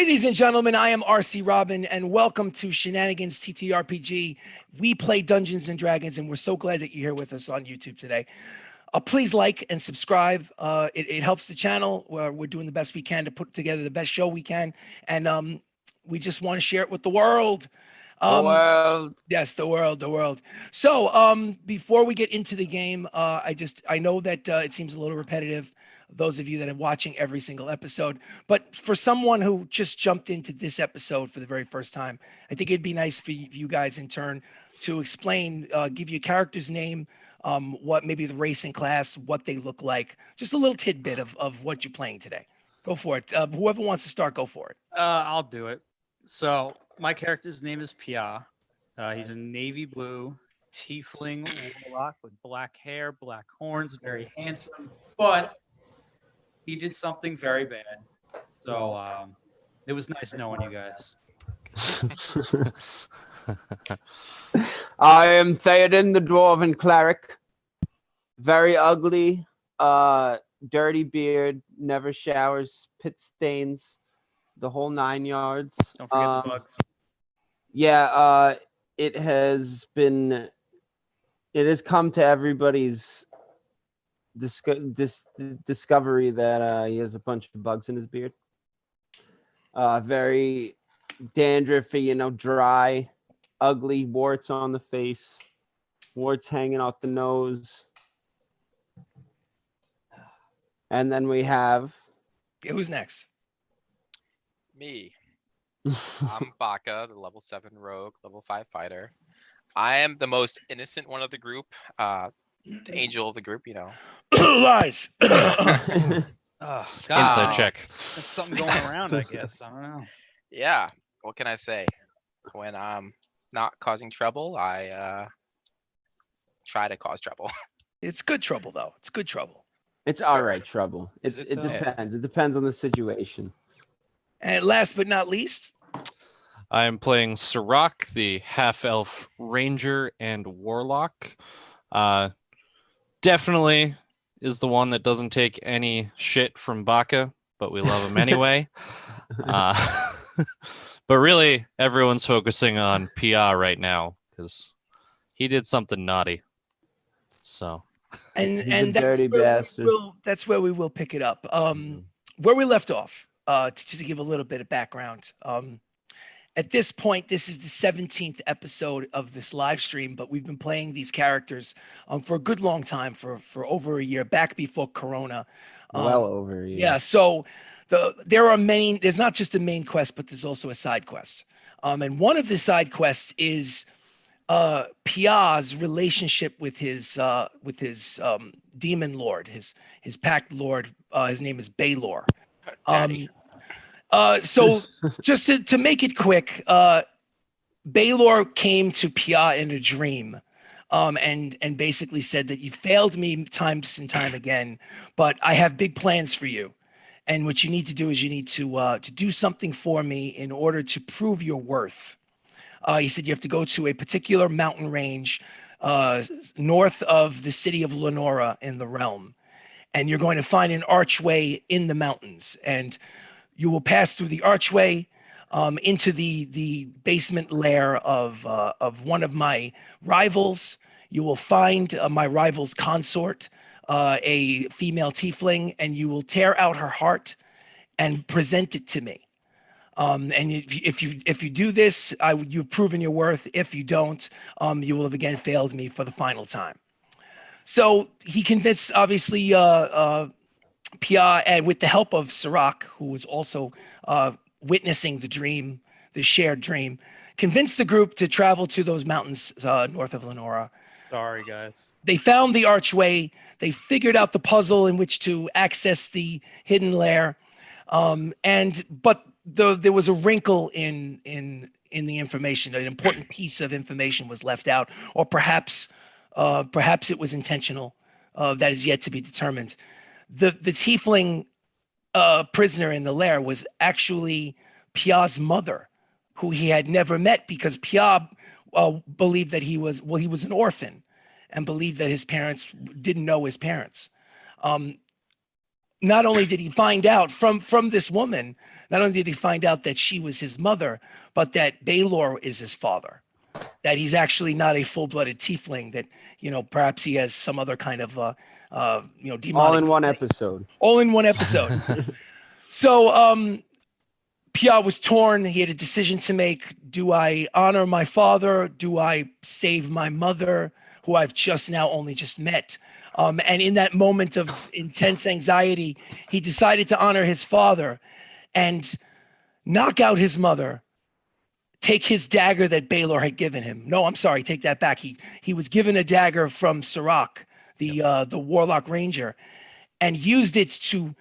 Ladies and gentlemen, I am RC Robbin, and welcome to Shenanigans ttRPG. We play Dungeons and Dragons, and we're so glad that you're here with us on YouTube today. Please like and subscribe. It helps the channel. We're doing the best we can to put together the best show we can, and we just want to share it with the world. The world. Yes, the world. So before we get into the game, I know that it seems a little repetitive, those of you that are watching every single episode, but for someone who just jumped into this episode for the very first time, I think it'd be nice for you guys in turn to explain, give you a character's name, what maybe the race and class, what they look like, just a little tidbit of what you're playing today. Go for it. Whoever wants to start, go for it. I'll do it. So my character's name is Pia. He's a navy blue tiefling warlock with black hair, black horns, very handsome, but he did something very bad. So it was nice knowing you guys. I am Theoden, the Dwarven cleric. Very ugly, dirty beard, never showers, pit stains, the whole 9 yards. Don't forget the bugs. Yeah, it has come to everybody's discovery that he has a bunch of bugs in his beard. Very dandruffy, dry, ugly, warts on the face, warts hanging out the nose. And then we have... Who's next? Me. I'm Baka, the level 7 rogue, level 5 fighter. I am the most innocent one of the group, the angel of the group, Lies. Oh, God. Inside check. That's something going around, I guess. I don't know. Yeah, what can I say? When I'm not causing trouble, I try to cause trouble. It's good trouble, though. It's good trouble. It's all right trouble. It depends. It depends on the situation. And last but not least, I am playing Sirach, the half-elf ranger and warlock. Definitely is the one that doesn't take any shit from Baka, but we love him anyway. But really, everyone's focusing on Pia right now because he did something naughty. So, and dirty bastard. That's where we will pick it up. Where we left off. To give a little bit of background. At this point, this is the 17th episode of this live stream, but we've been playing these characters for a good long time, for over a year, back before Corona. Well over a year. Yeah, so there's not just a main quest, but there's also a side quest. And one of the side quests is Pia's relationship with his demon lord, his pact lord. His name is Baylor. So just to make it quick, Baylor came to Pia in a dream, and basically said that you failed me times and time again, but I have big plans for you. And what you need to do is you need to do something for me in order to prove your worth. He said you have to go to a particular mountain range north of the city of Lenora in the realm. And you're going to find an archway in the mountains, and you will pass through the archway into the basement lair of one of my rivals. You will find my rival's consort, a female tiefling, and you will tear out her heart and present it to me. And if you do this, you've proven your worth. If you don't, you will have again failed me for the final time. So he convinced, obviously, Pia, and with the help of Sirach, who was also witnessing the shared dream, convinced the group to travel to those mountains north of Lenora. Sorry, guys. They found the archway. They figured out the puzzle in which to access the hidden lair. But there was a wrinkle in the information. An important piece of information was left out, or perhaps it was intentional. That is yet to be determined. The tiefling prisoner in the lair was actually Pia's mother, who he had never met because Pia believed that he was an orphan and believed that his parents didn't know his parents. not only did he find out from this woman, not only did he find out that she was his mother, but that Baylor is his father. That he's actually not a full-blooded tiefling. That perhaps he has some other kind of demonic. All in one episode. All in one episode. So Pia was torn. He had a decision to make. Do I honor my father? Do I save my mother, who I've only just met? And in that moment of intense anxiety, he decided to honor his father and knock out his mother, take his dagger that Baylor had given him. No, I'm sorry, take that back. He was given a dagger from Sirach, the Warlock Ranger, and used it to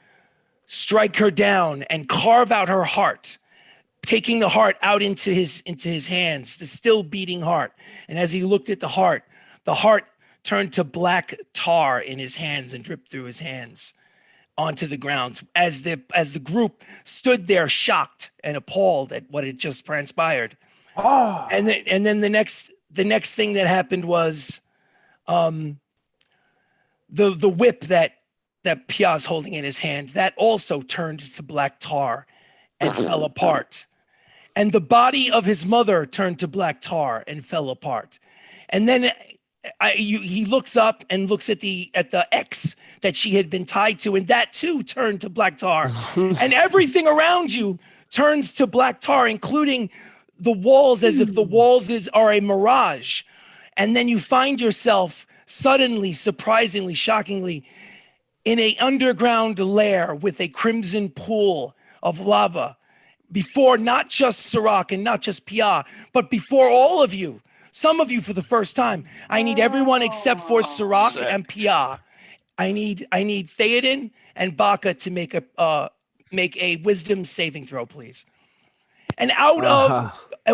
strike her down and carve out her heart, taking the heart out into his hands, the still beating heart. And as he looked at the heart turned to black tar in his hands and dripped through his hands onto the ground. As the group stood there shocked and appalled at what had just transpired. Oh. And then the next thing that happened was the whip that Pia's holding in his hand, that also turned to black tar and fell apart. And the body of his mother turned to black tar and fell apart. And then he looks up and looks at the X that she had been tied to, and that too turned to black tar. And everything around you turns to black tar, including the walls, as if the walls are a mirage. And then you find yourself suddenly, surprisingly, shockingly, in an underground lair with a crimson pool of lava before not just Sirach and not just Pia, but before all of you. Some of you for the first time. I need everyone except for Sirach and Pia. I need Theoden and Baka to make a wisdom saving throw, please. And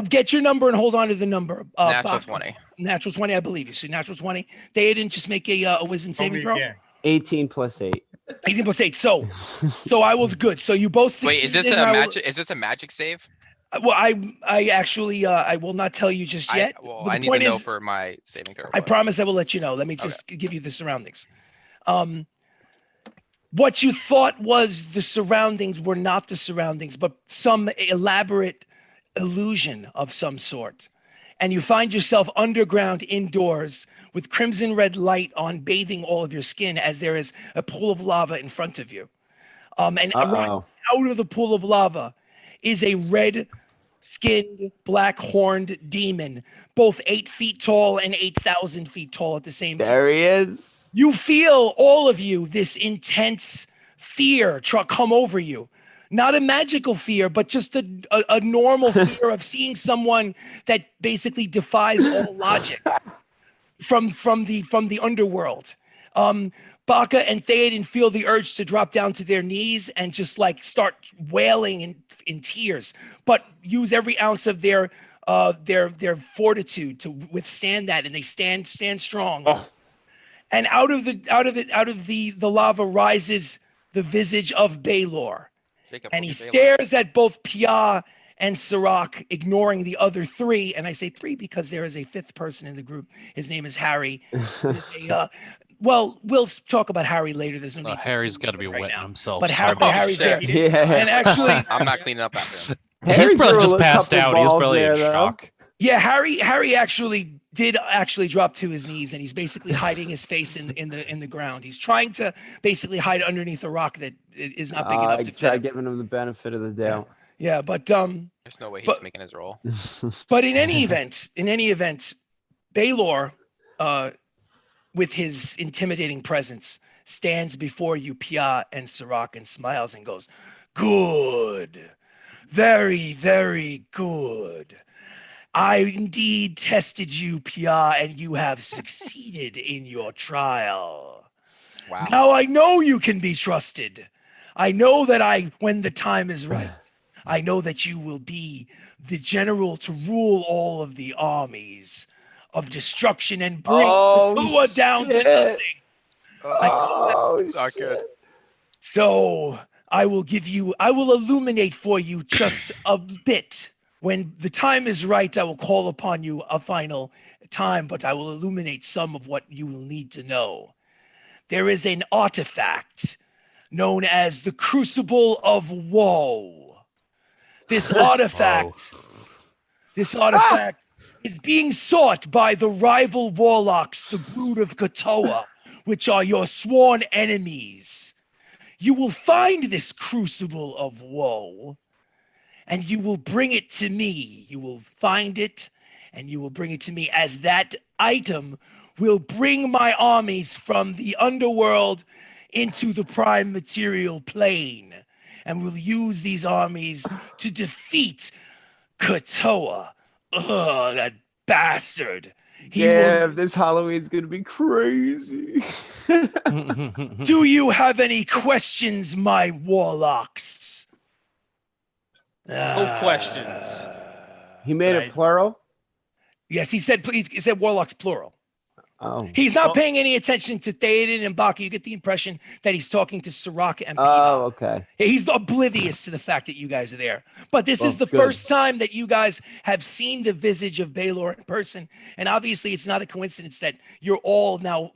get your number and hold on to the number. Natural Baka. 20. Natural 20, I believe you. So natural 20. Theoden, just make a wisdom saving throw. 18 plus 8. 18 plus 8. So I will good. So you both succeeded. Wait, is this a magic? Is this a magic save? Well, I actually I will not tell you just yet. I need to know for my saving throw. I promise I will let you know. Let me just give you the surroundings. What you thought was the surroundings were not the surroundings, but some elaborate illusion of some sort. And you find yourself underground indoors with crimson red light on, bathing all of your skin as there is a pool of lava in front of you. And out of the pool of lava is a red-skinned, black-horned demon, both 8 feet tall and 8,000 feet tall at the same time. There he is. You feel, all of you, this intense fear come over you. Not a magical fear, but just a normal fear of seeing someone that basically defies all logic from the underworld. Baka and Theoden feel the urge to drop down to their knees and just like start wailing in tears, but use every ounce of their fortitude to withstand that, and they stand strong. Oh. And out of the lava rises the visage of Baylor. Jacob, and he stares at both Pia and Sirach, ignoring the other 3. And I say 3 because there is a 5th person in the group. His name is Harry. Well, we'll talk about Harry later. There's no need. Harry's got to be wetting himself. But Harry's there. Yeah. And actually, I'm not cleaning up after him. He's probably just passed out. He's probably in shock. Yeah, Harry actually did drop to his knees, and he's basically hiding his face in the ground. He's trying to basically hide underneath a rock that is not big enough to try giving him the benefit of the doubt. Yeah, but there's no way he's making his roll. But in any event, Baylor, with his intimidating presence, stands before you, Pia and Sirach, and smiles and goes, "Good, very, very good. I indeed tested you, Pia, and you have succeeded in your trial. Wow. Now I know you can be trusted. I know that when the time is right, I know that you will be the general to rule all of the armies of destruction and bring Tua down to nothing." Not good. So I will illuminate for you just a bit. When the time is right, I will call upon you a final time, but I will illuminate some of what you will need to know. There is an artifact known as the Crucible of Woe. This artifact is being sought by the rival warlocks, the Brood of Katoa, which are your sworn enemies. You will find this Crucible of Woe, and you will bring it to me. You will find it, and you will bring it to me, as that item will bring my armies from the underworld into the prime material plane, and we'll use these armies to defeat Katoa. Ugh, that bastard. Damn, this Halloween's gonna be crazy. Do you have any questions, my warlocks? No questions. He made Right. it plural. Yes, he said warlocks plural. Oh. He's not Well- paying any attention to Theoden and Baka. You get the impression that he's talking to Sirach and Pina. Oh, okay. He's oblivious to the fact that you guys are there. But this Well, is the good. first time that you guys have seen the visage of Baelor in person. And obviously, it's not a coincidence that you're all now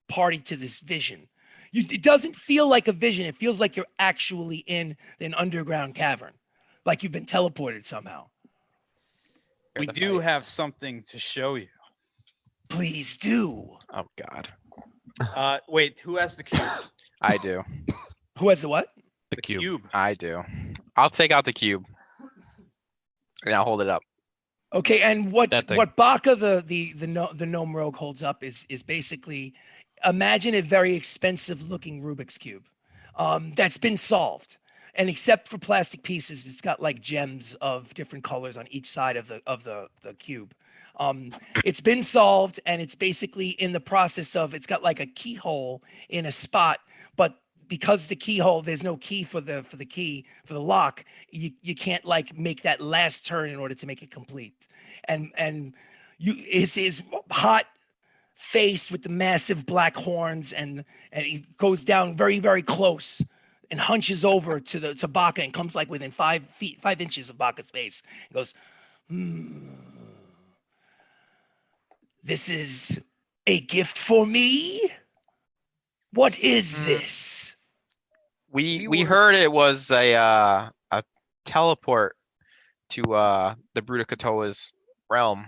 party to this vision. It doesn't feel like a vision. It feels like you're actually in an underground cavern, like you've been teleported somehow. We do have something to show you. Please do. Oh God, Wait, who has the cube? I do. Who has the what? The cube. I do. I'll take out the cube, and I'll hold it up. Okay, and what That thing. Baka the gnome rogue holds up is basically, imagine a very expensive looking Rubik's cube that's been solved, and except for plastic pieces, it's got like gems of different colors on each side of the cube. It's been solved, and it's basically in the process of, it's got like a keyhole in a spot, but because the keyhole, there's no key for the lock, you can't like make that last turn in order to make it complete. And his hot face with the massive black horns, and he goes down very, very close and hunches over to Baka and comes like within 5 inches of Baka's face and goes, "This is a gift for me? What is this?" We heard it was a teleport to the Brood of Katoa's realm.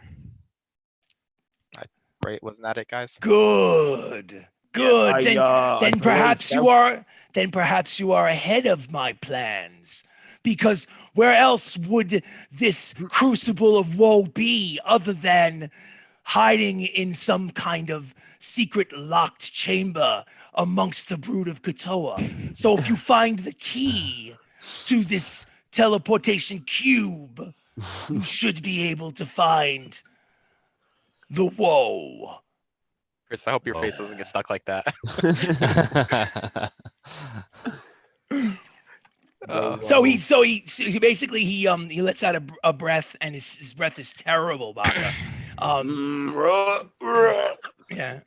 Right? Wasn't that it, guys? Good. Then perhaps you are ahead of my plans. Because where else would this Crucible of Woe be other than hiding in some kind of secret locked chamber amongst the Brood of Katoa? So if you find the key to this teleportation cube, you should be able to find the woe. Chris, I hope your face doesn't get stuck like that. So he basically he lets out a breath, and his breath is terrible, Baka. Yeah.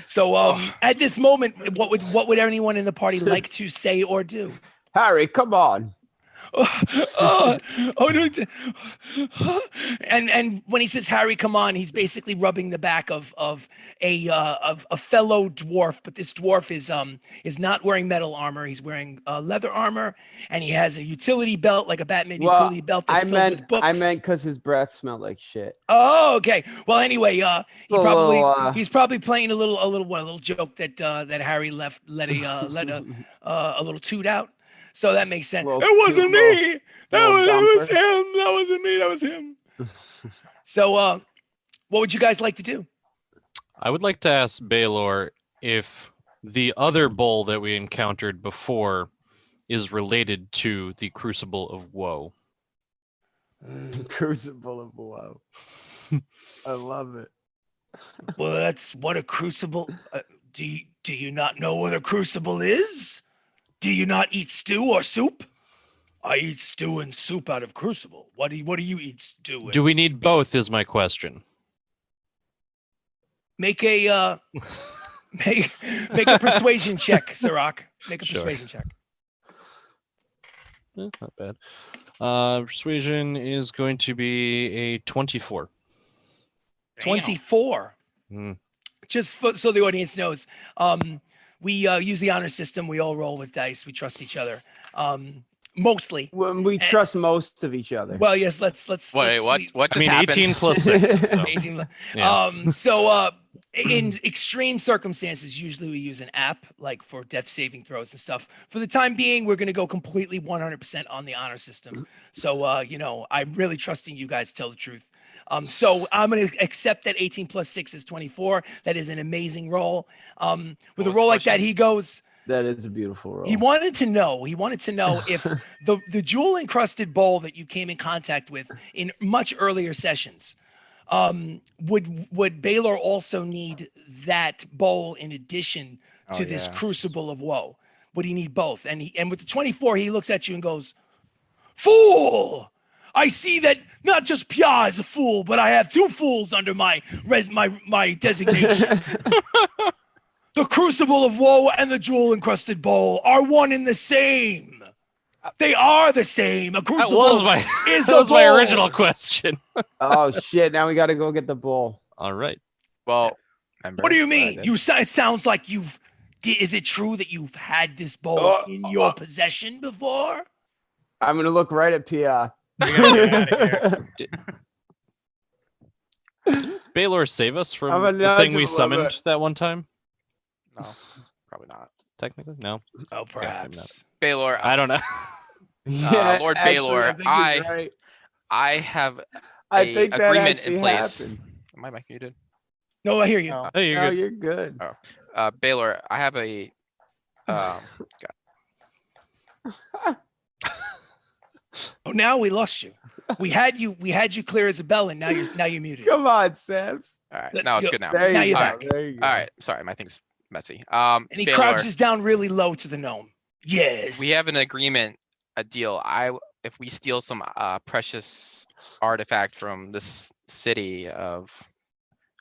So at this moment, what would anyone in the party like to say or do? Harry, come on. And when he says Harry, come on, he's basically rubbing the back of a fellow dwarf, but this dwarf is not wearing metal armor. He's wearing leather armor, and he has a utility belt, like a Batman utility belt that's filled with books. I meant because his breath smelled like shit. Oh, okay. Well, anyway, he's probably playing a little joke that Harry let a little toot out. So that makes sense. Well, It wasn't me. That was dumper. him. That wasn't me. That was him. So, what would you guys like to do? I would like to ask Baelor if the other bull that we encountered before is related to the Crucible of Woe. Crucible of Woe. I love it. Well, that's what a crucible. Do you not know what a crucible is? Do you not eat stew or soup? I eat stew and soup out of crucible. What do you eat stew? Do we need both? Is my question. Make a make a persuasion check, Sirach. Make a Sure. persuasion check. Not bad. Persuasion is going to be a 24. 24. Hmm. Just so the audience knows, we use the honor system. We all roll with dice. We trust each other. Mostly. When we trust most of each other. Well, yes. Let's. Wait, what? leave- What I just mean, happened? 18 plus 6. So. 18. Yeah. So in extreme circumstances, usually we use an app like for death saving throws and stuff. For the time being, we're going to go completely 100% on the honor system. So, I'm really trusting you guys to tell the truth. So I'm going to accept that 18 plus 6 is 24. That is an amazing roll. With What a was the roll like that, question? he goes. That is a beautiful roll. He wanted to know if the jewel encrusted bowl that you came in contact with in much earlier sessions, would Baylor also need that bowl in addition to this yeah. crucible of woe? Would he need both? And with the 24, he looks at you and goes, "Fool! I see that not just Pia is a fool, but I have two fools under my designation." The crucible of woe and the jewel encrusted bowl are one and the same. They are the same. A That crucible was my is that a was my bowl. original question. Oh shit! Now we got to go get the bull. All right. Well, remember What do you I mean? did? It sounds like you've. Is it true that you've had this bowl in your possession before? I'm gonna look right at Pia. We gotta get out of here. Baylor save us I'm from a the nudge thing him we a little summoned bit. that one time? No, probably not. Technically, no. Oh, perhaps. Baylor, I don't know. Lord actually, Baylor, I think he's right. I have I a think that agreement actually in place. happened. Am I mic muted? No, I hear you. No. Hey, you're No, good. you're good. Baylor, I have a. Oh, now we lost you. We had you clear as a bell, and now you're muted. Come on, Sam's. All right, Let's now it's go. good now. There Now you you're go. back. There you go. All right, sorry, my thing's messy. And he Baylor, crouches down really low to the gnome. Yes. we have an agreement, a deal. If we steal some precious artifact from this city of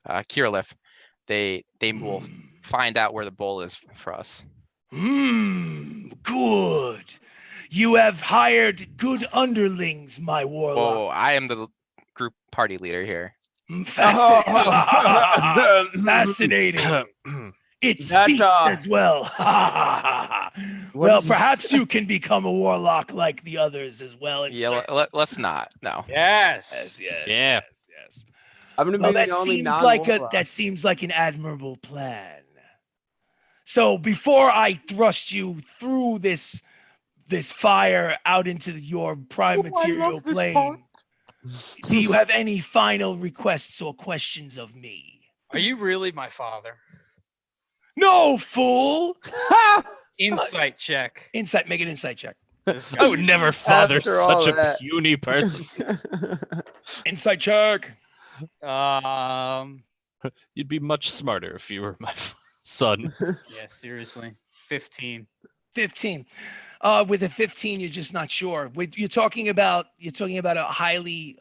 Kirillith, they will find out where the bowl is for us. Good. You have hired good underlings, my warlock. Whoa, I am the group party leader here. Fascinating. It's That, steep as well. What Well, is- perhaps you can become a warlock like the others as well. and Yeah, serve. let's not. No. Yes. Yes. Yeah. Yes. I'm gonna Well, be that the only seems non-warlock. that seems like an admirable plan. So before I thrust you through this fire out into your prime material plane, do you have any final requests or questions of me? Are you really my father? No, fool. Insight check. Make an insight check. This I guy. would never father After all such a that. puny person. Insight check. You'd be much smarter if you were my son. Yeah, seriously. 15. 15. With a 15, you're just not sure. You're talking about a highly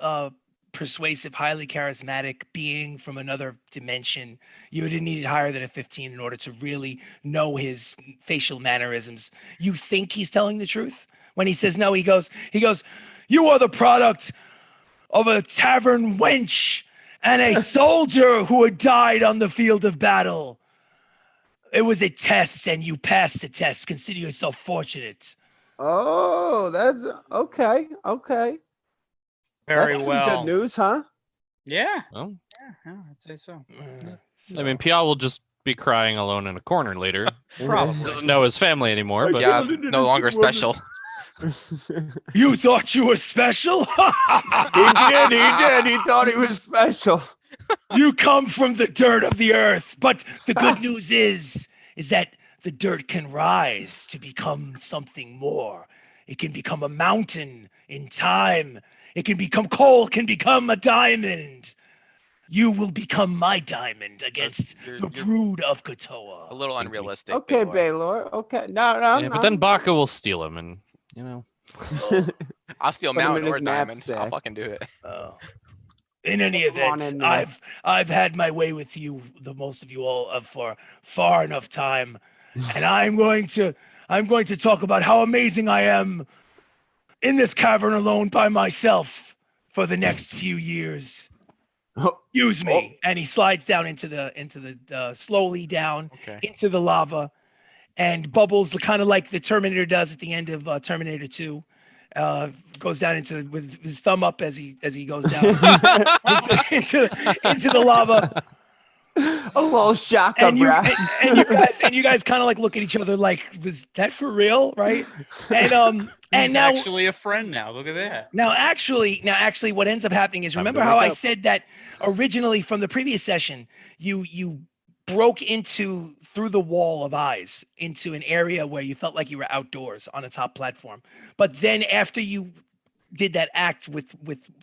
persuasive, highly charismatic being from another dimension. You would have needed higher than a 15 in order to really know his facial mannerisms. You think he's telling the truth when he says no. He goes, "You are the product of a tavern wench and a soldier who had died on the field of battle. It was a test and you passed the test. Consider yourself fortunate." Oh, that's okay. Okay. Very That's some well. good news, huh? Yeah. Well, Yeah, I'd say so. I mean, Pia will just be crying alone in a corner later. Probably. Doesn't know his family anymore, but Yeah, no longer special. You thought you were special? He did. He thought he was special. You come from the dirt of the earth, but the good news is that the dirt can rise to become something more. It can become a mountain in time. It can become coal, can become a diamond. You will become my diamond against You're- the you're brood of A Kotoa. little unrealistic. Okay, Baylor. Baylor. Okay. No. yeah, but then Baka will steal him, and you know. I'll steal Put him mountain in or his diamond. I'll knapsack. fucking do it. In any Come on event, in there. I've had my way with you, the most of you all, for far enough time, and I'm going to talk about how amazing I am in this cavern alone by myself for the next few years. Oh, Use me. And he slides down into the slowly down Okay. into the lava, and Bubbles, kind of like the Terminator does at the end of Terminator 2, goes down with his thumb up as he goes down into the lava. A little shaka, And you bruh. and you guys kind of like look at each other like, was that for real, right? And He's now actually a friend now. Look at that. now actually what ends up happening is, Time to remember how wake I up. said that originally from the previous session, you broke through the wall of eyes into an area where you felt like you were outdoors on a top platform. But then after you did that act with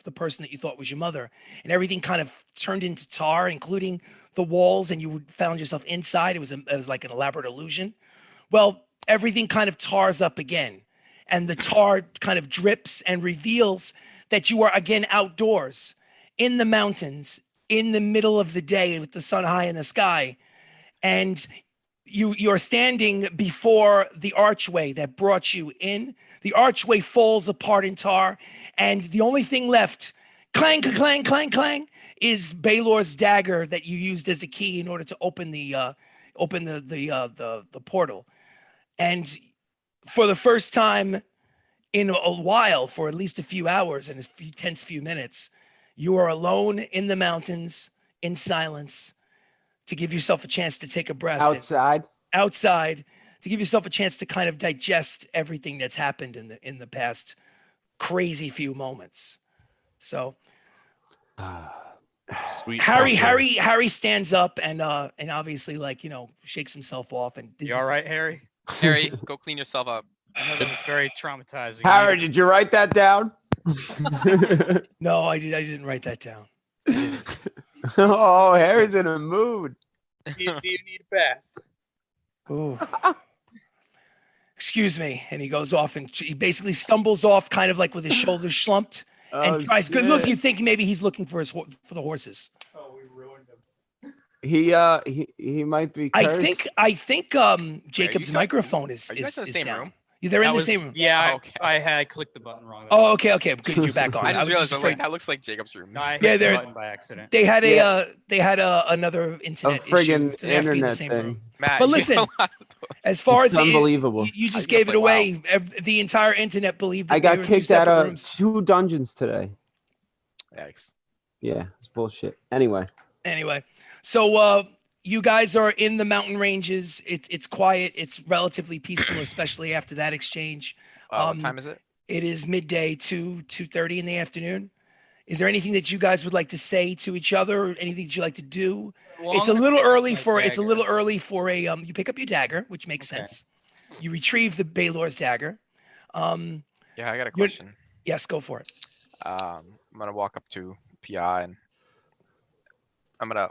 the person that you thought was your mother, and everything kind of turned into tar, including the walls, and you found yourself inside. It was like an elaborate illusion. Well, everything kind of tars up again, and the tar kind of drips and reveals that you are again outdoors in the mountains in the middle of the day with the sun high in the sky, and you're standing before the archway that brought you in. The archway falls apart in tar, and the only thing left, clang, clang, clang, clang, is Baylor's dagger that you used as a key in order to open the portal. And for the first time in a while, for at least a few hours and a few tense few minutes, you are alone in the mountains in silence, to give yourself a chance to take a breath outside, to give yourself a chance to kind of digest everything that's happened in the past crazy few moments. So Sweet. Harry fresh air. Harry stands up and obviously, like, shakes himself off and You all right, Harry? Harry, go clean yourself up. I know that was very traumatizing. Harry, did you write that down? No, I didn't write that down. I didn't. Oh, Harry's in a mood. Do you need a bath? Ooh. Excuse me. And he goes off and he basically stumbles off, kind of like with his shoulders slumped, and tries. Good looks. You think maybe he's looking for for the horses. Oh, we ruined him. He might be I cursed. think Jacob's talking- microphone is are you guys in the same down. room? They're in That the was- same room. Yeah, Oh, okay. I had clicked the button wrong. Oh, okay. Good, you're back on. I just was realized, I was like, afraid. that looks like Jacob's room. No, I hit Yeah, the they're- button by accident. They had Yeah. another internet issue, friggin' so they have to be in the internet same thing. room. Matt, But you listen, got a lot of those. As far It's as unbelievable. you just I gave it play WoW. away. The entire internet believed that I they got were in two kicked out separate of rooms. 2 dungeons today. Yikes. Yeah, it's bullshit. Anyway, Anyway, so you guys are in the mountain ranges. It's quiet. It's relatively peaceful, especially after that exchange. What time is it? It is midday, 2:30 in the afternoon. Is there anything that you guys would like to say to each other, or anything that you like to do? Well, It's I'm a gonna little pick up early my for dagger. you pick up your dagger, which makes Okay. sense. You retrieve the Baylor's dagger. Yeah, I got a you're- question. Yes, go for it. I'm gonna walk up to PI and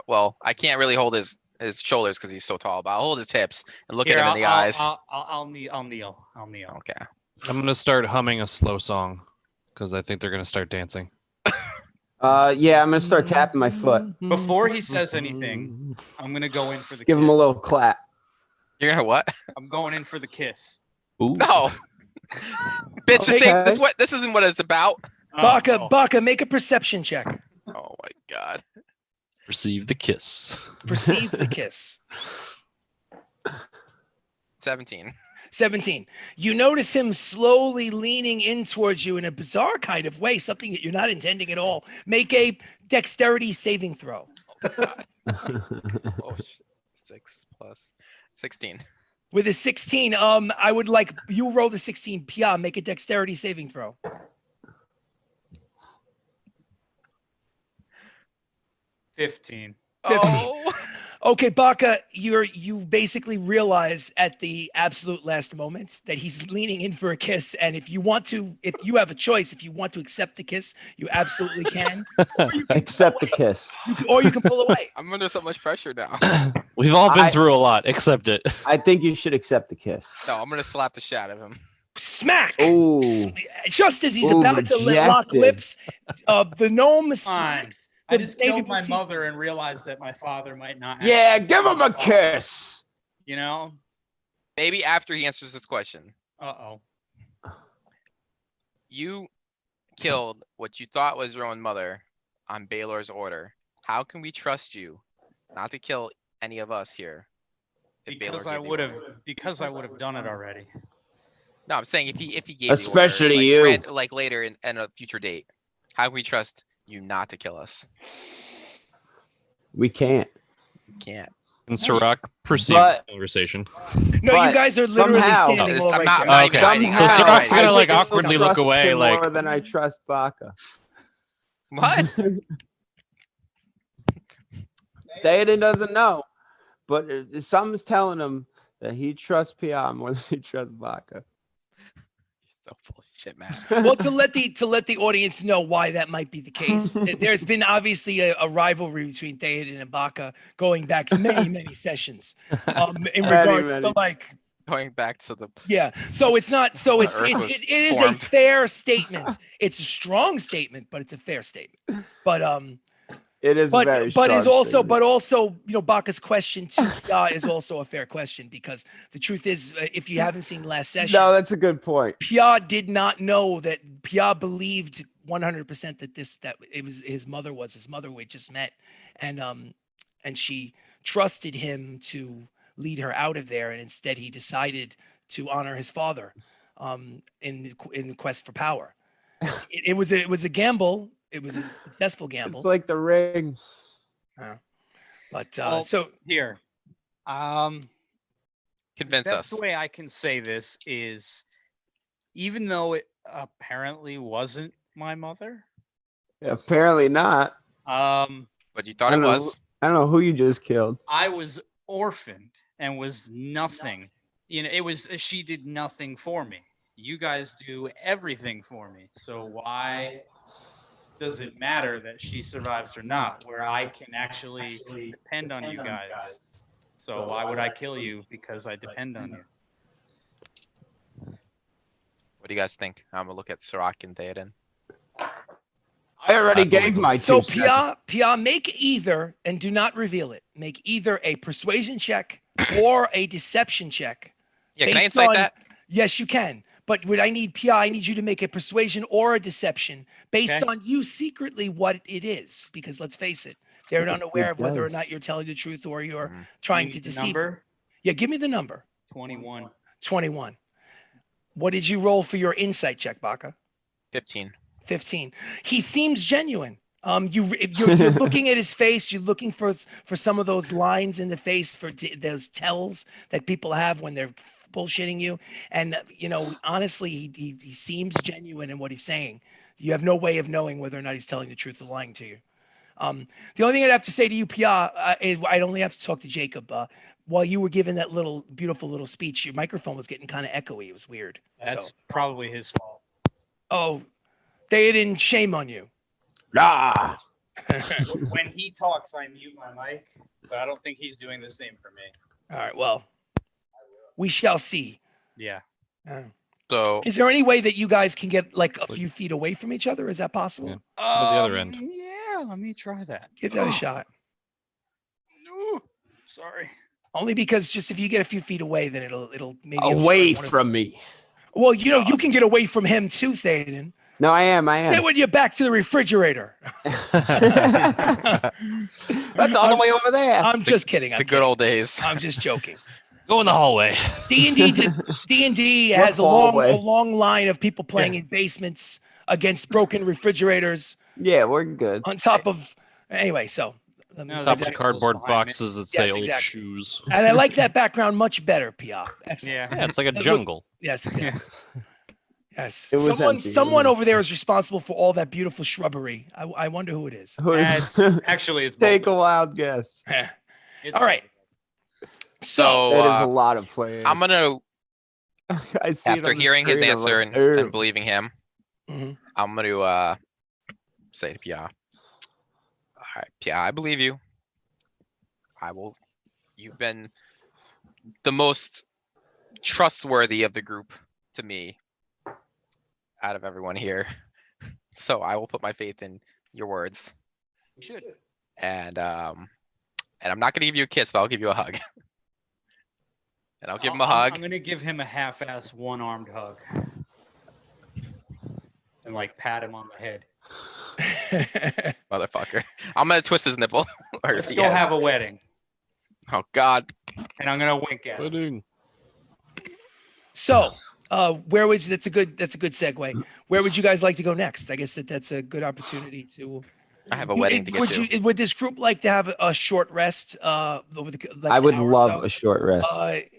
well, I can't really hold his shoulders because he's so tall, but I'll hold his hips and look Here, at him in the eyes. I'll kneel. Okay. I'm gonna start humming a slow song because I think they're gonna start dancing. yeah, I'm gonna start tapping my foot. Before he says anything, I'm gonna go in for the Give kiss. him a little clap. You're gonna what? I'm going in for the kiss. Ooh. No. Bitch, Okay. this isn't what it's about. Oh, Baka, make a perception check. Oh my god. Receive the kiss. Perceive the kiss. 17. 17. You notice him slowly leaning in towards you in a bizarre kind of way, something that you're not intending at all. Make a dexterity saving throw. Oh, 6 plus 16. With a 16, I would like you roll the 16. Pia, make a dexterity saving throw. 15. Oh. Okay, Baka, you basically realize at the absolute last moment that he's leaning in for a kiss, and if you have a choice, if you want to accept the kiss, you absolutely can. Or you can Accept the pull away. kiss. Or you can pull away. I'm under so much pressure now. We've all been I- through a lot. Accept it. I think you should accept the kiss. No, I'm gonna slap the shit out of him. Smack! Ooh. Just as he's Ooh, about to lock rejected. lips, the gnome Fine. smacks. I the just baby killed my boutique. mother and realized that my father might not. Yeah, actually give be him my a father, kiss. You know? Maybe after he answers this question. Uh-oh. You killed what you thought was your own mother on Baylor's order. How can we trust you not to kill any of us here? if Baylor Because I gave the would order. have done it already. No, I'm saying if he gave Especially the order, you. like later in a future date, how can we trust you not to kill us? We can't. You can't. And Sirach, proceed But- with the conversation. No, But you guys are literally somehow- standing No, all I'm right not- there. I'm not even Okay. hiding. So Somehow, Sirach's gonna I like still awkwardly look trust away, him like more than I trust Baka. What? Theoden doesn't know, but something's telling him that he trusts PI more than he trusts Baka. So full of shit, man. Well, to let the audience know why that might be the case, there's been obviously a rivalry between Theoden and Baka going back to many sessions. In regards to like, Going back to the yeah. So it's not. So When it's Earth was it is a formed. fair statement. It's a strong statement, but it's a fair statement. But It is very but is strong also statement. but also Baka's question to Pia is also a fair question, because the truth is, if you haven't seen last session, No, that's a good point. Pia did not know that. Pia believed 100% that it was his mother we had just met, and she trusted him to lead her out of there, and instead he decided to honor his father in the quest for power. It was a gamble. It was a successful gamble. It's like the ring. But Well, so Here, convince best us. way I can say this is, even though it apparently wasn't my mother, Apparently not. But you thought I it don't know. was. I don't know who you just killed. I was orphaned and was nothing. It was she did nothing for me. You guys do everything for me. So why does it matter that she survives or not, where I can actually depend on you guys? So why would I kill you because I depend on you? What do you guys think? I'm gonna look at Sirach and Theoden. I already I gave believe my so 2 seconds. Pia, make either, and do not reveal it. Make either a persuasion check or a deception check. Yeah, can I based incite on- that? Yes, you can. But what I need, Pia, I need you to make a persuasion or a deception based Okay. on you secretly what it is. Because let's face it, they're unaware of whether or not you're telling the truth or you're Mhm. trying You to need the deceive them. number Yeah, give me the number. 21. 21. What did you roll for your insight check, Baka? 15. 15. He seems genuine. You're looking at his face. You're looking for some of those lines in the face, for those tells that people have when they're bullshitting you. And honestly, he seems genuine in what he's saying. You have no way of knowing whether or not he's telling the truth or lying to you. The only thing I'd have to say to you, Pia, is I'd only have to talk to Jacob. While you were giving that beautiful little speech, your microphone was getting kind of echoey. It was weird. That's So, probably his fault. oh, they didn't shame on you. Ah, When he talks, I mute my mic, but I don't think he's doing the same for me. All right. Well, we shall see. Yeah. So Is there any way that you guys can get like a few feet away from each other? Is that possible? Yeah. Go to the other end. Yeah, let me try that. Give that a shot. No, sorry. Only because just if you get a few feet away, then it'll maybe away obstruct one of- from me. Well, you can get away from him too, Thaden. No, I am. Then when you're back to the refrigerator. That's all the way over there. I'm just kidding. the good old days. I'm just joking. Go in the hallway. D&D What has a hallway? long line of people playing in basements against broken refrigerators Yeah, we're good. on top of anyway. So, let me- No, Top the of deck cardboard goes behind me. boxes that say Yes, old exactly. shoes. and I like that background much better, Pia. Excellent. Yeah. Yeah, it's like a Look- jungle. Yes, exactly. Yes. It was empty. Someone over there is responsible for all that beautiful shrubbery. I wonder who it is. It's actually it's Take a both. wild guess. It's All right. So It is a lot of playing. I'm gonna, I see it after on the hearing his screen, I'm answer like, and "Ugh." believing him, Mhm. I'm gonna say to Pia, all right, Pia, I believe you. You've been the most trustworthy of the group to me out of everyone here. So I will put my faith in your words. You should. And I'm not gonna give you a kiss, but I'll give you a hug. And I'll give him a I'm hug. gonna give him a half-ass one-armed hug. And like pat him on the head. Motherfucker. I'm gonna twist his nipple. Or Let's his go head. have a wedding. Oh God. and I'm gonna wink at him. Pudding. So, that's a good segue. Where would you guys like to go next? I guess that's a good opportunity to. I have a wedding to get to. Would this group like to have a short rest over the I next would hour or love so, a short rest.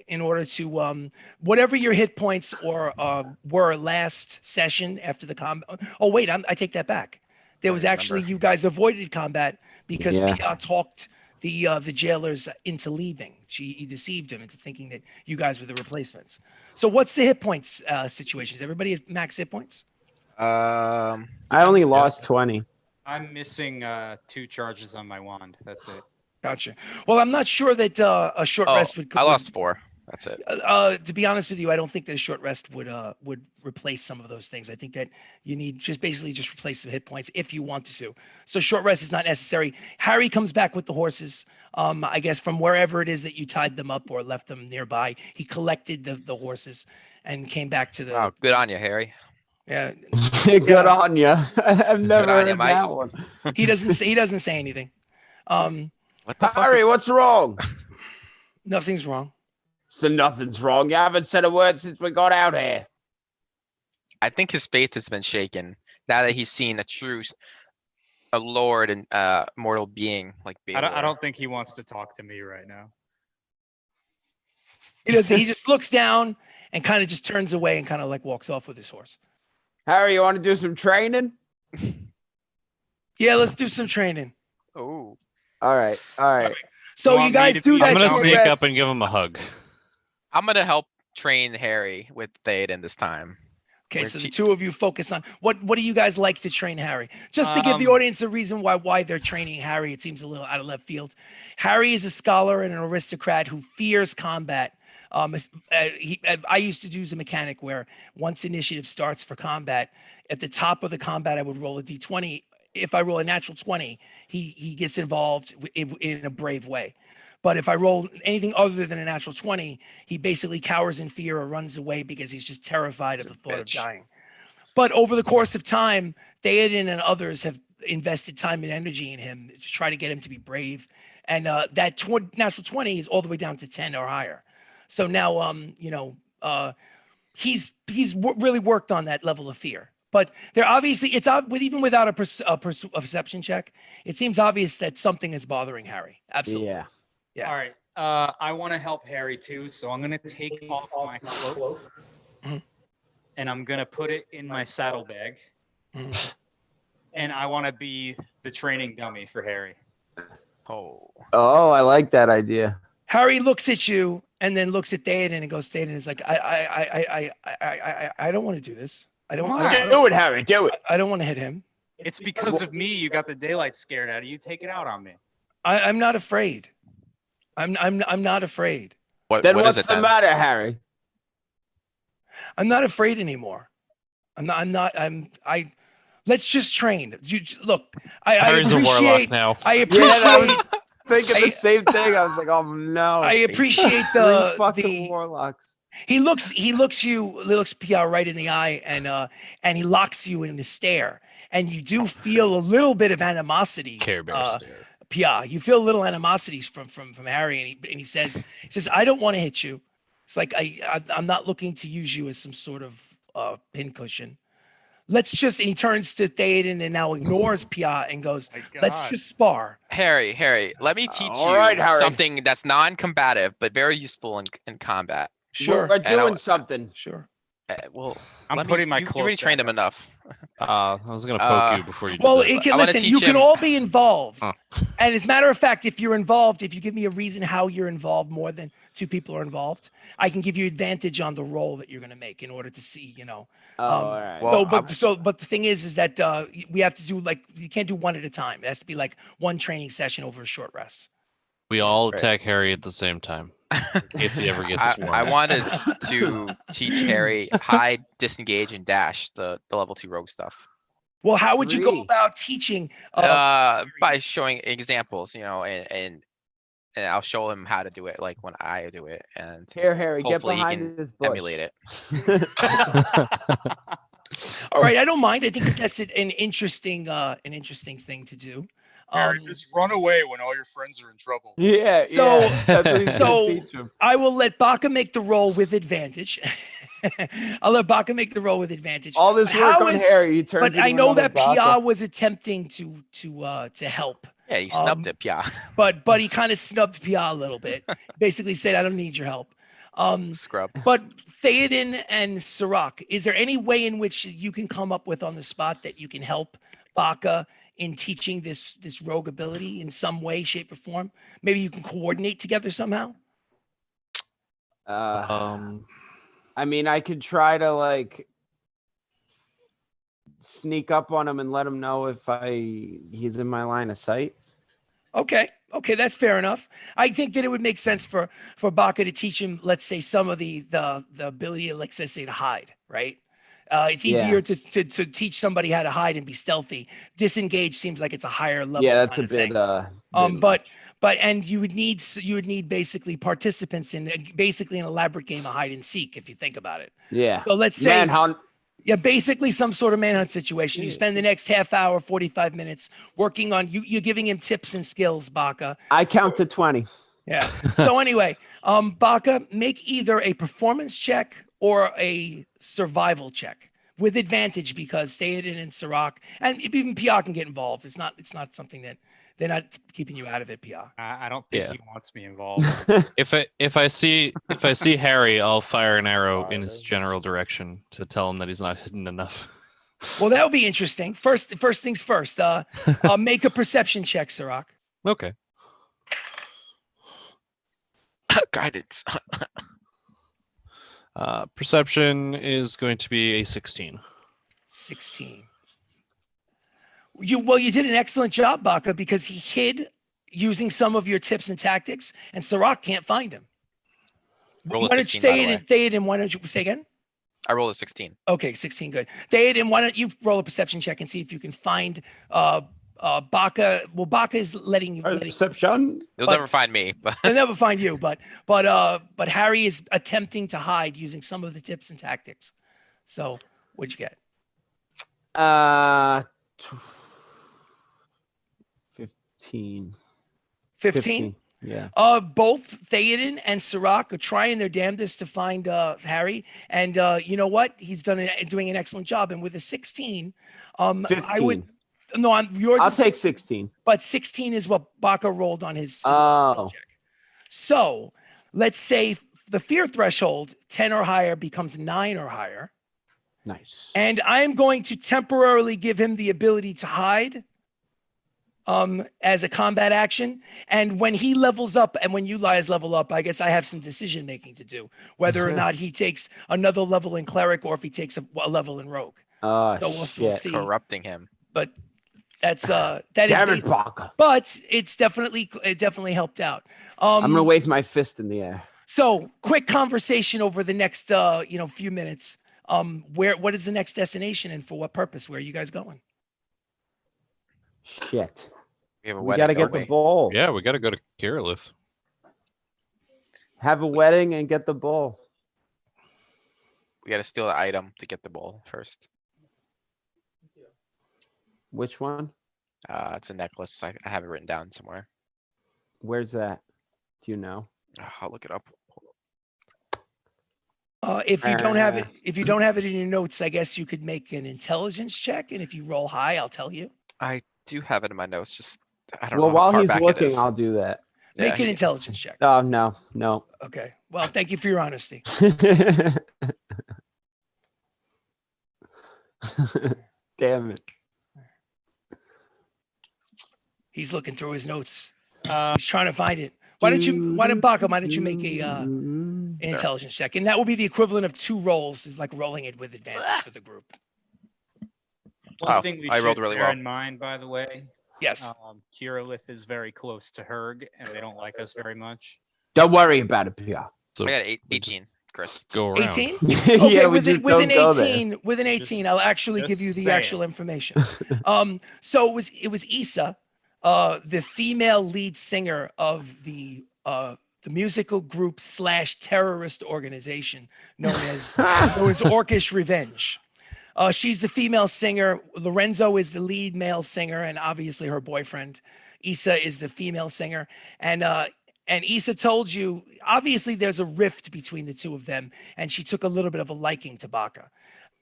in order to whatever your hit points or were last session after the combat. Oh wait, I take that back. There was actually you guys avoided combat because Yeah. Pia talked the jailers into leaving. He deceived him into thinking that you guys were the replacements. So what's the hit points situation? Is everybody at max hit points? I only lost 20. I'm missing 2 charges on my wand. That's it. Gotcha. Well, I'm not sure that a short Oh, rest would. I lost 4. That's it. To be honest with you, I don't think that a short rest would replace some of those things. I think that you need just replace some hit points if you want to. So short rest is not necessary. Harry comes back with the horses. I guess from wherever it is that you tied them up or left them nearby. He collected the horses and came back to the. Oh, good on you, Harry. Yeah, Good on you. I've never on ya, heard mate. that one. he doesn't say anything. What the fuck? Harry, what's wrong? Nothing's wrong. So nothing's wrong. You haven't said a word since we got out here. I think his faith has been shaken now that he's seen a lord and mortal being like I Baylor. don't think he wants to talk to me right now. He just looks down and kind of just turns away and kind of like walks off with his horse. Harry, you want to do some training? Yeah, let's do some training. Oh, All right. So Want you me guys to do be- that. I'm gonna short sneak rest. up and give him a hug. I'm gonna help train Harry with Theoden this time. Okay, We're so the te- two of you focus on what do you guys like to train Harry? Just to give the audience a reason why they're training Harry. It seems a little out of left field. Harry is a scholar and an aristocrat who fears combat. I used to use a mechanic where once initiative starts for combat, at the top of the combat, I would roll a d20. If I roll a natural 20, he gets involved in a brave way. But if I roll anything other than a natural 20, he basically cowers in fear or runs away because he's just terrified of the thought of bitch. dying. But over the course of time, Theoden and others have invested time and energy in him to try to get him to be brave. And that natural 20 is all the way down to 10 or higher. So now, he's really worked on that level of fear. But they're obviously, even without a perception check, it seems obvious that something is bothering Harry. Absolutely. Yeah. Yeah. All right. I want to help Harry too, so I'm gonna take off my cloak Mhm. and I'm gonna put it in my saddlebag, and I want to be the training dummy for Harry. Oh, Oh, I like that idea. Harry looks at you and then looks at Theoden and goes, Theoden is like, I don't want to do this. I don't Do it, Harry. Do it. I don't want to hit him. It's because of me you got the daylight scared out of you. Take it out on me. I'm not afraid. I'm not afraid. Then what what's is it the then? matter, Harry? I'm not afraid anymore. Let's just train. Look, I Harry's a warlock appreciate, now. I Yeah, appreciate, Thinking the same thing. I was like, oh no. I appreciate Three fucking the, warlocks. he looks Pia right in the eye and he locks you in the stare. And you do feel a little bit of animosity. Care Bear stare. Pia, you feel a little animosity from Harry, and he says, I don't want to hit you. It's like I'm not looking to use you as some sort of pincushion. And he turns to Theoden and now ignores Pia and goes, let's just spar. Harry, let me teach all you right, Harry. something that's non-combative but very useful in combat. Sure, We're doing I- something. sure. Well, I'm let me- putting my you cloak already trained back him enough. I was gonna poke you before you did Well, that. it can, I wanna listen, teach you can him- all be involved. Huh. And as a matter of fact, if you're involved, if you give me a reason how you're involved more than 2 people are involved, I can give you advantage on the roll that you're going to make in order to see, Oh, all right. Well, but the thing is that we have to do you can't do one at a time. It has to be like one training session over a short rest. We all Right. attack Harry at the same time, in case he ever gets swarmed. I wanted to teach Harry hide, disengage, and dash the level 2 rogue stuff. Well, how would you go 3. about teaching? By showing examples, and I'll show him how to do it, like when I do it, and Here, Harry, get hopefully he behind this bush. emulate it. All right, I don't mind. I think that's an interesting thing to do. Harry, just run away when all your friends are in trouble. Yeah, So- yeah. That's what he's gonna so- teach him. I will let Baka make the roll with advantage. I'll let Baka make the roll with advantage. All this But work how on is- Harry, he turns But into I know another that Baka. Pia was attempting to help. Yeah, he snubbed it. Yeah, But he kind of snubbed Pia a little bit. Basically said, I don't need your help. scrub. But Theoden and Sirach, is there any way in which you can come up with on the spot that you can help Baka in teaching this rogue ability in some way, shape, or form? Maybe you can coordinate together somehow. I mean, I could try to like sneak up on him and let him know if he's in my line of sight. Okay, that's fair enough. I think that it would make sense for Baka to teach him, let's say, some of the ability, like let's say, to hide, right? It's easier to teach somebody how to hide and be stealthy. Disengage seems like it's a higher level. Yeah, that's a kind of bit. thing. But you would need basically participants in basically an elaborate game of hide and seek, if you think about it. Yeah. So let's say Manhunt. Yeah, basically some sort of manhunt situation. You spend the next half hour, 45 minutes working on you're giving him tips and skills, Baka. I count to 20. Yeah. So anyway, Baka, make either a performance check or a survival check with advantage, because Theoden and Sirach and even Pia can get involved. It's not something that they're not keeping you out of it, Pia. I don't think Yeah. he wants me involved. If I see Harry, I'll fire an arrow in his general direction to tell him that he's not hidden enough. Well, that would be interesting. First things first. Make a perception check, Sirach. Okay. Guidance. Perception is going to be a 16. 16. You did an excellent job, Baka, because he hid using some of your tips and tactics, and Sirach can't find him. Roll a Why don't you 16, by the say way. it? Theoden, why don't you say again? I rolled a 16. Okay, 16, good. Theoden, why don't you roll a perception check and see if you can find Baka? Well, Baka is letting you. Perception. You'll But- never find me, but They'll never find you, but Harry is attempting to hide using some of the tips and tactics. So, what'd you get? 15. 15? Yeah. Both Theoden and Sirach are trying their damnedest to find Harry, and you know what? He's doing an excellent job. And with a 16, I would 15. no, yours. I'll is, take 16. but 16 is what Baka rolled on his. Oh. check. So let's say the fear threshold 10 or higher becomes 9 or higher, Nice. and I am going to temporarily give him the ability to hide. As a combat action, and when he levels up and when you guys level up, I guess I have some decision making to do, whether or not he takes another level in cleric or if he takes a level in rogue. Oh, So we'll shit. see. corrupting him. But that's that Damn is, it, Baka. but it definitely helped out. I'm going to wave my fist in the air. So quick conversation over the next few minutes. What is the next destination and for what purpose? Where are you guys going? Shit. We have a We wedding. got to don't get the we? bowl. Yeah, we got to go to Kirillith. Have a wedding and get the bowl. We got to steal the item to get the bowl first. Which one? It's a necklace. I have it written down somewhere. Where's that? Do you know? I'll look it up. If you don't have it in your notes, I guess you could make an intelligence check, and if you roll high, I'll tell you. I do have it in my notes. Just I don't Well, know. how while far he's back it looking, is. I'll do that. Yeah, Make an intelligence check. Oh, no. Okay. Well, thank you for your honesty. Damn it. He's looking through his notes. He's trying to find it. Why don't you make a an intelligence check? And that will be the equivalent of 2 rolls, is like rolling it with advantage for the group. One Oh, thing we I rolled should really bear well. in mind, by the way, Yes. Kirillith is very close to Herg, and they don't like us very much. Don't worry about it, Pia. So I got we just 18, Chris. go around. 18? Yeah, Okay, we with, just with an don't go there. 18, with an 18, I'll actually give just you the say actual information. So it was Issa, the female lead singer of the musical group / terrorist organization known as Orcish Revenge. She's the female singer. Lorenzo is the lead male singer, and obviously her boyfriend. Issa is the female singer. And Issa told you, obviously there's a rift between the two of them, and she took a little bit of a liking to Baka.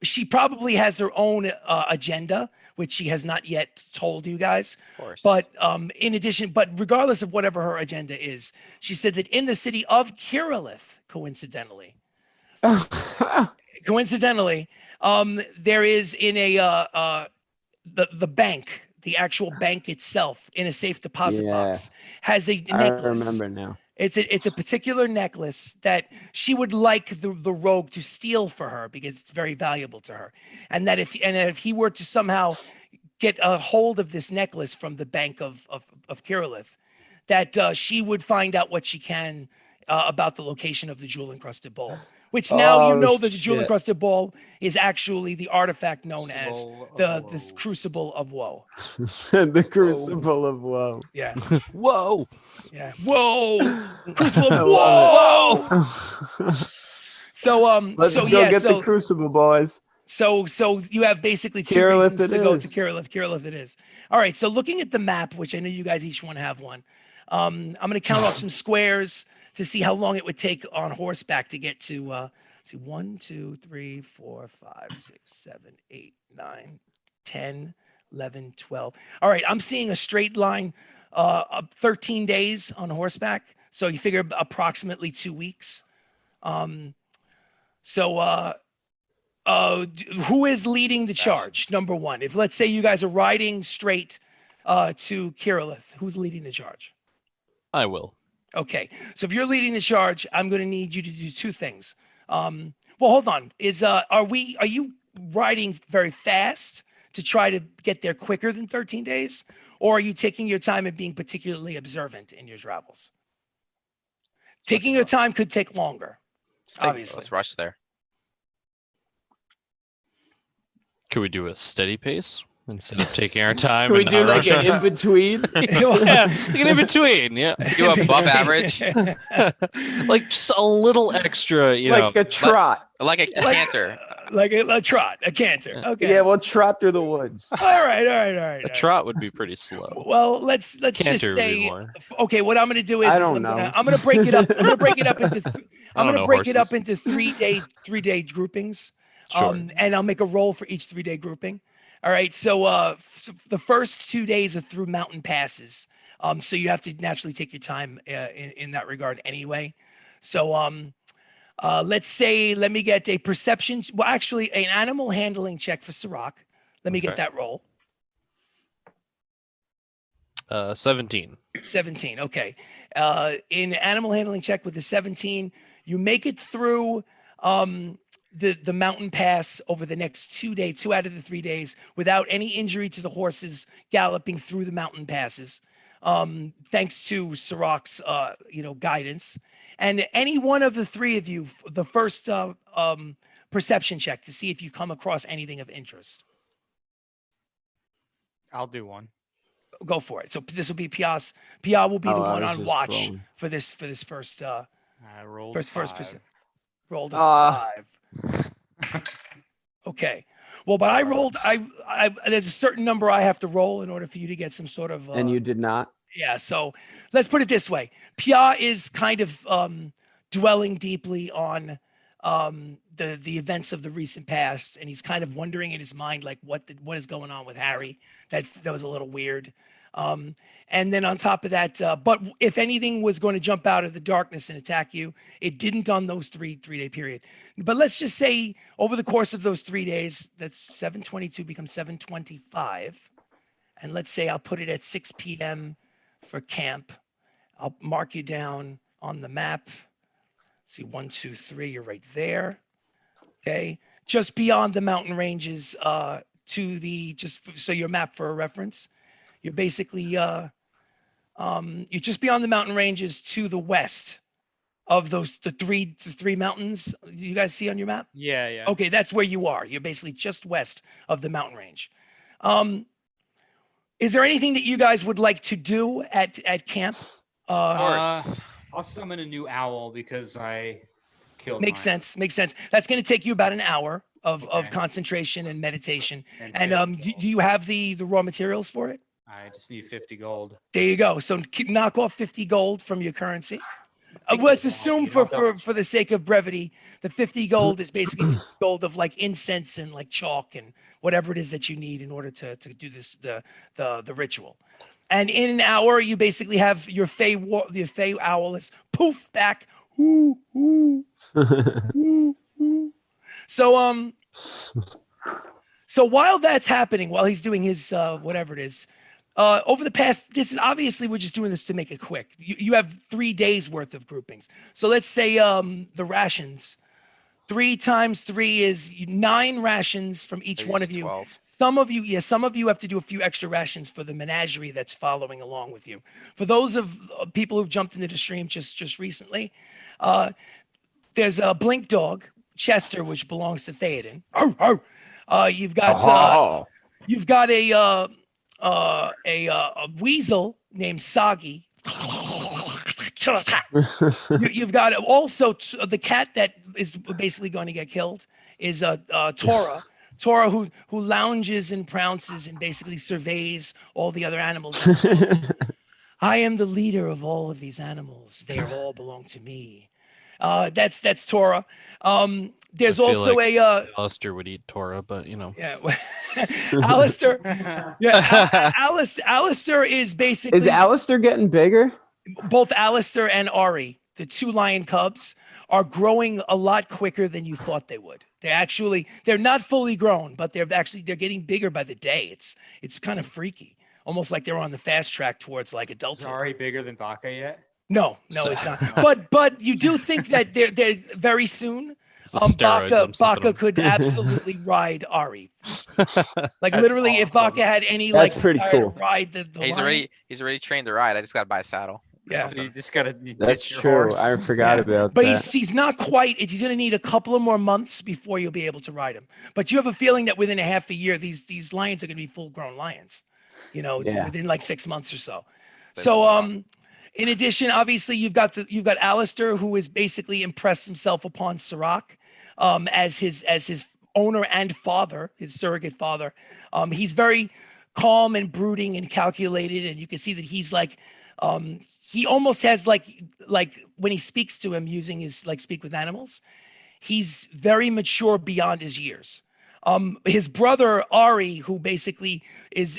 She probably has her own agenda, which she has not yet told you guys. Of course. But in addition, but regardless of whatever her agenda is, she said that in the city of Kirillith, coincidentally, there is in a the bank, the actual bank itself, in a safe deposit box, has a necklace. I remember now. It's a particular necklace that she would like the rogue to steal for her because it's very valuable to her, and that if he were to somehow get a hold of this necklace from the bank of Kirillith, that she would find out what she can about the location of the jewel encrusted bowl. Which now you know that the jewel encrusted bowl is actually the artifact known as this Crucible of Woe. The Crucible of Woe. Yeah. Whoa. Yeah. Whoa. Crucible of Woe. So Let's go get the Crucible, boys. So you have basically two reasons to go to Kirillith. Kirillith it is. All right. So looking at the map, which I know you guys each one have one, I'm going to count off some squares to see how long it would take on horseback to get to, 1, 2, 3, 4, 5, 6, 7, 8, 9, 10, 11, 12. All right, I'm seeing a straight line, 13 days on horseback. So you figure approximately 2 weeks. Who is leading the charge? Number one, if let's say you guys are riding straight to Kirillith, who's leading the charge? I will. Okay, so if you're leading the charge, I'm going to need you to do two things. Well, hold on. Are you riding very fast to try to get there quicker than 13 days, or are you taking your time and being particularly observant in your travels? Taking your time could take longer. Obviously, let's rush there. Could we do a steady pace instead of taking our time? Can we and do not like rush an our- in between? Yeah, like an in between. Yeah, You above average, like just a little extra. You know, Like a trot. like a canter. like a trot, a canter. Okay. Yeah, we'll trot through the woods. All right. a trot would be pretty slow. Well, let's just Canter would be say more. okay. What I'm going to do is I don't know. I'm going to break it up. I'm going to break it up into I don't know horses. into 3-day groupings. Sure. And I'll make a roll for each 3-day grouping. All right. So the first 2 days are through mountain passes. So you have to naturally take your time in that regard anyway. So let's say, let me get a perception. Well, actually, an animal handling check for Sirach. Let me get that roll. 17. 17. Okay. In animal handling check with the 17, you make it through the mountain pass over the next 2 days, 2 out of the 3 days, without any injury to the horses galloping through the mountain passes. Thanks to Sirach's, guidance. And any one of the three of you, the first perception check to see if you come across anything of interest. I'll do one. Go for it. So this will be Pia's. Pia will be the one I was on just watch rolling. for this first I rolled first five. percent. Rolled a 5. Okay. Well, but I rolled. I there's a certain number I have to roll in order for you to get some sort of. And you did not? Yeah. So let's put it this way: Pia is kind of dwelling deeply on the events of the recent past, and he's kind of wondering in his mind like what is going on with Harry. That was a little weird. And then on top of that, but if anything was going to jump out of the darkness and attack you, it didn't on those three-day period. But let's just say over the course of those 3 days, that's 7:22 becomes 7:25. And let's say I'll put it at 6 p.m. for camp. I'll mark you down on the map. See, 1, 2, 3, you're right there. Okay. Just beyond the mountain ranges just so your map for a reference. You're basically you're just beyond the mountain ranges to the west of the three mountains you guys see on your map. Yeah. Okay, that's where you are. You're basically just west of the mountain range. Is there anything that you guys would like to do at camp? Of course. I'll summon a new owl because I killed Makes mine. sense. Makes sense. That's going to take you about an hour of Okay. concentration and meditation. And 50 do you have the raw materials for it? I just need 50 gold. There you go. So knock off 50 gold from your currency. think Let's it's assume all- for the sake of brevity, the 50 gold is basically gold of like incense and like chalk and whatever it is that you need in order to do this the ritual. And in an hour, you basically have your the Fey owl is poof back. Ooh, ooh, ooh, ooh. So so while that's happening, while he's doing his whatever it is, over the past, this is obviously we're just doing this to make it quick. You have 3 days worth of groupings. So let's say the rations, 3 times 3 is 9 rations from each I one use of you. 12. Some of you, some of you have to do a few extra rations for the menagerie that's following along with you. For those of people who've jumped into the stream just recently, there's a Blink Dog, Chester, which belongs to Theoden. You've got you've got a weasel named Sagi. You've got also the cat that is basically going to get killed is Tora. Tora, who lounges and prounces and basically surveys all the other animals. I am the leader of all of these animals. They all belong to me. That's Tora. There's I feel also like a Alistair would eat Tora, but you know. yeah, Alistair. Yeah, Alistair is basically Is Alistair getting bigger? both Alistair and Ari, the 2 lion cubs, are growing a lot quicker than you thought they would. They're not fully grown, but they're getting bigger by the day. It's kind of freaky, almost like they're on the fast track towards like Is adulthood. Ari bigger than Baka yet? No, it's not. But you do think that they're very soon. It's the steroids I'm sipping Baka on. could absolutely ride Ari. Like That's literally, if awesome. Baka had any That's like pretty desire to cool. ride the He's lion, already trained to ride. I just gotta buy a saddle. yeah. So you just gotta That's ditch your true. horse. I forgot Yeah. about But that. he's not quite. He's going to need a couple of more months before you'll be able to ride him. But you have a feeling that within a half a year, these lions are going to be full grown lions. Yeah. Within like 6 months or so. So So in addition, obviously you've got Alistair, who has basically impressed himself upon Sirach as his owner and father, his surrogate father. He's very calm and brooding and calculated, and you can see that he's like he almost has like when he speaks to him using his like speak with animals, he's very mature beyond his years. His brother Ari, who basically is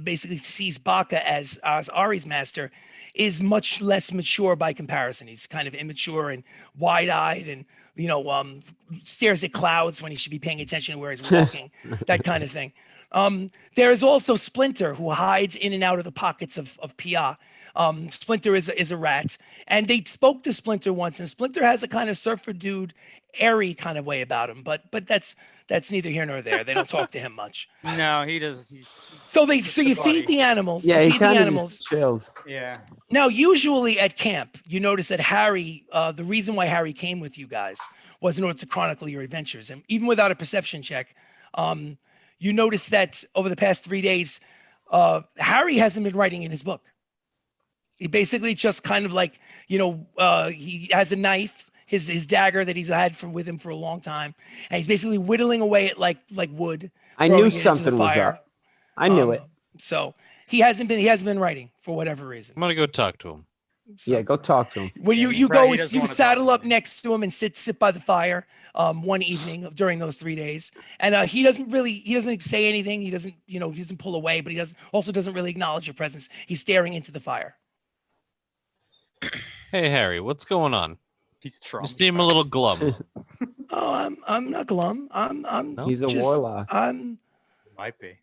basically sees Baka as Ari's master, is much less mature by comparison. He's kind of immature and wide-eyed, and stares at clouds when he should be paying attention to where he's walking, that kind of thing. There is also Splinter, who hides in and out of the pockets of Pia. Splinter is a rat, and they spoke to Splinter once, and Splinter has a kind of surfer dude, airy kind of way about him, but that's neither here nor there. They don't talk to him much. No, he does. So just you a buddy. feed the animals. Yeah, you he feed the kind of animals. just chills. Yeah. Now, usually at camp, you notice that Harry, the reason why Harry came with you guys was in order to chronicle your adventures. And even without a perception check, you notice that over the past 3 days, Harry hasn't been writing in his book. He basically just kind of like, he has a knife, his dagger that he's had with him for a long time. And he's basically whittling away at like wood. I throwing knew it into the something was fire. up. I knew it. So he hasn't been writing for whatever reason. I'm gonna go talk to him. So- Yeah, go talk to him. When Yeah, you right, go, he doesn't you wanna talk saddle to up me. next to him and sit by the fire one evening during those 3 days. And he doesn't say anything. He doesn't pull away, but he doesn't really acknowledge your presence. He's staring into the fire. Hey Harry, what's going on? He's You traumatized. seem a little glum. Oh, I'm not glum. I'm No? He's a just- warlock. Might be.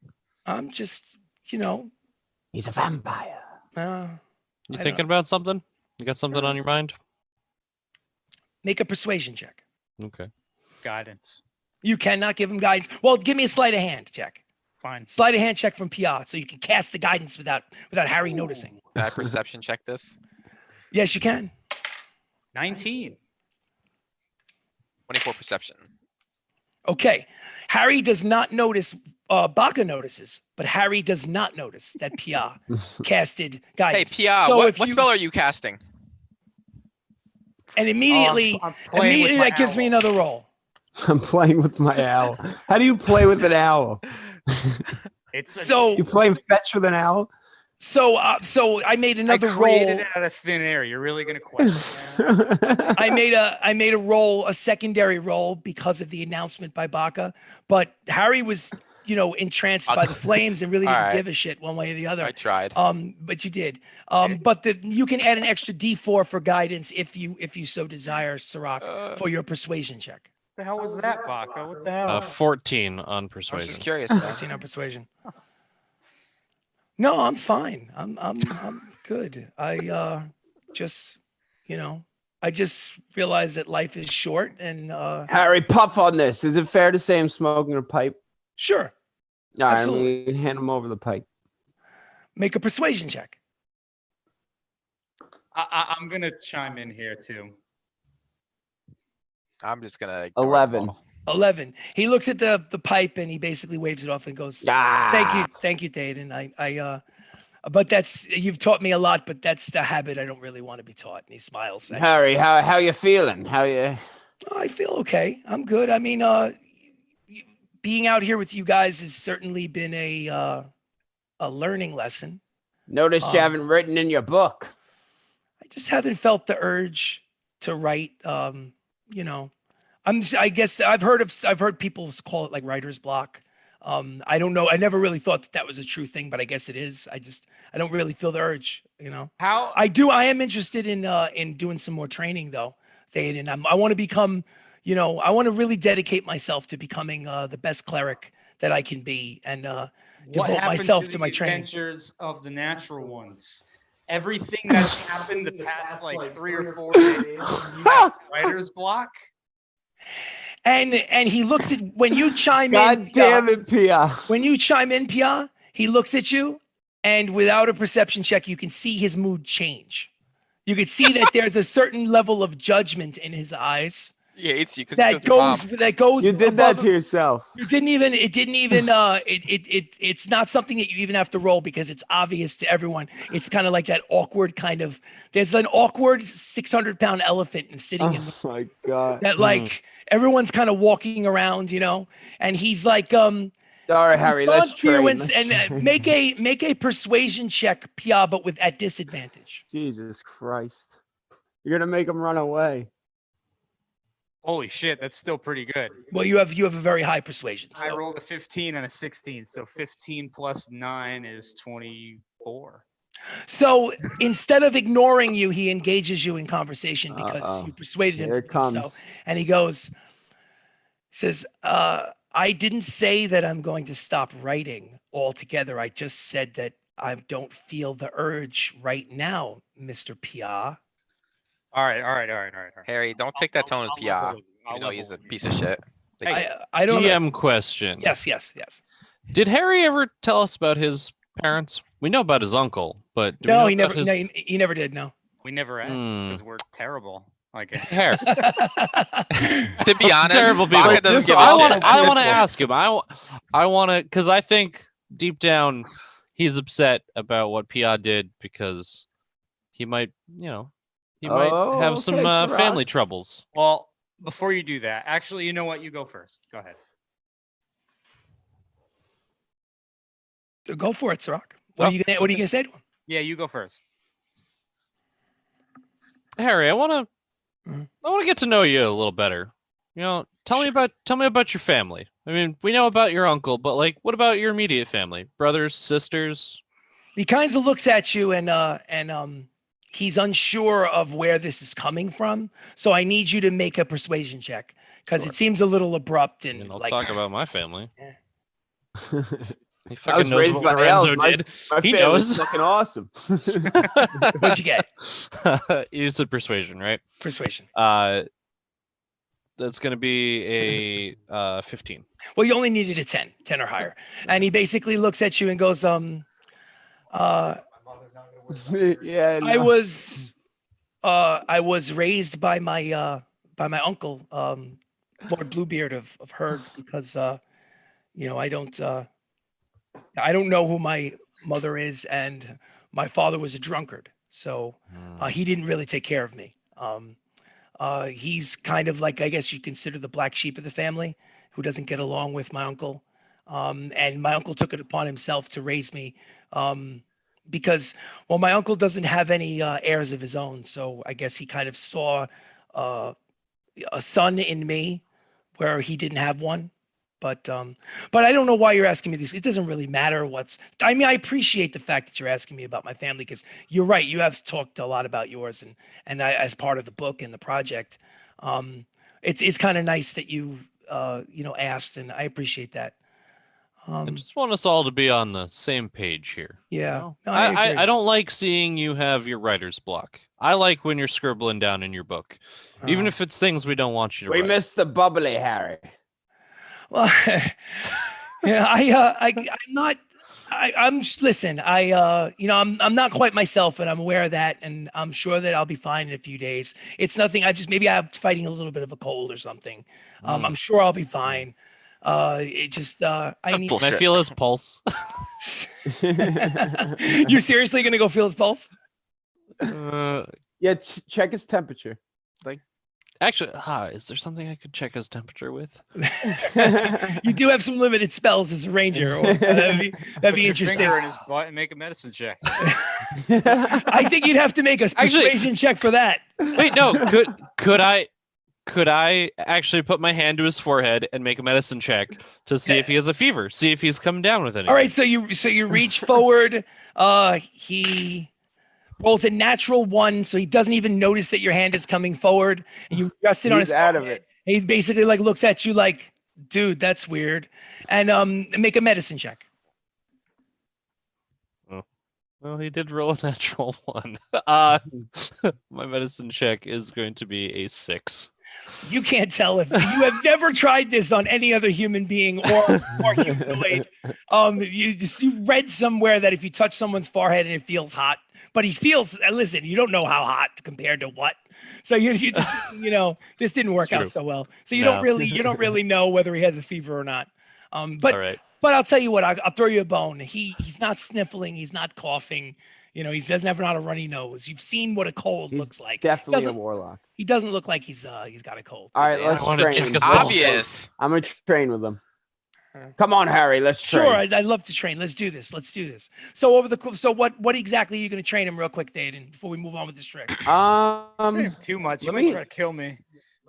I'm just, He's a vampire. You I thinking don't- about something? You got something on your mind? make a persuasion check. Okay. Guidance. You cannot give him guidance. Well, give me a sleight of hand check. Fine. Sleight of hand check from PR, so you can cast the guidance without Harry noticing. Can I perception check this? Yes, you can. 19. 24 perception. Okay. Harry does not notice. Baka notices, but Harry does not notice that Pia casted Hey, guidance. Pia, So what if you- spell are you casting? And immediately, I'm playing with immediately my that gives me owl. another roll. I'm playing with my owl. How do you play with an owl? It's a, So, You playing fetch with an owl? so I made I another created roll. it out of thin air. You're really gonna question that? I made a roll, a secondary roll because of the announcement by Baca. But Harry was, entranced by the flames and really didn't Alright. give a shit one way or the other. I tried. But you did. But you can add an extra D4 for guidance if you so desire, Sirach, for your persuasion check. What the hell was that, Baca? What the hell? 14 on I was persuasion. just curious. Man. 14 on persuasion. No, I'm fine. I'm good. I just, I just realized that life is short and Harry, puff on this. Is it fair to say I'm smoking a pipe? sure, All right, I'm Absolutely. gonna hand him over the pipe. make a persuasion check. I'm gonna chime in here too. I'm just gonna. 11. 11. He looks at the pipe and he basically waves it off and goes, thank you, Dayton. But you've taught me a lot, but that's the habit I don't really want to be taught. And he smiles. actually. Harry, how you feeling? How you? I feel okay. I'm good. I mean, being out here with you guys has certainly been a learning lesson. Noticed you haven't written in your book. I just haven't felt the urge to write. I guess I've heard people call it like writer's block. I don't know. I never really thought that was a true thing, but I guess it is. I don't really feel the urge, How? I am interested in doing some more training though, Thaden. I want to become, I want to really dedicate myself to becoming the best cleric that I can be and What devote happened myself to to the my training. adventures of the natural ones? Everything that's happened the past like 3 or 4 days, you have writer's block. And he looks at when you chime in. God damn it, Pia. When you chime in, Pia, he looks at you, and without a perception check, you can see his mood change. You can see that there's a certain level of judgment in his eyes He hates you because that goes. You did that above- to yourself. You didn't even. It's not something that you even have to roll because it's obvious to everyone. It's kind of like that awkward kind of. There's an awkward 600-pound elephant sitting in Oh my god. that like everyone's kind of walking around, and he's like, All right, Harry, let's here train. and make a persuasion check, Pia, but at disadvantage. Jesus Christ. You're gonna make him run away. Holy shit, that's still pretty good. Well, you have a very high persuasion. I So. rolled a 15 and a 16, so 15 plus 9 is 24. So instead of ignoring you, he engages you in conversation because Uh-oh. you persuaded him Here to it do so. comes. And he says, I didn't say that I'm going to stop writing altogether. I just said that I don't feel the urge right now, Mr. Pia. All right. Harry, don't take that tone with I'll Pia. level with you. You I'll know level he's a with you. piece of shit. I don't know. DM question. Yes. Did Harry ever tell us about his parents? We know about his uncle, but do we No, know he about never. his... No, he never did. No. We never asked Hmm. because we're terrible. Like Harry. To be honest, Terrible people. Baca doesn't give a I shit. want to ask him. I want to, because I think deep down he's upset about what Pia did because he might, Oh, have some okay, Sirach. family troubles. Well, before you do that, actually, you know what? You go first. Go ahead. Go for it, Sirach. What are you gonna say to him? Yeah, you go first. Harry, I want to get to know you a little better. Tell me about your family. I mean, we know about your uncle, but like, what about your immediate family? Brothers, sisters? He kind of looks at you and he's unsure of where this is coming from. So I need you to make a persuasion check because it seems a little abrupt I and mean, I'll like talk about my family. Yeah. He I fucking was knows raised what by Lorenzo elves. My did. He family's knows. fucking awesome. what'd you get? You said persuasion, right? Persuasion. That's going to be a 15. Well, you only needed a 10 or higher. And he basically looks at you and goes, Yeah, I was raised by my uncle, Lord Bluebeard of Herd, because I don't know who my mother is, and my father was a drunkard, so he didn't really take care of me. He's kind of like, I guess you consider the black sheep of the family who doesn't get along with my uncle. And my uncle took it upon himself to raise me because, well, my uncle doesn't have any heirs of his own. So I guess he kind of saw uh, a son in me where he didn't have one. But I don't know why you're asking me this. It doesn't really matter I mean, I appreciate the fact that you're asking me about my family because you're right. You have talked a lot about yours and I, as part of the book and the project. It's kind of nice that you asked, and I appreciate that. I just want us all to be on the same page here. Yeah. No? No, I agree. I don't like seeing you have your writer's block. I like when you're scribbling down in your book, even if it's things we don't want you to We write. missed the bubbly Harry. Well, yeah, I'm not. I'm just listen. I'm not quite myself, and I'm aware of that, and I'm sure that I'll be fine in a few days. It's nothing. Maybe I'm fighting a little bit of a cold or something. I'm sure I'll be fine. It just I need. Bullshit. Can I feel his pulse? You're seriously gonna go feel his pulse? Yeah, check his temperature. Actually, is there something I could check his temperature with? You do have some limited spells as a ranger. That'd be Put your interesting. finger in his butt and make a medicine check. I think you'd have to make a persuasion check for that. Wait, no. Could I actually put my hand to his forehead and make a medicine check to see if he has a fever? See if he's coming down with anything. All right, so you reach forward. He rolls a natural 1, so he doesn't even notice that your hand is coming forward. And you rest it on his out of forehead. it. He basically like looks at you like, dude, that's weird. And make a medicine check. Well, he did roll a natural 1. My medicine check is going to be a 6. You can't tell if you have never tried this on any other human being or humanoid. You read somewhere that if you touch someone's forehead and it feels hot, but he feels. Listen, you don't know how hot compared to what. So you just this didn't work out so well. So you don't really know whether he has a fever or not. But All right. But I'll tell you what, I'll throw you a bone. He's not sniffling, he's not coughing. He doesn't have not a runny nose. You've seen what a cold looks like. Definitely a warlock. He doesn't look like he's got a cold. All right, Yeah, let's I want to train check him. his pulse. Obvious. I'm gonna train with him. Come on, Harry. Let's train. Sure, I'd love to train. Let's do this. So what exactly are you going to train him real quick, Thaden, before we move on with this trick? Too much. You let might me- try to kill me.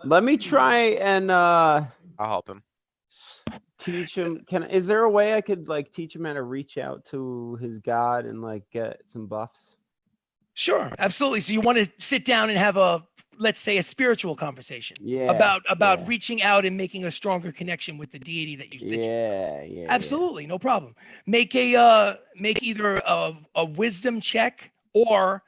Let me try and I'll help him. teach him. Is there a way I could like teach him how to reach out to his god and like get some buffs? Sure, absolutely. So you want to sit down and have let's say a spiritual conversation Yeah. about yeah. reaching out and making a stronger connection with the deity that you Yeah. absolutely, no problem. Make either a wisdom check or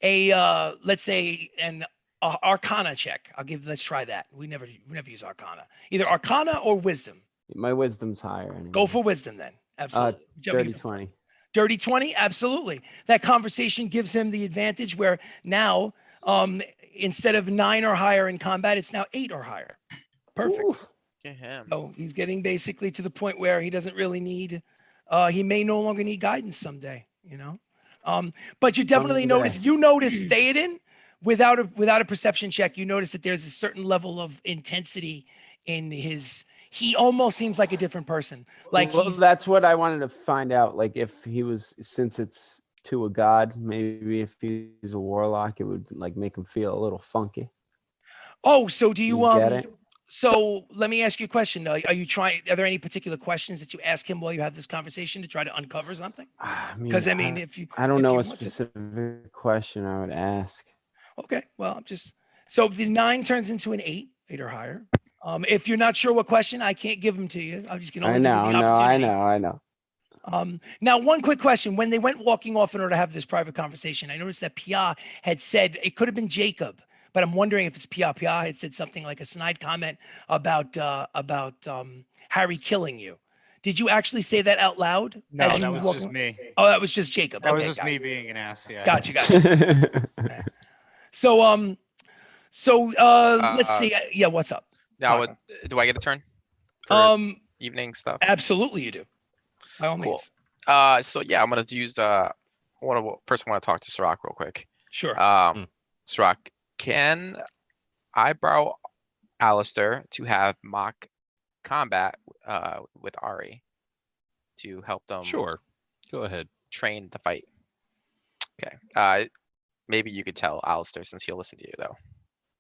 a let's say an arcana check. Let's try that. We never use arcana. Either arcana or wisdom. My wisdom's higher. Anyway. Go for wisdom then. Absolutely. Whichever you dirty prefer. 20. Dirty 20, absolutely. That conversation gives him the advantage where now instead of 9 or higher in combat, it's now 8 or higher. Perfect. Ooh. Get him. So he's getting basically to the point where he doesn't really need he may no longer need guidance someday, but you definitely notice Theoden without a perception check, you notice that there's a certain level of intensity in he almost seems like a different person. Like Well, that's what I wanted to find out. Like if he was, since it's to a god, maybe if he's a warlock, it would like make him feel a little funky. Oh, so do you get it? So let me ask you a question. Are there any particular questions that you ask him while you have this conversation to try to uncover something? Because I mean, I don't if know you a want to- specific question I would ask. Okay, well, so if the 9 turns into an 8 or higher. If you're not sure what question, I can't give them to you. I'm just going to I give know, you the opportunity. I know. Now, one quick question. When they went walking off in order to have this private conversation, I noticed that Pia had said it could have been Jacob, but I'm wondering if it's Pia. Pia had said something like a snide comment about Harry killing you. Did you actually say that out loud? No, as you that were was walking- just me. Oh, that was just Jacob. That was Okay, just got me it. being an ass. Yeah. Gotcha. So, let's see. Yeah, what's up? Now, Fine. do I get a turn? For evening stuff. Absolutely, you do. By all Cool. means. So yeah, I'm gonna use first I want to talk to Sirach real quick. Sure. Sirach, can I borrow Alistair to have mock combat with Ari to help them Sure. Go ahead. train the fight. Okay. Maybe you could tell Alistair since he'll listen to you though.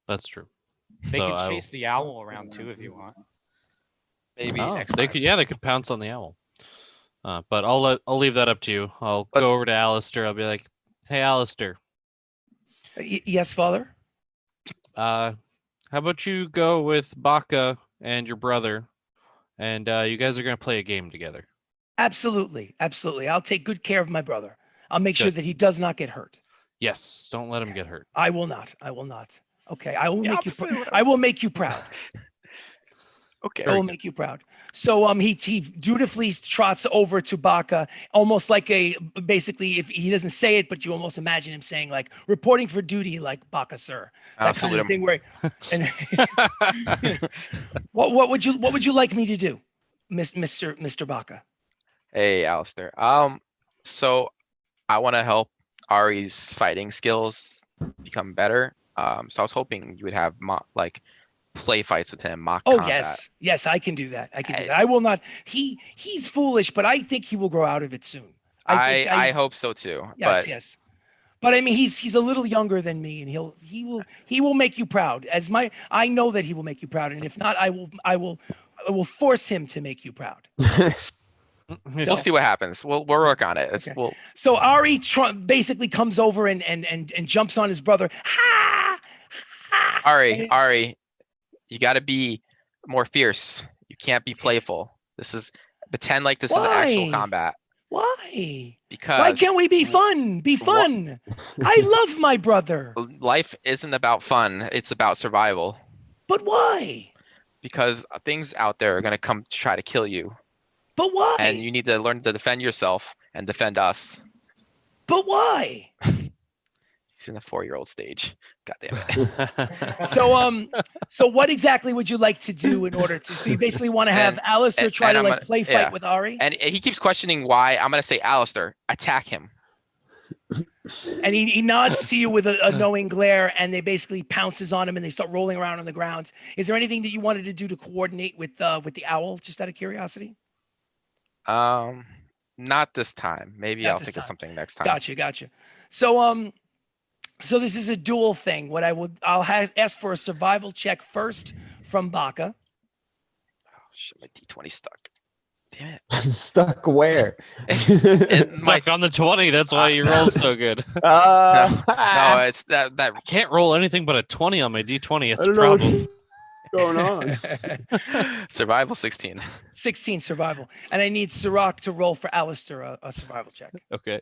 That's true. They So can I will- chase the owl around too if you want. Maybe Oh, next they time. could. Yeah, they could pounce on the owl. But I'll leave that up to you. I'll Let's- go over to Alistair. I'll be like, "Hey, Alistair. Yes, father. How about you go with Baka and your brother, and you guys are gonna play a game together." Absolutely, absolutely. I'll take good care of my brother. I'll make sure Good. that he does not get hurt. Yes. Don't let him get hurt. I will not. I will not. Okay, I will The make you. opposite of what I will make you proud. Okay. I will make you proud. So he dutifully trots over to Baka, almost like basically if he doesn't say it, but you almost imagine him saying like reporting for duty, like Baka, sir. That kind salute of him. thing where. And what would you like me to do, Mr. Baka? Hey, Alistair. So I want to help Ari's fighting skills become better. So I was hoping you would have play fights with him, mock Oh combat. yes, I can do that. I can do that. I will not. He's foolish, but I think he will grow out of it soon. I hope so too. Yes, But yes. But I mean, he's a little younger than me, and he will make you proud. I know that he will make you proud, and if not, I will force him to make you proud. we'll see what happens. We'll work on it. Okay. So Ari basically comes over and jumps on his brother. Ha! Ha! Ari, you got to be more fierce. You can't be playful. Pretend like this is actual Why? combat. Why? Because Why can't we be fun? Be fun. I love my brother. life isn't about fun. It's about survival. But why? Because things out there are going to come to try to kill you. But why? And you need to learn to defend yourself and defend us. But why? He's in the 4-year-old stage. God damn it. So what exactly would you like to do in order to? So you basically want to have Alistair try to I'm like gonna- play fight yeah. with Ari, And he keeps questioning why. I'm going to say, Alistair, attack him. and he nods to you with a knowing glare, and they basically pounces on him, and they start rolling around on the ground. Is there anything that you wanted to do to coordinate with the owl? Just out of curiosity. Not this time. Maybe Not I'll this think of time. something next time. Gotcha. So this is a dual thing. I'll ask for a survival check first from Baka. Oh, shit, my D20 stuck. Damn it. Stuck where? It's in my, Stuck on the 20. That's why you roll so good. no, it's that I can't roll anything but a 20 on my D20. It's I a don't know problem. what's going on. survival 16. 16 survival, and I need Sirach to roll for Alistair a survival check. Okay.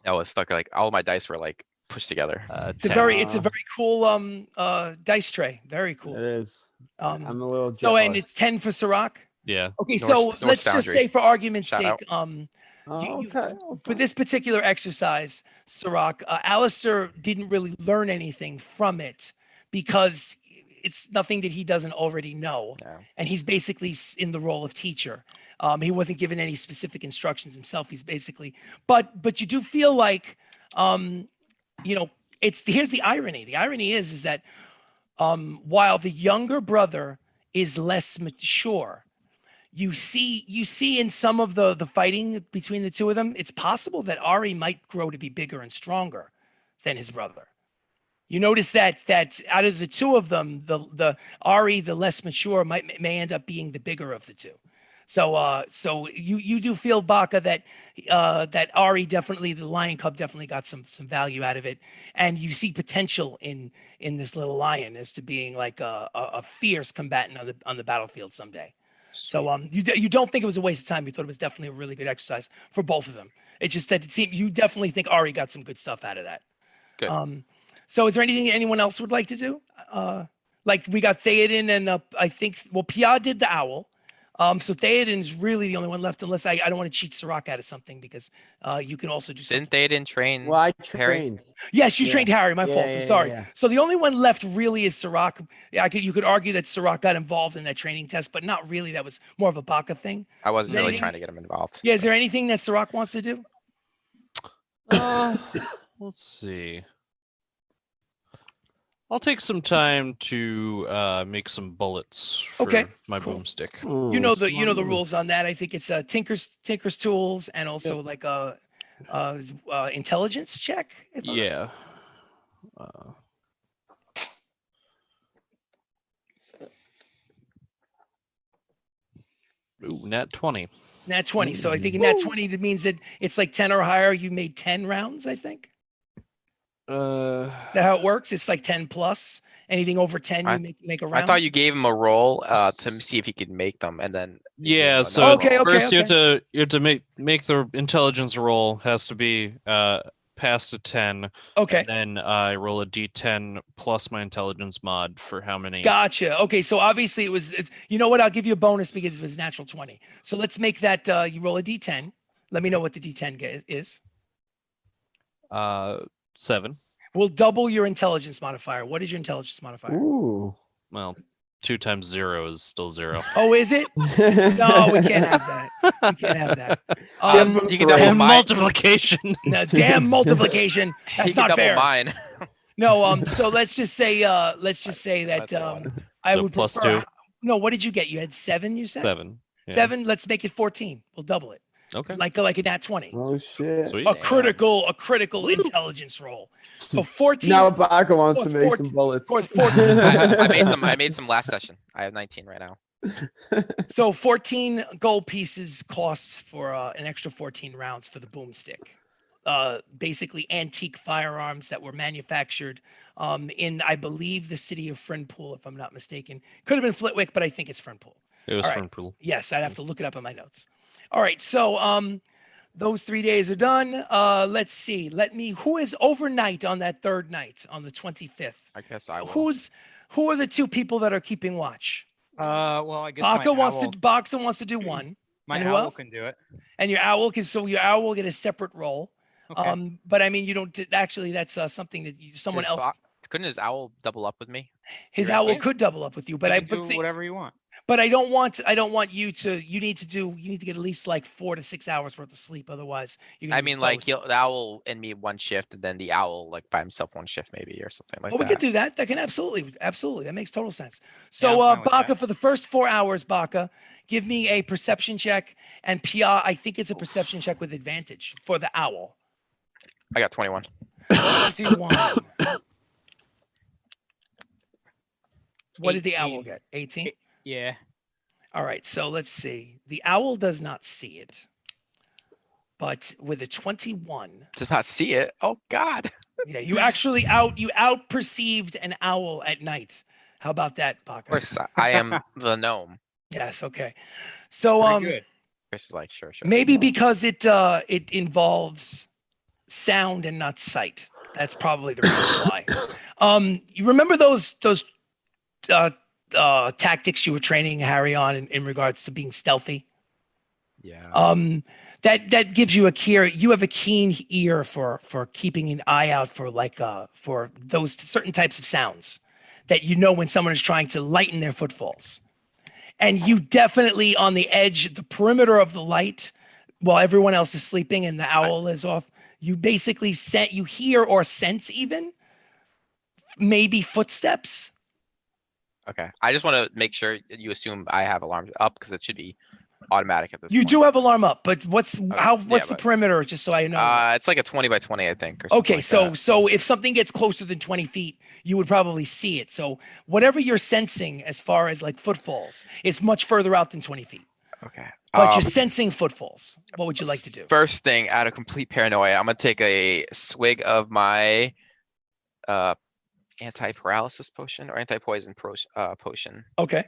I was stuck. Like all my dice were like pushed together. It's a 10. very cool dice tray. Very It cool. is. I'm Um, a little so and jealous. it's 10 for Sirach. Yeah. Okay, North- so North let's just Foundry. say for argument's Shout sake, out. Oh, you- okay. for this particular exercise, Sirach, Alistair didn't really learn anything from it because it's nothing that he doesn't already know. Yeah. And he's basically in the role of teacher. He wasn't given any specific instructions himself. He's basically, but you do feel like, here's the irony. The irony is that while the younger brother is less mature, you see in some of the fighting between the two of them, it's possible that Ari might grow to be bigger and stronger than his brother. You notice that out of the two of them, the Ari, the less mature, may end up being the bigger of the two. So you do feel, Baka, that Ari definitely, the lion cub definitely got some value out of it, and you see potential in this little lion as to being like a fierce combatant on the battlefield someday. So you don't think it was a waste of time. You thought it was definitely a really good exercise for both of them. It's just that it seemed you definitely think Ari got some good stuff out of that. Good. So is there anything anyone else would like to do? Like we got Theoden and I think Pia did the owl. So Theoden is really the only one left, unless I don't want to cheat Sirach out of something, because you can also do something. Didn't Theoden train? Well, I Harry? trained. Yes, you Yeah. trained Harry. My Yeah, fault. yeah, I'm sorry. yeah. So the only one left really is Sirach. You could argue that Sirach got involved in that training test, but not really. That was more of a Baka thing. I wasn't really anything- trying to get him involved. Yeah. Is there anything that Sirach wants to do? Let's see. I'll take some time to make some bullets for Okay, my cool. boomstick. You know the rules on that. I think it's Tinker's tools and also like a intelligence check. if I'm not- Yeah. Uh, ooh, nat 20. Nat 20. So I think in nat 20 it means that it's like 10 or higher. You made 10 rounds, I think. That how it works? It's like 10 plus. Anything over 10, I- you make a I round. thought you gave him a roll to see if he could make them, and then you gave him Yeah, another so Okay, roll. first you have to make the intelligence roll has to be past a 10. Okay. And then I roll a d10 plus my intelligence mod for how many. Gotcha. Okay, so obviously you know what? I'll give you a bonus because it was natural 20. So let's make that you roll a d10. Let me know what the d10 is. 7. We'll double your intelligence modifier. What is your intelligence modifier? Ooh. Well, 2 times 0 is still 0. Oh, is it? No, we can't have that. We can't have that. You can double And mine. multiplication. No, damn multiplication. You That's can not double fair. mine. No, so let's just say that That's a lot. I So would plus prefer. 2. No, what did you get? You had 7, you said? 7. Yeah. 7. Let's make it 14. We'll double it. Okay. Like a nat 20. Oh shit. Sweet. A Damn. critical intelligence roll. So 14. Now Baka wants course, to make 14 some bullets. Of course, 14. I made some last session. I have 19 right now. So 14 gold pieces costs for an extra 14 rounds for the boomstick. Basically antique firearms that were manufactured in, I believe, the city of Friendpool, if I'm not mistaken. Could have been Flitwick, but I think it's Friendpool. It was All right. from Pool. Yes, I'd have to look it up in my notes. All right, so those 3 days are done. Let's see. Who is overnight on that third night on the 25th? I guess I will. Who are the two people that are keeping watch? Well, I guess Boxer my wants to do one. my and who owl else? can do it. And your owl will get a separate role. Okay. But I mean, you don't actually. That's something that someone else. Couldn't his owl double up with me? His You're owl right. could double up with you, but You can do whatever you want. But I don't want you to. You need to get at least like 4 to 6 hours worth of sleep. Otherwise, you're gonna I be mean, like toast. the owl and me one shift, and then the owl like by himself one shift maybe or something like Oh, we that. could do that. That can absolutely. That makes total sense. Yeah, So, I'm fine with Baka, that. for the first 4 hours, Baka, give me a perception check, and Pia, I think it's a perception check with advantage for the owl. I got 21. 21. What did the owl 18. get? 18? Yeah. All right, so let's see. The owl does not see it, but with a 21, Does not see it. Oh God. yeah, you out perceived an owl at night. How about that, Of Baka? course, I am the gnome. Yes, okay. So Pretty good. Chris is like, sure. maybe because it involves sound and not sight. That's probably the reason why. You remember those tactics you were training Harry on in regards to being stealthy? Yeah. That gives you you have a keen ear for keeping an eye out for those certain types of sounds that you know when someone is trying to lighten their footfalls. And you definitely on the edge, the perimeter of the light, while everyone else is sleeping and the owl is off, you basically you hear or sense even maybe footsteps. Okay. I just want to make sure you assume I have alarms up because it should be automatic at this You point. do have alarm up, but what's the but- perimeter? Just so I know. It's like a 20 by 20, I think. Or something Okay, like so that. so if something gets closer than 20 feet, you would probably see it. So whatever you're sensing as far as like footfalls is much further out than 20 feet. Okay. But you're sensing footfalls. What would you like to do? First thing, out of complete paranoia, I'm gonna take a swig of my anti-paralysis potion or anti-poison potion. Okay.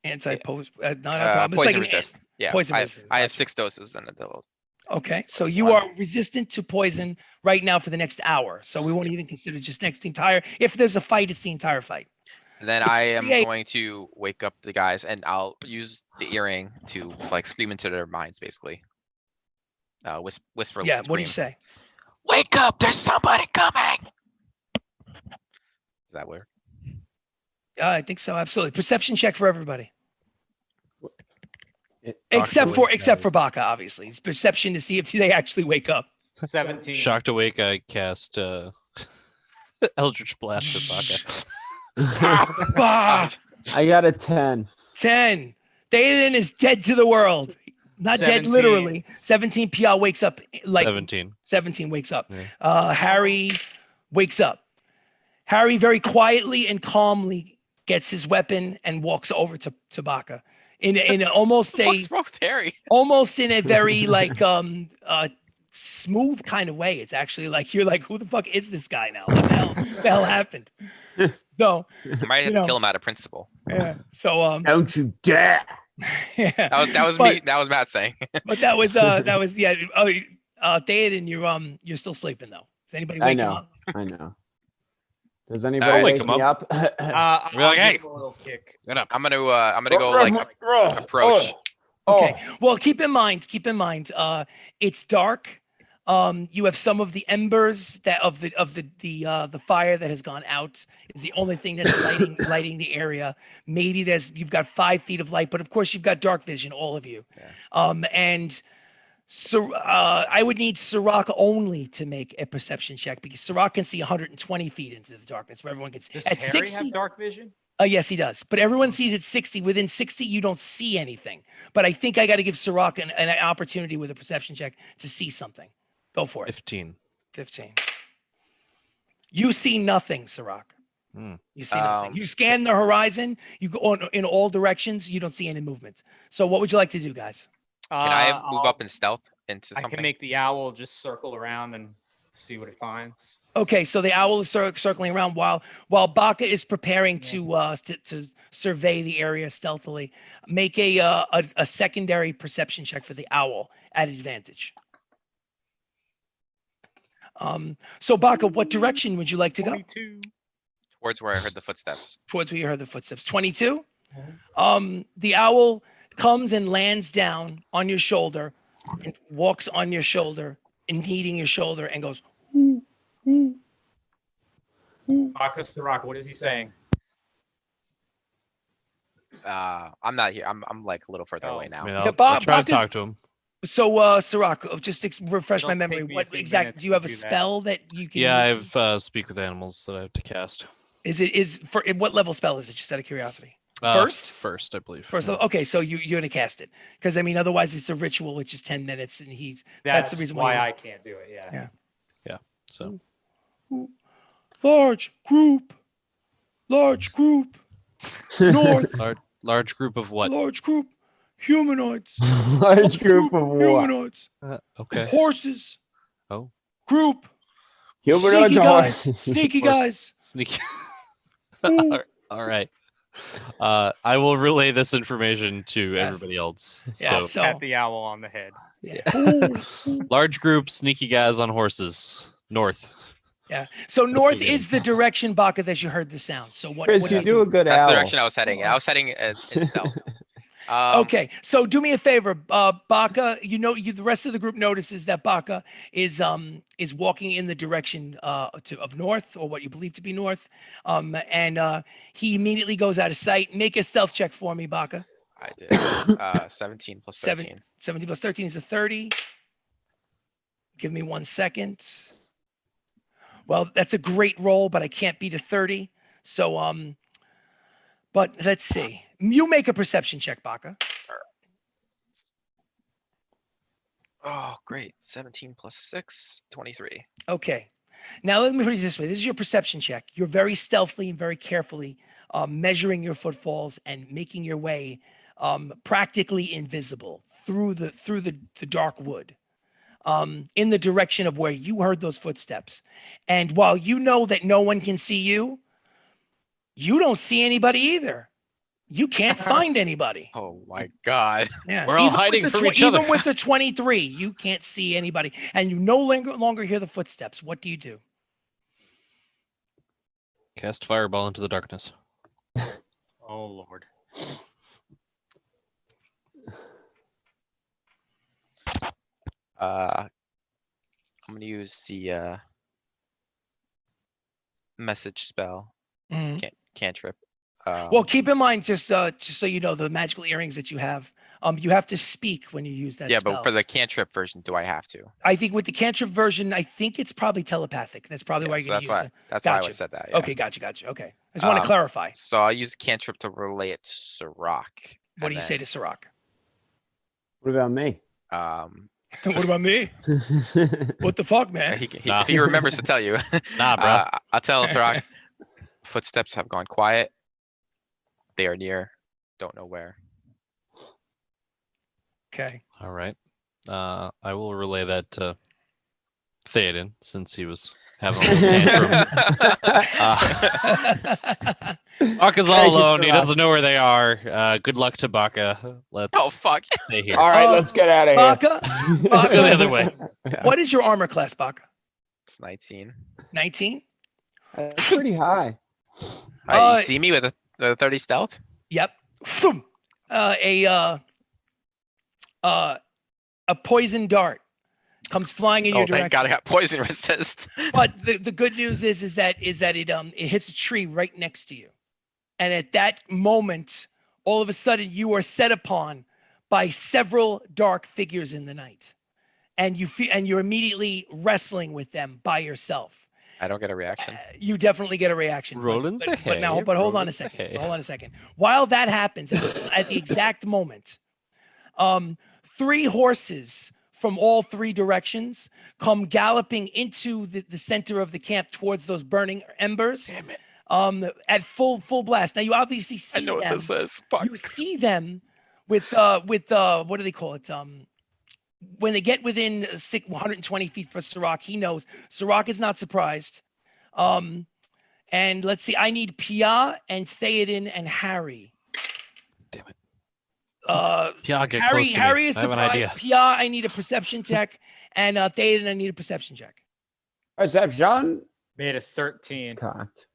Anti-poison, not a problem. It's Poison like an resist. Yeah. poison I resist, have gotcha. 6 doses and it'll. Okay, so you are resistant to poison right now for the next hour. So we won't even consider just the entire. If there's a fight, it's the entire fight. Then It's I am 3 a.m. going to wake up the guys and I'll use the earring to like scream into their minds, basically. Whisper. Yeah. What do you scream. say? Wake up! There's somebody coming. Is that weird? I think so. Absolutely. Perception check for everybody, It- except for Baka. Obviously, it's perception to see if they actually wake up. 17. Shocked awake, I cast Eldritch Blast at Baka. Bah! I got a 10. 10. Theoden is dead to the world. Not dead 17. literally. 17 PR wakes up like 17. 17 wakes up. Yeah. Harry wakes up. Harry very quietly and calmly gets his weapon and walks over to Baka in almost What's wrong with Harry? almost in a very like smooth kind of way. It's actually like you're like, who the fuck is this guy now? What the hell happened? So I might have You to kill him out of principle. yeah. So Don't you dare! yeah. That was But- me. That was Matt saying. But that was yeah. Theoden, you're still sleeping though. Is anybody I waking know. up? I know. Does anybody Alright, wake wake me 'em up? I'll We're like, give hey. him a little kick. Get up. I'm gonna go like approach. Okay. Well, keep in mind, it's dark. You have some of the embers that of the fire that has gone out is the only thing that's lighting the area. Maybe you've got 5 feet of light, but of course you've got dark vision, all of you. And so I would need Sirach only to make a perception check because Sirach can see 120 feet into the darkness, where everyone can see. Does At Harry 60, have dark vision? yes, he does. But everyone sees at 60. Within 60, you don't see anything. But I think I got to give Sirach an opportunity with a perception check to see something. Go for it. 15. 15. You see nothing, Sirach. Hmm. You see nothing. You scan the horizon. You go in all directions. You don't see any movement. So what would you like to do, guys? Can I move up in stealth into I something? can make the owl just circle around and see what it finds. Okay, so the owl is circling around while Baka is preparing to survey the area stealthily. Make a secondary perception check for the owl at advantage. So Baka, what direction would you like to go? 22. Towards where I heard the footsteps. Towards where you heard the footsteps. 22. The owl comes and lands down on your shoulder and walks on your shoulder and kneading your shoulder and goes, "Ooh, ooh, ooh." Marcus the Rock, what is he saying? I'm not here. I'm like a little further Oh. away now. I mean, Yeah, I'll Bob- try Bob to talk is- to him. So, Sirach, just refresh my It'll take memory. me a What few exactly minutes do you to have a do that. spell that you can? Yeah, I have speak with animals that I have to cast. Is for what level spell is it? Just out of curiosity. First? First, I believe. First yeah. level. Okay, so you're gonna cast it because I mean, otherwise it's a ritual which is 10 minutes, and that's the reason why. I can't do it. Yeah. Yeah. So Large group, north, large group of what? large group, humanoids, Large group of what? humanoids, Okay. horses, Oh, group, Humanoids sneaky or guys, horses? sneaky Horse. guys. sneaky. Ooh. All right. I will relay this information to Yes. everybody else. Yeah, So, so Pat the owl on the head. yeah. Ooh. large group, sneaky guys on horses, north. Yeah. So Let's north begin. is the direction, Baka, that you heard the sound. So what? Chris, what you is do it? a good That's owl. the direction I was heading. I was heading in stealth. Okay. So do me a favor, Baka. The rest of the group notices that Baka is walking in the direction of north, or what you believe to be north. And he immediately goes out of sight. Make a stealth check for me, Baka. I did. 17 plus 13. 17 plus 13 is a 30. Give me 1 second. Well, that's a great roll, but I can't beat a 30. So, but let's see. You make a perception check, Baka. Oh, great. 17 plus 6, 23. Okay. Now let me put it this way. This is your perception check. You're very stealthily and very carefully measuring your footfalls and making your way practically invisible through the dark wood. In the direction of where you heard those footsteps. And while you know that no one can see you, you don't see anybody either. You can't find anybody. Oh my god. Yeah. We're all Even with hiding the from each other. Even with the 23, you can't see anybody. And you no longer hear the footsteps. What do you do? Cast fireball into the darkness. Oh Lord. I'm gonna use the message spell. Mhm. Cantrip. Well, keep in mind, just so you know, the magical earrings that you have You have to speak when you use that Yeah, spell. but for the cantrip version, do I have to? I think with the cantrip version, I think it's probably telepathic. That's probably Yeah, why you're so going that's to use why it. that's why I Gotcha. said that. Yeah. Okay, gotcha. Okay. I just want to clarify. So I'll use the cantrip to relay it to Sirach. What do you say to Sirach? What about me? What about me? What the fuck, man? Nah. If he remembers to tell you, Nah, bro. I'll tell Sirach. Footsteps have gone quiet. They are near. Don't know where. Okay. All right. I will relay that to Theoden since he was having a little tantrum. Baka's all Thank you, alone. He Sirach. doesn't know where they are. Good luck to Baka. Let's Oh fuck! stay here. All right, Oh, let's get out of here. Baka, Let's go the other way. what is your armor class, Baka? It's 19. 19? That's pretty high. You see me with a 30 stealth? Yep. Phoom. A poison dart comes flying in your Oh, direction. thank God I got poison resist. But the good news is that it hits a tree right next to you, and at that moment, all of a sudden, you are set upon by several dark figures in the night, and you're immediately wrestling with them by yourself. I don't get a reaction. You definitely get a reaction. Rollins but ahead, hold on a Rollins second. ahead. Hold on a second. While that happens, at the exact moment, 3 horses from all 3 directions come galloping into the center of the camp towards those burning embers. Damn it. At full blast. Now you obviously see I know what them. this is. Fuck. You see them with what do they call it? When they get within 120 feet for Sirach, he knows. Sirach is not surprised. And let's see. I need Pia and Theoden and Harry. Damn it. Pia, get close to me. Harry is I have an idea. surprised. Pia, I need a perception check, and Theoden, I need a perception check. Perception. Made a 13. Cocked.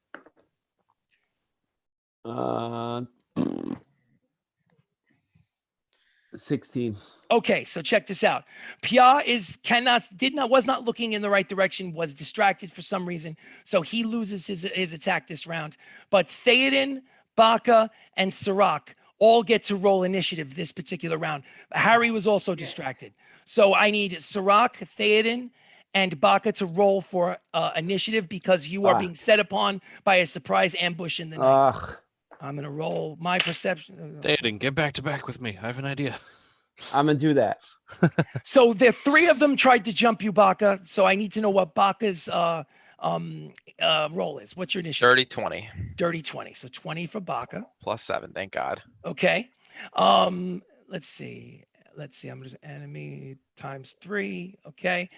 16. Okay, so check this out. Pia was not looking in the right direction, was distracted for some reason, so he loses his attack this round. But Theoden, Baka, and Sirach all get to roll initiative this particular round. Harry was also distracted. So I need Sirach, Theoden, and Baka to roll for initiative because you are being set upon by a surprise ambush in the night. I'm going to roll my perception. Theoden, get back to back with me. I have an idea. I'm going to do that. So the 3 of them tried to jump you, Baka. So I need to know what Baka's roll is. What's your initiative? Dirty 20. Dirty 20. So 20 for Baka. +7. Thank God. Okay. Let's see. I'm just enemy times 3. Okay.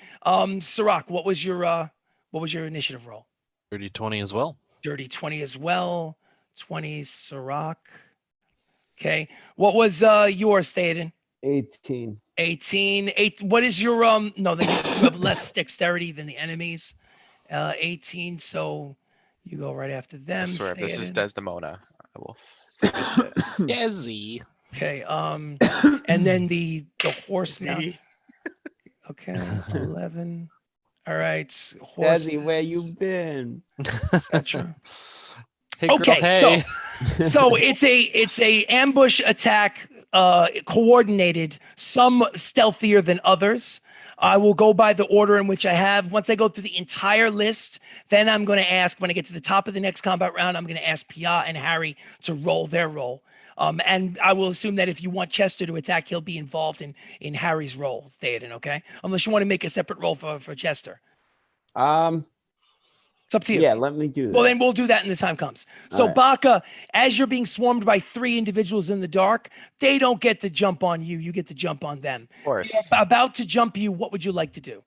Sirach, what was your initiative roll? Dirty 20 as well. Dirty 20 as well. 20 Sirach. Okay. What was yours, Theoden? 18. 18. What is your no, you have less dexterity than the enemies. 18, so you go right after them. I swear, if this is Theoden. Desdemona, I will. Desi. Okay. And then the horse now. Okay. 11. All right. Horse. Desi, where you been? Etc. Hey, girl, Okay, hey. So it's a ambush attack, coordinated, some stealthier than others. I will go by the order in which I have. Once I go through the entire list, then I'm going to ask, when I get to the top of the next combat round, I'm going to ask Pia and Harry to roll their roll. And I will assume that if you want Chester to attack, he'll be involved in Harry's roll, Theoden, okay? Unless you want to make a separate roll for Chester. It's up to you. Yeah, let me do that. Well, then we'll do that when the time comes. So, All right. Baka, as you're being swarmed by 3 individuals in the dark, they don't get the jump on you. You get to jump on them. Of course. They're about to jump you. What would you like to do?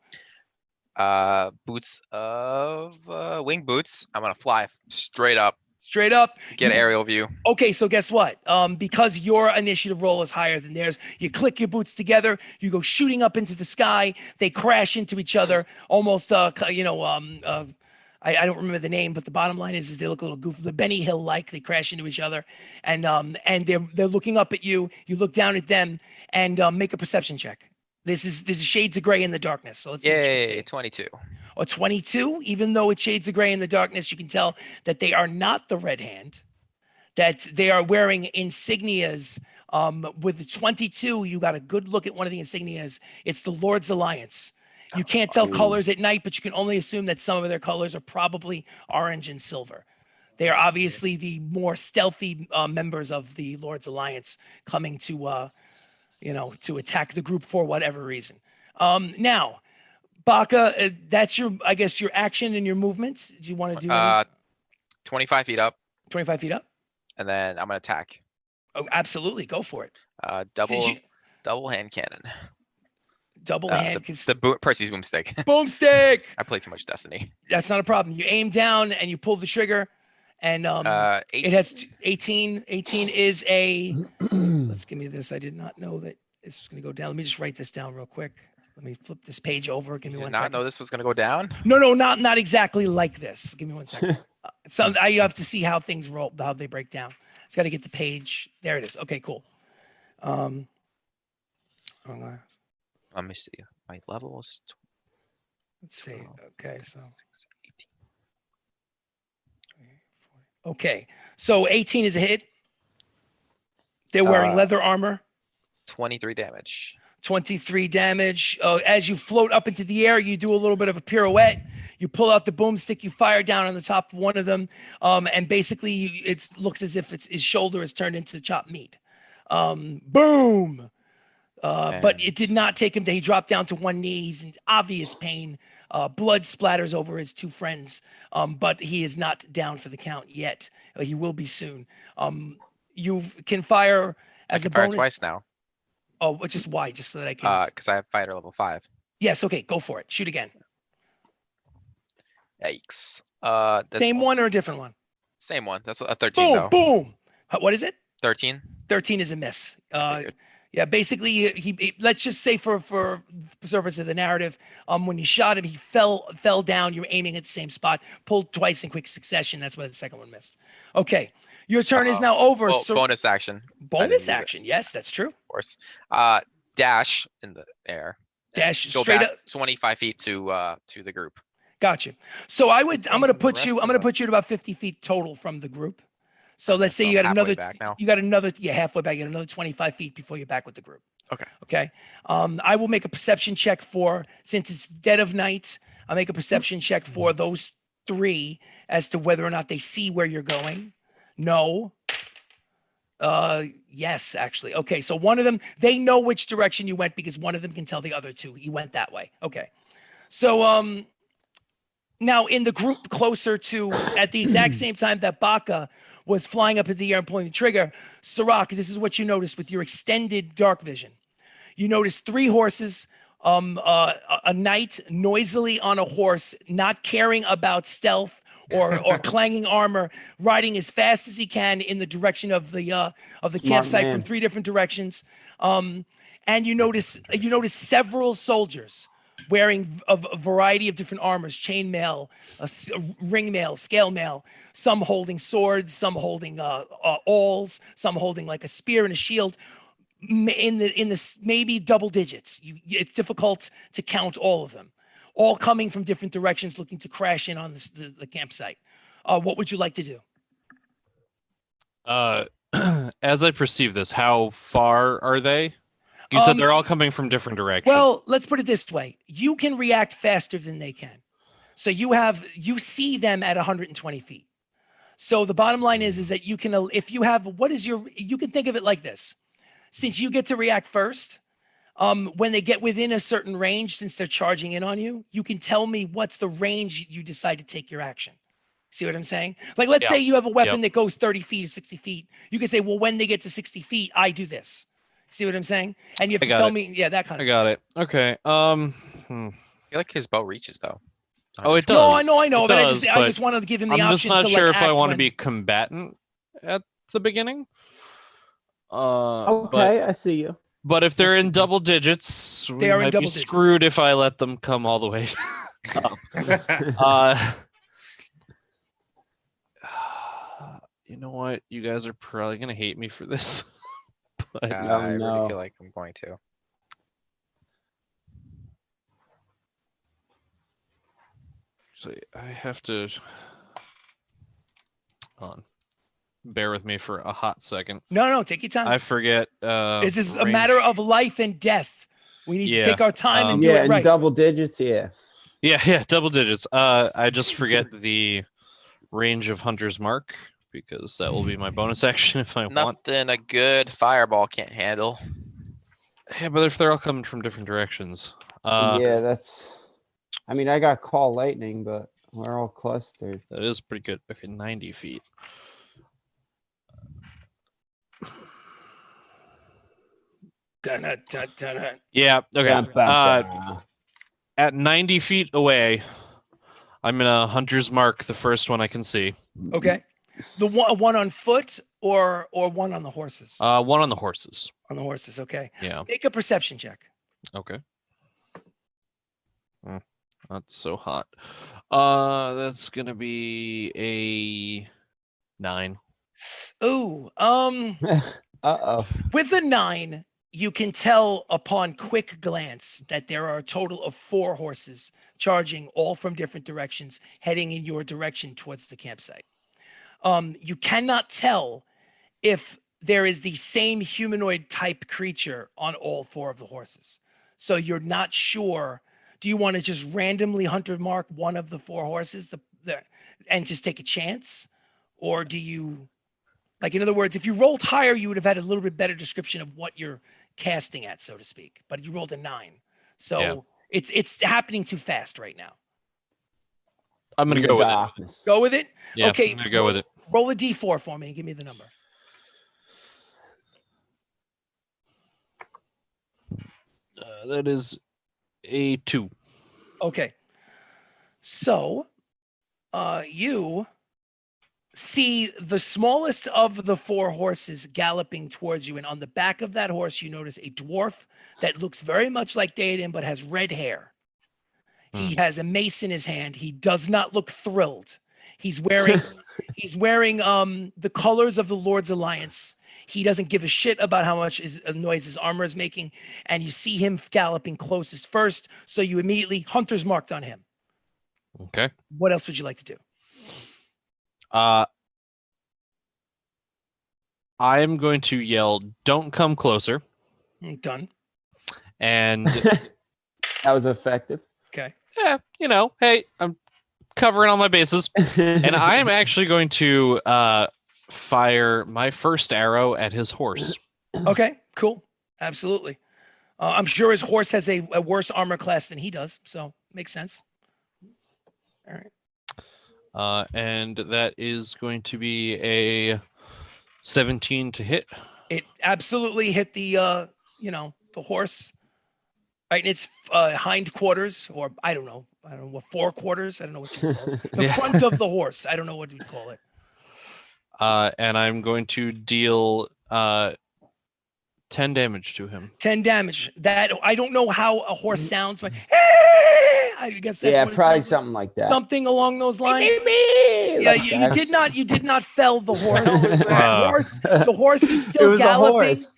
Boots of wing boots. I'm gonna fly straight up, Straight up. get aerial view. Okay, so guess what? Because your initiative roll is higher than theirs, you click your boots together, you go shooting up into the sky, they crash into each other, almost, I don't remember the name, but the bottom line is they look a little goofy. The Benny Hill like, they crash into each other, and they're looking up at you. You look down at them and make a perception check. This is shades of gray in the darkness. So let's see what you can Yay, see. 22. Or 22, even though it's shades of gray in the darkness, you can tell that they are not the Red Hand, that they are wearing insignias With the 22, you got a good look at one of the insignias. It's the Lord's Alliance. You can't tell colors at night, but you can only assume that some of their colors are probably orange and silver. They are obviously the more stealthy members of the Lord's Alliance coming to, to attack the group for whatever reason. Now, Baka, that's your action and your movement. Do you want to do any 25 feet up, 25 feet up? and then I'm gonna attack. Oh, absolutely. Go for it. Double hand cannon. Double hand. Percy's boomstick. Boomstick. I play too much Destiny. That's not a problem. You aim down and you pull the trigger, and 18. it has 18. 18 is a. Let's give me this. I did not know that this was going to go down. Let me just write this down real quick. Let me flip this page over. Give me Did one not second. know this was gonna go down. No, not exactly like this. Give me one second. So I have to see how things roll, how they break down. It's got to get the page. There it is. Okay, cool. Let me see. My level is. Let's see. 12, Okay, so 18. okay, so 18 is a hit. They're wearing leather armor. 23 damage. 23 damage. As you float up into the air, you do a little bit of a pirouette. You pull out the boomstick, you fire down on the top of one of them, and basically it looks as if his shoulder is turned into chopped meat. Boom! But it did not take him to, he dropped down to one knee. He's in obvious pain. Blood splatters over his two friends, but he is not down for the count yet. He will be soon. You can fire as a I can fire bonus. twice now. Oh, just why? Just so that I can. Because I have fighter level 5. Yes. Okay. Go for it. Shoot again. Yikes. Same one or a different one? Same one. That's a 13 Boom. though. Boom. What is it? 13. 13 is a miss. Okay, good. Yeah. Basically, he let's just say for purpose of the narrative, when you shot him, he fell down. You were aiming at the same spot. Pulled twice in quick succession. That's why the second one missed. Okay. Your turn is now over. Well, bonus action. Bonus action. Yes, that's true. Of course. Dash in the air. Dash Go straight back up. 25 feet to the group. Gotcha. So I'm going to put rest you. of I'm going to them. put you at about 50 feet total from the group. So let's say so you got I'm halfway another. back now. You got another. Yeah, halfway back. You got another 25 feet before you're back with the group. Okay. Okay. I will make a perception check since it's dead of night. I'll make a perception check for those three as to whether or not they see where you're going. No. Yes, actually. Okay. So one of them, they know which direction you went because one of them can tell the other two you went that way. Okay. So, now in the group closer to, at the exact same time that Baka was flying up in the air and pulling the trigger, Sirach, this is what you noticed with your extended dark vision. You notice 3 horses, a knight noisily on a horse, not caring about stealth or clanging armor, riding as fast as he can in the direction of the campsite man. from 3 different directions. And you notice several soldiers wearing a variety of different armors, chainmail, ring mail, scale mail, some holding swords, some holding awls, some holding like a spear and a shield, in the maybe double digits. It's difficult to count all of them, all coming from different directions, looking to crash in on the campsite. What would you like to do? As I perceive this, how far are they? You said they're all coming from different directions. Well, let's put it this way. You can react faster than they can. So you see them at 120 feet. So the bottom line is that you can, if you have, you can think of it like this. Since you get to react first, when they get within a certain range, since they're charging in on you, you can tell me what's the range you decide to take your action. See what I'm saying? Like, let's say you have a weapon that goes 30 feet or 60 feet. You can say, well, when they get to 60 feet, I do this. See what I'm saying? And you have to tell me, that kind of. I got it. Okay. I feel like his bow reaches though. Oh, it does. No, I know, It but does, I just wanted to give him the I'm option. just not to, sure like, if I act want to when- be combatant at the beginning. Okay, I see you. But if they're in double digits, we They are in might double be digits. screwed if I let them come all the way. You know what? You guys are probably gonna hate me for this. But I no. really feel like I'm going to. actually, I have to. On. bear with me for a hot second. No, take your time. I forget. This is a range. matter of life and death. We need to Yeah, take our time and do Yeah, it in right. double digits. Yeah. Yeah, double digits. I just forget the range of Hunter's Mark because that will be my bonus action if I want. Nothing a good fireball can't handle. Yeah, but if they're all coming from different directions. Yeah, that's. I mean, I got call lightning, but we're all clustered. That is pretty good. Okay, 90 feet. Dun-dun-dun-dun-dun. Yeah, okay. Bum, bum, bum. At 90 feet away, I'm in a Hunter's Mark, the first one I can see. Okay. The one on foot or one on the horses? One on the horses. On the horses, okay. Yeah. Make a perception check. Okay. Not so hot. That's gonna be a 9. Ooh, Uh-oh. with a 9, you can tell upon quick glance that there are a total of 4 horses charging all from different directions, heading in your direction towards the campsite. You cannot tell if there is the same humanoid type creature on all 4 of the horses. So you're not sure. Do you want to just randomly hunter mark one of the 4 horses and just take a chance? Or do you, like, in other words, if you rolled higher, you would have had a little bit better description of what you're casting at, so to speak. But you rolled a 9. So Yeah. it's happening too fast right now. I'm gonna go with it. Go with it? Yeah, Okay, I'm gonna go with it. Roll a d4 for me and give me the number. That is a 2. Okay. So, you see the smallest of the 4 horses galloping towards you, and on the back of that horse, you notice a dwarf that looks very much like Daedon, but has red hair. He has a mace in his hand. He does not look thrilled. He's wearing the colors of the Lord's Alliance. He doesn't give a shit about how much noise his armor is making, and you see him galloping closest first, so you immediately hunter's marked on him. Okay. What else would you like to do? I'm going to yell, "Don't come closer!" Done. And That was effective. Okay. yeah, hey, I'm covering all my bases, and I am actually going to fire my first arrow at his horse. Okay. Cool. Absolutely. I'm sure his horse has a worse armor class than he does, so makes sense. All right. And that is going to be a 17 to hit. It absolutely hit the the horse right in its hind quarters, or I don't know what, 4 quarters. I don't know what you call it. The Yeah. front of the horse. I don't know what you call it. And I'm going to deal 10 damage to him. 10 damage. That I don't know how a horse sounds, but I guess that's Yeah, what it probably sounds like. something like that. Something along those lines. Yeah, you did not fell the horse. The horse is It still was a galloping. horse.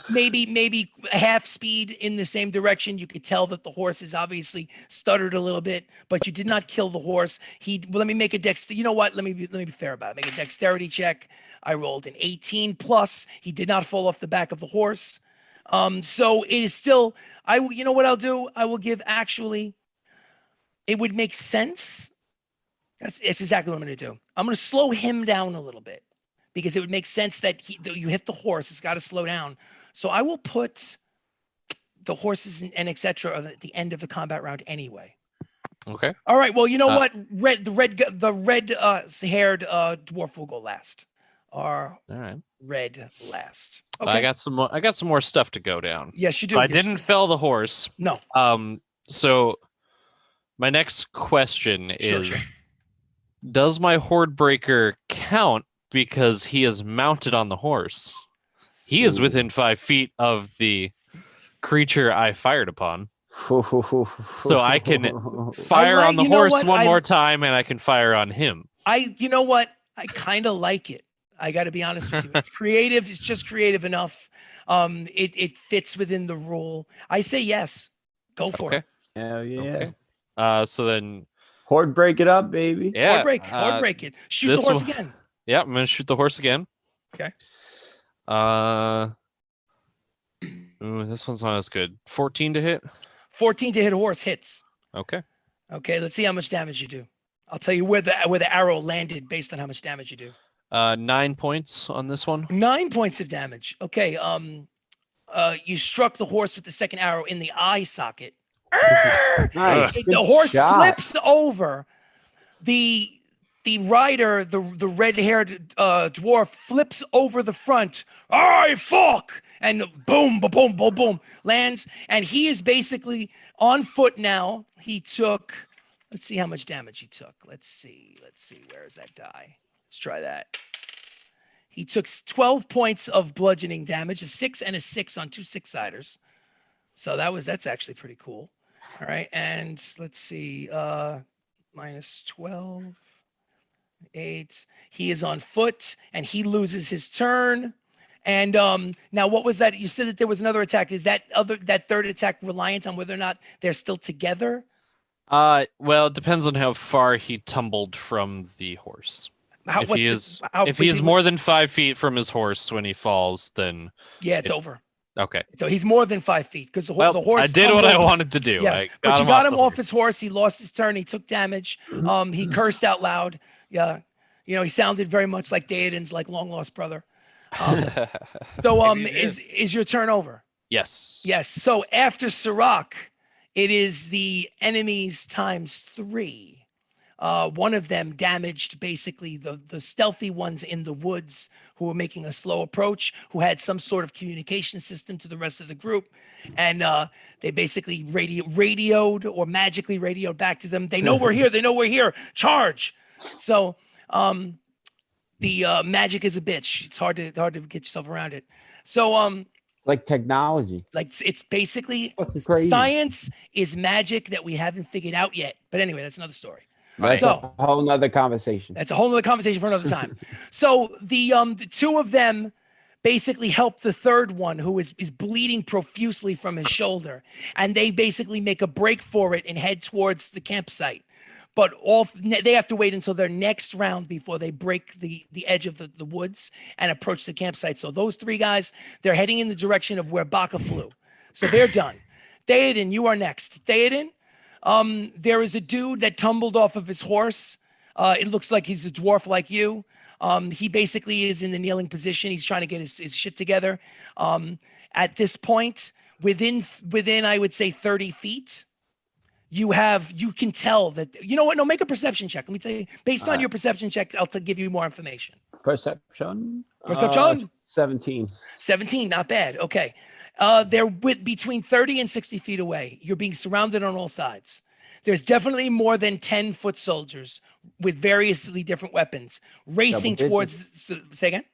Maybe half speed in the same direction. You could tell that the horse is obviously stuttered a little bit, but you did not kill the horse. Let me make a dex. You know what? Let me be fair about it. Make a dexterity check. I rolled an 18 plus. He did not fall off the back of the horse. So it is still. You know what I'll do? I will give actually. It would make sense. It's exactly what I'm going to do. I'm going to slow him down a little bit because it would make sense that you hit the horse. It's got to slow down. So I will put the horses and etc. at the end of the combat round anyway. Okay. All right. Well, you know what? The red haired dwarf will go last. All right. Red last. Okay. I got some more stuff to go down. Yes, you do. So I Yes, you didn't do. fell the horse. No. So my next question is, Sure. does my horde breaker count because he is mounted on the horse? He is within 5 feet of the creature I fired upon. So I can fire on the horse one more time, and I can fire on him. You know what? I kind of like it. I got to be honest with you. It's creative. It's just creative enough. It fits within the rule. I say yes. Go for it. Hell yeah. Okay. So then, Horde break it up, baby. yeah, Horde break it. Shoot the this horse one- again. Yeah, I'm gonna shoot the horse again. Okay. Ooh, this one's not as good. 14 to hit. 14 to hit a horse hits. Okay. Okay, let's see how much damage you do. I'll tell you where the arrow landed based on how much damage you do. 9 points on this one. 9 points of damage. Okay. You struck the horse with the second arrow in the eye socket. Nice. The Good horse shot. flips over. The rider, the red-haired dwarf, flips over the front. "I fuck!" And boom, boom, boom, boom, boom, lands. And he is basically on foot now. He took. Let's see how much damage he took. Let's see. Where is that die? Let's try that. He took 12 points of bludgeoning damage, a 6 and a 6 on 2 6-siders. So that's actually pretty cool. All right, and let's see. Minus 12, 8. He is on foot, and he loses his turn. And now, what was that? You said that there was another attack. Is that third attack reliant on whether or not they're still together? Well, it depends on how far he tumbled from the horse. If he is more than 5 feet from his horse when he falls, then yeah, it's over. Okay. So he's more than 5 feet because the Well, horse. I did what I wanted to do. Yes, but you got him off his horse. He lost his turn. He took damage. He cursed out loud. Yeah, he sounded very much like Theoden's like long lost brother. So is your turn over? Yes. Yes. So after Sirach, it is the enemies times 3. One of them damaged basically the stealthy ones in the woods who were making a slow approach, who had some sort of communication system to the rest of the group. And they basically radioed or magically radioed back to them. They know we're here. They know we're here. Charge. So the magic is a bitch. It's hard to get yourself around it. So like technology. Like it's basically Fucking crazy. science is magic that we haven't figured out yet. But anyway, that's another story. That's So a whole nother conversation. that's a whole other conversation for another time. So the 2 of them basically help the third one who is bleeding profusely from his shoulder, and they basically make a break for it and head towards the campsite. But they have to wait until their next round before they break the edge of the woods and approach the campsite. So those 3 guys, they're heading in the direction of where Baka flew. So they're done. Theoden, you are next. Theoden, there is a dude that tumbled off of his horse. It looks like he's a dwarf like you. He basically is in the kneeling position. He's trying to get his shit together. At this point, within I would say 30 feet, you can tell that, you know what? No, make a perception check. Let me tell you, based on your perception check, I'll give you more information. Perception. 17. 17, not bad. Okay. They're between 30 and 60 feet away. You're being surrounded on all sides. There's definitely more than 10 foot soldiers with variously different weapons racing towards. Say again?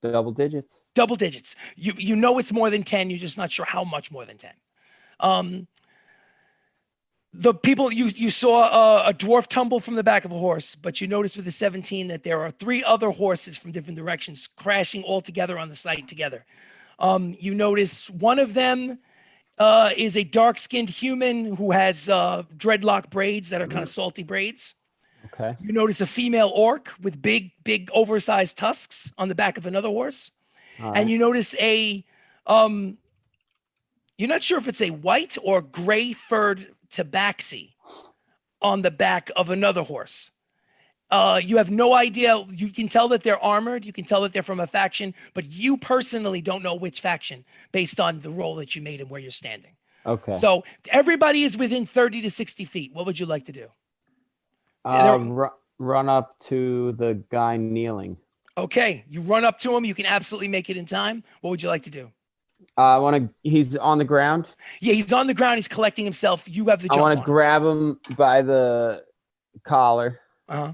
Double digits. Double digits. You know it's more than 10. You're just not sure how much more than 10. The people you saw a dwarf tumble from the back of a horse, but you notice with the 17 that there are 3 other horses from different directions crashing all together on the site together. You notice one of them is a dark-skinned human who has dreadlock braids that are kind of salty braids. Okay. You notice a female orc with big, oversized tusks on the back of another horse. All And right. you notice you're not sure if it's a white or gray-furred tabaxi on the back of another horse. You have no idea. You can tell that they're armored. You can tell that they're from a faction, but you personally don't know which faction based on the roll that you made and where you're standing. Okay. So everybody is within 30 to 60 feet. What would you like to do? Run up to the guy kneeling. Okay, you run up to him. You can absolutely make it in time. What would you like to do? He's on the ground. Yeah, he's on the ground. He's collecting himself. You have the jump I want on to grab him by the collar Uh-huh.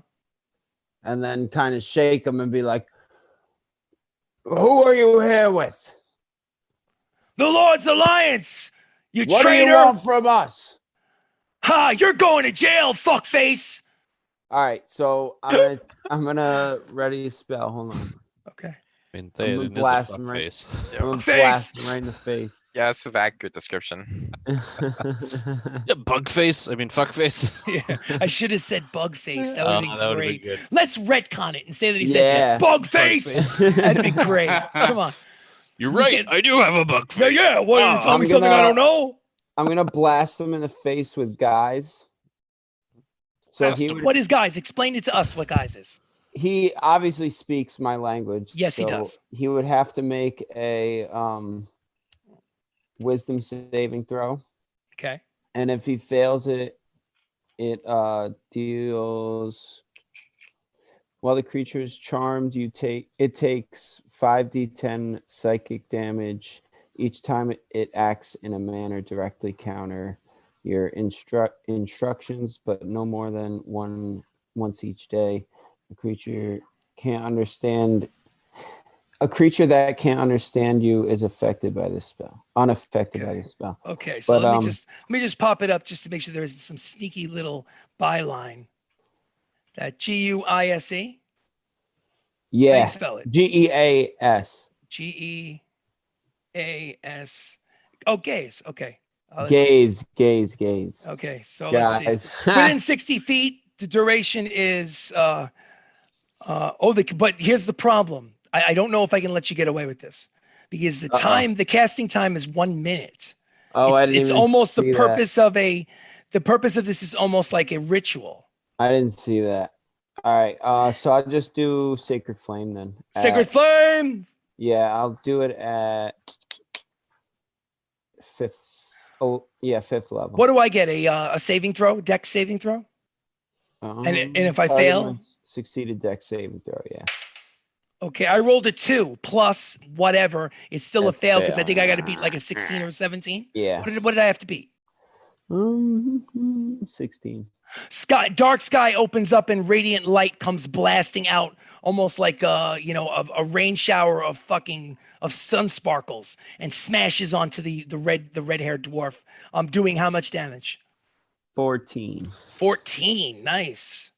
and then kind of shake him and be like, "Who are you here with? The Lord's Alliance! You What traitor! do you want from us?" Ha! You're going to jail, fuckface! All right, so I'm gonna ready a spell. Hold on. Okay. I mean, I'm gonna Theoden is a blast him right- fuckface. I'm gonna Face! blast him right in the face. Yeah, that's an accurate description. Yeah, bug face. I mean, fuck face. Yeah, I should have said bug face. That would have been that would have great. been good. Let's retcon it and say that he Yeah. said bug face. That'd be great. Come on. You're We right. can- I do have a bug Yeah, face. yeah. What, you tell I'm me something I gonna- don't know? I'm gonna blast him in the face with guys. So Blast he him. would, What is guys? Explain it to us what guys is. he obviously speaks my language. Yes, he so does. He would have to make a wisdom saving throw, Okay. and if he fails it, it deals. While the creature is charmed, it takes 5d10 psychic damage each time it acts in a manner directly counter your instructions, but no more than once each day. A creature that can't understand you is affected by this spell. Unaffected by Okay. this spell. Okay. So But, let me just pop it up just to make sure there isn't some sneaky little byline. That GUISE. How do you Yeah. spell it? GEAS. GEAS. Oh, gaze. Okay. Let's- Gaze. Okay. So let's see. Guys. Within 60 feet, the duration is but here's the problem. I don't know if I can let you get away with this because the casting time is 1 minute. Oh, I didn't It's even almost the see that. purpose of this is almost like a ritual. I didn't see that. All right. So I'll just do Sacred Flame then. Sacred Flame. Yeah, I'll do it at fifth. Oh, yeah, fifth level. What do I get? A saving throw, dex saving throw? and if I target fail? must succeeded dex saving throw. Yeah. Okay, I rolled a 2 plus whatever. It's still a That's fail because I fail. think I got to beat like a 16 or a 17. Yeah. What did I have to beat? 16. Dark sky opens up and radiant light comes blasting out, almost like a rain shower of sun sparkles, and smashes onto the red haired dwarf. Doing how much damage? 14. 14. Nice.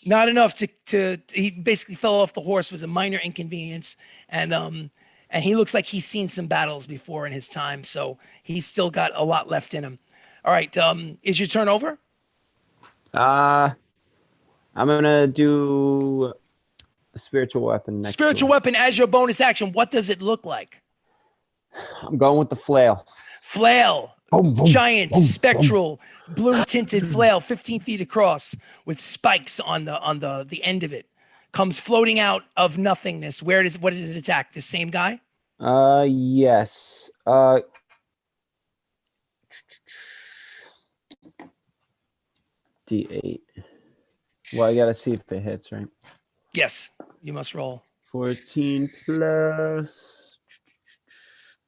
Not enough to he basically fell off the horse, was a minor inconvenience, and he looks like he's seen some battles before in his time, so he's still got a lot left in him. All right, is your turn over? I'm gonna do a spiritual weapon next. Spiritual weapon as your bonus action. What does it look like? I'm going with the flail. Flail. Boom, boom, Giant, boom, spectral, blue tinted flail, 15 feet across, with spikes on the end of it. Comes floating out of nothingness. What does it attack? The same guy? Yes. D8. Well, I gotta see if it hits, right? Yes. You must roll. 14 plus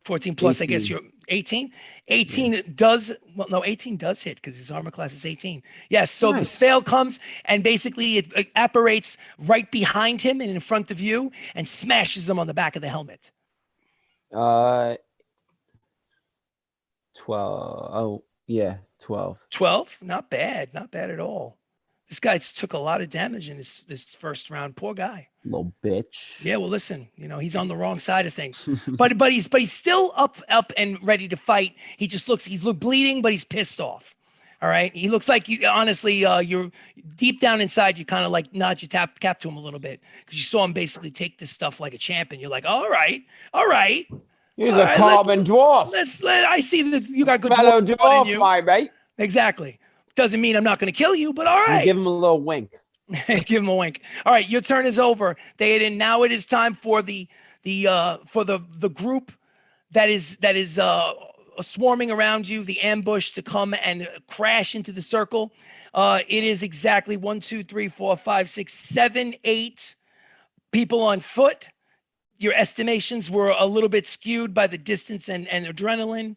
14 plus, I guess 18. you're 18. 18 does, well, no, 18 does hit because his armor class is 18. Yes, so Nice. this fail comes and basically it apparates right behind him and in front of you and smashes him on the back of the helmet. 12. Oh, yeah, 12. 12? Not bad at all. This guy took a lot of damage in this first round. Poor guy. Little bitch. Yeah, well, listen, he's on the wrong side of things, but he's still up and ready to fight. He's looked bleeding, but he's pissed off. All right, he looks like you're deep down inside. You kind of like nod your cap to him a little bit because you saw him basically take this stuff like a champ, and you're like, all right. He's All a right, carbon dwarf. I see that you got good Fellow dwarf blood in dwarf, you. my mate. Exactly. Doesn't mean I'm not going to kill you, but all You right. give him a little wink. Give him a wink. All right, your turn is over. Theoden, now it is time for the group that is swarming around you, the ambush to come and crash into the circle. It is exactly 1, 2, 3, 4, 5, 6, 7, 8 people on foot. Your estimations were a little bit skewed by the distance and adrenaline.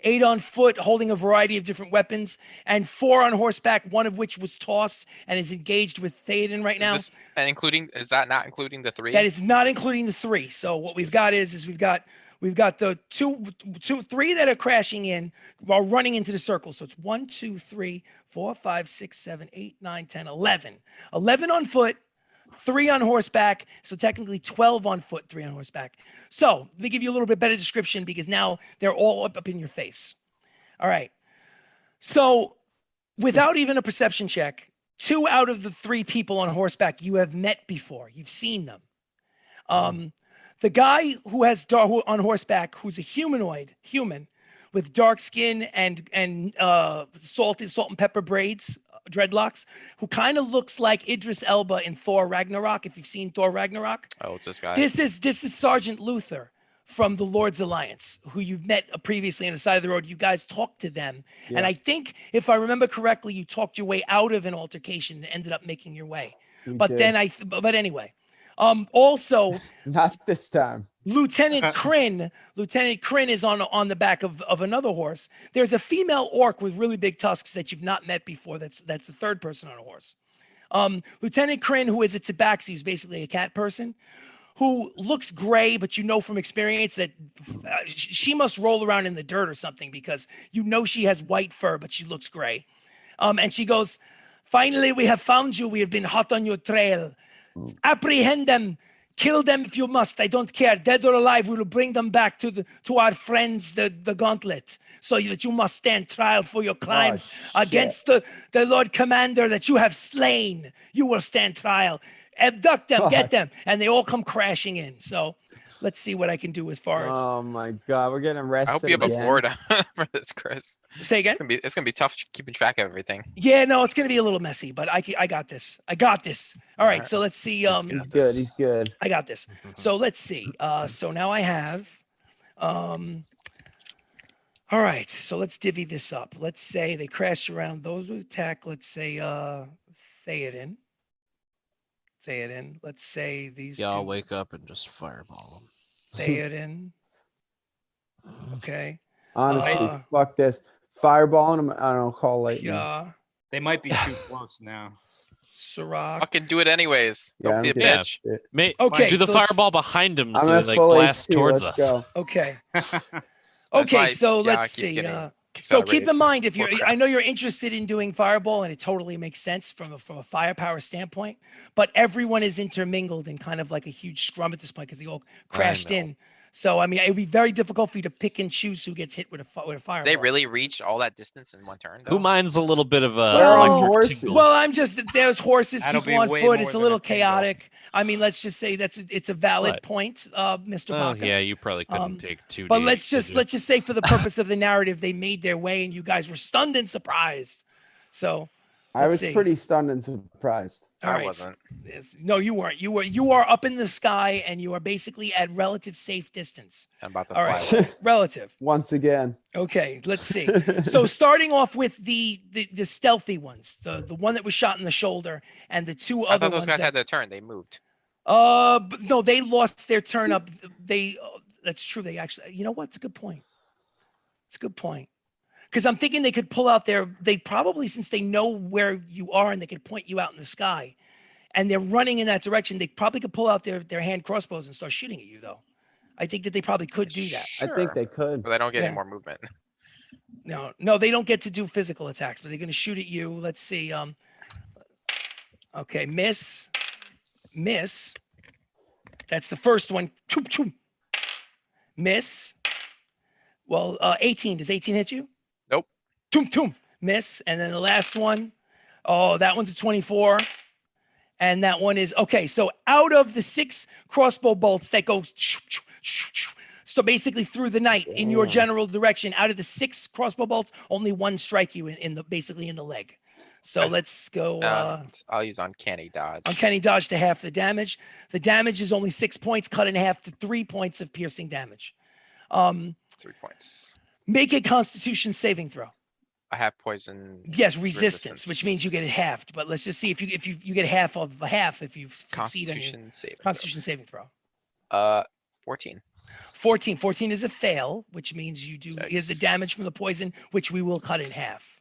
8 on foot, holding a variety of different weapons, and 4 on horseback, one of which was tossed and is engaged with Theoden right now. Is that not including the 3? That is not including the 3. So what we've got is we've got the 3 that are crashing in while running into the circle. So it's 1, 2, 3, 4, 5, 6, 7, 8, 9, 10, 11. 11 on foot, 3 on horseback. So technically 12 on foot, 3 on horseback. So let me give you a little bit better description because now they're all up in your face. All right. So without even a perception check, 2 out of the 3 people on horseback you have met before. You've seen them. The guy who has on horseback, who's a human with dark skin and salt and pepper braids, dreadlocks, who kind of looks like Idris Elba in Thor Ragnarok. If you've seen Thor Ragnarok, Oh, it's this guy. this is Sergeant Luther from the Lord's Alliance, who you've met previously on the side of the road. You guys talked to them, and I think if I remember correctly, you talked your way out of an altercation and ended up making your way. But anyway. Also, not this time. Lieutenant Kryn is on the back of another horse. There's a female orc with really big tusks that you've not met before. That's the 3rd person on a horse. Lieutenant Kryn, who is a tabaxi, who's basically a cat person, who looks gray, but you know from experience that she must roll around in the dirt or something because you know she has white fur, but she looks gray. And she goes, "Finally, we have found you. We have been hot on your trail. Apprehend them, kill them if you must. I don't care, dead or alive. We will bring them back to our friends, the Gauntlet, so that you must stand trial for your crimes against the Lord Commander that you have slain. You will stand trial. Abduct them, get them," and they all come crashing in. So let's see what I can do as far as. Oh my God, we're getting arrested. I hope you have a again. board for this, Chris. Say again. It's gonna be tough keeping track of everything. Yeah, no, it's gonna be a little messy, but I got this. All right, so let's see. He's good. He's good. I got this. So let's see. So now I have. All right, so let's divvy this up. Let's say they crashed around those with attack. Let's say Theoden. Let's say these Yeah, two. I'll wake up and just fireball them. Theoden. Okay. Honestly, fuck this. Fireballing him. I don't know. Call lightning. Yeah. They might be too close now. Sirach. Fucking do it anyways. Yeah, Don't be a I don't bitch. give a shit. Okay, do the so let's- fireball behind him I'm so at they full blast HP. towards Let's us. go. Okay. That's Okay, why so Piara let's keeps see. getting So keep in accelerated. mind, if you're, Or I know cracked. you're interested in doing fireball, and it totally makes sense from a firepower standpoint. But everyone is intermingled in kind of like a huge scrum at this point because they all crashed know. in. So I mean, it would be very difficult for you to pick and choose who gets hit with a fireball. They really reach all that distance in one turn. Who Though? minds a little bit of a Well, electric horses. tingle? Well, there's horses, That'll people be on way foot. more It's a than little a tingle. chaotic. I mean, let's just say it's a valid What? point, Mr. Oh, Baca. yeah, you probably couldn't take 2. But let's just say for the purpose of the narrative, they made their way, and you guys were stunned and surprised. So I let's was see. pretty stunned and surprised. All I right. wasn't. Yes. No, you weren't. You are up in the sky, and you are basically at relative safe distance. I'm about to All fly. right, relative. Once again. Okay, let's see. So starting off with the stealthy ones, the one that was shot in the shoulder, and the 2 I other thought those ones. guys that- had their turn. They moved. But no, they lost their turn up. That's true. They actually, you know what? It's a good point. It's a good point. Because I'm thinking they could pull out they probably, since they know where you are and they could point you out in the sky and they're running in that direction, they probably could pull out their hand crossbows and start shooting at you though. I think that they probably could do that. I think they could. But they don't get Yeah. any more movement. No, they don't get to do physical attacks, but they're going to shoot at you. Let's see. Okay, miss. That's the first one. Choom, choom. Miss. Well, 18. Does 18 hit you? Nope. Toom, toom. Miss. And then the last one. Oh, that one's a 24. And that one is okay. So out of the 6 crossbow bolts that go so basically through the night in your general direction, out of the 6 crossbow bolts, only 1 strike you in the basically in the leg. So let's go I'll use uncanny dodge. uncanny dodge to half the damage. The damage is only 6 points, cut in half to 3 points of piercing damage. 3 points. Make a Constitution saving throw. I have poison. Yes, resistance, which means you get it halved. But let's just see if you get half of a half if you succeed on your Constitution saving. Constitution saving throw. 14. 14. 14 is a fail, which means you do is the Yikes. damage from the poison, which we will cut in half.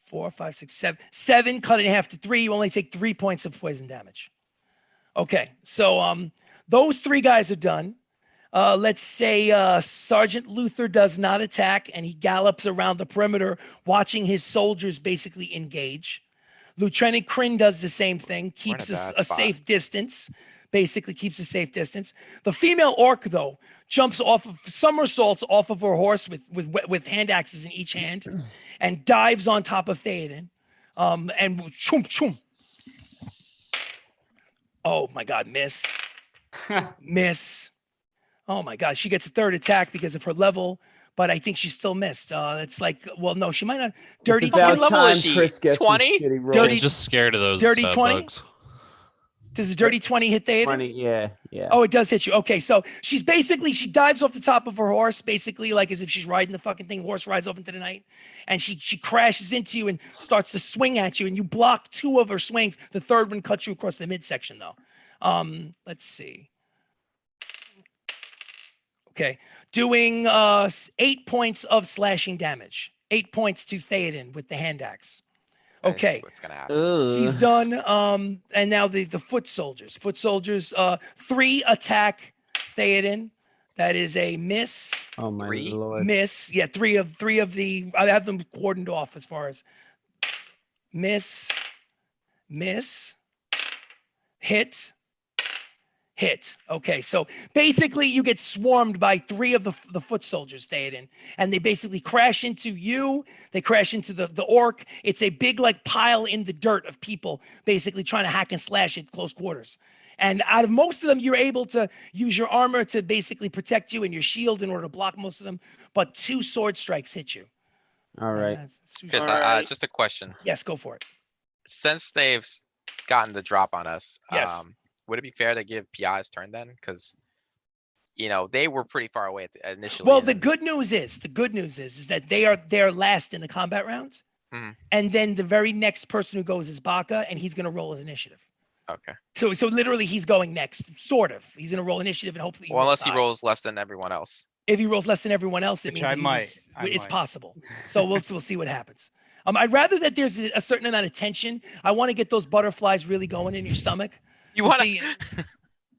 4, 5, 6, 7. 7 cut in half to 3. You only take 3 points of poison damage. Okay, so those 3 guys are done. Let's say Sergeant Luther does not attack and he gallops around the perimeter, watching his soldiers basically engage. Lieutenant Kryn does the same thing, We're in keeps a bad a spot. safe distance, basically keeps a safe distance. The female orc, though, jumps off of somersaults off of her horse with hand axes in each hand and dives on top of Theoden. And choom, choom. Oh my God, miss. Miss. Oh my God, she gets a third attack because of her level, but I think she still missed. It's like, well, no, she might not. Dirty It's about 20. level is time she? Chris gets his 20? shitty rolls. Dirty- She's just scared of those Dirty 20? bugs. Does a dirty 20 hit Theoden? 20, yeah. Oh, it does hit you. Okay, so she dives off the top of her horse, basically like as if she's riding the fucking thing. Horse rides off into the night, and she crashes into you and starts to swing at you, and you block 2 of her swings. The third one cuts you across the midsection, though. Let's see. Okay, doing 8 points of slashing damage. 8 points to Theoden with the hand axe. I see Okay. what's gonna happen. He's done. And now the foot soldiers. Foot soldiers. 3 attack Theoden. That is a miss. Oh my 3? lord. Miss. Yeah, three of the. I have them cordoned off as far as miss, hit. Okay, so basically you get swarmed by 3 of the foot soldiers, Theoden, and they basically crash into you. They crash into the orc. It's a big like pile in the dirt of people basically trying to hack and slash at close quarters. And out of most of them, you're able to use your armor to basically protect you and your shield in order to block most of them. But 2 sword strikes hit you. All right. Chris, Alright. just a question. Yes, go for it. Since they've gotten the drop on us, Yes. would it be fair to give PI his turn then? Because they were pretty far away initially. Well, and the then- good news is that they're last in the combat rounds. Mhm. And then the very next person who goes is Baka, and he's going to roll his initiative. Okay. So literally he's going next, sort of. He's going to roll initiative and hopefully. Well, unless he high. rolls less than everyone else. If he rolls less than everyone else, it Which means I that might. it's might. possible. So we'll see what happens. I'd rather that there's a certain amount of tension. I want to get those butterflies really going in your stomach. You to want see,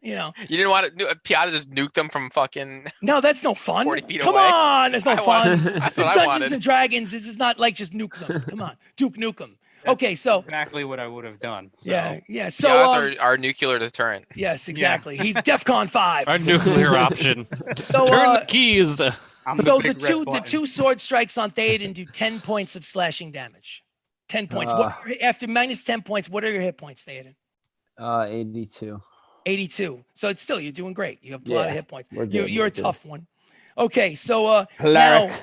You didn't want PI to just nuke them from fucking. No, that's no fun. 40 feet Come away? on, that's no I fun. wanted- That's It's what I Dungeons wanted. and Dragons. This is not like just nuke them. Come on, Duke Nukem. Okay, That's so exactly what I would have done. So. yeah. So PI's our nuclear deterrent. yes, exactly. He's DEFCON 5. Our nuclear option. So, Turn the keys. I'm so big red the button. 2 sword strikes on Theoden do 10 points of slashing damage. 10 points. After minus 10 points, what are your hit points, Theoden? 82. 82. So it's still, you're doing great. You have a lot of Yeah, hit points. we're You're good, a we're good. tough one. Okay, so now Cleric.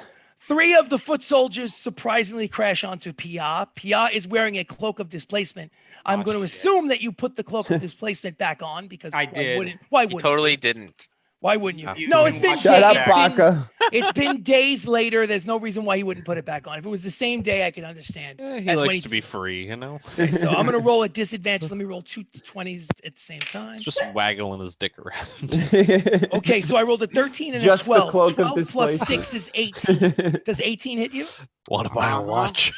3 of the foot soldiers surprisingly crash onto Pia. Pia is wearing a cloak of displacement. I'm Oh, going to shit. assume that you put the cloak of displacement back on because I did. Why He wouldn't totally you? didn't. Why wouldn't you? You No, it's didn't been watch Shut up, days. Baka. It's been days later. There's no reason why he wouldn't put it back on. If it was the same day, I could understand. He That's when likes he- to be free, you know? Okay, so I'm going to roll at disadvantage. Let me roll 2 20s at the same time. He's just waggling his dick around. Okay, so I rolled a 13 and Just a the 12. cloak of 12 plus displacement. 6 is 18. Does 18 hit you? Want to buy a watch?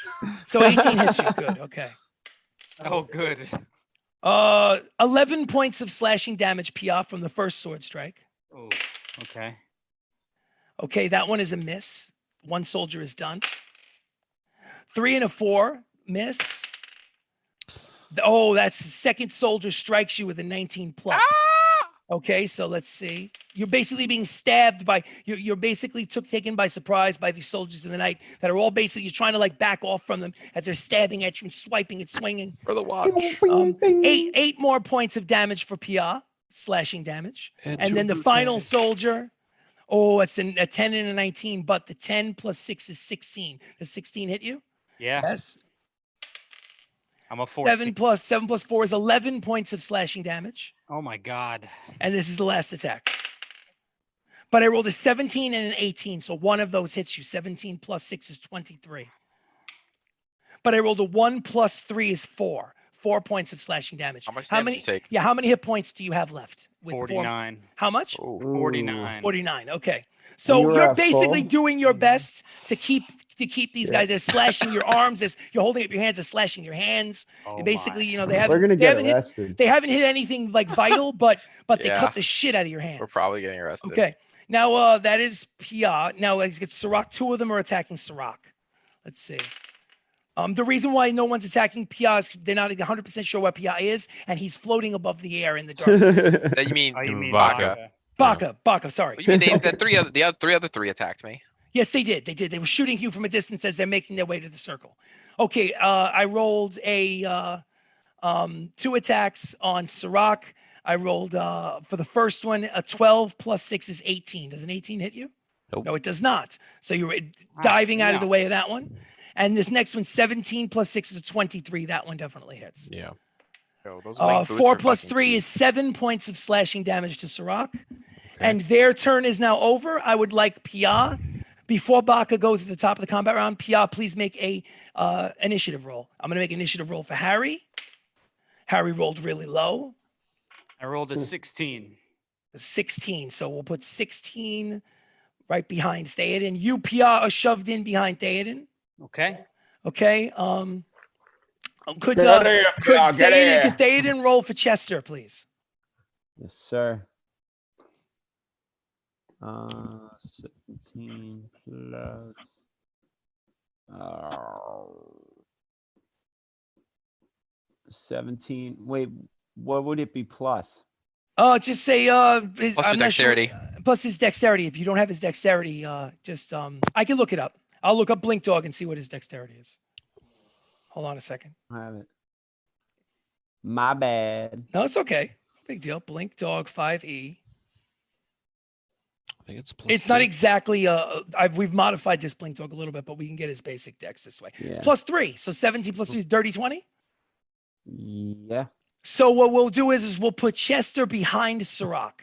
So 18 hits you. Good. Okay. Oh, good. 11 points of slashing damage, Pia, from the first sword strike. Oh, okay. Okay, that one is a miss. 1 soldier is done. 3 and a 4, miss. Oh, that's the second soldier strikes you with a 19 plus. Okay, so let's see. You're basically being stabbed by, you're basically taken by surprise by these soldiers in the night that are all basically, you're trying to like back off from them as they're stabbing at you and swiping and swinging. For the watch. 8 more points of damage for Pia, slashing damage. And then the final soldier, it's a 10 and a 19, but the 10 plus 6 is 16. Does 16 hit you? Yeah, Yes. I'm a 14. 7 plus 4 is 11 points of slashing damage. Oh my god. And this is the last attack. But I rolled a 17 and an 18, so one of those hits you. 17 plus 6 is 23. But I rolled a 1 plus 3 is 4. 4 points of slashing damage. How much How damage many? you take? Yeah, how many hit points do you have left? With 49. How much? Oh, 49. 49. Okay. So You were you're at basically full? doing your best to keep these Yeah. guys. They're slashing your arms, as you're holding up your hands, they're slashing your hands. Oh Basically, my. they haven't. We're gonna they get haven't hit, arrested. They haven't hit anything like vital, but they Yeah. cut the shit out of your hands. we're probably getting arrested. Okay. Now that is Pia. Now it's Sirach. 2 of them are attacking Sirach. Let's see. The reason why no one's attacking Pia is they're not 100% sure where Pia is, and he's floating above the air in the darkness. You mean Oh, you mean Baka. Baka. Baka, sorry. You mean Okay. the other three attacked me? Yes, they did. They were shooting you from a distance as they're making their way to the circle. Okay, I rolled a 2 attacks on Sirach. I rolled for the first one a 12 plus 6 is 18. Does an 18 hit you? Nope. No, it does not. So you're diving out of the no. way of that one. And this next one, 17 plus 6 is a 23. That one definitely hits. Yeah. Yo, those wing boots 4 are plus fucking 3 cheap. is 7 points of slashing damage to Sirach. And their turn is now over. I would like Pia, before Baka goes to the top of the combat round, Pia, please make a initiative roll. I'm going to make an initiative roll for Harry. Harry rolled really low, I rolled a 16. 16. So we'll put 16 right behind Theoden. You, Pia, are shoved in behind Theoden. Okay. Okay. Could Get here, Pia, get here. Theoden roll for Chester, please? Yes, sir. 17 plus. 17. Wait, what would it be plus? Just say Plus your I'm not sure- dexterity. plus his dexterity. If you don't have his dexterity, just I can look it up. I'll look up Blink Dog and see what his dexterity is. Hold on a second. I have it. My bad. No, it's okay. Big deal. Blink Dog 5e. I think it's plus It's not 2. exactly we've modified this Blink Dog a little bit, but we can get his basic dex this way. It's Yeah. plus 3. So 17 plus 3 is dirty 20. Yeah. So what we'll do is we'll put Chester behind Sirach.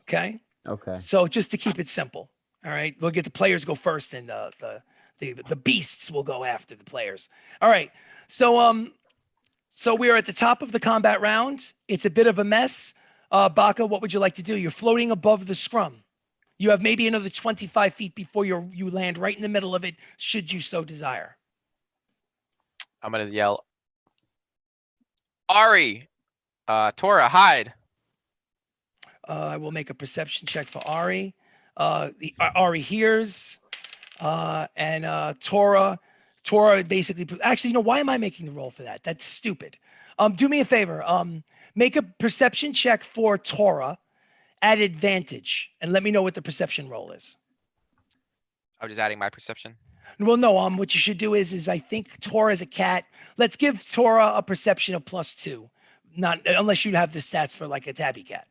Okay. Okay. So just to keep it simple. All right. We'll get the players go first and the beasts will go after the players. All right. So we're at the top of the combat round. It's a bit of a mess. Baka, what would you like to do? You're floating above the scrum. You have maybe another 25 feet before you land right in the middle of it, should you so desire. I'm gonna yell, Ari, Tora, hide. I will make a perception check for Ari. Ari hears, and Tora basically. Actually, why am I making the roll for that? That's stupid. Do me a favor. Make a perception check for Tora at advantage, and let me know what the perception roll is. I'm just adding my perception. Well, no. What you should do is I think Tora is a cat. Let's give Tora a perception of +2. Not unless you have the stats for like a tabby cat.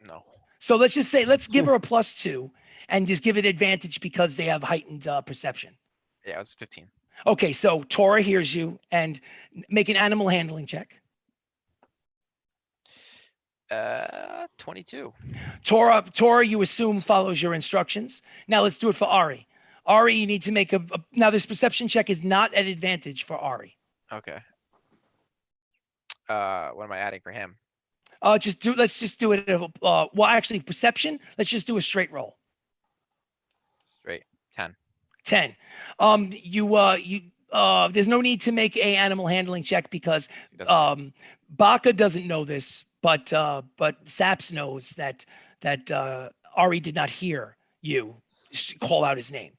No. So let's just say let's give her a +2 and just give it advantage because they have heightened perception. Yeah, it was 15. Okay, so Tora hears you and make an animal handling check. 22. Tora, you assume follows your instructions. Now let's do it for Ari. Ari, you need to make now this perception check is not at advantage for Ari. Okay. What am I adding for him? Let's just do it. Well, actually, perception. Let's just do a straight roll. Straight 10. 10. There's no need to make a animal handling check because He doesn't- Baka doesn't know this, but Saps knows that Ari did not hear you call out his name.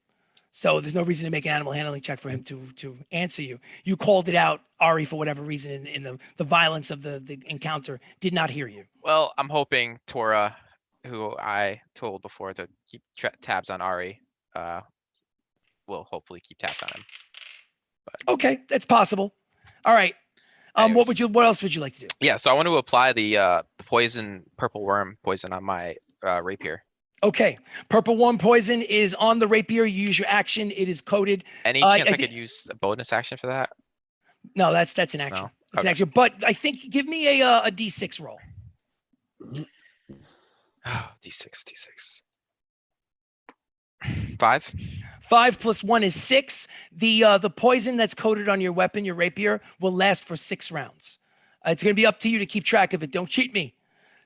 So there's no reason to make an animal handling check for him to answer you. You called it out, Ari, for whatever reason in the violence of the encounter, did not hear you. Well, I'm hoping Tora, who I told before to keep tabs on Ari, will hopefully keep tabs on him. Okay, that's possible. All right. Anyways. What else would you like to do? Yeah, so I want to apply the poison, purple worm poison on my rapier. Okay. Purple worm poison is on the rapier. You use your action. It is coated. Any I chance I thi- could use a bonus action for that? No, that's an action. No? It's an Okay. action. But I think give me a D6 roll. Oh, D6. 5. 5 plus 1 is 6. The poison that's coated on your weapon, your rapier, will last for 6 rounds. It's going to be up to you to keep track of it. Don't cheat me.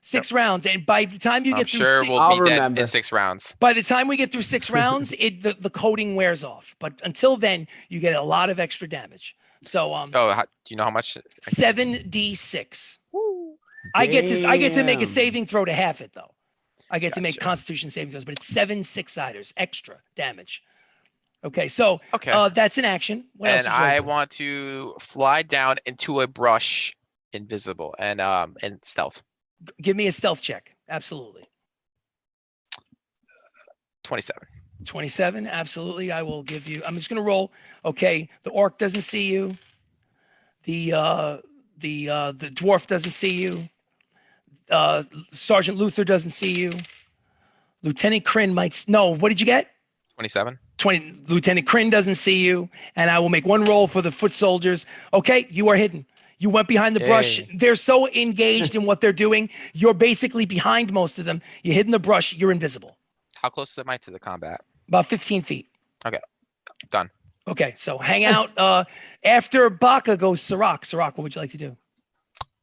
6 rounds, and by the time you I'm get through, sure we'll I'll be dead remember. in 6 rounds. by the time we get through 6 rounds, the coating wears off. But until then, you get a lot of extra damage. So Oh, do you know how much? 7d6. I get to make a Damn. saving throw to half it though. I get to make Gotcha. Constitution saving throws, but it's 7 6-siders extra damage. Okay, so Okay. that's an action. What else And would you like I to do? want to fly down into a brush, invisible, and stealth. Give me a stealth check. Absolutely. 27. 27. Absolutely. I will give you. I'm just gonna roll. Okay. The orc doesn't see you. The dwarf doesn't see you. Sergeant Luther doesn't see you. Lieutenant Kryn might. No. What did you get? 27. 20. Lieutenant Kryn doesn't see you, and I will make one roll for the foot soldiers. Okay, you are hidden. You went behind the brush. Yay. They're so engaged in what they're doing. You're basically behind most of them. You hid in the brush. You're invisible. How close am I to the combat? About 15 feet. Done. Okay, so hang out. After Baka goes Sirach. Sirach, what would you like to do?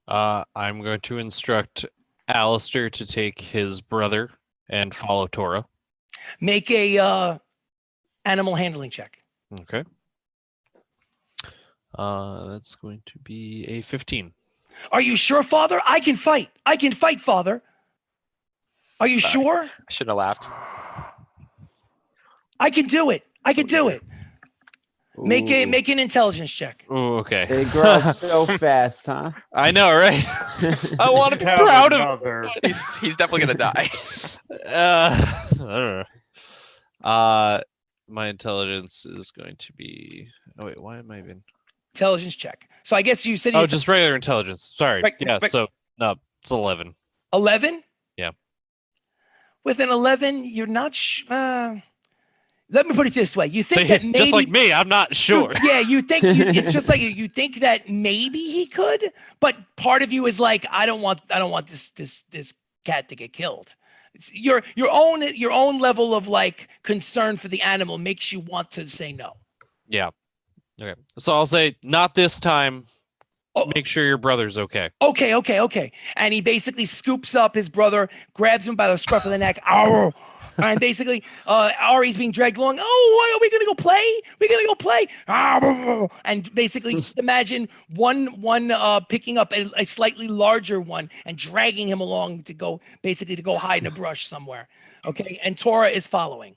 I'm going to instruct Alistair to take his brother and follow Tora. Make a animal handling check. Okay. That's going to be a 15. Are you sure, Father? I can fight. I can fight, Father. Are you sure? I shouldn't have laughed. I can do it. I can do it. Make Ooh. an intelligence check. Oh, okay. They grow up so fast, huh? I know, right? I want to be Have proud of. another. He's definitely gonna die. I don't know. My intelligence is going to be. Oh wait, why am I even? Intelligence check. So I guess you said Oh, just regular intelligence. Sorry. Right, Yeah. right. So no, it's 11. 11. Yeah. With an 11, you're not. Let me put it this way: you think that maybe, Just like me, I'm not sure. Yeah, you think it's just like you think that maybe he could, but part of you is like, I don't want this cat to get killed. It's your own level of like concern for the animal makes you want to say no. Yeah. Okay. So I'll say not this time. Oh. Make sure your brother's okay. Okay. And he basically scoops up his brother, grabs him by the scruff of the neck. Ow! And basically, Ari's being dragged along. Oh, are we gonna go play? We're gonna go play. Ow! And basically, just imagine one picking up a slightly larger one and dragging him along to go hide in a brush somewhere. Okay, and Tora is following.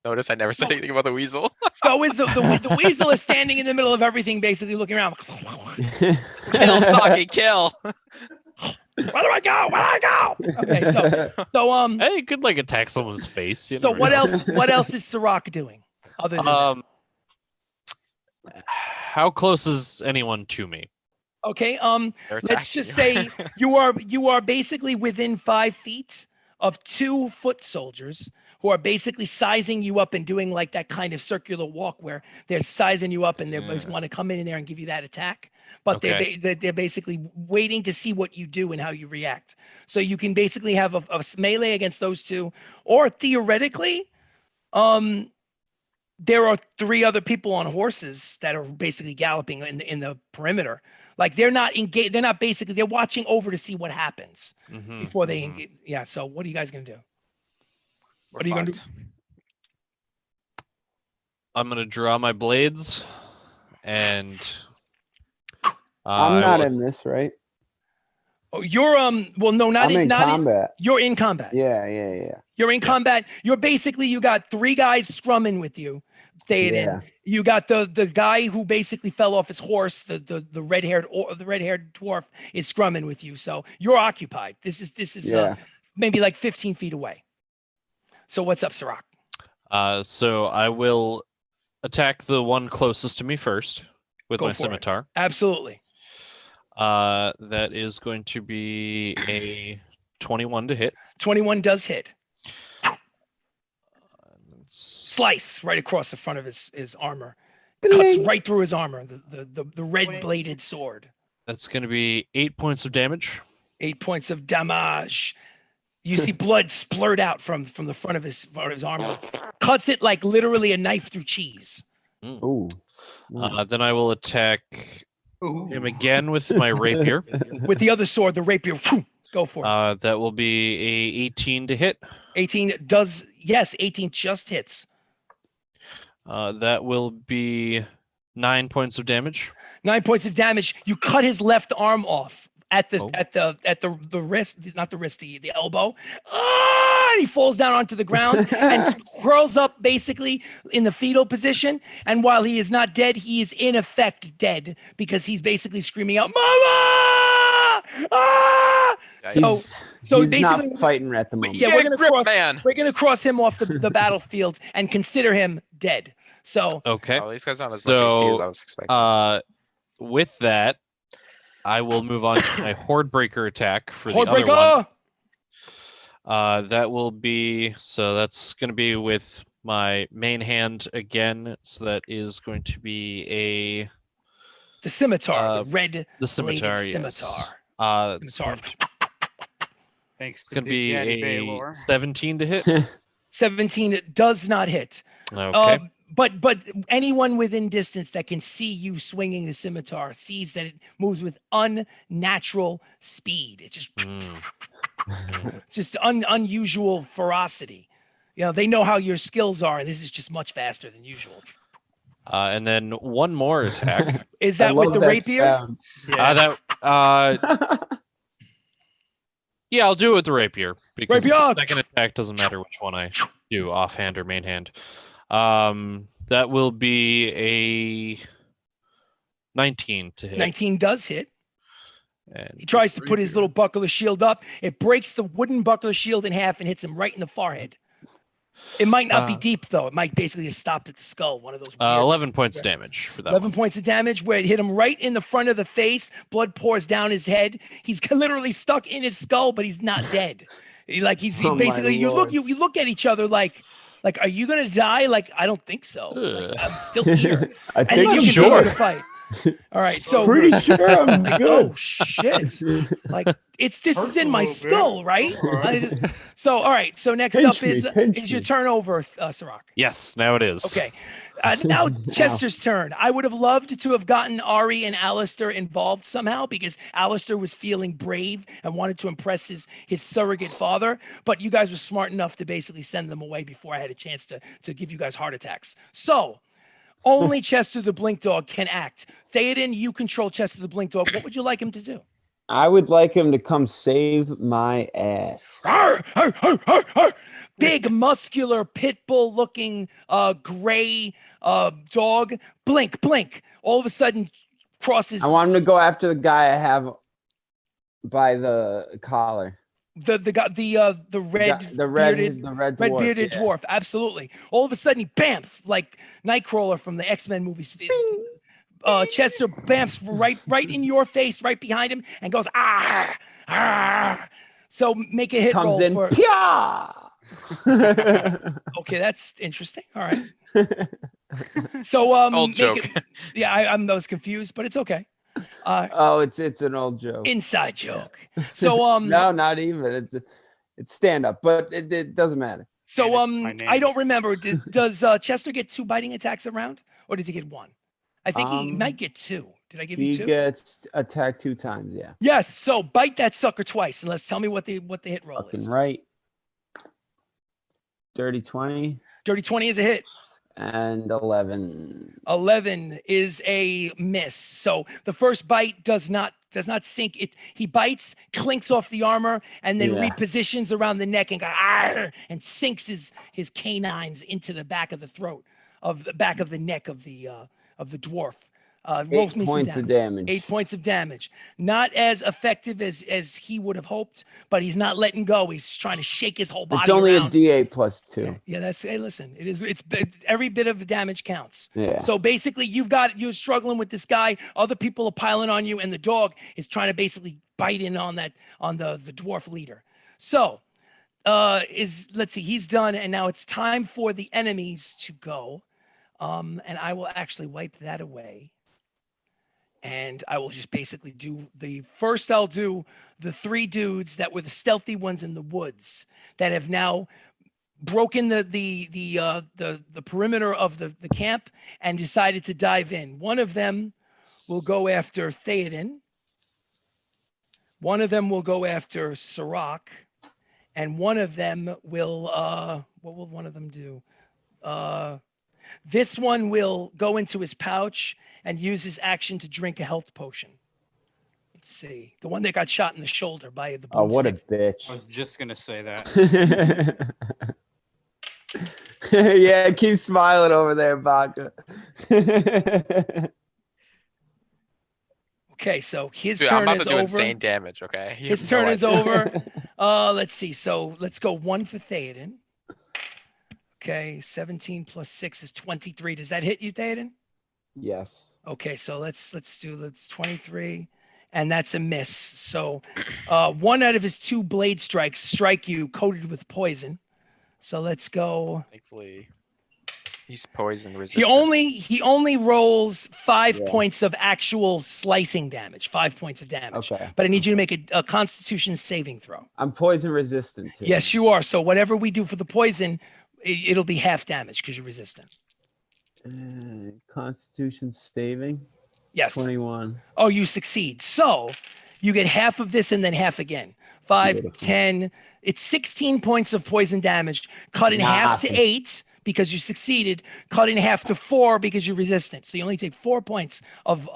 Notice I never said anything about the weasel. So is the weasel is standing in the middle of everything, basically looking around. Kill, Stalky, kill. Where do I go? Okay, so Hey, you could like attack someone's face. You so never what know. what else is Sirach doing other than that? How close is anyone to me? Okay, They're let's attacking just you. say you are basically within 5 feet of 2 foot soldiers who are basically sizing you up and doing like that kind of circular walk where they're sizing you up and they just want to come in there and give you that attack. But Okay. they're basically waiting to see what you do and how you react. So you can basically have a melee against those two, or theoretically, there are 3 other people on horses that are basically galloping in the perimeter. Like they're not engaged. They're watching over to see what happens Mhm, before they mhm. engage. Yeah. So what are you guys gonna do? We're What are you gonna do? fucked. I'm gonna draw my blades, and I'm I not will- in this, right? Oh, you're well, no, not I'm in not combat. you're in combat. Yeah. You're in combat. You're basically you got 3 guys scrumming with you. Theoden. Yeah. You got the guy who basically fell off his horse. The red-haired dwarf is scrumming with you. So you're occupied. This is Yeah. maybe like 15 feet away. So what's up, Sirach? So I will attack the one closest to me first with Go my for it. scimitar. Absolutely. That is going to be a 21 to hit. 21 does hit. That's- Slice right across the front of his armor. Cuts right through his armor. The red bladed sword. That's going to be 8 points of damage. 8 points of damage. You see blood splurt out from the front of his armor. Cuts it like literally a knife through cheese. Ooh. Then I will attack him again with my rapier. With the other sword, the rapier. Whew, go for it. That will be a 18 to hit. 18 does, yes, 18 just hits. That will be 9 points of damage. 9 points of damage. You cut his left arm off at the Oh. at the wrist, not the wrist, the elbow. Ah! and he falls down onto the ground and curls up basically in the fetal position. And while he is not dead, he is in effect dead because he's basically screaming out, "Mama!" Ah! Yikes. So he's basically, not fighting at the moment. yeah, Get a grip, man. we're gonna cross him off the battlefield and consider him dead. So Okay. Oh, these guys don't have as much HP as I was expecting. With that, I will move on to my horde breaker attack for the other Hordebreaker! one. That will be that's going to be with my main hand again. So that is going to be The scimitar, the red the scimitar. bladed Yes. scimitar. It's Scimitar. Thanks to going to Big be Daddy a Baylor. 17 to hit. 17 does not hit. Okay. But anyone within distance that can see you swinging the scimitar sees that it moves with unnatural speed. It's just it's just unusual ferocity. You know, they know how your skills are, and this is just much faster than usual. And then one more attack. Is I that with love the that rapier? sound. Yeah, I'll do it with the rapier because the Rapier! second attack doesn't matter which one I do, offhand or main hand. That will be a 19 to hit. 19 does hit. And He tries to put his little buckler shield up. It breaks the wooden buckler shield in half and hits him right in the forehead. It might not be deep, though. It might basically have stopped at the skull. One of those weird 11 points damage for that 11 one. points of damage where it hit him right in the front of the face. Blood pours down his head. He's literally stuck in his skull, but he's not dead. He Oh, my basically, you Lord. look at each other like, are you going to die? Like, I don't think so. Like, I'm still here. I And think then you I'm continue sure. to fight. All right. So pretty sure I'm like, good. oh shit. Like this is Hurts in a my little bit. skull, right? All right. So next Pinch up me, is pinch your me. turn over, Sirach. Yes, now it is. Okay. Now Chester's turn. I would have loved to have gotten Ari and Alistair involved somehow because Alistair was feeling brave and wanted to impress his surrogate father. But you guys were smart enough to basically send them away before I had a chance to give you guys heart attacks. So only Chester the Blink Dog can act. Theoden, you control Chester the Blink Dog. What would you like him to do? I would like him to come save my ass. Arr, arr, arr, arr, arr. Big, muscular, pit bull looking gray dog. Blink, blink. All of a sudden crosses I want him to go after the guy I have by the collar. the red bearded red red dwarf, bearded yeah. dwarf. Absolutely. All of a sudden he bamf like Nightcrawler from the X-Men movies. Chester bamps right in your face, right behind him, and goes ah ah. So make a hit Comes roll in. for. Pia! Okay, that's interesting. All right. So Old make joke. it- yeah, I was confused, but it's okay. Oh, it's an old joke. Inside joke. So No, not even. It's stand up, but it doesn't matter. so my name. I don't remember. Does Chester get 2 biting attacks around, or does he get 1? I think he might get 2. Did I give you He 2? gets attacked 2 times. Yeah. Yes. So bite that sucker twice, and let's tell me what the hit roll Fucking is. right. Dirty 20 Dirty 20 is a hit. and 11. 11 is a miss. So the first bite does not sink. He bites, clinks off the armor, and then Yeah. repositions around the neck and and sinks his canines into the back of the throat, of the back of the neck of the dwarf. Rolls 8 me some points of damage. 8 points of damage. Not as effective as he would have hoped, but he's not letting go. He's trying to shake his whole body. It's only around. a D8 plus 2. Yeah, that's hey. Listen, it's every bit of the damage counts. Yeah. So basically, you're struggling with this guy. Other people are piling on you, and the dog is trying to basically bite in on the dwarf leader. So, let's see, he's done, and now it's time for the enemies to go. And I will actually wipe that away. And I will just basically do I'll do the 3 dudes that were the stealthy ones in the woods that have now broken the perimeter of the camp and decided to dive in. One of them will go after Theoden. One of them will go after Sirach. And one of them will what will one of them do? This one will go into his pouch and use his action to drink a health potion. Let's see. The one that got shot in the shoulder by the Oh, what a boomstick. I was bitch. just gonna say that. Yeah, keep smiling over there, Baka. Okay, so his Dude, I'm turn about to is do over. insane damage. Okay. You His have no turn is idea. over. Let's see. So let's go 1 for Theoden. Okay, 17 plus 6 is 23. Does that hit you, Theoden? Yes. Okay, so let's do that's 23, and that's a miss. So 1 out of his 2 blade strikes strike you coated with poison. So let's go. Thankfully, he's poison He resistant. only rolls 5 Yeah. points of actual slicing damage, 5 points of damage. Okay. But I need you to make a Constitution saving throw. I'm poison resistant too. Yes, you are. So whatever we do for the poison, it'll be half damage because you're resistant. Constitution saving. Yes. 21. Oh, you succeed. So you get half of this and then half again. 5, Beautiful. 10. It's 16 points of poison damage, cut in half to Nothing. 8 because you succeeded, cut in half to 4 because you're resistant. So you only take 4 points of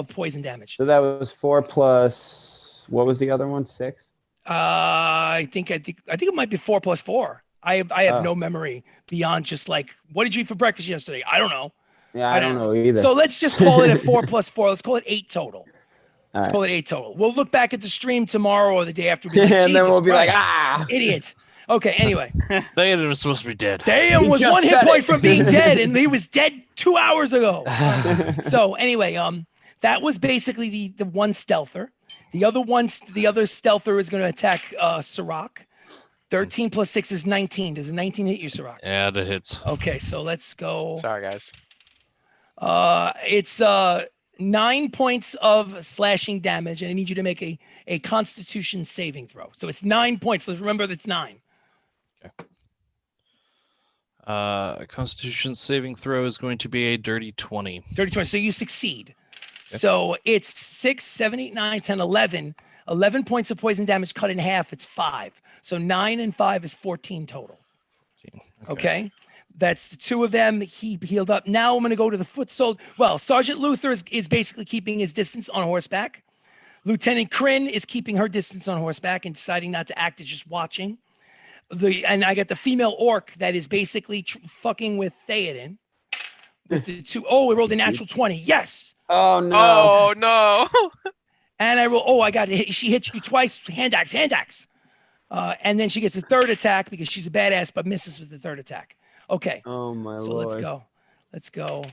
poison damage. So that was 4 plus. What was the other one? 6. I think it might be 4 plus 4. I have Oh. no memory beyond just like, what did you eat for breakfast yesterday? I don't know. Yeah, I don't know either. So let's just call it a 4 plus 4. Let's call it 8 total. Let's right. call it 8 total. We'll look back at the stream tomorrow or the day after. Be like, And then "Jesus we'll be like, Christ, ah. idiot." Okay, anyway. Theoden was supposed to be dead. Damn, He was just 1 hit said point it. from being dead, and he was dead 2 hours ago. So anyway, that was basically the one stealther. The other stealther is going to attack Sirach. 13 plus 6 is 19. Does a 19 hit you, Sirach? Yeah, that hits. Okay, so let's go. Sorry, guys. It's 9 points of slashing damage, and I need you to make a Constitution saving throw. So it's 9 points. Let's remember that's 9. Constitution saving throw is going to be a dirty 20. 30, 20. So you succeed. Okay. So it's 6, 7, 8, 9, 10, 11. 11 points of poison damage cut in half. It's 5. So 9 and 5 is 14 total. Okay. That's the 2 of them. He healed up. Now I'm going to go to the foot soldier. Well, Sergeant Luther is basically keeping his distance on horseback. Lieutenant Kryn is keeping her distance on horseback and deciding not to act, is just watching. And I got the female orc that is basically fucking with Theoden. With the 2. Oh, we rolled a natural 20. Yes. Oh no. Oh no! And I roll. Oh, I got it. She hits you twice. Hand axe. And then she gets a 3rd attack because she's a badass, but misses with the 3rd attack. Okay. Oh my So lord. let's go.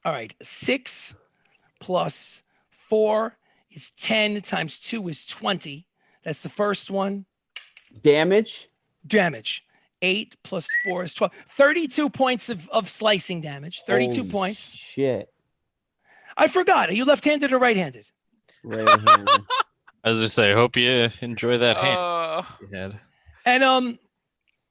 All right. 6 plus 4 is 10 times 2 is 20. That's the first one. Damage. 8 plus 4 is 12. 32 points of slicing damage. 32 Holy points. Shit. I forgot. Are you left-handed or right-handed? Right-handed. As I say, I hope you enjoy that hand Oh, you had. And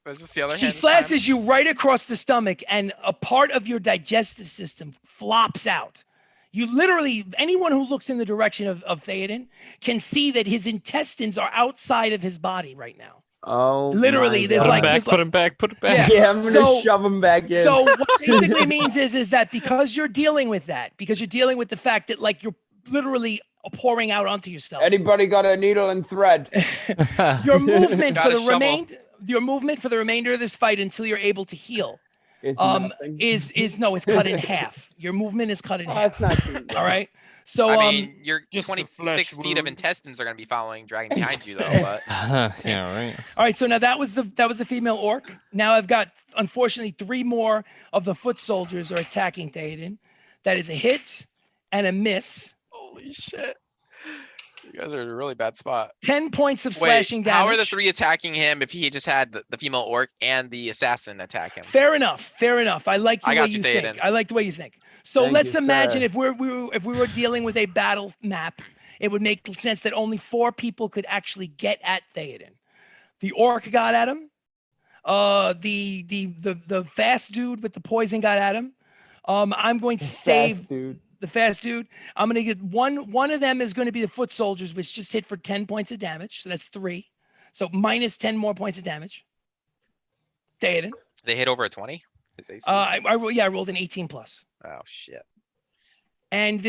is this the other she hand this slashes you right across the stomach, and a part of your digestive system flops out. You literally, anyone who looks in the direction of Theoden can see that his intestines are outside of his body right now. Oh. Literally, my there's Put God. like- him back, there's put him back, put it back. Yeah. Yeah, I'm gonna So- shove him back in. So what basically means is that because you're dealing with the fact that like you're literally pouring out onto yourself. Anybody got a needle and thread? Your movement Got for a the shovel. remainder of this fight until you're able to heal It's nothing. it's cut in half. Your movement is cut in Oh, half. that's not too bad. All right. So I mean, your just a 26 flesh feet of wound. intestines are gonna be dragging behind you though. But Yeah, right. all right. So now that was the female orc. Now I've got unfortunately 3 more of the foot soldiers are attacking Theoden. That is a hit and a miss. holy shit, you guys are in a really bad spot. 10 points of Wait, slashing damage. how are the 3 attacking him if he just had the female orc and the assassin attack him? Fair enough. I like the I way got you you, think. Theoden. I like the way you think. So Thank let's you, imagine sir. if we were dealing with a battle map, it would make sense that only 4 people could actually get at Theoden. The orc got at him. The fast dude with the poison got at him. I'm going to save Fast, dude. the fast dude. I'm going to get one of them is going to be the foot soldiers, which just hit for 10 points of damage. So that's 3. So minus 10 more points of damage. Theoden. They hit over a 20. His AC? I rolled an 18 plus. Oh shit. And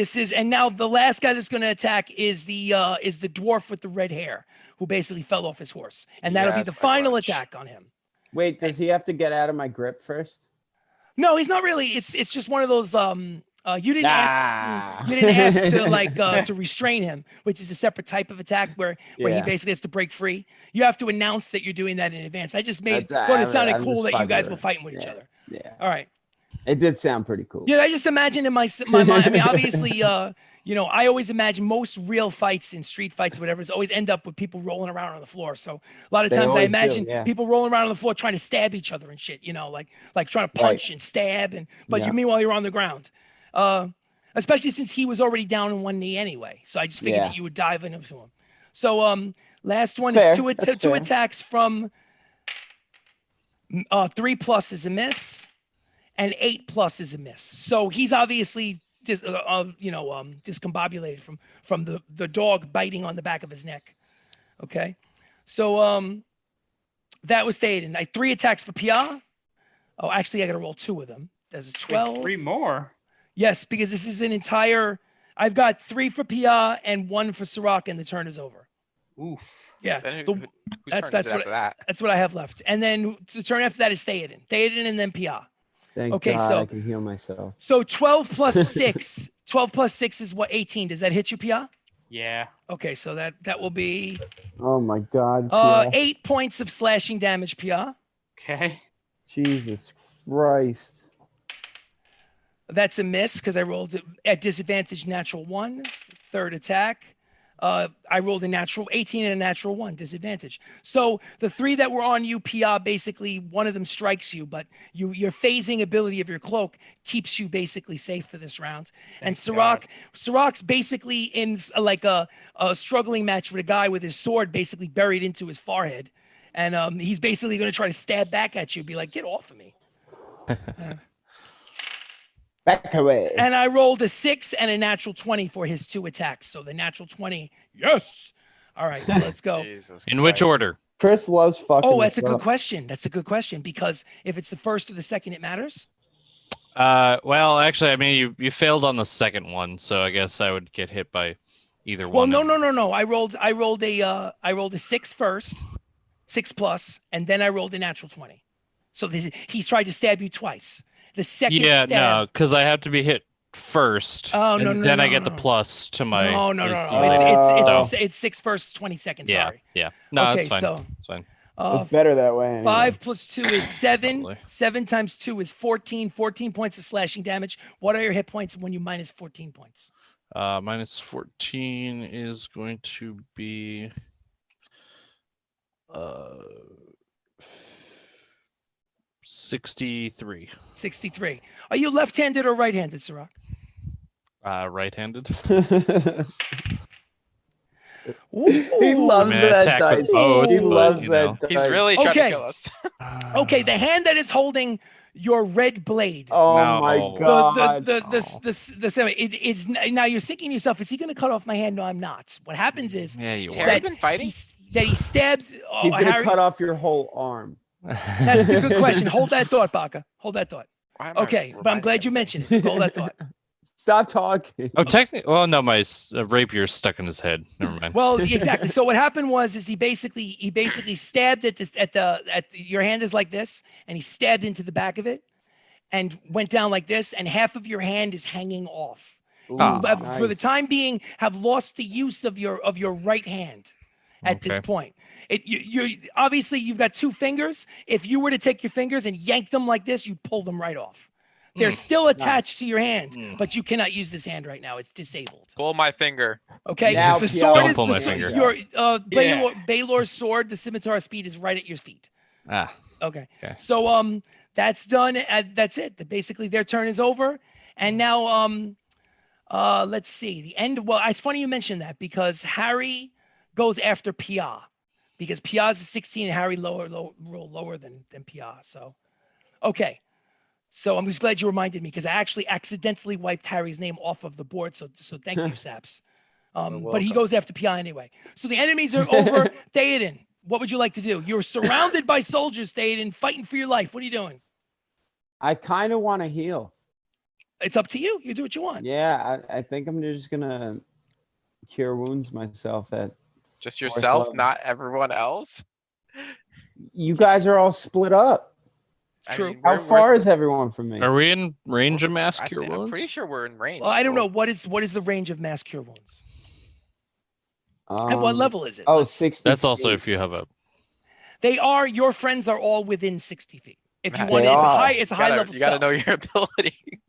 now the last guy that's going to attack is the dwarf with the red hair, who basically fell off his horse, and that'll be Yes, the my final grudge. attack on him. Wait, does he have to get out of my grip first? No, he's not really. It's just one of those. You didn't Nah. you didn't ask to to restrain him, which is a separate type of attack where he Yeah. basically has to break free. You have to announce that you're doing that in advance. I just thought it I'm sounded cool just that you guys fucking were with it. fighting with each Yeah. other. Yeah. All right. It did sound pretty cool. Yeah, I just imagined in my mind. I mean, obviously, I always imagine most real fights in street fights, whatever, always end up with people rolling around on the floor. So a lot of They times I always do, imagine yeah. people rolling around on the floor trying to stab each other and shit. Like trying to punch and stab, but Yeah. meanwhile you're on the ground. Especially since he was already down on one knee anyway. So I just figured that you would dive into him. So last one Fair. is two That's fair. attacks from 3+ is a miss, and 8+ is a miss. So he's obviously discombobulated from the dog biting on the back of his neck. Okay, so that was Théoden. 3 attacks for Pia. Oh, actually, I got to roll 2 of them. There's a 12. 3 more. Yes, because this is an entire. I've got 3 for Pia and 1 for Sirach, and the turn is over. Oof. Yeah, Then the- whose that's- turn is that's it what after that? that's what I have left. And then the turn after that is Théoden, and then Pia. Thank Okay, God so- I can heal myself. So 12 plus 6. 12 plus 6 is what? 18. Does that hit you, Pia? Yeah. Okay, so that will be Oh my God. Pia. 8 points of slashing damage, Pia. Okay. Jesus Christ. That's a miss because I rolled at disadvantage natural 1. Third attack. I rolled a natural 18 and a natural 1, disadvantage. So the 3 that were on you, Pia, basically one of them strikes you, but your phasing ability of your cloak keeps you basically safe for this round. And Thank Sirach's basically in like a struggling match with a guy with his sword basically buried into his forehead. And he's basically going to try to stab back at you, be like, get off of me. Back away. And I rolled a 6 and a natural 20 for his 2 attacks. So the natural 20, yes. All right, so let's go. Jesus In which Christ. order? Chris loves fucking. Oh, that's a us good up. question. That's a good question because if it's the first or the second, it matters. Well, actually, I mean, you failed on the second one, so I guess I would get hit by either Well, one. no. I rolled a 6 first, 6+, and then I rolled a natural 20. So he's tried to stab you twice. The second Yeah, stab. no, because I have to be hit first. Oh, and no, no, then no, I get no, the no. plus to my. No. AC It's 6 first, 20 seconds. Yeah, Sorry. yeah. No, Okay, it's fine. so- It's fine. It's better that way. Anyway. 5 plus 2 is 7. Probably. 7 times 2 is 14. 14 points of slashing damage. What are your hit points when you minus 14 points? Minus 14 is going to be. 63. 63. Are you left-handed or right-handed, Sirach? Right-handed. He loves I mean, I that attack with dice. both, He but, loves you that know. dice. He's really trying Okay. to kill us. Okay, the hand that is holding your red blade. Oh No. my The- God. It's now you're thinking to yourself, is he going to cut off my hand? No, I'm not. What happens is Yeah, you Terry are. been fighting? he stabs. Oh, He's gonna Harry, cut off your whole arm. that's the good question. Hold that thought, Baka. Hold that thought. Why am I Okay, but I'm reminded glad of you everything? mentioned it. Hold that thought. Stop talking. Oh, technically, well, no, my rapier's stuck in his head. Never mind. Well, exactly. So what happened was he basically stabbed at your hand is like this, and he stabbed into the back of it, and went down like this, and half of your hand is hanging off. Ooh, Ah. You have, for the nice. time being, have lost the use of your right hand at this Okay. point. You obviously you've got 2 fingers. If you were to take your fingers and yank them like this, you pull them right off. They're still attached to your hand, but you cannot use this hand right now. It's disabled. Pull my finger. Okay. Now, The Pia, sword Don't is pull the my sword- finger. your Yeah. Baylor's sword. The scimitar speed is right at your feet. Ah, Okay. Okay. So that's done. That's it. Basically, their turn is over, and now let's see the end. Well, it's funny you mentioned that because Harry goes after Pia because Pia's a 16 and Harry lower than Pia. So okay. So I'm just glad you reminded me because I actually accidentally wiped Harry's name off of the board. So thank you, Saps. But he welcome. goes after Pia anyway. So the enemies are over. Théoden, what would you like to do? You're surrounded by soldiers, Théoden, fighting for your life. What are you doing? I kind of want to heal. It's up to you. You do what you want. Yeah, I think I'm just gonna cure wounds myself at Just Fourth yourself, level. not everyone else. You guys are all split up. I True. mean, How we're- far is everyone from me? Are we in range of mass cure I'm wounds? pretty sure we're in range. Well, I don't so- know what is the range of mass cure wounds. At what level is it? Oh, Let's- 60 That's also feet. if you have a. your friends are all within 60 feet. If you They want, it's a are. high You level gotta, you gotta spell. know your ability.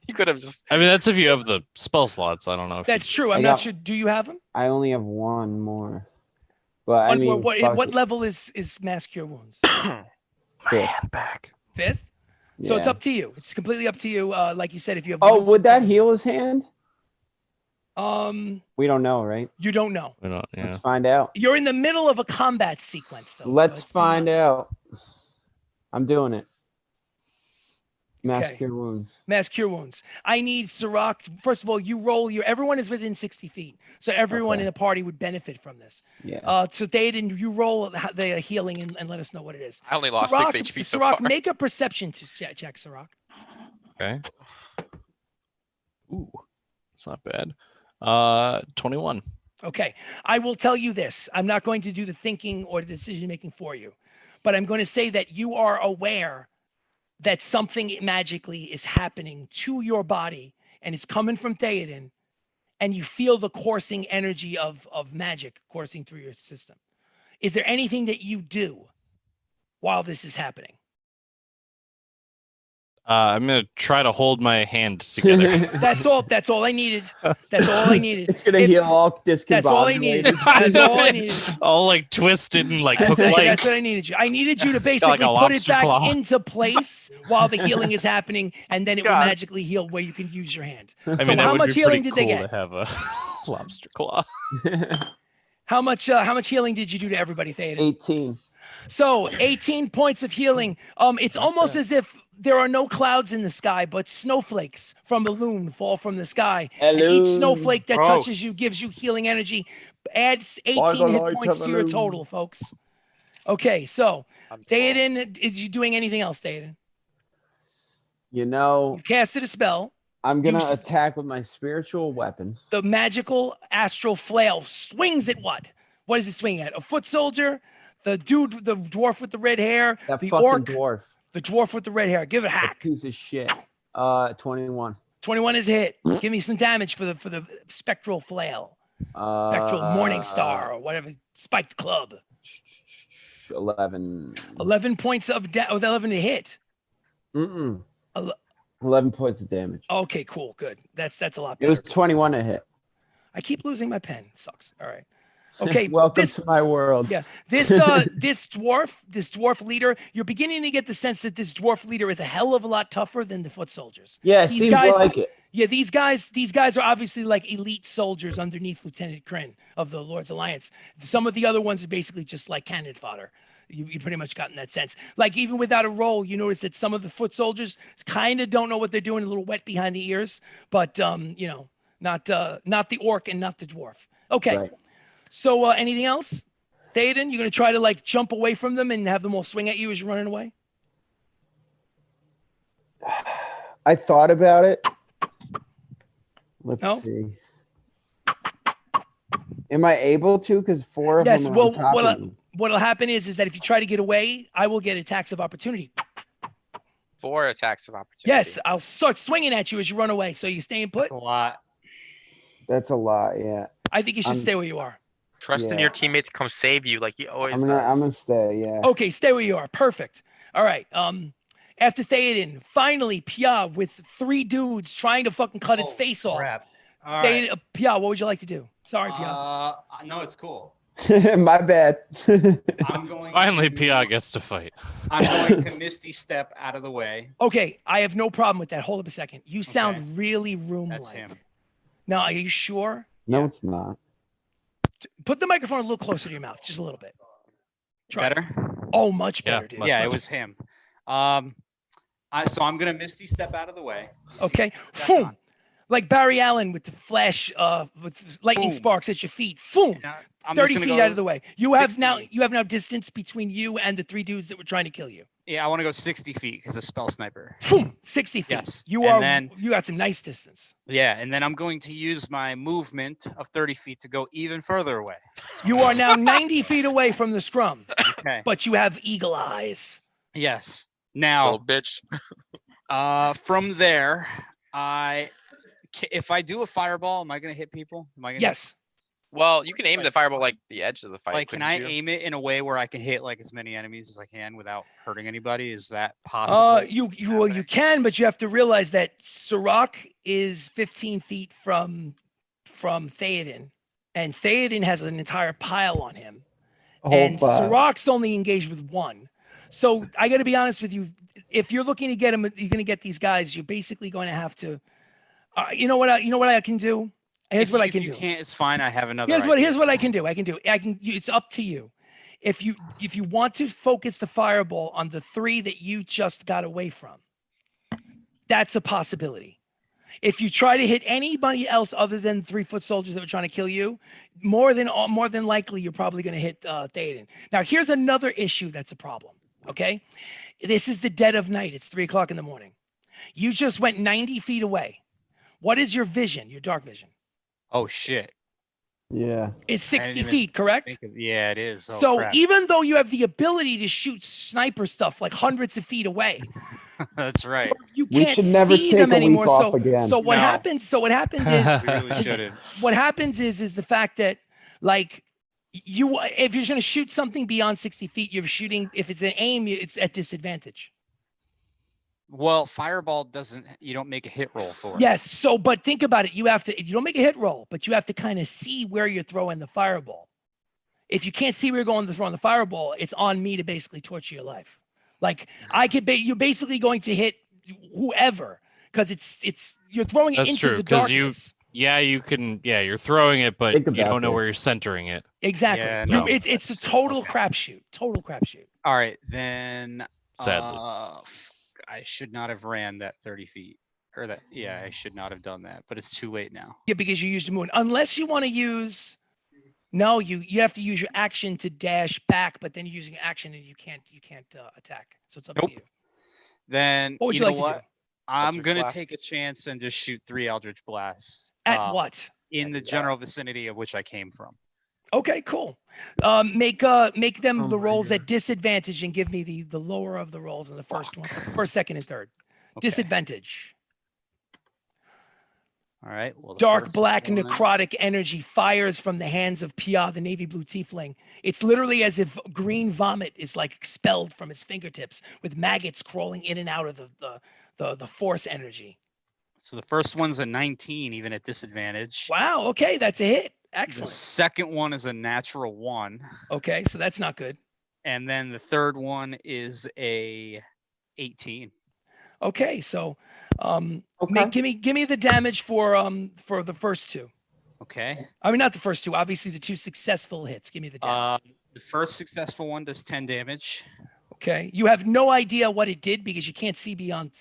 You could have just. I mean, that's if you have the spell slots. I don't know. If That's you, true. I'm I not got- sure. Do you have them? I only have one more. But I One more. mean, What fuck it. level is mass cure wounds? my Fifth. hand back. Fifth. So it's Yeah. up to you. It's completely up to you. Like you said, if you have. Oh, one would that thing- heal his hand? We don't know, right? You don't know. We don't, yeah. Let's find out. You're in the middle of a combat sequence, though. Let's find out. I'm doing it. Mass Okay. cure wounds. Mass cure wounds. I need Sirach. First of all, you roll your. Everyone is within 60 feet, so everyone Okay. in the party would benefit from this. Yeah. So Theoden, you roll the healing and let us know what it is. I only lost Sirach, 6 HP so Sirach, far. make a perception check, Sirach. Okay. Ooh, it's not bad. 21. Okay. I will tell you this. I'm not going to do the thinking or the decision making for you, but I'm going to say that you are aware that something magically is happening to your body and it's coming from Theoden, and you feel the coursing energy of magic coursing through your system. Is there anything that you do while this is happening? I'm gonna try to hold my hand together. That's all I needed. That's all I needed. It's gonna If- heal all discombobulated. That's all I needed. That's all I needed. All like twisted and like That's, hook like. that's what I needed you. I needed you to basically like a put it lobster back claw. into place while the healing is happening, and then it will God. magically heal where you can use your hand. I So mean, that how would much be healing pretty did they cool get? to have a lobster claw? How much healing did you do to everybody, Theoden? 18. So 18 points of healing. It's almost as if there are no clouds in the sky, but snowflakes from the moon fall from the sky. And each Hello. snowflake that touches you Gross. gives you healing energy. Adds By 18 the hit light points of to your the total, folks. Okay, so I'm Theoden, is you doing anything else, Theoden? You know, You casted a spell. I'm gonna s- attack with my spiritual weapon. The magical astral flail swings at what? What is it swinging at? A foot soldier? The dude, the dwarf with the red hair? That The fucking orc? dwarf. The dwarf with the red hair. Give it a That hack. piece of shit. 21. 21 is a hit. Give me some damage for the spectral flail. Spectral morning star or whatever. Spiked club. 11. 11 points of 11 to hit. Mm-mm. Ele- 11 points of damage. Okay, cool. Good. That's a lot It better. was 21 a hit. I keep losing my pen. Sucks. All right. Okay. Welcome this- to my world. Yeah, this dwarf leader, you're beginning to get the sense that this dwarf leader is a hell of a lot tougher than the foot soldiers. Yeah, it These seems guys- like it. Yeah, these guys are obviously like elite soldiers underneath Lieutenant Kryn of the Lord's Alliance. Some of the other ones are basically just like cannon fodder. You pretty much got in that sense. Like even without a roll, you notice that some of the foot soldiers kind of don't know what they're doing, a little wet behind the ears, but not the orc and not the dwarf. Okay. Right. So anything else? Theoden, you're going to try to like jump away from them and have them all swing at you as you're running away? I thought about it. Let's No? see. Am I able to? Because 4 of Yes, them are well, on top of me. what'll happen is that if you try to get away, I will get attacks of opportunity. 4 attacks of opportunity. Yes, I'll start swinging at you as you run away. So you staying put? That's a lot. That's a lot, yeah. I think you should I'm- stay where you are. Trust in Yeah. your teammate to come save you, like he always I'm does. gonna stay, yeah. Okay, stay where you are. Perfect. All right. After Theoden, finally, Pia with 3 dudes trying to fucking cut his Oh, face off. Crap. All right. Pia, what would you like to do? Sorry, Pia. No, it's cool. My bad. I'm going. Finally, to, Pia gets to fight. I'm going to Misty Step out of the way. Okay, I have no problem with that. Hold up a second. You sound really room-like. That's him. Now, are you sure? No, it's not. Put the microphone a little closer to your mouth, just a little bit. Try it. Better. Oh, much Yeah, better, dude. much Yeah, better. it was him. So I'm gonna Misty Step out of the way. Okay. That's Boom. on. Like Barry Allen with the flash, with lightning Boom. sparks at your feet. Boom. Now, I'm 30 just gonna feet go out of the way. You have 60. now distance between you and the 3 dudes that were trying to kill you. Yeah, I want to go 60 feet because of spell sniper. Boom, 60 feet. Yes, You got some nice distance. Yeah, and then I'm going to use my movement of 30 feet to go even further away. You are now 90 feet away from the scrum, Okay. but you have eagle eyes. Yes. Little Now, bitch. from there, if I do a fireball, am I going to hit people? Am I gonna Yes. Well, you can aim the fireball like the edge of the fight. Like, can couldn't I you? aim it in a way where I can hit like as many enemies as I can without hurting anybody? Is that possible? You can, but you have to realize that Sirach is 15 feet from Theoden, and Theoden has an entire pile on him, and Sirach's only engaged with 1. So I got to be honest with you. If you're looking to get them, you're going to get these guys. You're basically going to have to. You know what I can do. Here's what I can do. If you can't, it's fine. I have another. Here's what I can do. It's up to you. If you want to focus the fireball on the 3 that you just got away from, that's a possibility. If you try to hit anybody else other than 3 foot soldiers that were trying to kill you, more than likely you're probably going to hit Theoden. Now here's another issue that's a problem. Okay, this is the dead of night. It's 3 o'clock in the morning. You just went 90 feet away. What is your vision? Your dark vision? Oh shit! Yeah. It's I didn't 60 even feet, correct? Yeah, it is. Oh, So crap. even though you have the ability to shoot sniper stuff like hundreds of feet away, That's right. you We can't should never see take them a week anymore. off again. So what No. happens? So what happens is We really shouldn't. what happens is the fact that like if you're going to shoot something beyond 60 feet, you're shooting. If it's an aim, it's at disadvantage. Well, fireball doesn't. You don't make a hit roll for it. Yes. So, but think about it. You don't make a hit roll, but you have to kind of see where you're throwing the fireball. If you can't see where you're going to throw the fireball, it's on me to basically torture your life. Like you're basically going to hit whoever because you're throwing it That's into true, the 'cause darkness. you're throwing it, but Think you about don't know where this. you're centering it. Exactly. Yeah, You- no, it's a that's- total okay. crapshoot. Total crapshoot. All right, then. Sadly. I should not have ran that 30 feet. Or that. Yeah, I should not have done that. But it's too late now. Yeah, because you used the moon. Unless you want to use. No, you have to use your action to dash back, but then you're using action and you can't attack. So it's up to Nope. you. Then What would you know like to what? do? I'm Eldritch gonna Blast. take a chance and just shoot 3 Eldritch Blasts. At what? In the general vicinity of which I came from. Okay, cool. Make them Oh the my rolls God. at disadvantage and give me the lower of the rolls in the first one, first, second, and third. Okay. Disadvantage. All right. Well, the Dark first black one- necrotic energy fires from the hands of Pia, the navy blue tiefling. It's literally as if green vomit is like expelled from his fingertips, with maggots crawling in and out of the force energy. So the first one's a 19, even at disadvantage. Wow. Okay, that's a hit. The Excellent. second one is a natural 1. Okay, so that's not good. And then the third one is a 18. Okay, so Okay. give me the damage for the first 2. Okay. I mean, not the first 2. Obviously, the 2 successful hits. Give me the damage. The first successful one does 10 damage. Okay, you have no idea what it did because you can't see beyond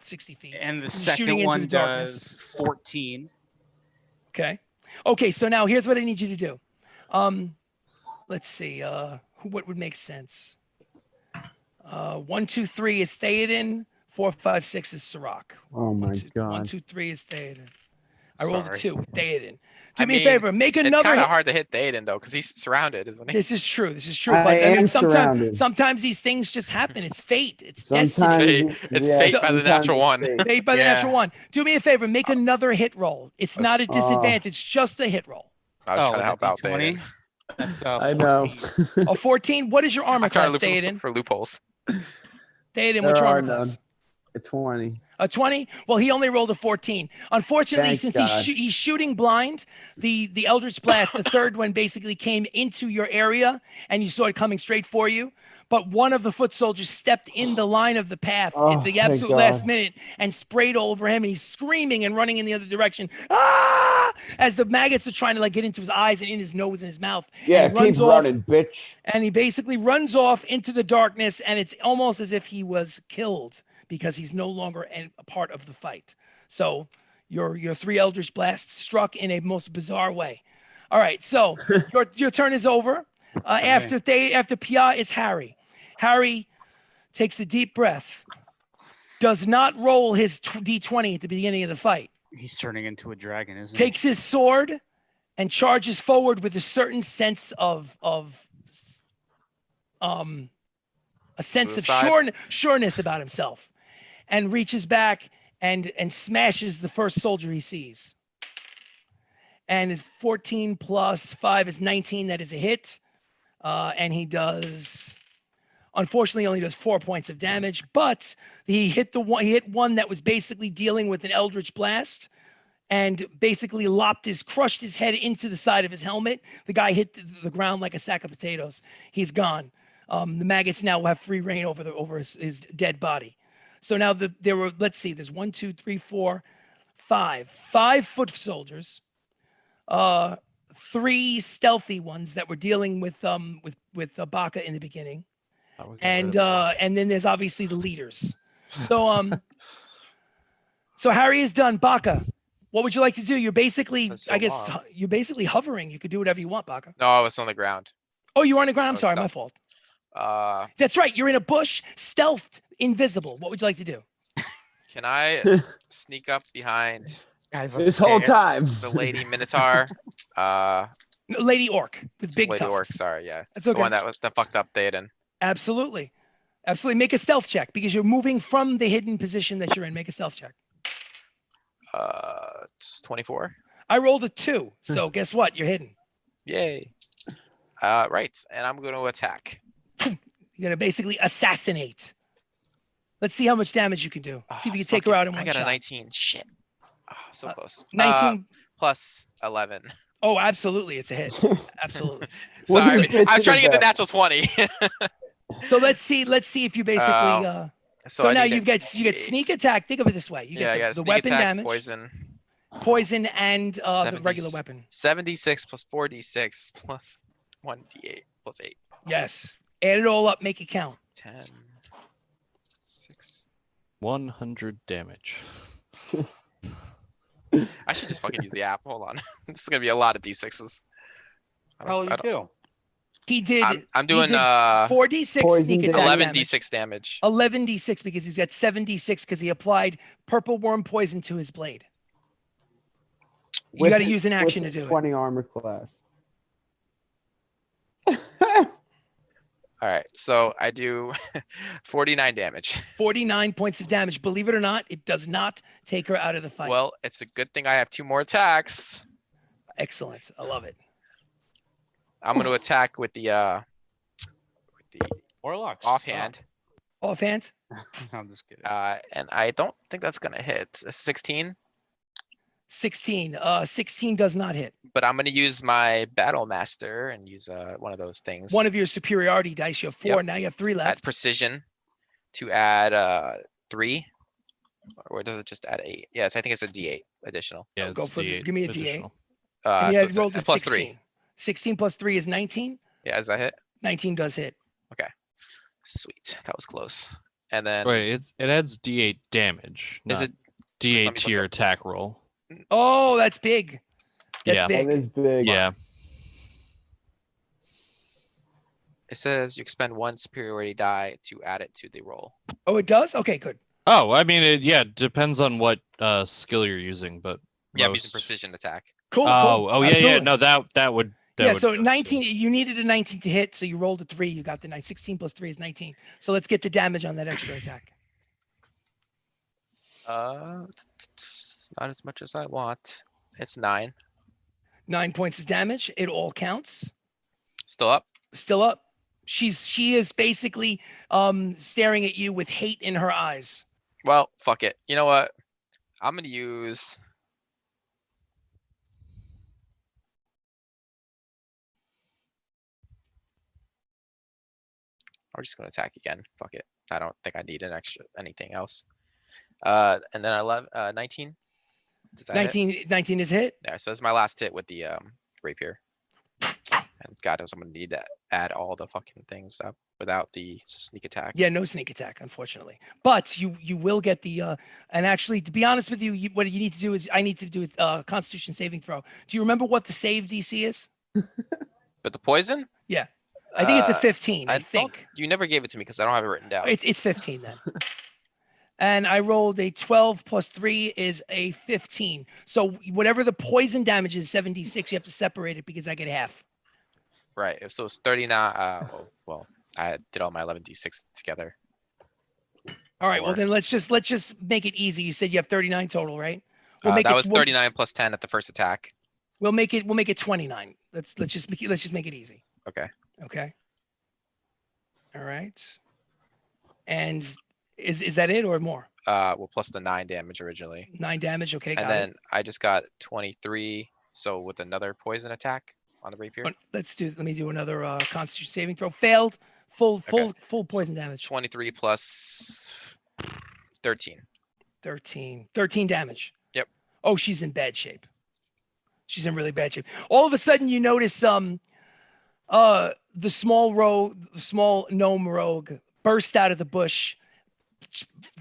60 feet. And the You're shooting second into one the darkness. does 14. Okay. Okay, so now here's what I need you to do. Let's see. What would make sense? 1, 2, 3 is Theoden. 4, 5, 6 is Sirach. Oh my 1, 2, 1, God. 2, 3 is Theoden. I rolled a Sorry. 2. Theoden. Do I me a mean, favor. Make It's another. kind of hit. hard to hit Theoden though, because he's surrounded, isn't he? This is true. This is true. I But I mean, am sometimes, surrounded. sometimes these things just happen. It's fate. It's Sometimes destiny. It's fate by the sometimes natural it's one. fate. Made by the Yeah. natural one. Do me a favor. Make another hit roll. It's not a disadvantage. Just a hit roll. I was trying to help out D20? Theoden. That's I know. 14. A 14. What is your armor I'm trying class, to look Theoden? for loopholes. Theoden, what's your There are armor none. class? A 20. A 20? Well, he only rolled a 14. Unfortunately, Thank since God. he's shooting blind, the Eldritch Blast, the third one, basically came into your area, and you saw it coming straight for you. But one of the foot soldiers stepped in the line of the path Oh, at the thank absolute last God. minute and sprayed all over him, and he's screaming and running in the other direction. Ah! As the maggots are trying to like get into his eyes and in his nose and his mouth. Yeah, And he runs keep off. running, bitch. And he basically runs off into the darkness, and it's almost as if he was killed because he's no longer a part of the fight. So Your 3 Eldritch Blasts struck in a most bizarre way. All right, so your turn is over. After Pia is Harry. Harry takes a deep breath. Does not roll his d20 at the beginning of the fight. He's turning into a dragon, isn't he? Takes his sword and charges forward with a certain sense of a sense Suicide. of sureness about himself, and reaches back and smashes the first soldier he sees. And his 14 plus 5 is 19. That is a hit. And he does, unfortunately, only does 4 points of damage. But he hit one that was basically dealing with an Eldritch Blast, and basically crushed his head into the side of his helmet. The guy hit the ground like a sack of potatoes. He's gone. The maggots now will have free reign over his dead body. So now let's see, there's 1, 2, 3, 4, 5 foot soldiers, 3 stealthy ones that were dealing with Baka in the beginning, and then there's obviously the leaders. So so Harry is done. Baka, what would you like to do? You're basically, That's so I guess, long. you're basically hovering. You could do whatever you want, Baka. No, I was on the ground. Oh, you were on the ground. I'm was sorry, my stealth. fault. That's right. You're in a bush, stealthed, invisible. What would you like to do? Can I sneak up behind Guys, I'm This whole scared. time. the lady Minotaur? No, Lady Orc with big Lady tusks. Orc, sorry, yeah. That's The okay. one that was the fucked up Theoden. Absolutely. Make a stealth check because you're moving from the hidden position that you're in. Make a stealth check. It's 24. I rolled a 2, so guess what? You're hidden. Yay. Right, and I'm going to attack. You're gonna basically assassinate. Let's see how much damage you can do. See if you can take her out in one I got shot. a 19. Shit. So close. 19. Plus 11. Oh, absolutely, it's a hit. Absolutely. What Sorry, does it I was trying to get the about? natural 20. So let's see if you basically. So I now need a you get D8. sneak attack. Think of it this way: you Yeah, I get got the sneak weapon attack, damage, poison. and the regular 70 weapon. 76 plus 4d6 plus 1d8 plus 8. Yes. Add it all up. Make it count. 10. 6. 100 damage. I should just fucking use the app. Hold on. This is gonna be a lot of d6s. Hell, you do. He did. I'm doing 4d6 Poison sneak attack damage. 11 damage. d6 damage. 11d6 because he's got 7d6 because he applied purple worm poison to his blade. You got to use an action to with do it. 20 armor class. All right, so I do 49 damage. 49 points of damage. Believe it or not, it does not take her out of the fight. Well, it's a good thing I have 2 more attacks. Excellent. I love it. I'm going to attack with the Warlocks. offhand, Offhand. I'm just kidding. and I don't think that's going to hit. 16, 16. 16 does not hit. but I'm going to use my Battle Master and use one of those things. One of your superiority dice. You have 4. Yep. Now you have 3 Add left. precision to add 3, or does it just add 8? Yes, I think it's a D8 additional. Yeah, Go it's for the- D8 give me a D8. additional. And you So had it's rolled a plus 16. 3. 16 plus 3 is 19. Yeah, does that hit? 19 does hit. Sweet, that was close. And then Wait, it adds D8 damage. is not it? D8 let me to put your the- attack roll? Oh, that's big. That's Yeah. big. That is big. Yeah. It says you expend 1 superiority die to add it to the roll. Oh, it does? Okay, good. Oh, I mean, it depends on what skill you're using, but Yeah, I'm using most- precision attack. Cool. Oh, cool. oh yeah, Absolutely. yeah. No, that would. That Yeah, would so go too. 19, you needed a 19 to hit, so you rolled a 3, you got the 9. 16 plus 3 is 19. So let's get the damage on that extra attack. It's not as much as I want. It's 9. 9 points of damage. It all counts. Still up. Still up. She is basically staring at you with hate in her eyes. Well, fuck it. You know what? I'm gonna use. I'm just gonna attack again. Fuck it. I don't think I need an extra anything else. And then I love 19. Does that hit? 19 is hit. Yeah, so that's my last hit with the rapier. And God knows I'm gonna need to add all the fucking things up without the sneak attack. Yeah, no sneak attack, unfortunately. But you will get the and actually, to be honest with you, what you need to do is I need to do a Constitution saving throw. Do you remember what the save DC is? But the poison? Yeah, I think it's a Uh, 15. I don't- think You never gave it to me because I don't have it written down. it's 15 then. And I rolled a 12 plus 3 is a 15. So whatever the poison damage is, 7d6, you have to separate it because I get half. Right. So it's 39. Well, I did all my 11d6 together. All right. Well, Four. then let's just make it easy. You said you have 39 total, right? That was 39 plus 10 at the first attack. We'll make it 29. Let's just make it easy. Okay. Okay. All right. And is that it or more? Well, plus the 9 damage originally. 9 damage. Okay. And Got then it. I just got 23. So with another poison attack on the rapier. Let me do another Constitution saving throw. Failed. Full poison damage. 23 plus 13. 13 damage. Yep. Oh, she's in bad shape. She's in really bad shape. All of a sudden you notice the small gnome rogue burst out of the bush,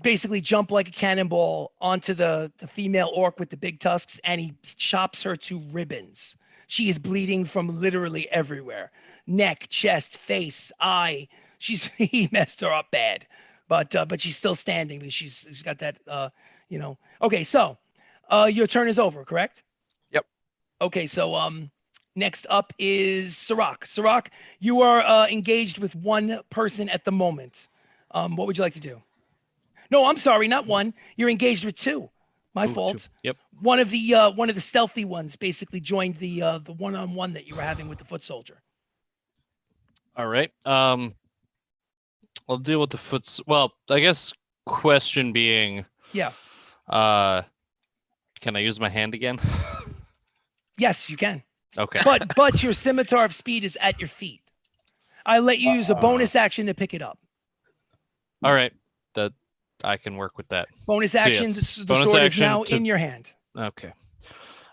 basically jump like a cannonball onto the female orc with the big tusks, and he chops her to ribbons. She is bleeding from literally everywhere. Neck, chest, face, eye. He messed her up bad. But she's still standing because she's got that Okay, so your turn is over, correct? Yep. Okay, so next up is Sirach. Sirach, you are engaged with one person at the moment. What would you like to do? No, I'm sorry, not one. You're engaged with two. My fault. Two. Yep. One of the stealthy ones basically joined the one-on-one that you were having with the foot soldier. All right. I'll deal with the foot. Well, I guess question being, Yeah. can I use my hand again? Yes, you can. Okay. But your scimitar of speed is at your feet. I let you use a bonus action to pick it up. All right. That I can work with that. Bonus So action. yes, The bonus sword is action now to- in your hand. Okay.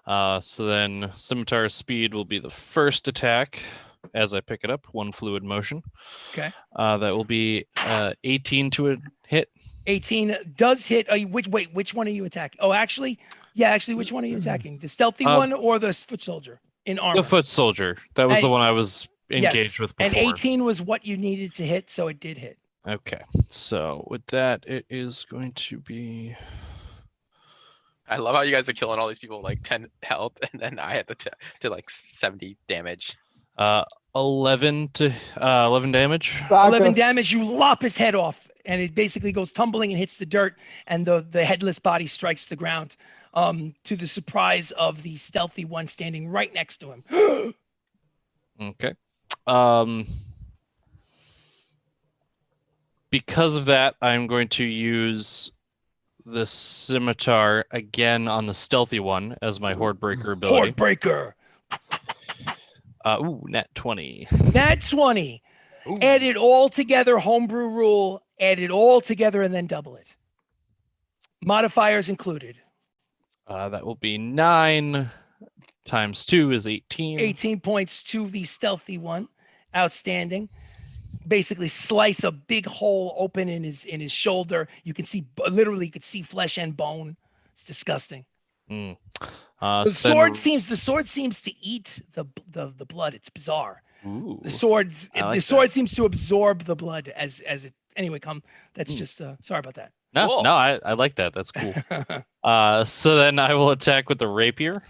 So then scimitar speed will be the first attack as I pick it up. One fluid motion. Okay. That will be 18 to a hit. 18 does hit. Which one are you attacking? Oh, actually, which one are you attacking? The stealthy one or the foot soldier in armor? The foot soldier. That was the And- one I was engaged Yes. with before. And 18 was what you needed to hit, so it did hit. Okay. So with that, it is going to be. I love how you guys are killing all these people with like 10 health, and then I had to like 70 damage. 11 damage. 11 damage. You lop his head off, and it basically goes tumbling and hits the dirt, and the headless body strikes the ground. To the surprise of the stealthy one standing right next to him. Okay. Because of that, I'm going to use the scimitar again on the stealthy one as my horde breaker ability. Horde breaker. Nat 20. Nat 20. Add it all together. Homebrew rule. Add it all together and then double it. Modifiers included. That will be 9 times 2 is 18. 18 points to the stealthy one. Outstanding. Basically slice a big hole open in his shoulder. You can see you could see flesh and bone. It's disgusting. The The sword seems to eat the blood. It's bizarre. The sword seems to absorb the blood as it anyway. That's just sorry about that. No, Cool. no, I like that. That's cool. So then I will attack with the rapier.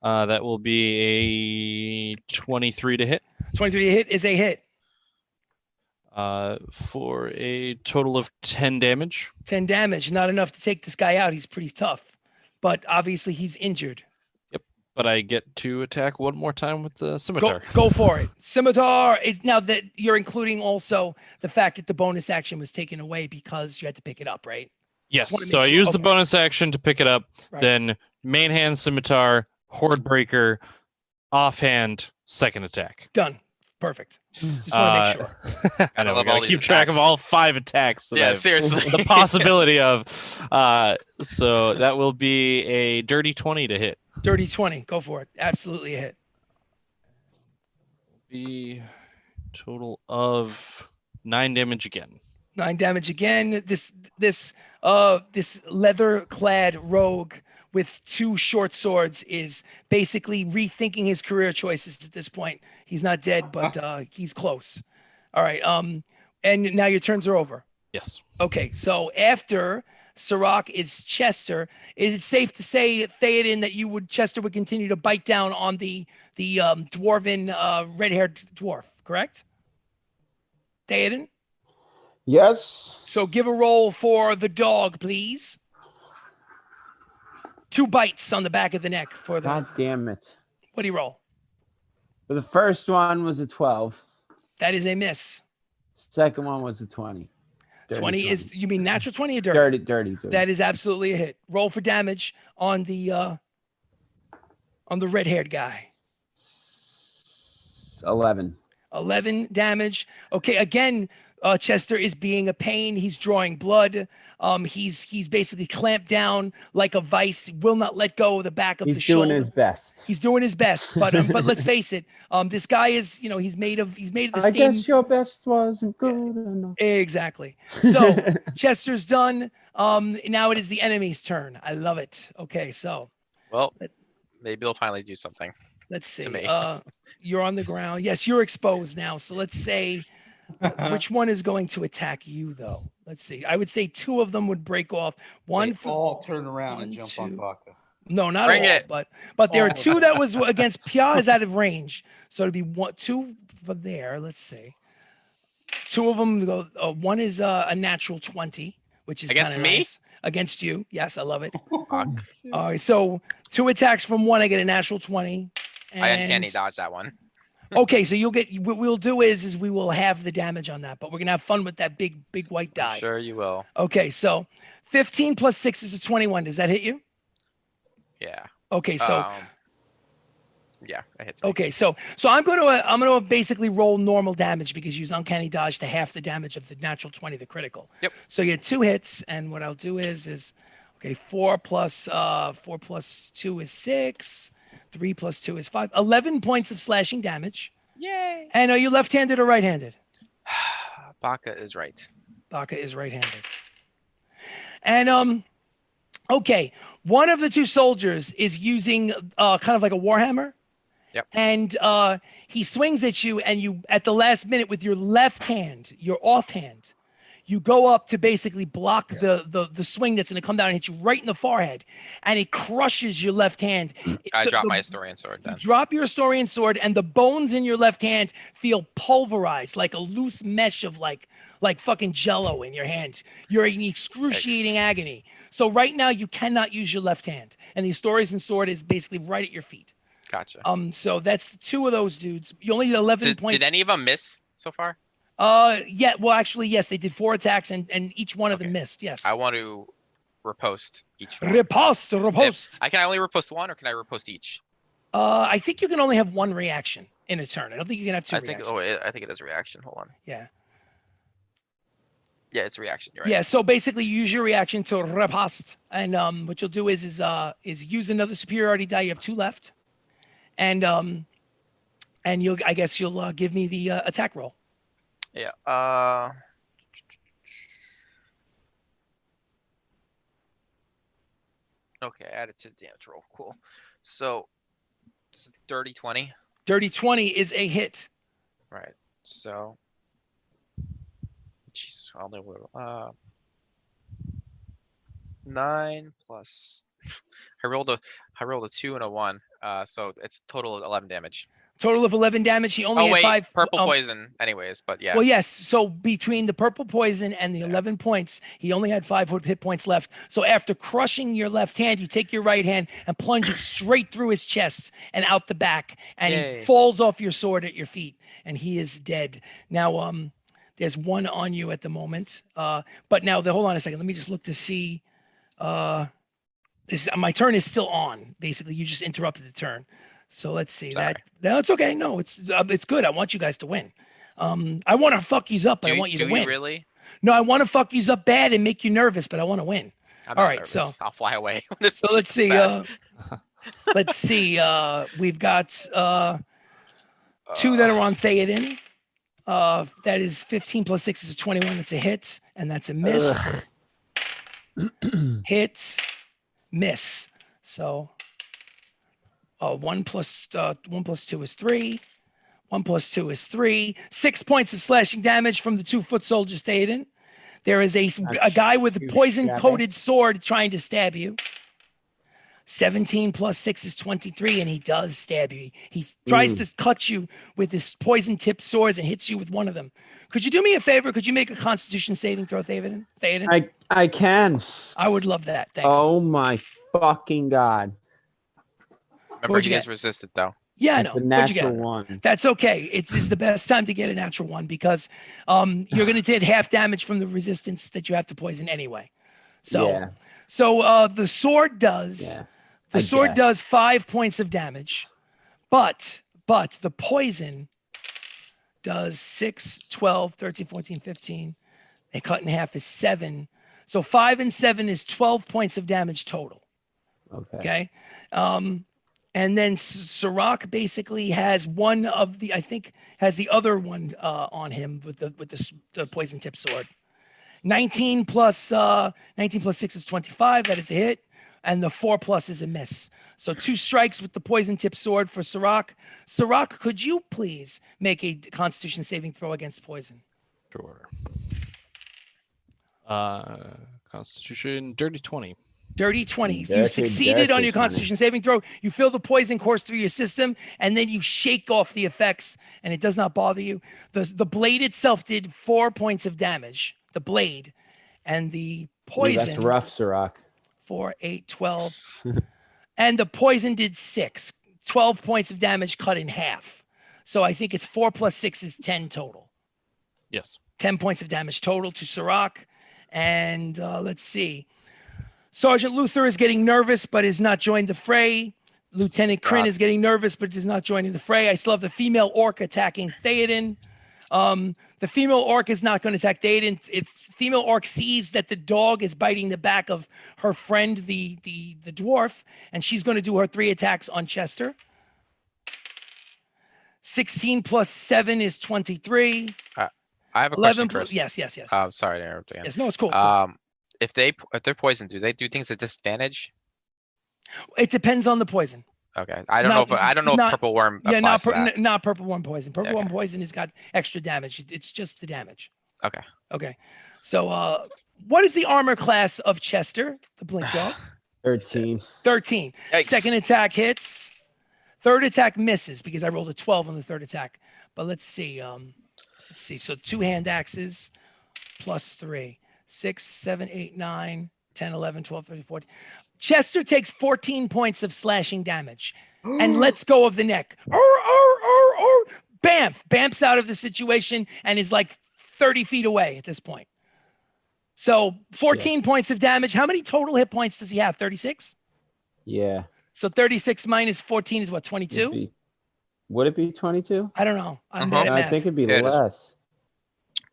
That will be a 23 to hit. 23 to hit is a hit. For a total of 10 damage. 10 damage, not enough to take this guy out. He's pretty tough, but obviously he's injured. But I get to attack one more time with the scimitar. Go for it. Scimitar is now that you're including also the fact that the bonus action was taken away because you had to pick it up, right? Yes. wanna So make I sure- use the okay. bonus action to pick it up. Right. Then main hand scimitar, horde breaker, offhand, second attack. Done. Perfect. Just want to make sure. I know. love We all gotta these keep track of attacks. all 5 attacks. That Yeah, I've- seriously. The possibility of. So that will be a dirty 20 to hit. Dirty 20. Go for it. Absolutely a hit. be total of 9 damage again. 9 damage again. This leather-clad rogue with 2 short swords is basically rethinking his career choices at this point. He's not dead, but he's close. All right. And now your turns are over. Yes. Okay. So after Sirach is Chester. Is it safe to say, Theoden, that Chester would continue to bite down on the dwarven red-haired dwarf? Correct. Theoden. Yes. So give a roll for the dog, please. 2 bites on the back of the neck for the. God damn it. What do you roll? Well, the first one was a 12. That is a miss. Second one was a 20. 20 is, you mean natural 20 or dirty? Dirty. That is absolutely a hit. Roll for damage on the red-haired guy. 11. 11 damage. Okay, again, Chester is being a pain. He's drawing blood. He's basically clamped down like a vice. Will not let go of the back of the shoulder. He's doing his best. He's doing his best, but let's face it. This guy is, he's made of the I steam. guess your best wasn't good enough. Exactly. So Chester's done. Now it is the enemy's turn. I love it. Okay, so. Well, maybe he'll finally do something. Let's see. To me. You're on the ground. Yes, you're exposed now. So let's say, which one is going to attack you, though? Let's see. I would say 2 of them would break off. One They for all turn around one, and jump 2. on Baka. No, not Bring all. it. But there are All. 2 that was against Pia is out of range. So it'd be 2 for there. Let's see. 2 of them go. One is a natural 20, which is Against kinda me? nice. Against you. Yes, I love it. Fuck. All right. So 2 attacks from one. I get a natural 20. I uncanny And- dodge that one. Okay, so you'll get. What we'll do is we will have the damage on that, but we're gonna have fun with that big white die. Sure you will. Okay, so 15 plus 6 is a 21. Does that hit you? Yeah. Okay, so Yeah, it hits me. okay, so I'm gonna basically roll normal damage because you use uncanny dodge to half the damage of the natural 20, the critical. Yep. So you get 2 hits, and what I'll do is okay, 4 plus 2 is 6. 3 plus 2 is 5. 11 points of slashing damage. Yay. And are you left-handed or right-handed? Baka is right. Baka is right-handed. And okay, one of the 2 soldiers is using kind of like a warhammer. Yep. And he swings at you, and you at the last minute with your left hand, your offhand, you go up to basically block the swing that's going to come down and hit you right in the forehead, and it crushes your left hand. I dropped my Historian sword You then. drop your Historian sword, and the bones in your left hand feel pulverized like a loose mesh of like fucking jello in your hand. You're in excruciating agony. So right now you cannot use your left hand, and the Historian sword is basically right at your feet. Gotcha. So that's 2 of those dudes. You only need 11 points. Did any of them miss so far? Yeah. Well, actually, yes, they did 4 attacks, and each one of them Okay. missed. Yes. I want to riposte each one. Riposte. Can I only riposte one, or can I riposte each? I think you can only have 1 reaction in a turn. I don't think you can have 2 I think. reactions. I think it is a reaction. Hold on. Yeah. Yeah, it's a reaction. You're right. Yeah. So basically, you use your reaction to riposte, and what you'll do is use another superiority die. You have 2 left, and I guess you'll give me the attack roll. Yeah. Okay, add it to the damage roll. Cool. So, it's dirty 20. Dirty 20 is a hit. Right. So, Jesus, I'll know. 9 plus. I rolled a 2 and a 1. So it's total of 11 damage. Total of 11 damage. He only Oh had wait, 5. purple poison. Anyways, but yeah. Well, yes. So between the purple poison and the 11 points, he only had 5 hit points left. So after crushing your left hand, you take your right hand and plunge it straight through his chest and out the back, and Yay. he falls off your sword at your feet, and he is dead. Now, there's 1 on you at the moment. But now, hold on a second. Let me just look to see. My turn is still on. Basically, you just interrupted the turn. So let's see. Sorry. No, it's okay. No, it's good. I want you guys to win. I want to fuck you up, but I want you to do win. You really? No, I want to fuck you up bad and make you nervous, but I want to win. I'm All not right, nervous. so- I'll fly away. when it's So let's see. bad. Let's see. We've got 2 that are on Theoden. That is 15 plus 6 is a 21. That's a hit, and that's a miss. Hit, miss. So 1 plus 2 is 3. 1 plus 2 is 3. 6 points of slashing damage from the 2-foot soldier Theoden. There is a guy with a poison-coated sword trying to stab you. 17 plus 6 is 23, and he does stab you. He tries to cut you with his poison-tipped swords and hits you with one of them. Could you do me a favor? Could you make a Constitution saving throw, Theoden? I can. I would love that. Thanks. Oh my fucking god! Remember, What'd he you is get? resisted though. Yeah, I It's know. a What'd you natural get? one. That's okay. It's the best time to get a natural one because you're going to take half damage from the resistance that you have to poison anyway. So, Yeah. so the sword does. Yeah. The I sword guess. does 5 points of damage, but the poison does 6, 12, 13, 14, 15. They cut in half is 7. So 5 and 7 is 12 points of damage total. Okay. Okay. And then Sirach basically has one of the, I think, has the other one on him with the poison tip sword. 19 plus 6 is 25. That is a hit. And the 4 plus is a miss. So 2 strikes with the poison tip sword for Sirach. Sirach, could you please make a Constitution saving throw against poison? Sure. Constitution, dirty 20. Dirty 20. You Dirty, succeeded on dirty your 20. Constitution saving throw. You feel the poison course through your system, and then you shake off the effects, and it does not bother you. The blade itself did 4 points of damage. The blade, and the poison. That's rough, Sirach. 4, 8, 12. And the poison did 6. 12 points of damage cut in half. So I think it's 4 plus 6 is 10 total. Yes. 10 points of damage total to Sirach. And let's see. Sergeant Luther is getting nervous, but has not joined the fray. Lieutenant Kryn is getting nervous, but is not joining the fray. I still have the female orc attacking Theoden. The female orc is not going to attack Theoden. If female orc sees that the dog is biting the back of her friend, the dwarf, and she's going to do her 3 attacks on Chester. 16 plus 7 is 23. I have a 11 question, Chris. yes. Sorry to interrupt again. Yes, no, it's cool. If they're poisoned, do they do things at disadvantage? It depends on the poison. Okay, I don't know if purple worm Yeah, applies to that. not purple worm poison. Purple Okay. worm poison has got extra damage. It's just the damage. Okay. Okay. So what is the armor class of Chester, the blink dog? 13. 13. Yikes. Second attack hits. Third attack misses because I rolled a 12 on the third attack. But let's see. So 2 hand axes plus 3. 6, 7, 8, 9, 10, 11, 12, 13, 14. Chester takes 14 points of slashing damage and lets go of the neck. Bamps out of the situation and is like 30 feet away at this point. So 14 points of damage. How many total hit points does he have? 36? Yeah. So 36 minus 14 is what, 22? Would it be 22? I don't know. I'm bad at I math. think it'd be Yeah, it is. less.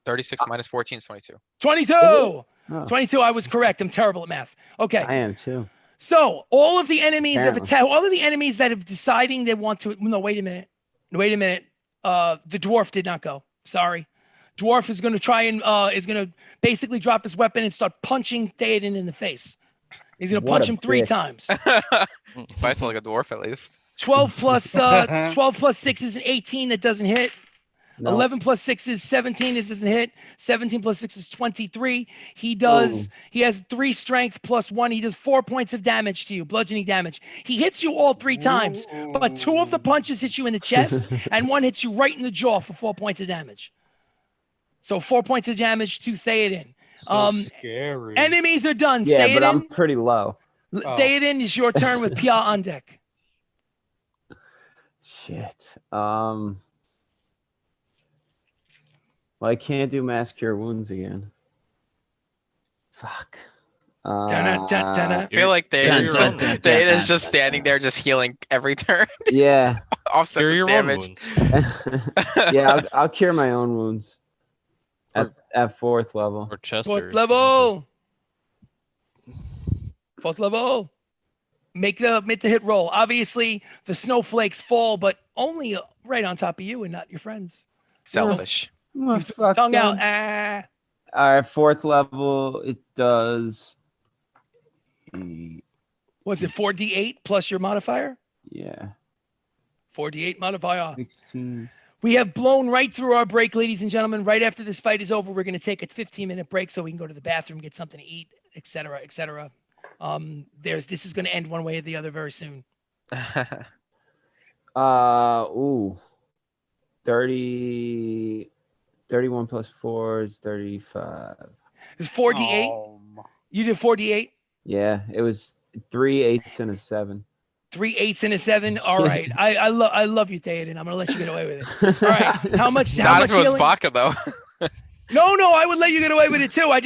36 minus 14 is 22. 22! Oh. 22, I was correct. I'm terrible at math. Okay. I am too. So all of the enemies have Apparently. attacked. All of the enemies that have deciding they want to. No, wait a minute. The dwarf did not go. Sorry. Dwarf is going to try and is going to basically drop his weapon and start punching Theoden in the face. He's going to What punch a him 3 bitch. times. Fights like a dwarf at least. 12 plus 6 is an 18 that doesn't hit. No. 11 plus 6 is 17. This doesn't hit. 17 plus 6 is 23. He does. He has 3 strength plus 1. He does 4 points of damage to you, bludgeoning damage. He hits you all 3 times, but 2 of the punches hit you in the chest, and 1 hits you right in the jaw for 4 points of damage. So 4 points of damage to Theoden. So scary. Enemies are done. Yeah, Theoden, but I'm pretty low. Theoden, is your turn with Pia on deck. Shit. Well, I can't do mass cure wounds again. Fuck. Dun-dun-dun-dun-dun. I feel like You're your own wounds. Theoden's just standing there, just healing every turn, Yeah. offset Cure the your own damage. wounds. Yeah, I'll cure my own wounds at 4th level. Or Chester. 4th level. 4th level. Make the hit roll. Obviously, the snowflakes fall, but only right on top of you and not your friends. Selfish. Oh, fuck Tongue out. them. Ah. All right, 4th level. It does. Was it 4d8 plus your modifier? Yeah. 4d8 modifier. 16. We have blown right through our break, ladies and gentlemen. Right after this fight is over, we're going to take a 15-minute break so we can go to the bathroom, get something to eat, etc., etc. This is going to end one way or the other very soon. 30. 31 plus 4 is 35. It's 4d8. You did 4d8. Yeah, it was 3 8s and a 7. 3 8s and a 7. All right. I love you, Theoden. I'm gonna let you get away with it. All right. How much? How Not much if it was healing? Baka though. No, I would let you get away with it too. I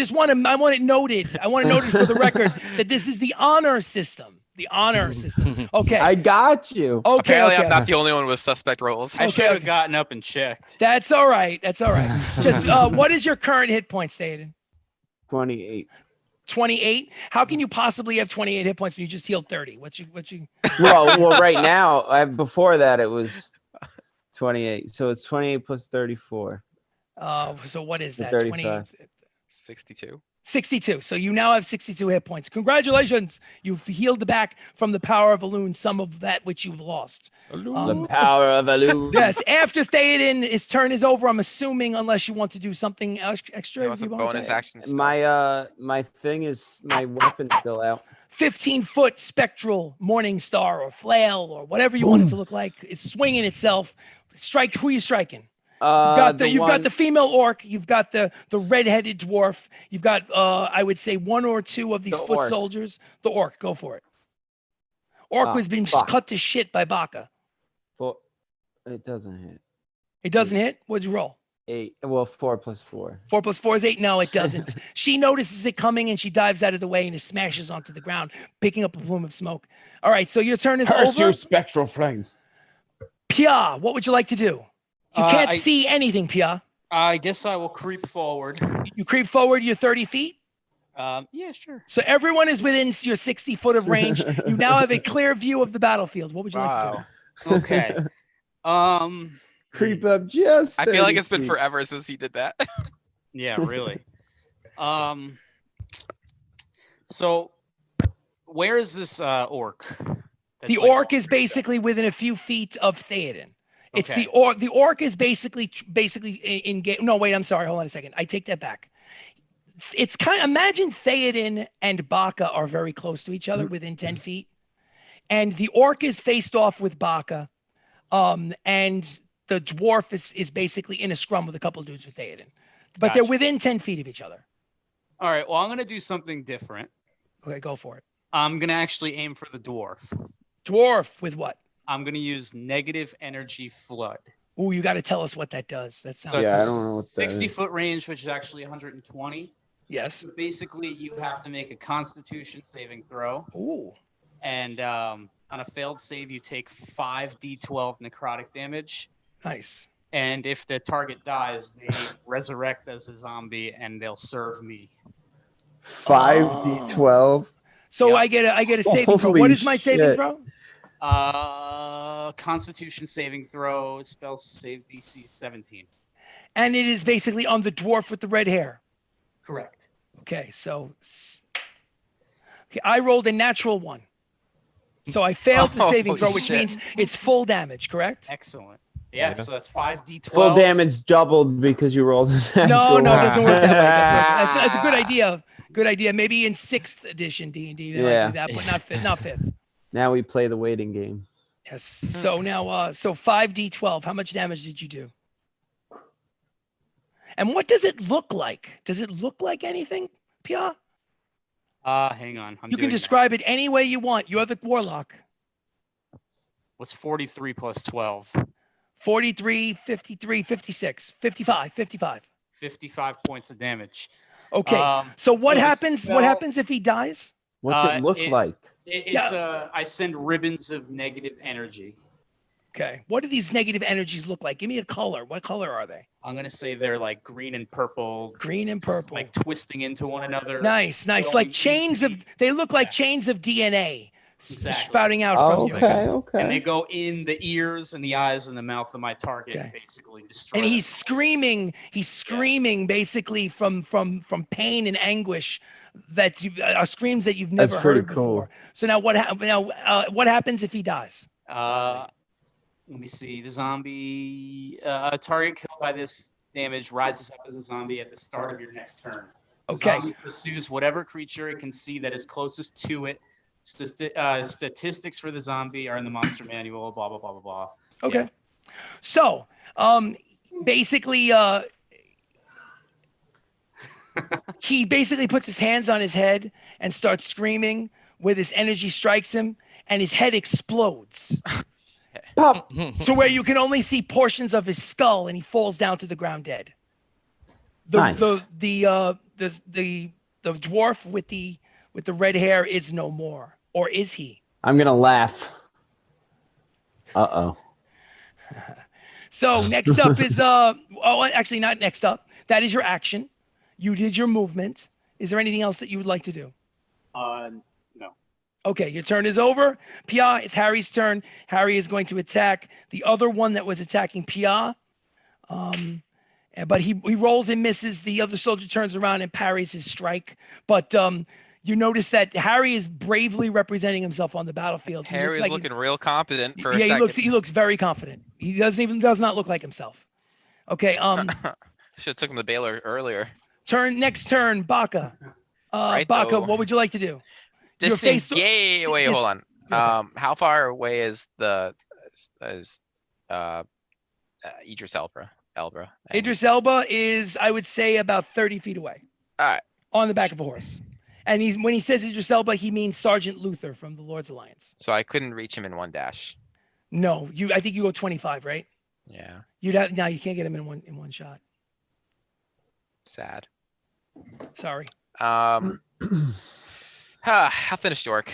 want it noted. I want it noted for the record that this is the honor system. The honor system. Okay. I got you. Okay. Apparently, okay. I'm not the only one with suspect roles. I Okay, should have okay. gotten up and checked. That's all right. That's all right. Just what is your current hit points, Theoden? 28. 28. How can you possibly have 28 hit points when you just healed 30? What you? Well, right now, before that, it was 28. So it's 28 plus 34. So what is that? 35. 28. 62. 62. So you now have 62 hit points. Congratulations. You've healed back from the power of Elune some of that which you've lost. The power of Elune. Yes. After Theoden, his turn is over. I'm assuming, unless you want to do something extra. It was if a you want to bonus say. action. Stuff. My thing is my weapon's still out. 15-foot spectral morning star or flail or whatever you want it to look like is swinging itself. Strike. Who are you striking? You've got the female orc. You've got the red-headed dwarf. You've got I would say one or two of these The foot orc. soldiers. The orc, go for it. Orc was being fuck. cut to shit by Baka. Well, it doesn't hit. It doesn't hit. What'd you roll? 8. Well, 4 plus 4. 4 plus 4 is 8. No, it doesn't. She notices it coming and she dives out of the way and it smashes onto the ground, picking up a plume of smoke. All right, so your turn is over. spectral flame. Pia, what would you like to do? You can't I- see anything, Pia. I guess I will creep forward. You creep forward. You're 30 feet. Yeah, sure. So everyone is within your 60 foot of range. You now have a clear view of the battlefield. What would you like to do? Wow. Okay. Creep up just. I feel like 30 it's been feet. forever since he did that. Yeah, really. So where is this orc? The orc is basically within a few feet of Theoden. It's Okay. the orc. The orc is basically in game. No, wait. I'm sorry. Hold on a second. I take that back. It's kind of, imagine Theoden and Baka are very close to each other within 10 feet. And the orc is faced off with Baka. And the dwarf is basically in a scrum with a couple of dudes with Theoden. But they're Gotcha. within 10 feet of each other. All right. Well, I'm gonna do something different. Okay, go for it. I'm gonna actually aim for the dwarf. Dwarf with what? I'm gonna use negative energy flood. Ooh, you got to tell us what that does. That sounds. So it's Yeah, a I don't know what that is. 60-foot range, which is actually 120. Yes. So basically, you have to make a Constitution saving throw, Ooh. and on a failed save, you take 5d12 necrotic damage. Nice. And if the target dies, they resurrect as a zombie, and they'll serve me. 5d12. So Yep. I get a saving throw. What Holy is my saving shit. throw? Constitution saving throw, spell save DC 17. And it is basically on the dwarf with the red hair. Correct. Okay, so okay, I rolled a natural 1. So I failed the Oh, saving throw, which shit. means it's full damage, correct? Excellent. Yeah, so that's 5d12. Full damage doubled because you rolled a No, natural it doesn't work that way. one. That's a good idea. Good idea. Maybe in 6th edition D&D they might Yeah. do that, but not 5th. Not 5th. Now we play the waiting game. Yes. So now, so 5d12. How much damage did you do? And what does it look like? Does it look like anything, Pia? Hang on. You can describe it any way you want. You're the warlock. What's 43 plus 12? 43, 53, 56, 55, 55. 55 points of damage. Okay. So what so the happens? What spell- happens if he dies? What's it look like? It's I send ribbons of negative energy. Okay. What do these negative energies look like? Give me a color. What color are they? I'm gonna say they're like green and purple, Green and purple. like twisting into one another. Nice, nice. Going Like chains of, deep. they look like chains of DNA Exactly. spouting out Oh, from you. okay, okay. And they go in the ears and the eyes and the mouth of my target, Okay. and basically destroy. And he's them. screaming. He's screaming basically from pain and anguish that are screams that you've That's never pretty heard cool. before. So now what happens if he dies? Let me see. The zombie, a target killed by this damage rises up as a zombie at the start of your next turn. The Okay. zombie pursues whatever creature it can see that is closest to it. Statistics for the zombie are in the monster manual. Blah blah blah blah blah. Okay. Yeah. So basically he basically puts his hands on his head and starts screaming where this energy strikes him and his head explodes Pop. to where you can only see portions of his skull and he falls down to the ground dead. The Nice. the dwarf with the red hair is no more, or is he? I'm gonna laugh. Uh-oh. So next up is actually not next up. That is your action. You did your movement. Is there anything else that you would like to do? No. Okay, your turn is over. Pia, it's Harry's turn. Harry is going to attack the other one that was attacking Pia. But he rolls and misses. The other soldier turns around and parries his strike. But you notice that Harry is bravely representing himself on the battlefield. He looks Harry's like looking real confident for a yeah, second. he looks very confident. He does not look like himself. Okay, Should have took him to Baylor earlier. next turn, Baka. Right, Baka, though. what would you like to do? Your face- Disengage. Wait, dis- hold on. okay. How far away is Idris Elba? Idris Elba is, I would say, about 30 feet away. All right. On the back of a horse. And when he says Idris Elba, he means Sergeant Luther from the Lord's Alliance. So I couldn't reach him in one dash. No, I think you go 25, right? Yeah. You can't get him in one shot. Sad. Sorry. I'll finish York.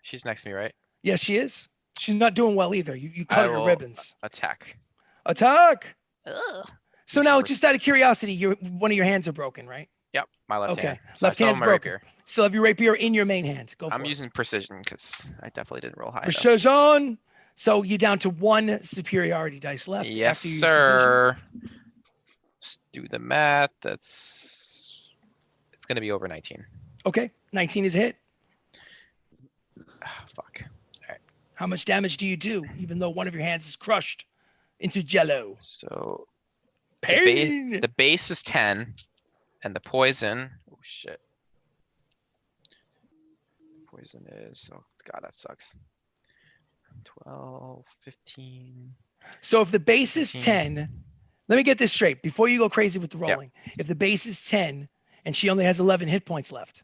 She's next to me, right? Yes, she is. She's not doing well either. You cut her will ribbons. Attack. Attack. Ugh. So now, just out of curiosity, one of your hands are broken, right? Yep, my left Okay. hand. So I Left still have hand's my broken. rapier. Still have your rapier in your main hand. Go for I'm it. using precision because I definitely didn't roll high enough. Precision. So you're down to one superiority dice left. Yes, after you use sir. Let's do the math. It's gonna be over 19. precision. Okay, 19 is a hit. Ah, fuck. How much damage do you do, even though one of your hands is crushed into jello? So Pain. the base is 10, and the poison. Oh shit. Poison is. Oh god, that sucks. 12, 15. So if the base is 10, let me get this straight before you go crazy with the Yep. rolling. If the base is 10 and she only has 11 hit points left.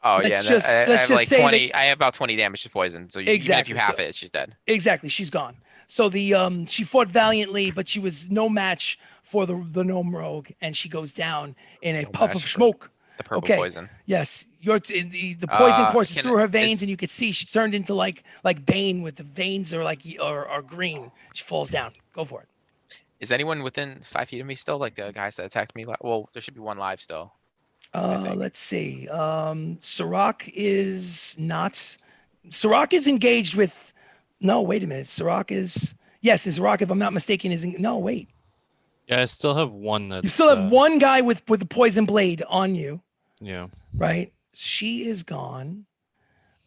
Oh Let's yeah, just- I let's have just like say 20. I have about 20 damage to poison. So even if Exactly, you half so- it, she's dead. Exactly, she's gone. So she fought valiantly, but she was no match for the gnome rogue, and she goes down in a No puff match of for- smoke. The purple Okay. poison. Yes, the poison courses can- through her veins, and is- you could see she turned into like Bane, with the veins are green. She falls down. Go for it. Is anyone within 5 feet of me still? Like the guys that attacked me? Well, there should be one live still. think. Let's see. Sirach is not. Sirach is engaged with. No, wait a minute. Sirach is. Yes, Sirach, if I'm not mistaken, is. No, wait. Yeah, I still have one that's. You still have one guy with the poison blade on you, Yeah. right? She is gone.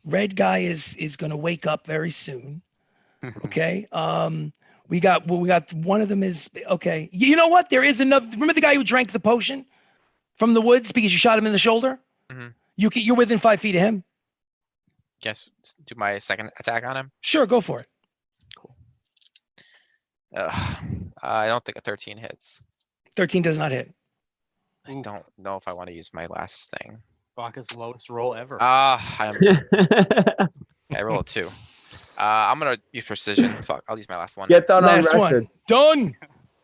Red guy is going to wake up very soon. Okay. We got one of them is okay. You know what? There is another. Remember the guy who drank the potion from the woods because you shot him in the shoulder? Mhm. You're within 5 feet of him. Guess do my second attack on him. Sure, go for it. I don't think a 13 hits. 13 does not hit. I don't know if I want to use my last thing. Baka's lowest roll ever. I roll a 2. I'm gonna use precision. Fuck, I'll use my last one. Get that on Last record. one. Done.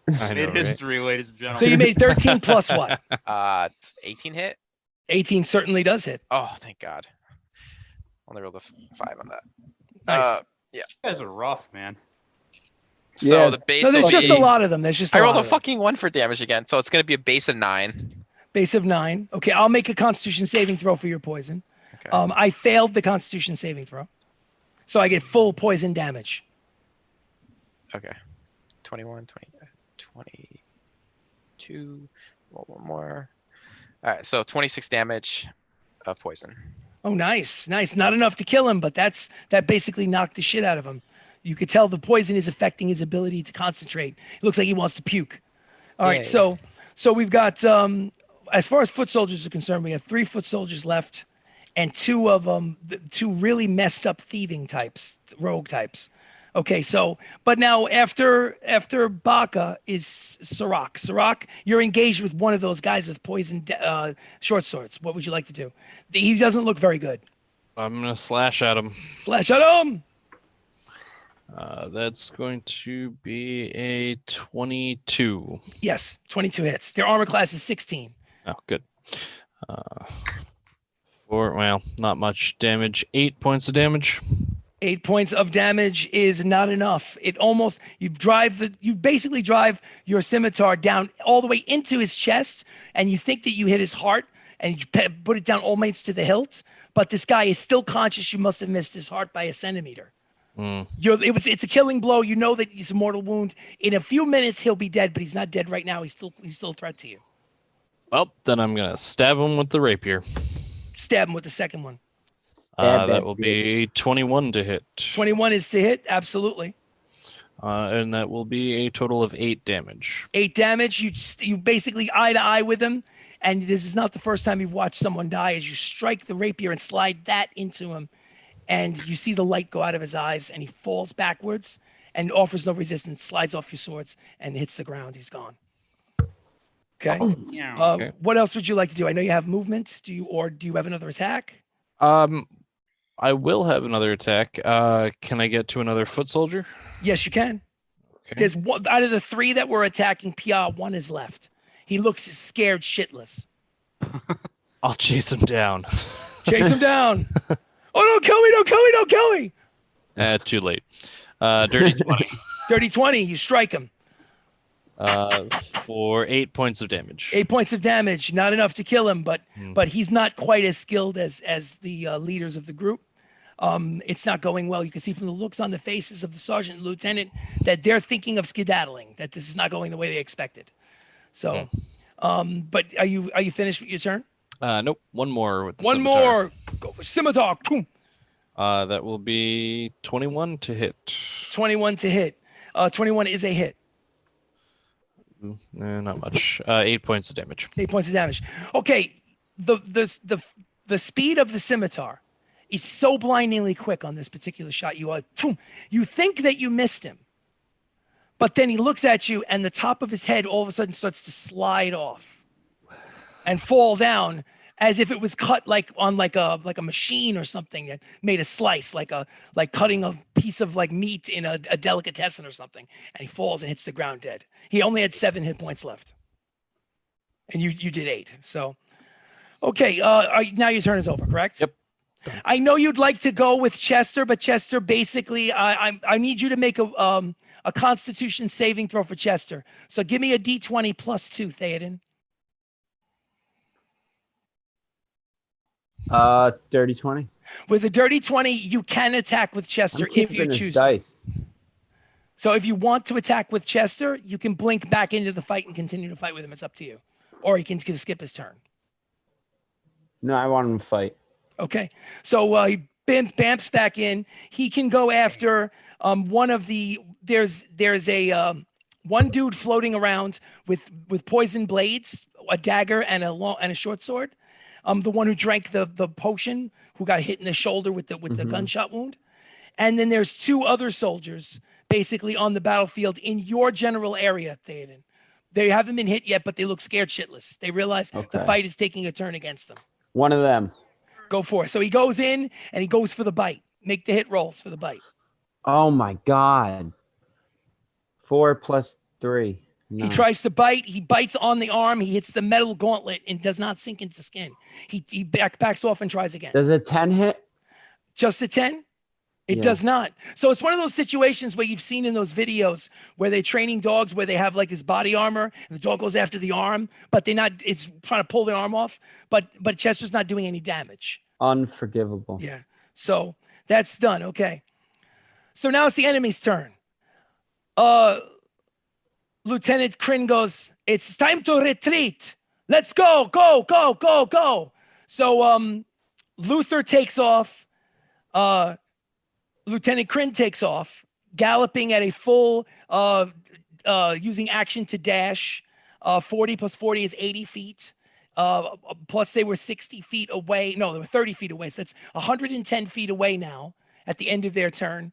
I know, Made right? history, ladies and gentlemen. So you made 13 plus what? 18 hit. 18 certainly does hit. Oh, thank God. Only rolled a 5 on that. Nice. You guys are rough, man. So Yeah. the base No, there's will just be, a lot of them. There's just a I lot rolled a of them. fucking 1 for damage again, so it's gonna be a base of 9. Base of 9. Okay, I'll make a Constitution saving throw for your poison. Okay. I failed the Constitution saving throw. So I get full poison damage. Okay. 21, 20, 22. One more. All right. So 26 damage of poison. Oh, nice. Not enough to kill him, but that basically knocked the shit out of him. You could tell the poison is affecting his ability to concentrate. It looks like he wants to puke. All right, Yay. so we've got as far as foot soldiers are concerned, we have 3 foot soldiers left, and 2 of them, 2 really messed up thieving types, rogue types. Okay, so but now after Baka is Sirach. Sirach, you're engaged with one of those guys with poison short swords. What would you like to do? He doesn't look very good. I'm gonna slash at him. Slash at him. That's going to be a 22. Yes, 22 hits. Their armor class is 16. Oh, good. Not much damage. 8 points of damage. 8 points of damage is not enough. You basically drive your scimitar down all the way into his chest, and you think that you hit his heart, and you put it down almost to the hilt. But this guy is still conscious. You must have missed his heart by a centimeter. It's a killing blow. You know that it's a mortal wound. In a few minutes, he'll be dead, but he's not dead right now. He's still a threat to you. Well, then I'm gonna stab him with the rapier. Stab him with the second one. That will be 21 to hit. 21 is to hit, absolutely. And that will be a total of 8 damage. 8 damage. You basically eye to eye with him, and this is not the first time you've watched someone die. As you strike the rapier and slide that into him, and you see the light go out of his eyes, and he falls backwards and offers no resistance, slides off your swords, and hits the ground. He's gone. Okay. Yeah. What else would you like to do? I know you have movement. Do you have another attack? I will have another attack. Can I get to another foot soldier? Yes, you can. Okay. There's one out of the 3 that were attacking Pia. 1 is left. He looks scared shitless. I'll chase him down. Chase him down. Oh, don't kill me! Don't kill me! Don't kill me! Too late. Dirty 20. Dirty 20. You strike him. For 8 points of damage. 8 points of damage. Not enough to kill him, but he's not quite as skilled as the leaders of the group. It's not going well. You can see from the looks on the faces of the sergeant and lieutenant that they're thinking of skedaddling. That this is not going the way they expected. So, but are you finished with your turn? Nope. One more with the One scimitar. more. Go for scimitar. Boom. That will be 21 to hit. 21 to hit. 21 is a hit. Not much. 8 points of damage. 8 points of damage. Okay. The speed of the scimitar is so blindingly quick on this particular shot. You think that you missed him, but then he looks at you, and the top of his head all of a sudden starts to slide off and fall down as if it was cut like a machine or something that made a slice, like cutting a piece of meat in a delicatessen or something. And he falls and hits the ground dead. He only had 7 hit points left, and you did 8. So, okay, now your turn is over, correct? Yep. I know you'd like to go with Chester, but Chester, basically, I need you to make a Constitution saving throw for Chester. So give me a D20 plus 2, Theoden. Dirty 20. With a dirty 20, you can attack with Chester if you choose to. Dice. So if you want to attack with Chester, you can blink back into the fight and continue to fight with him. It's up to you. Or he can skip his turn. No, I want him to fight. Okay. So he bamps back in. He can go after one of the... There's a one dude floating around with poison blades, a dagger, and a short sword. The one who drank the potion, who got hit in the shoulder with the gunshot wound. And then there's 2 other soldiers basically on the battlefield in your general area, Theoden. They haven't been hit yet, but they look scared shitless. They realize the fight is taking a turn against them. One of them. Go for it. So he goes in and he goes for the bite. Make the hit rolls for the bite. Oh my God. 4 plus 3. He tries to bite. He bites on the arm. He hits the metal gauntlet and does not sink into skin. He backs off and tries again. Does a 10 hit? Just a 10? It does not. So it's one of those situations where you've seen in those videos where they're training dogs where they have this body armor and the dog goes after the arm, but it's trying to pull the arm off. But Chester's not doing any damage. Unforgivable. Yeah. So that's done. Okay. So now it's the enemy's turn. Lieutenant Kryn goes, it's time to retreat. Let's go, go, go, go, go. So Luther takes off. Lieutenant Kryn takes off, galloping at a full, using action to dash. 40 plus 40 is 80 feet. Plus they were 60 feet away. No, they were 30 feet away. So that's 110 feet away now at the end of their turn.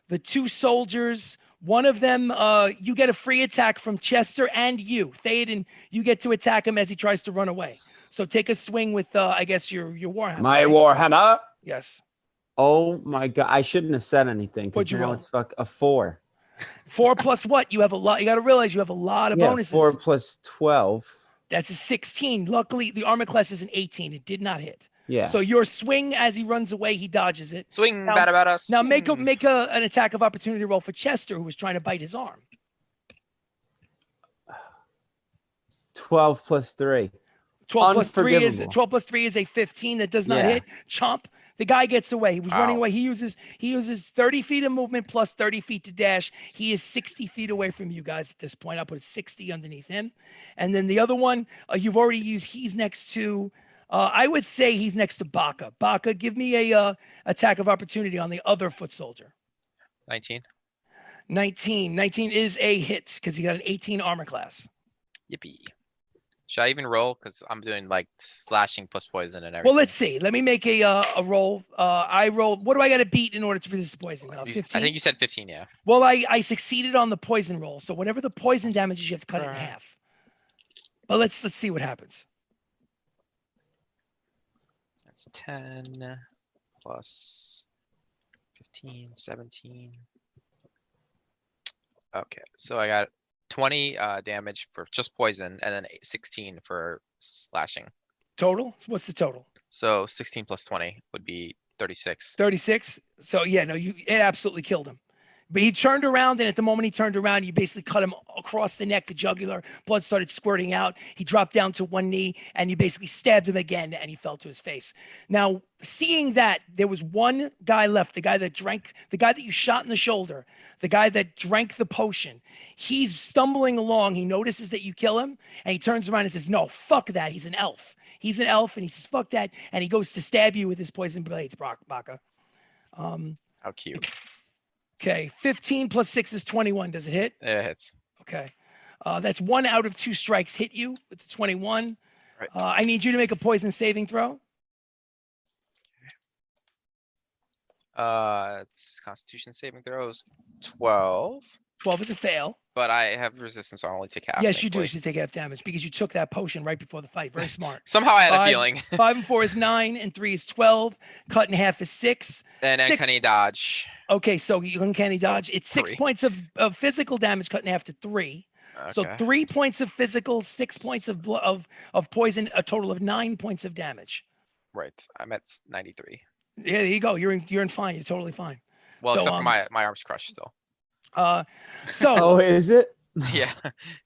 The two soldiers, one of them, you get a free attack from Chester and you. Theoden, you get to attack him as he tries to run away. So take a swing with, I guess, your Warhammer. My right? Warhammer. Yes. Oh my god! I shouldn't have said anything What'd because you now roll? it's a 4. 4 plus what? You have a lot. You got to realize you have a lot of Yeah, bonuses. 4 plus 12. That's a 16. Luckily, the armor class is an 18. It did not hit. Yeah. So your swing as he runs away, he dodges it. Swing, Now- bad about us. Now make an attack of opportunity roll for Chester, who was trying to bite his arm. 12 plus 3. 12 plus 3 is Unforgivable. 12 plus 3 is a 15 that does not Yeah. hit. Chomp. The guy gets away. He was running Ow. away. He uses 30 feet of movement plus 30 feet to dash. He is 60 feet away from you guys at this point. I'll put 60 underneath him. And then the other one, you've already used. He's next to. I would say he's next to Baka. Baka, give me a attack of opportunity on the other foot soldier. 19. 19. 19 is a hit because he got an 18 armor class. Yippee. Should I even roll? Because I'm doing like slashing plus poison and everything. Well, let's see. Let me make a roll. I rolled. What do I got to beat in order to resist poison? 15. I think you said 15, yeah. Well, I succeeded on the poison roll. So whatever the poison damage is, you have to cut it in half. But let's see what happens. That's 10 plus 15, 17. Okay, so I got 20 damage for just poison and then 16 for slashing. Total? What's the total? So 16 plus 20 would be 36. 36. So yeah, no, it absolutely killed him. But he turned around, and at the moment he turned around, you basically cut him across the neck, the jugular. Blood started squirting out. He dropped down to one knee, and you basically stabbed him again, and he fell to his face. Now, seeing that, there was one guy left, the guy that you shot in the shoulder, the guy that drank the potion. He's stumbling along. He notices that you kill him, and he turns around and says, no, fuck that. He's an elf. He's an elf, and he says, fuck that, and he goes to stab you with his poison blades, Baka. How cute. Okay, 15 plus 6 is 21. Does it hit? Yeah, it hits. Okay. That's 1 out of 2 strikes hit you with the 21. Right. I need you to make a poison saving throw. It's Constitution saving throws 12, 12 is a fail. but I have resistance, so I'll only take half. Yes, you do. thankfully. You should take half damage because you took that potion right before the fight. Very smart. Somehow I had a 5 feeling. 5 and 4 is 9, and 3 is 12. Cut in half is 6. And then 6. can he dodge? Okay, so you uncanny dodge. It's 6 3. points of physical damage cut in half to 3. So Okay. 3 points of physical, 6 points of poison, a total of 9 points of damage. Right. I'm at 93. Yeah, there you go. You're in fine. You're totally fine. Well, So, except for my arm's crushed still. So Oh, is it? Yeah.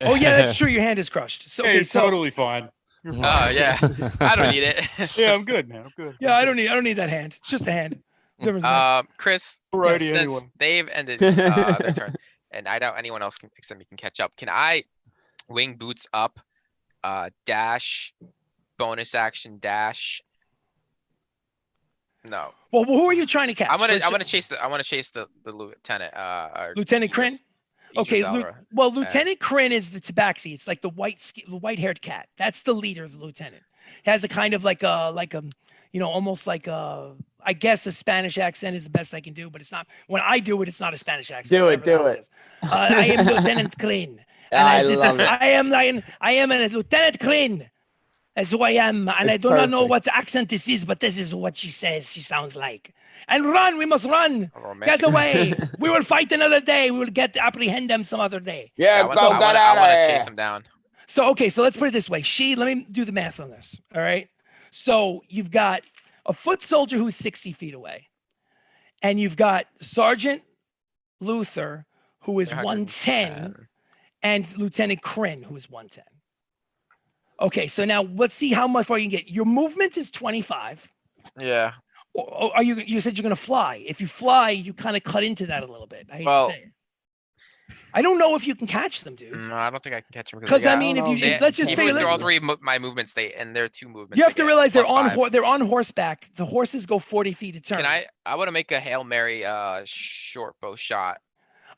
oh yeah, that's true. Your hand is crushed. So Hey, okay, you're so totally fine. You're fine. Oh yeah. I don't need it. Yeah, I'm good, man. I'm good. yeah, I don't need that hand. It's just a hand. Difference maker. Chris, Alrighty, since anyway. they've ended their turn, and I doubt anyone else except me can catch up. Can I wing boots up, dash, bonus action dash? No, Well, who are you trying to catch? I'm Let's gonna ju- chase the lieutenant. Lieutenant Kryn. Okay, Alra. well, Lieutenant Kryn is the tabaxi. It's like the white-haired cat. That's the leader of the lieutenant. He has a kind of like a almost like I guess a Spanish accent is the best I can do, but it's not. When I do it, it's not a Spanish accent. Do it, whatever the hell do it. is. I am Lieutenant Kryn. And I as love it. I am a Lieutenant Kryn. That's who I am, and I It's do not know perfect. what accent this is, but this is what she says. She sounds like. And run, we must run. A romantic- Get away. We will fight another day. We will apprehend them some other day. Yeah, I go wanna get out of chase here. him down. So, okay, so let's put it this way. Let me do the math on this. All right. So you've got a foot soldier who's 60 feet away, and you've got Sergeant Luther, who is 110, and Lieutenant Kryn, who is 110. Okay, so now let's see how much far you can get. Your movement is 25. Yeah. Or are you said you're going to fly. If you fly, you kind of cut into that a little bit. I hate Well- to say it. I don't know if you can catch them, dude. No, I don't think I can catch them Because I mean, I if don't you know. let's just even figure with all that three my movement state, and there are 2 movements. you have to again, realize they're plus on 5. they're on horseback. The horses go 40 feet a turn. Can I want to make a Hail Mary short bow shot.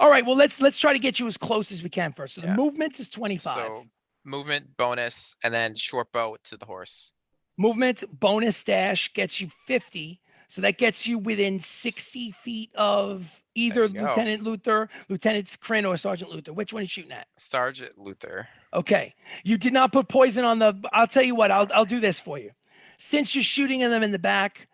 All right, well let's try to get you as close as we can first. So the Yeah. movement is 25. So movement bonus and then short bow to the horse. Movement bonus dash gets you 50. So that gets you within 60 feet of either There you go. Lieutenant Luther, Lieutenant Crin, or Sergeant Luther. Which one are you shooting at? Sergeant Luther. Okay. You did not put poison on the. I'll tell you what. I'll do this for you. Since you're shooting them in the back,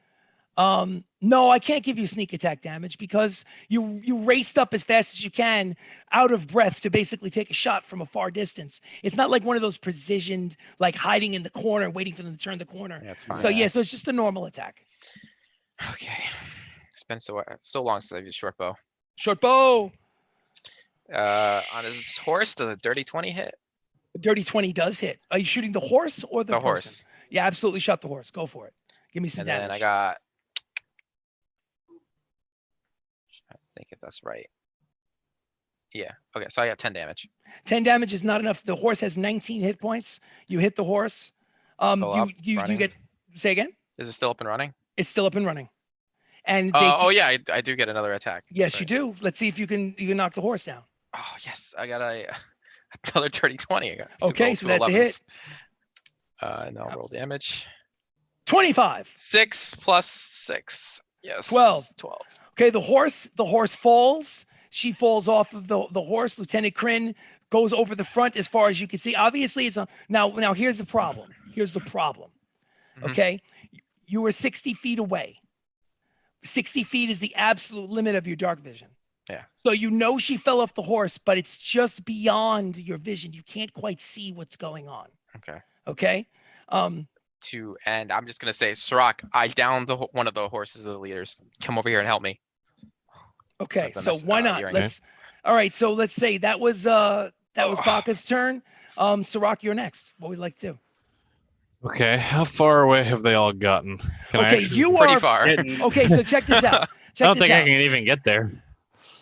no, I can't give you sneak attack damage because you raced up as fast as you can, out of breath, to basically take a shot from a far distance. It's not like one of those precisioned, like hiding in the corner, waiting for them to turn the corner. Yeah, it's fine. So yeah, so it's just a normal attack. Okay. It's been so long since I've used short bow. Short bow. On his horse, does a dirty 20 hit? Dirty 20 does hit. Are you shooting the horse or the The person? horse. Yeah, absolutely. Shot the horse. Go for it. Give me some And damage. then I got. I think if that's right. Yeah. Okay. So I got 10 damage. 10 damage is not enough. The horse has 19 hit points. You hit the horse. Still up, You running? get. Say again. Is it still up and running? It's still up and running. And Oh yeah, I do get another attack. yes, Right. you do. Let's see if you can knock the horse down. Oh yes, I got another dirty 20. I got to Okay, roll so two that's a hit. 11s. And I'll roll damage. 25. 6 plus 6. Yes. 12. 12. Okay, the horse falls. She falls off of the horse. Lieutenant Crin goes over the front as far as you can see. Obviously, it's a now here's the problem. Here's the problem. Mhm. Okay. You were 60 feet away. 60 feet is the absolute limit of your dark vision. Yeah. So you know she fell off the horse, but it's just beyond your vision. You can't quite see what's going on. Okay. Okay. And I'm just gonna say, Sirach, I downed one of the horses of the leaders. Come over here and help me. Okay. the So mess- why not? earring. Let's. All right. So let's say that was Baka's turn. Sirach, you're next. What would you like to do? Okay, how far away have they all gotten? Can I Okay, actually- you Pretty are. far. Okay, so check this out. I Check don't this think I out. can even get there.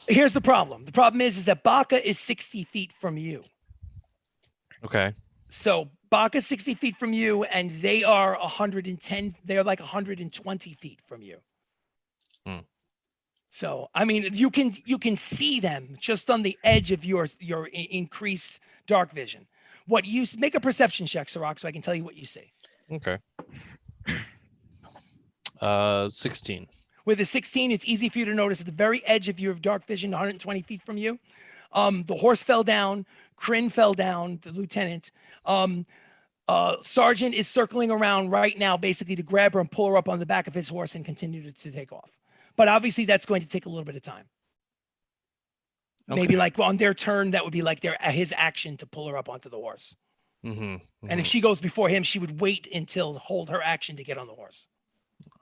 Here's the problem. The problem is that Baka is 60 feet from you. Okay. So Baka's 60 feet from you, and they are 110. They're like 120 feet from you. Hmm. So I mean, you can see them just on the edge of your increased dark vision. What you make a perception check, Sirach, so I can tell you what you see. Okay. 16. With a 16, it's easy for you to notice at the very edge of your dark vision, 120 feet from you. The horse fell down. Crin fell down, the lieutenant. Sergeant is circling around right now, basically to grab her and pull her up on the back of his horse and continue to take off. But obviously, that's going to take a little bit of time. Maybe Okay. like on their turn, that would be like his action to pull her up onto the horse. Mm-hmm. And if she goes before him, she would wait until hold her action to get on the horse.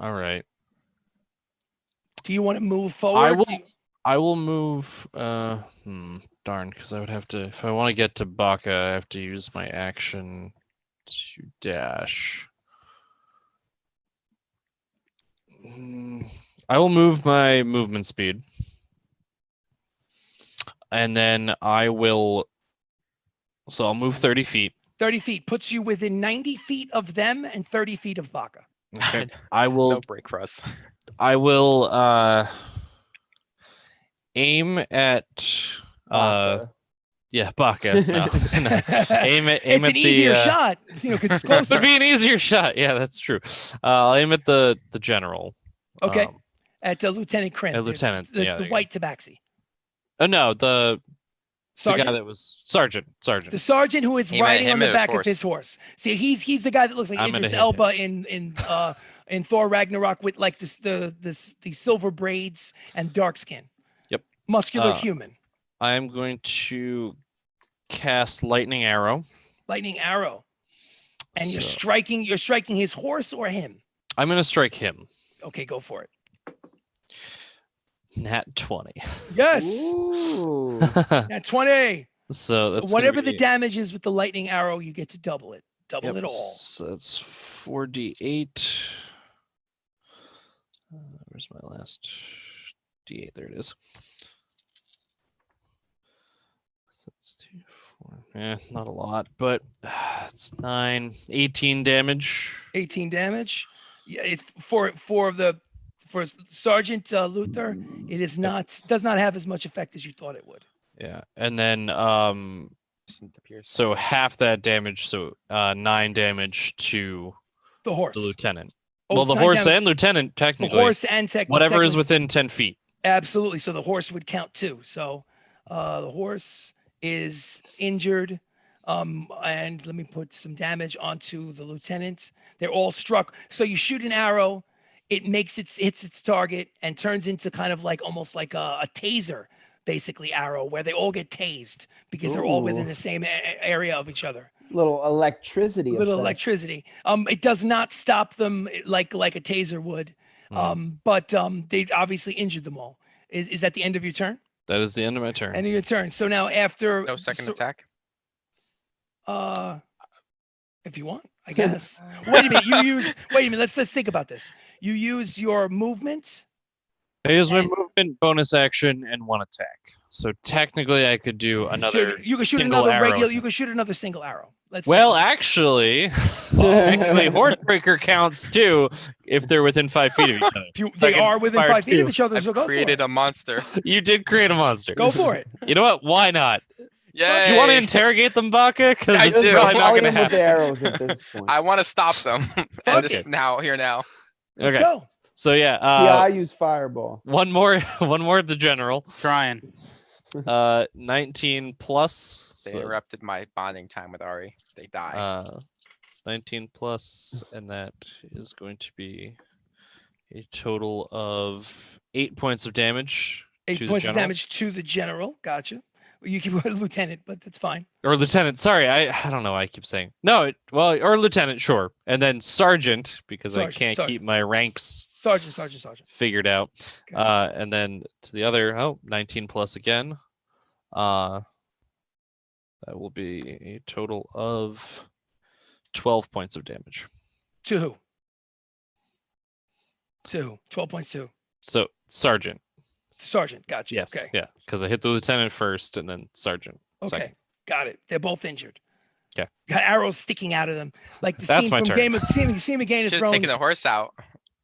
All right. Do you want to move forward? I will move. Darn, because I would have to. If I want to get to Baka, I have to use my action to dash. I will move my movement speed, and then I will. So I'll move 30 feet. 30 feet puts you within 90 feet of them and 30 feet of Baka. Okay. I will. No break for us. I will aim at Baka. yeah, Baka. No, no. Aim at It's an the easier shot, because it's closer. Would be an easier shot. Yeah, that's true. I'll aim at the general. Okay. Um, At Lieutenant Crin. Lieutenant, The, yeah, the there you white tabaxi. oh no, the guy Sergeant. that was sergeant. The sergeant who is Aim at riding him on the and his back of horse. his horse. See, he's the guy that looks like I'm gonna Idris hit Elba in Thor Ragnarok with like the silver braids and dark skin. Yep. Muscular Uh, human. I am going to cast lightning arrow. Lightning arrow. And you're So, striking his horse or him. I'm going to strike him. Okay, go for it. Nat 20. Yes. Ooh. At 20. So So that's whatever gonna the be, damage is with the lightning arrow, you get to double it. Double yep, it all. so that's 4d8. Where's my last D8? There it is. So that's 2, 4. Not a lot, but it's 9, 18 damage. 18 damage. Yeah, for Sergeant Luther, it is not does not have as much effect as you thought it would. Yeah, and then Doesn't appear so half that damage, so 9 damage to The horse. the lieutenant. Oh, Well, the 9 horse damage. and lieutenant The technically. horse and Whatever is technically- within 10 feet. Absolutely. So the horse would count too. So the horse is injured. And let me put some damage onto the lieutenant. They're all struck. So you shoot an arrow, it makes hits its target and turns into kind of like almost like a taser, basically arrow, where they all get tased because they're all within Ooh. the same area of each other. Little electricity. Little effect. electricity. It does not stop them like a taser would. But they obviously injured them all. Is that the end of your turn? That is the end of my turn. End of your turn. So now after No second so- attack. if you want, I guess. Wait a minute. Wait a minute. Let's think about this. You use your movement. I use my and- movement, bonus action, and 1 attack. So technically, I could do another. You can shoot single another arrow regular. attack. You can shoot another single arrow. Well, actually, technically, Hordebreaker counts too if they're within 5 feet of each other. they can are within fire 5 feet of two. each other. I've So go for created it. a monster. You did create a monster. Go for it. You know what? Why not? Yay! Do you want to interrogate them, Baka? Because I it's do. probably not Volley going to them with happen. arrows at this point. I want to stop them. Fuck And this it. now. Let's Okay. go. So yeah, Yeah, I use fireball. one more at the general. Trying. 19 plus. They So, interrupted my bonding time with Ari. They die. 19 plus, and that is going to be a total of 8 points of damage. 8 to the points of general. damage to the general. Gotcha. You keep lieutenant, but that's fine. Or lieutenant. Sorry, I don't know why I keep saying no. Or lieutenant, sure, and then sergeant because I Sergeant, can't sergeant. keep my ranks Sergeant. figured out. Okay. And then to the other, 19 plus again. That will be a total of 12 points of damage. To who? 12 points to So sergeant. sergeant. Gotcha. Yes. Okay. Yeah. Because I hit the lieutenant first and then sergeant. Okay. second. Got it. They're both injured. 'Kay. Got arrows sticking out of them, like the That's scene my from turn. Game of Game of Game of Should have Thrones. taken the horse out.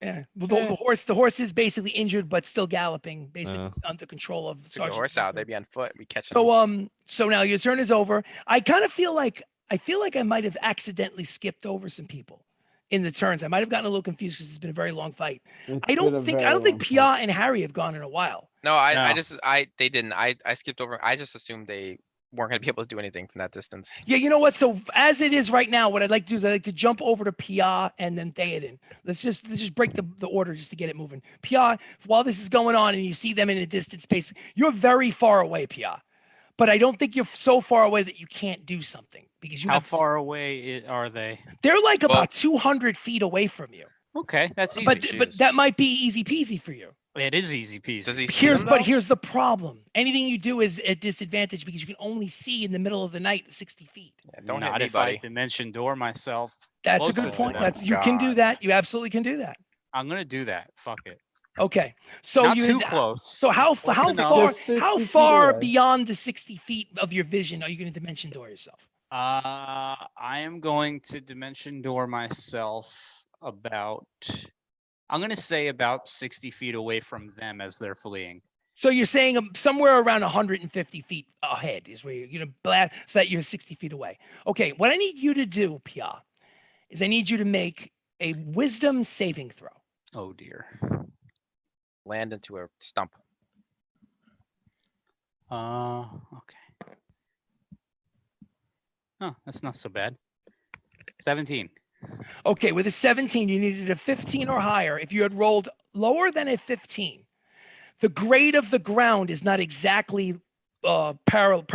Yeah. Well, the horse is basically injured but still galloping, basically under control of Took the Sergeant. horse out. They'd be on foot. We catch them. So now your turn is over. I kind of feel like I might have accidentally skipped over some people in the turns. I might have gotten a little confused because it's been a very long fight. It's I been a don't think very Pia long and Harry have gone in a while. No, I No. they didn't. I skipped over. I just assumed they weren't gonna be able to do anything from that distance. Yeah, you know what? So as it is right now, what I'd like to do is I'd like to jump over to Pia and then Theoden. Let's just break the order just to get it moving. Pia, while this is going on and you see them in a distant space, you're very far away, Pia. But I don't think you're so far away that you can't do something because you How have far away are they? They're like Well- about 200 feet away from you. Okay, that's easy. But choose. that might be easy peasy for you. It is easy peasy. Does he see them, though? Here's the problem. Anything you do is at disadvantage because you can only see in the middle of the night 60 feet. Yeah, don't Not hit me, if I buddy. dimension door myself. That's a Closer good to point. them. That's you can do God. that. You absolutely can do that. I'm gonna do that. Fuck it. Okay. So Not you too close. So how Close enough. far Just 60 how feet far away. beyond the 60 feet of your vision are you going to dimension door yourself? I am going to dimension door myself about. I'm gonna say about 60 feet away from them as they're fleeing. So you're saying somewhere around 150 feet ahead is where you're going to blast so that you're 60 feet away. Okay, what I need you to do, Pia, is I need you to make a wisdom saving throw. Oh dear. Land into a stump. Okay. Oh, that's not so bad. 17. Okay, with a 17, you needed a 15 or higher. If you had rolled lower than a 15, the grade of the ground is not exactly parallel.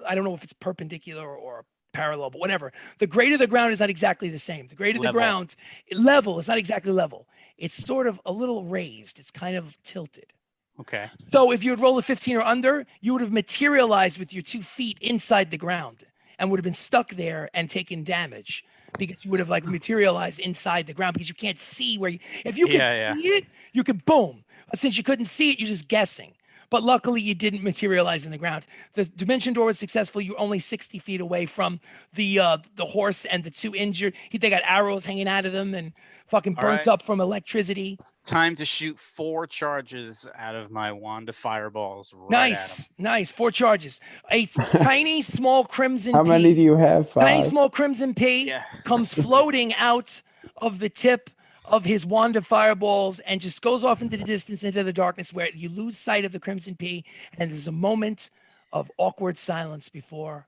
I don't know if it's perpendicular or parallel, but whatever. The grade of the ground is not exactly the same. The grade of the Level. ground, level, is not exactly level. It's sort of a little raised. It's kind of tilted. Okay. So if you had rolled a 15 or under, you would have materialized with your 2 feet inside the ground and would have been stuck there and taken damage because you would have like materialized inside the ground because you can't see where you, if you could Yeah, see it, you could boom. But since you couldn't see it, you're just guessing. But luckily you didn't materialize in the ground. The dimension door was successful. You're only 60 feet away from the horse and the two injured. They got arrows hanging out of them and fucking All burnt right. up from electricity. Time to shoot 4 charges out of my wand of fireballs right at him. Nice. 4 charges. A tiny small crimson How many do pea. you have? Tiny 5. small crimson pea Yeah. comes floating out of the tip of his wand of fireballs and just goes off into the distance, into the darkness, where you lose sight of the crimson pea, and there's a moment of awkward silence before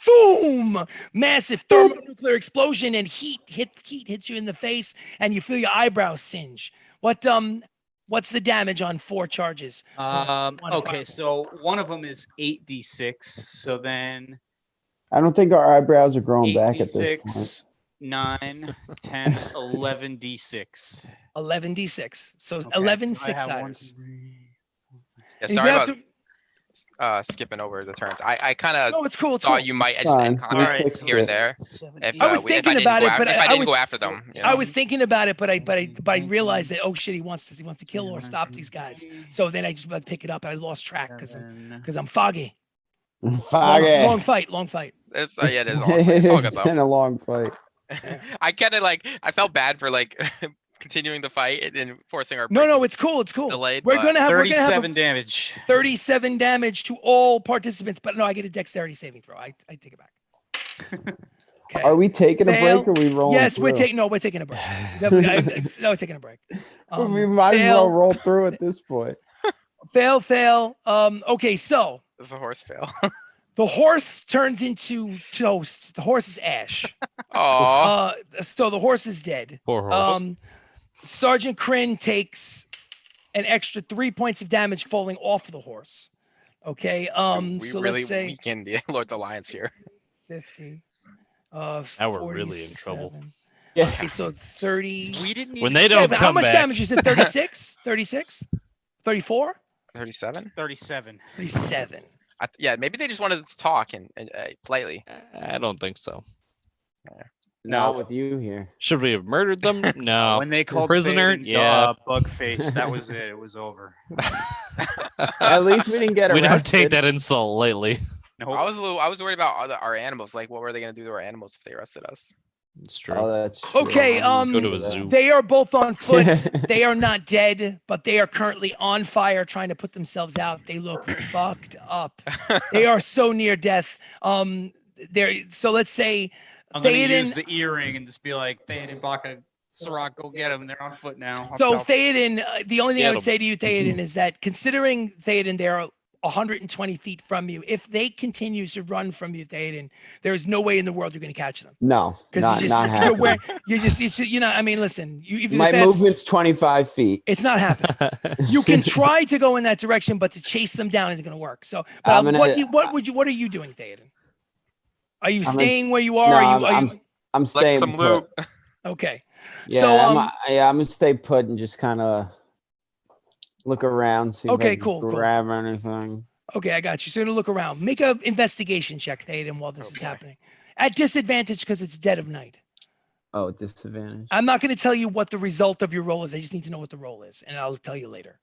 boom, massive thermonuclear explosion, and heat hits you in the face, and you feel your eyebrows singe. What's the damage on 4 charges? Okay, so one of them is 8d6. So then I don't think our eyebrows are growing back at this point. 8d6, 9, 10, 11d6. 11d6. So Okay, 11 so I have one, 6-siders. Yeah, You sorry have about skipping over the turns. I kind No, of it's cool. It's thought cool. you might just Fine. end All combat right, here and there. If, I was if thinking didn't about go it, af- but if I I didn't was- go after them, you I know? was thinking about it, but I realized that, oh shit, he wants to kill or stop these guys. So then I just about to pick it up, and I lost track because I'm foggy. Foggy. Long fight. It's yeah, it is. It's all good It's been though. a long fight. I kind of I felt bad for continuing the fight and forcing our No, break it's cool. It's cool. delayed. We're but gonna have 37 damage. 37 damage to all participants, but no, I get a dexterity saving throw. I take it back. Okay. Are we taking a Fail. break or are we rolling? Yes, we're through? taking. No, we're taking a break. We're taking a break. We might as well fail. roll through at this point. Fail. Okay, so it's a horse fail. the horse turns into toast. The horse is ash. Oh, So the horse is dead. Poor horse. Sergeant Kryn takes an extra 3 points of damage falling off the horse. Okay. we So really let's say weakened the Lord Alliance here. 50. Now we're really in trouble. 47. Yeah. Okay, so 30. We didn't When even they Yeah, don't but how come much back, damage is it? 36? 36? 34? 37. 37. 37. Yeah, maybe they just wanted to talk and politely. I don't think so. Not with you here. Should we have murdered them? No. When they called prisoner, Faden, yeah. bug face, that was it. It was over. At least we didn't get We arrested. don't take that insult lightly. No, I was worried about our animals. Like, what were they gonna do to our animals if they arrested us? It's true. Oh, that's true. Okay, Go to a zoo. They are both on foot. They are not dead, but they are currently on fire trying to put themselves out. They look fucked up. They are so near death. So let's say I'm gonna Theoden- use the earring and just be like, Theoden, Baka, Sirach, go get them. They're on foot now. Up So top. Theoden, the only thing I Get would 'em. say to you, Theoden, is that considering Theoden, they're 120 feet from you. If they continue to run from you, Theoden, there is no way in the world you're going to catch them. No, not happening. I mean, listen, even My the fastest- movement's 25 feet. it's not happening. You can try to go in that direction, but to chase them down isn't going to work. So, I'm but gonna- what are you doing, Theoden? Are you I'm gonna- staying where you are? No, Are you, I'm Collect staying some put. loot. okay? Yeah, So, I'm gonna stay put and just kind of look around, see if Okay, I can cool. grab anything. Okay, I got you. So you're gonna look around. Make an investigation check, Theoden, while this is Okay. happening. At disadvantage because it's dead of night. Oh, disadvantage. I'm not going to tell you what the result of your roll is. I just need to know what the roll is, and I'll tell you later.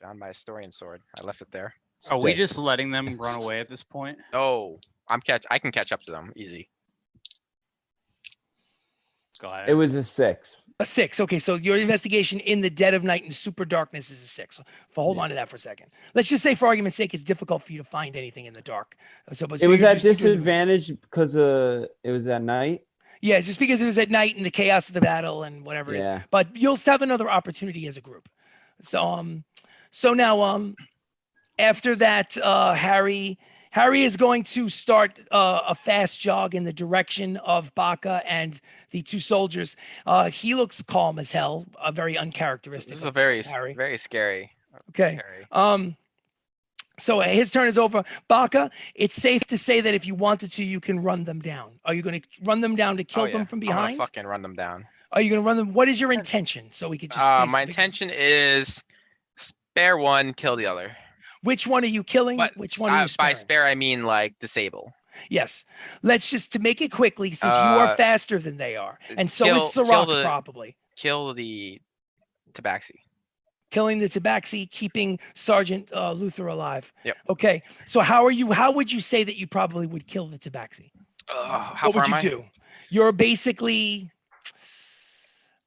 Found my historian sword. I left it there. Are we Stick. just letting them run away at this point? Oh, I can catch up to them easy. Go ahead. It was a 6. A 6. Okay, so your investigation in the dead of night in super darkness is a 6. So hold on to that for a second. Let's just say, for argument's sake, it's difficult for you to find anything in the dark. So, It was you're at just doing- disadvantage because it was at night. Yeah, just because it was at night and the chaos of the battle and whatever it is. Yeah. But you'll have another opportunity as a group. So now after that, Harry is going to start a fast jog in the direction of Baka and the 2 soldiers. He looks calm as hell, very uncharacteristic. This is a of very Harry. very scary. Okay. Harry. So his turn is over. Baka, it's safe to say that if you wanted to, you can run them down. Are you going to run them down to kill Oh, yeah. them from I'm gonna behind? fucking run them down. Are you going to run them? What is your intention? So we could just. My basically- intention is spare one, kill the other. Which one are you killing? But Which one are you by sparing? spare I mean like disable. Yes. Let's just to make it quickly, since you are faster than they are, and so is Sirach probably. Kill the Tabaxi. Killing the Tabaxi, keeping Sergeant Luther alive. Yep. Okay. So how would you say that you probably would kill the Tabaxi? How What far would you am I? do? You're basically,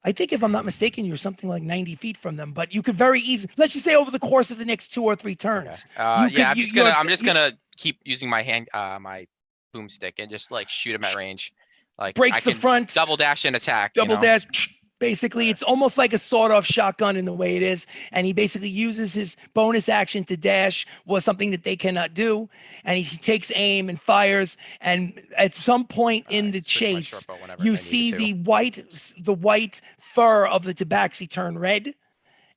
I think if I'm not mistaken, you're something like 90 feet from them, but you could very easily, let's just say over the course of the next 2 or 3 turns. Okay. I'm just gonna keep using my hand, my boomstick, and just like shoot him at range. Like Breaks I the can front. double dash and attack. Double dash. Basically, it's almost like a sawed-off shotgun in the way it is, and he basically uses his bonus action to dash, was something that they cannot do, and he takes aim and fires. And at some point in the chase, you see the white fur of the Tabaxi turn red,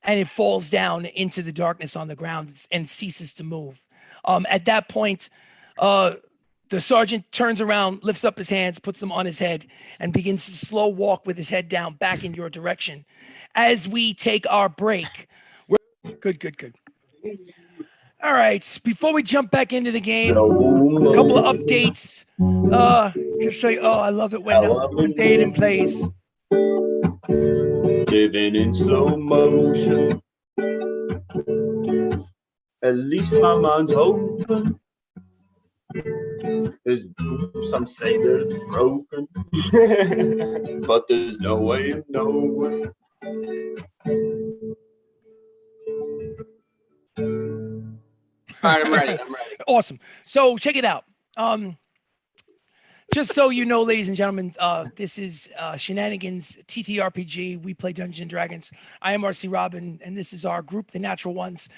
and it falls down into the darkness on the ground and ceases to move. At that point, the sergeant turns around, lifts up his hands, puts them on his head, and begins to slow walk with his head down back in your direction. As we take our break, good. All right, before we jump back into the game, a couple of updates. Just say, I love it when Daden plays. Living in slow motion. At least my mind's open. Some say that it's broken, but there's no way of knowing. All right, I'm ready. Awesome. So check it out. Just so you know, ladies and gentlemen, this is Shenanigans ttRPG. We play Dungeons and Dragons. I am RC Robbin, and this is our group, The Natural Ones.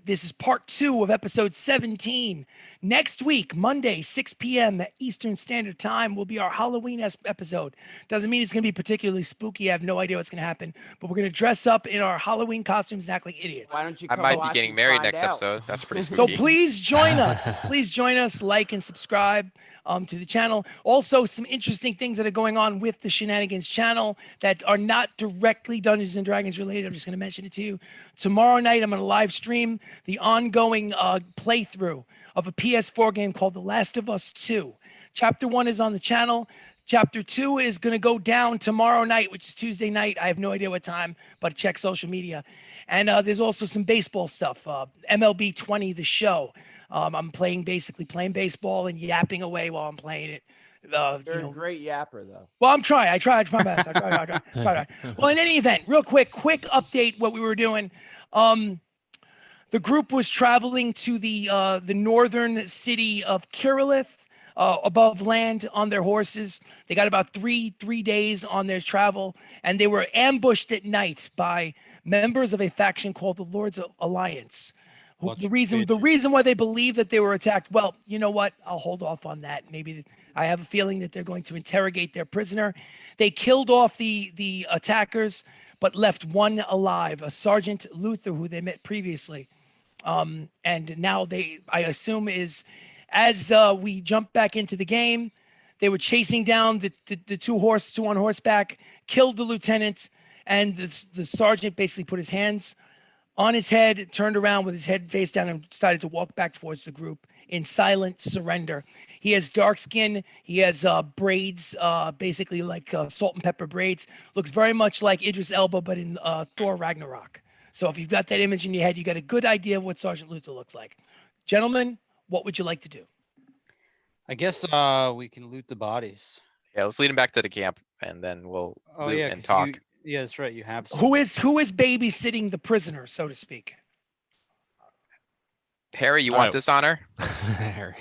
This is part 2 of episode 17. Next week, Monday, 6 p.m. Eastern Standard Time, will be our Halloween episode. Doesn't mean it's going to be particularly spooky. I have no idea what's going to happen, but we're going to dress up in our Halloween costumes and act like idiots. Why don't you? I might be getting married next episode. That's pretty So spooky. please join us. Please join us, like and subscribe to the channel. Also, some interesting things that are going on with the Shenanigans channel that are not directly Dungeons and Dragons related. I'm just going to mention it to you. Tomorrow night, I'm going to live stream the ongoing playthrough of a PS4 game called The Last of Us 2. Chapter 1 is on the channel. Chapter 2 is going to go down tomorrow night, which is Tuesday night. I have no idea what time, but check social media. And there's also some baseball stuff. MLB 20, the show. I'm basically playing baseball and yapping away while I'm playing it. You're a great yapper, though. Well, I'm trying. I try my best. I try. Well, in any event, real quick update what we were doing. The group was traveling to the northern city of Kirillith, above land on their horses. They got about three days on their travel, and they were ambushed at night by members of a faction called the Lords Alliance. The reason why they believe that they were attacked, well, you know what? I'll hold off on that. Maybe I have a feeling that they're going to interrogate their prisoner. They killed off the attackers, but left one alive, a Sergeant Luther, who they met previously. And now I assume as we jump back into the game, they were chasing down the two on horseback, killed the lieutenant, and the sergeant basically put his hands on his head, turned around with his head face down, and decided to walk back towards the group in silent surrender. He has dark skin. He has braids, basically like salt and pepper braids. Looks very much like Idris Elba, but in Thor Ragnarok. So if you've got that image in your head, you got a good idea of what Sergeant Luther looks like. Gentlemen, what would you like to do? I guess we can loot the bodies. Yeah, let's lead him back to the camp, and then we'll loot and 'cause talk. Yeah, that's right. You have some. Who is babysitting the prisoner, so to speak? Harry, you want this honor? Harry.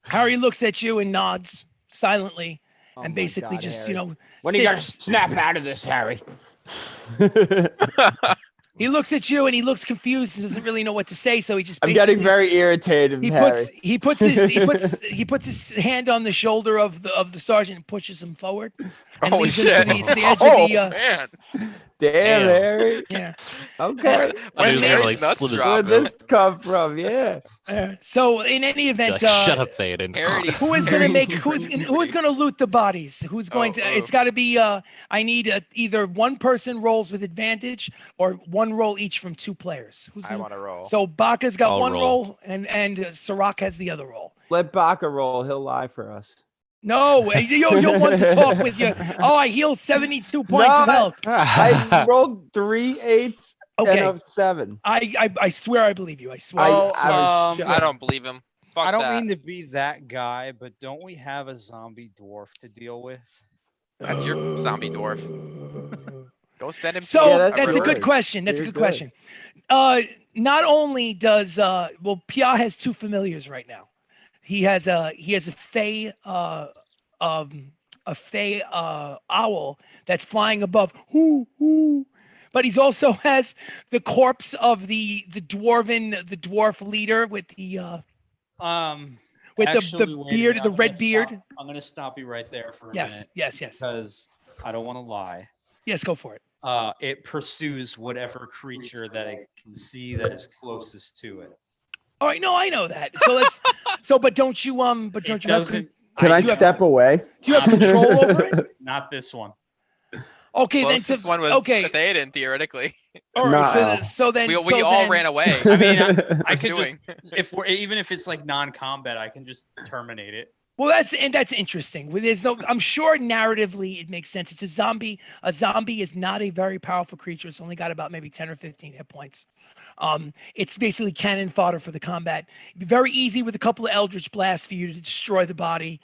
Harry looks at you and nods silently, and basically God, just, Harry. When are you gonna snap out of this, Harry? He looks at you and he looks confused and doesn't really know what to say. So he just I'm getting very irritated, Harry. He puts his hand on the shoulder of the sergeant and pushes him forward and leads him to the edge of the man. Damn, Harry. Yeah. Okay. When Harry's nuts Where'd drop, this come from? Yeah. So in any event, like, shut up, Theoden. who is going to loot the bodies? Who's going to? It's got to be. I need either one person rolls with advantage or one roll each from 2 players. I want to roll. So Baka's got I'll one roll. roll and Sirach has the other roll. Let Baka roll. He'll lie for us. No, you'll want to talk with you. Oh, I healed 72 points of health. I rolled 3 8s Okay. and a 7. I swear I believe you. I swear. I- I Oh, swear. I was I don't believe him. Fuck I don't that. mean to be that guy, but don't we have a zombie dwarf to deal with? That's your zombie dwarf. Go send him. So Yeah, to that's a good. good question. That's a You're good question. Not only does Pia has 2 familiars right now. He has a fey owl that's flying above. But he's also has the corpse of the dwarf leader with the Actually, the wait a beard, minute, the I'm red gonna beard. stop- I'm gonna stop you right there for a Yes, minute yes. because I don't want to lie. Yes, go for it. It pursues whatever creature that it can see that is closest to it. All right, no, I know that. But don't you It have doesn't. Can I do you have- step away? do you have control over it? Not this one. Okay, then Closest one was Theoden, theoretically. All right, Not Al. so then We all ran away. I mean, I could just pursuing. even if it's like non-combat, I can just terminate it. Well, that's interesting. There's no, I'm sure narratively it makes sense. It's a zombie. A zombie is not a very powerful creature. It's only got about maybe 10 or 15 hit points. It's basically cannon fodder for the combat. Very easy with a couple of Eldritch blasts for you to destroy the body.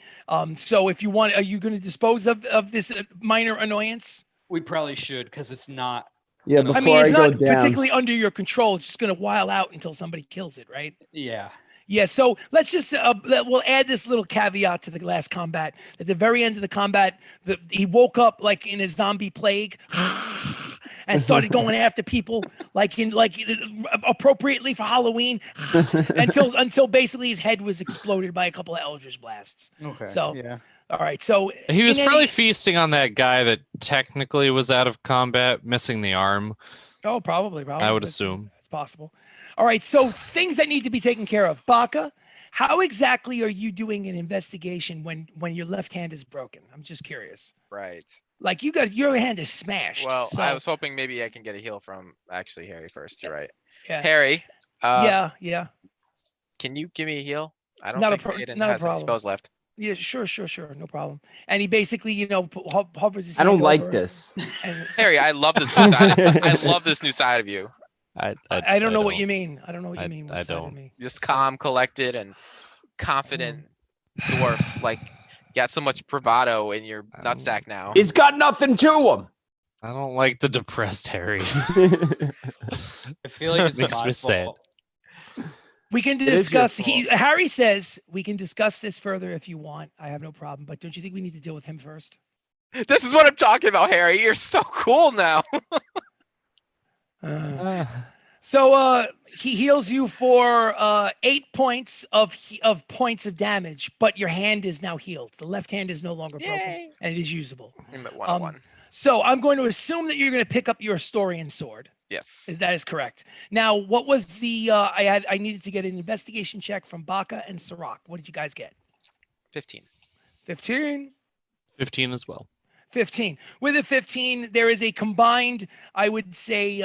So if you want, are you going to dispose of this minor annoyance? We probably should because it's not. Yeah, I before mean, it's go not down. particularly under your control. It's just going to while out until somebody kills it, right? Yeah. Yeah, so let's just we'll add this little caveat to the last combat. At the very end of the combat, he woke up like in a zombie plague and started going after people like appropriately for Halloween until basically his head was exploded by a couple of Eldritch blasts. Okay. So Yeah. all right, so He was in probably any- feasting on that guy that technically was out of combat, missing the arm. Oh, probably. I would That's- assume. it's possible. All right, so things that need to be taken care of. Baka, how exactly are you doing an investigation when your left hand is broken? I'm just curious. Right. Like your hand is smashed. Well, so, I was hoping maybe I can get a heal from actually Harry first. You're right. yeah, Harry. yeah. Can you give me a heal? I don't Not a think pro- Aiden not a has any problem. spells left. Yeah, sure, no problem. And he basically, hovers his I don't hand like over this. and- Harry, I love this new side. I love this new side of you. I don't know what you mean. I don't know what you mean. I What side of don't. me? Just calm, collected, and confident dwarf. Like, you got so much bravado in your nutsack now. He's got nothing to him. I don't like the depressed Harry. I feel like it's Makes my me sad. fault. We can is your discuss. fault. Harry says we can discuss this further if you want. I have no problem. But don't you think we need to deal with him first? This is what I'm talking about, Harry. You're so cool now. So he heals you for 8 points of points of damage, but your hand is now healed. The left hand is no longer broken, Yay. and it is usable. I'm at 101. So I'm going to assume that you're going to pick up your Astorian sword. Yes. That is correct. Now, what was the? I needed to get an investigation check from Baka and Sirach. What did you guys get? 15. 15. 15 as well. 15. With a 15, there is a combined, I would say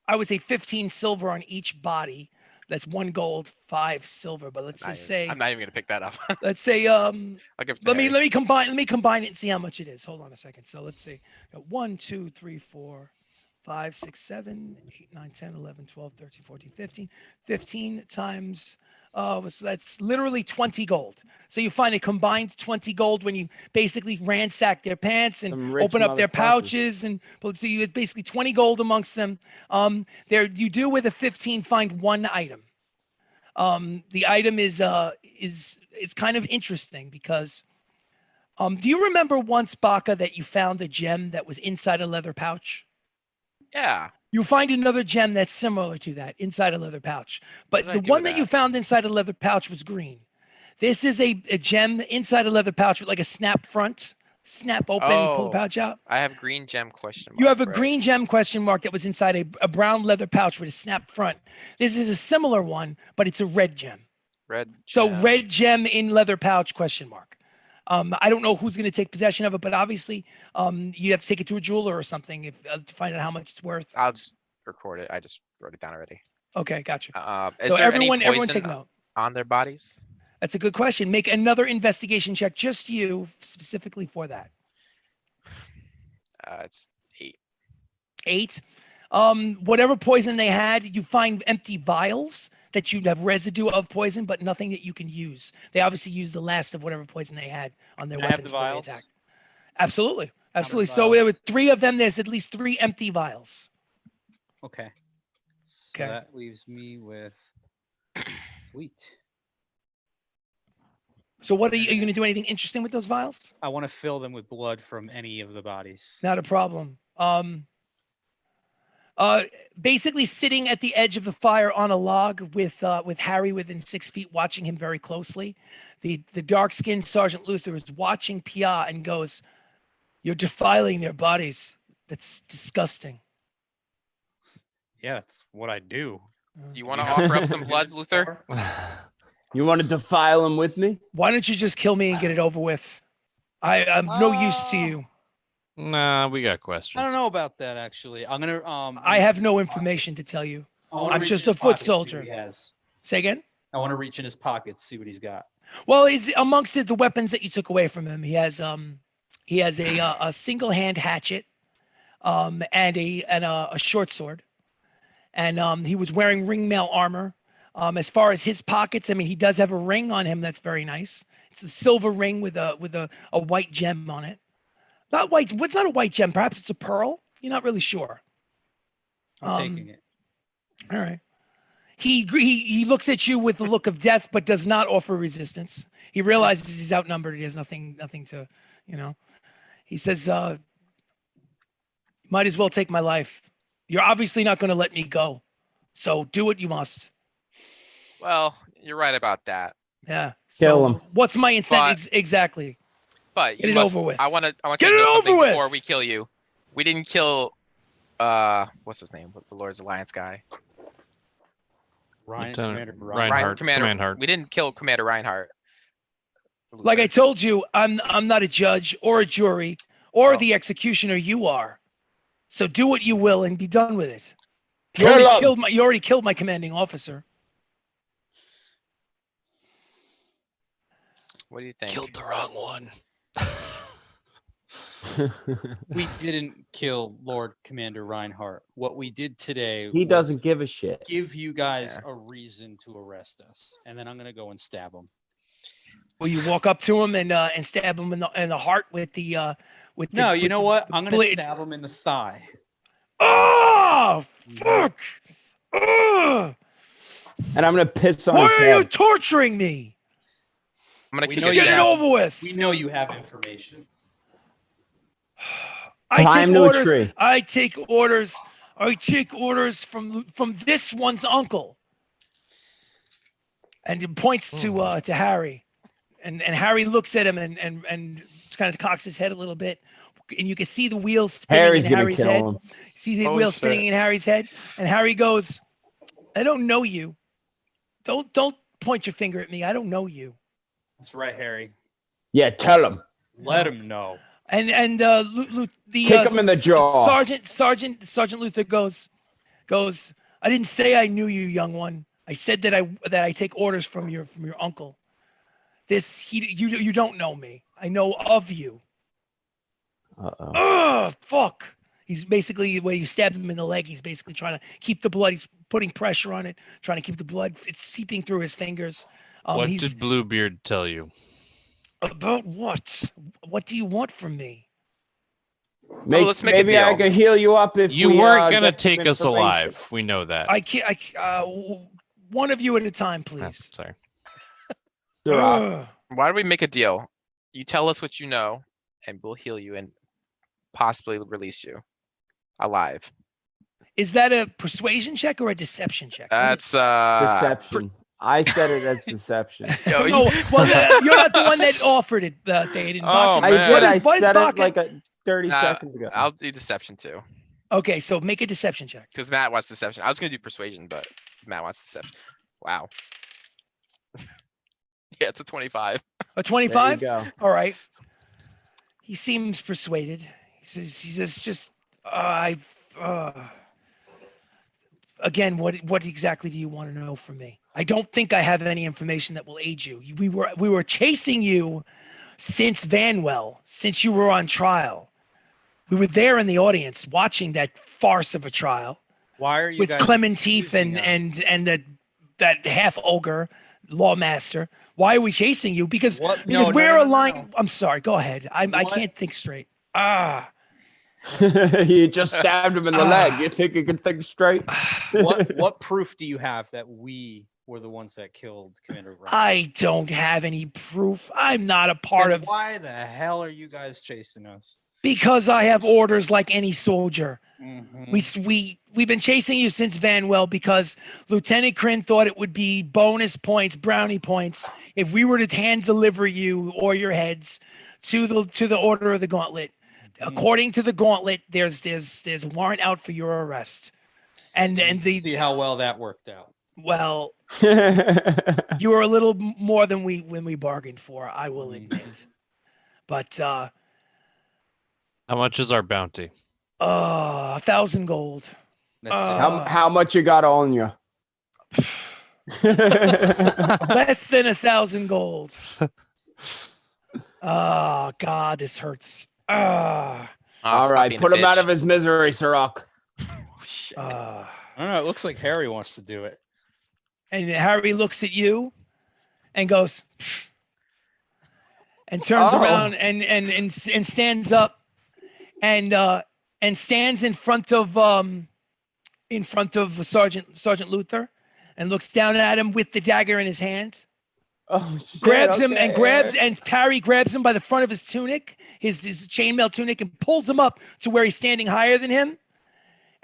15 silver on each body. That's 1 gold, 5 silver. But let's just say, I'm not even gonna pick that up. let's say, I'll give it to let me Harry. combine it and see how much it is. Hold on a second. So let's see. Got 1, 2, 3, 4, 5, 6, 7, 8, 9, 10, 11, 12, 13, 14, 15. 15 times, so that's literally 20 gold. So you find a combined 20 gold when you basically ransack their pants and Some rich open up their motherfuckers. pouches, and so you had basically 20 gold amongst them. There you do with a 15 find 1 item. The item is it's kind of interesting because do you remember once, Baka, that you found a gem that was inside a leather pouch? Yeah. You find another gem that's similar to that inside a leather pouch. But What did I the do one with that you that? found inside a leather pouch was green. This is a gem inside a leather pouch with like a snap front, snap open, and pull the Oh. pouch out. I have green gem question mark. You have a right? green gem question mark that was inside a brown leather pouch with a snap front. This is a similar one, but it's a red gem. Red. So gem. red gem in leather pouch question mark. I don't know who's going to take possession of it, but obviously you have to take it to a jeweler or something to find out how much it's worth. I'll just record it. I just wrote it down already. Okay, gotcha. Is So there any everyone take poison note. on their bodies? That's a good question. Make another investigation check, just you, specifically for that. It's 8. 8. Whatever poison they had, you find empty vials that you'd have residue of poison, but nothing that you can use. They obviously used the last of whatever poison they had on their Can I have weapons the when they vials? attacked. Absolutely. Absolutely. many So there were vials? 3 of them. There's at least 3 empty vials. Okay. So Okay. that leaves me with wheat. So what are you going to do anything interesting with those vials? I want to fill them with blood from any of the bodies. Not a problem. Basically sitting at the edge of the fire on a log with Harry within 6 feet, watching him very closely. The dark-skinned Sergeant Luther is watching Pia and goes, "You're defiling their bodies. That's disgusting." Yeah, that's what I do. You want to offer up some bloods, Luther? You want to defile him with me? Why don't you just kill me and get it over with? I'm no use to you. Nah, we got questions. I don't know about that actually. I'm gonna I have no information to tell you. I'm just a foot soldier. He has. Say again? I want to reach in his pockets, see what he's got. Well, he's amongst the weapons that you took away from him. He has a single hand hatchet, and a short sword, and he was wearing ringmail armor. As far as his pockets, I mean, he does have a ring on him that's very nice. It's a silver ring with a white gem on it. Not white. What's not a white gem? Perhaps it's a pearl. You're not really sure. I'm taking it. All right. He looks at you with the look of death, but does not offer resistance. He realizes he's outnumbered. He has nothing to, He says, "Might as well take my life. You're obviously not going to let me go, so do what you must." Well, you're right about that. Yeah. Kill So him. what's my incentive exactly? But Get you it must, over with. I want you Get to it know over something with. before we kill you. We didn't kill what's his name? The Lord's Alliance guy. Lieutenant Reinhardt. Commander. We didn't kill Commander Reinhardt. Like I told you, I'm not a judge or a jury or Well. the executioner. You are. So do what you will and be done with it. Kill him. You already killed my commanding officer. What do you think? Killed the wrong one. We didn't kill Lord Commander Reinhardt. What we did today He was doesn't give a shit. give you guys Yeah. a reason to arrest us. And then I'm gonna go and stab him. Will you walk up to him and stab him in the heart with the No, you know what? I'm gonna blade. stab him in the thigh. Oh fuck! Ugh. And I'm gonna piss on Why his are you head. torturing me? I'm gonna We kick know his Get you it ass. over with. We know you have information. I Climb take to a orders. tree. I take orders from this one's uncle. And he points to Harry, and Harry looks at him and kind of cocks his head a little bit, and you can see the wheels spinning Harry's in gonna Harry's kill head. him. See the Oh, wheels shit. spinning in Harry's head, and Harry goes, "I don't know you. Don't point your finger at me. I don't know you." That's right, Harry. Yeah, tell him. Let him know. And the Kick him in the jaw. Sergeant Luther goes, "I didn't say I knew you, young one. I said that I take orders from your uncle. You don't know me. I know of you." Uh-oh. Oh, fuck. He's basically, where you stabbed him in the leg, he's basically trying to keep the blood. He's putting pressure on it, trying to keep the blood. It's seeping through his fingers. What He's did Bluebeard tell you? about what? What do you want from me? let's make a maybe I deal. could heal you up if You we, weren't gonna get some take us information. alive. We know that. I can't. One of you at a time, Ah, please. sorry. Sirrah. Ugh. Why don't we make a deal? You tell us what you know, and we'll heal you and possibly release you alive. Is that a persuasion check or a deception check? What is- That's Deception. I said it as deception. Yo, No, you- well, you're not the one that offered it, Dayton. Oh, I man. did. I What is said it Baka? like 30 Nah, seconds ago. I'll do deception too, Okay, so make a deception check. because Matt wants deception. I was gonna do persuasion, but Matt wants deception. Wow. Yeah, it's a 25. A There you 25? go. All right. He seems persuaded. He says, just, again, what exactly do you want to know from me? I don't think I have any information that will aid you. We were chasing you since Vanwell, since you were on trial. We were there in the audience watching that farce of a trial Why are you with guys Clementeef accusing us? and that half ogre lawmaster. Why are we chasing you? Because What? we're aligned. No. I'm sorry. Go ahead. I What? can't think straight. You just stabbed him in the leg. You think you can think straight? What proof do you have that we were the ones that killed Commander Robbin? I don't have any proof. I'm not a part Then of. why the hell are you guys chasing us? Because I have orders like any soldier. Mhm. We've been chasing you since Vanwell because Lieutenant Kryn thought it would be bonus points, brownie points, if we were to hand deliver you or your heads to the Order of the Gauntlet. According to the Gauntlet, there's a warrant out for your arrest, and See how well that worked out. well, you were a little more than we bargained for. I will admit, but How much is our bounty? 1,000 gold. That's How much you got on you? Less than 1,000 gold. Oh God, this hurts. All right, put him out of his misery, Sirach. I don't know. It looks like Harry wants to do it. And Harry looks at you and goes, "Pfft," and turns around and stands up and stands in front of Sergeant Luther and looks down at him with the dagger in his hand. Oh, shit, Grabs him and okay. and Parry grabs him by the front of his tunic, his chainmail tunic, and pulls him up to where he's standing higher than him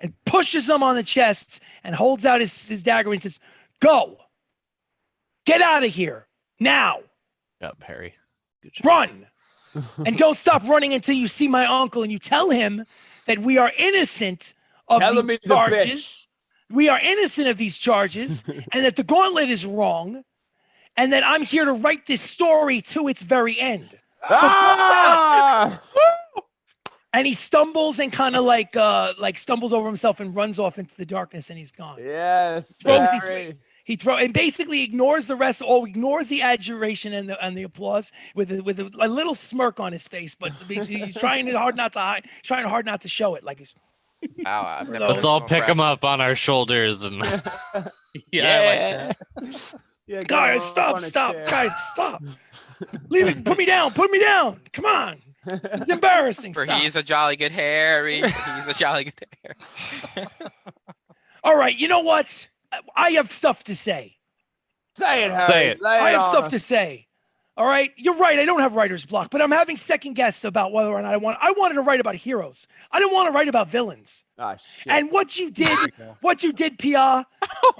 and pushes him on the chest and holds out his dagger and says, "Go, get out of here now, Yep, Harry. Good job. run, and don't stop running until you see my uncle and you tell him that we are innocent of Tell him these he's a bitch. charges. We are innocent of these charges and that the Gauntlet is wrong. And that I'm here to write this story to its very end." Ah! And he stumbles and kind of like stumbles over himself and runs off into the darkness, and he's gone. Yes, Throws- Harry. He and basically ignores the rest, or ignores the adjuration and the applause with a little smirk on his face, but he's trying hard not to show it. Like he's Wow, I've never Let's been all so pick him impressed. up on our shoulders and Yeah, I like that. Yeah, get guys, him up stop, on a stop, chair. guys, stop. Leave it. Put me down. Come on. It's embarrassing. For Stop. he's a jolly good Harry. He's a jolly good Harry. All right, you know what? I have stuff to say. Say it, Harry. Say it. Lay I have on stuff us. to say. All right, you're right. I don't have writer's block, but I'm having second guess about whether or not I wanted to write about heroes. I didn't want to write about villains. Ah, shit. And what you did, Pia,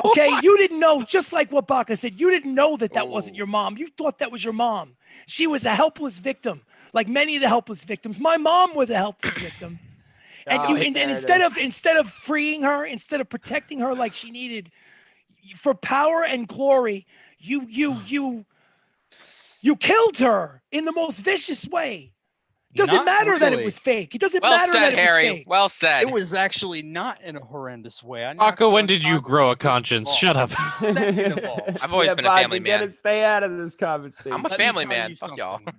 okay, you didn't know, just like what Baka said, you didn't know that wasn't your mom. You thought that was your mom. She was a helpless victim, like many of the helpless victims. My mom was a helpless victim. And Oh, you and there it instead of freeing her, instead of protecting her like she needed for power and glory, you killed her in the most vicious way. Doesn't Not matter that it really. was fake. It doesn't Well matter said, that it was Harry. fake. Well said. It was actually not in a horrendous way. I knocked Akko, her when did you grow a unconscious, conscience? first of Shut up. all. Second of all, I've always been a Bobby, family get man. it, stay out of this conversation. I'm a let me family tell man. you Fuck y'all. something.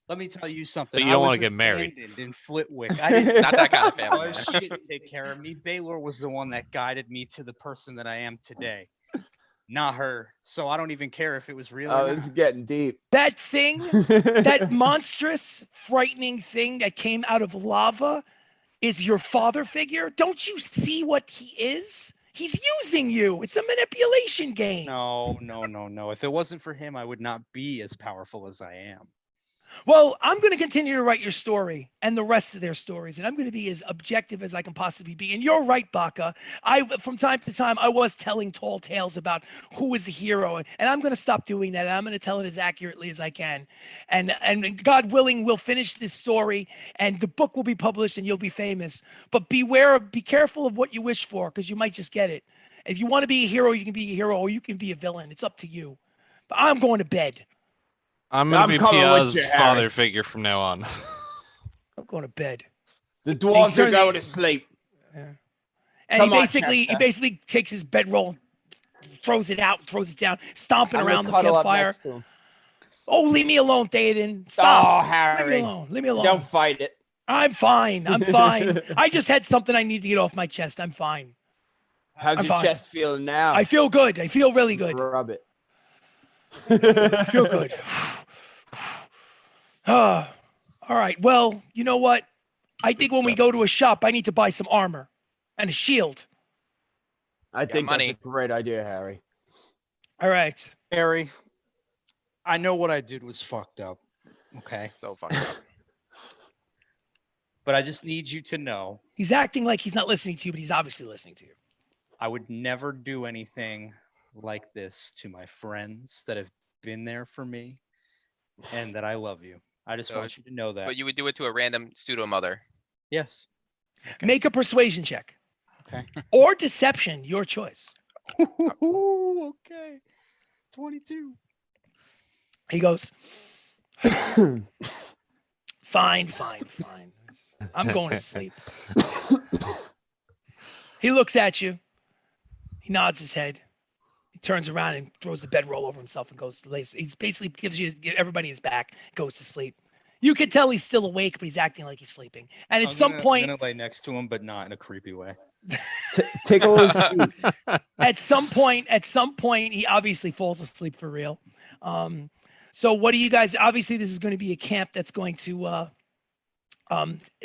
Let me tell you something. But you I don't wanna was get married. abandoned in Flitwick. I didn't. Not that kind of family. Oh, she didn't take care of me. Baylor was the one that guided me to the person that I am today, not her. So I don't even care if it was real. Oh, or this not. is getting deep. That thing, that monstrous, frightening thing that came out of lava is your father figure. Don't you see what he is? He's using you. It's a manipulation game. No. If it wasn't for him, I would not be as powerful as I am. Well, I'm going to continue to write your story and the rest of their stories, and I'm going to be as objective as I can possibly be. And you're right, Baka. From time to time, I was telling tall tales about who was the hero, and I'm going to stop doing that. And I'm going to tell it as accurately as I can. And God willing, we'll finish this story, and the book will be published, and you'll be famous. But be careful of what you wish for, because you might just get it. If you want to be a hero, you can be a hero, or you can be a villain. It's up to you. But I'm going to bed. I'm gonna I'm be coming with Pia's you, Harry. father figure from now on. I'm going to bed. The dwarves are Turn going the- to sleep. And Come on, he Chester. basically takes his bedroll, throws it out, throws it down, stomping I'm around gonna the cuddle up campfire. next to him. Oh, leave me alone, Theoden. Stop. Oh, Leave me Harry. alone. Leave me alone. Don't fight it. I'm fine. I'm fine. I just had something I need to get off my chest. I'm fine. How's I'm your fine. chest feeling now? I feel good. I feel really good. Rub it. I feel good. All right. Well, you know what? I think when we go to a shop, I need to buy some armor and a shield. I think money. that's a great idea, Harry. All right. Harry, I know what I did was fucked up. Okay. So fucked up. But I just need you to know He's acting like he's not listening to you, but he's obviously listening to you. I would never do anything like this to my friends that have been there for me and that I love you. I just So- want you to know that. But you would do it to a random pseudo mother. Yes. Make a persuasion check Okay. or deception, your choice. Okay. 22. He goes, fine. I'm going to sleep. He looks at you. He nods his head. He turns around and throws the bedroll over himself and goes to lay. He basically gives everybody his back, goes to sleep. You can tell he's still awake, but he's acting like he's sleeping. And at some I'm point, gonna lay next to him, but not in a creepy way. Tickle his feet. at some point, he obviously falls asleep for real. So what do you guys? Obviously, this is going to be a camp that's going to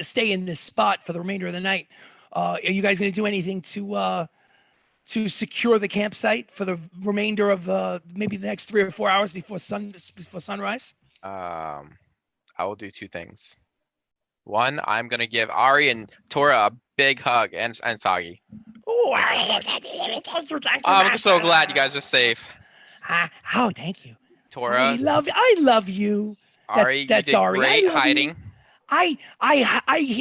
stay in this spot for the remainder of the night. Are you guys going to do anything to secure the campsite for the remainder of maybe the next 3 or 4 hours before sunrise? I will do two things. One, I'm gonna give Ari and Tora a big hug and Sagi. Oh, I'm so glad you guys are safe. Oh, thank you. Tora, I love you. Ari, that's you did Ari. I great love you. hiding.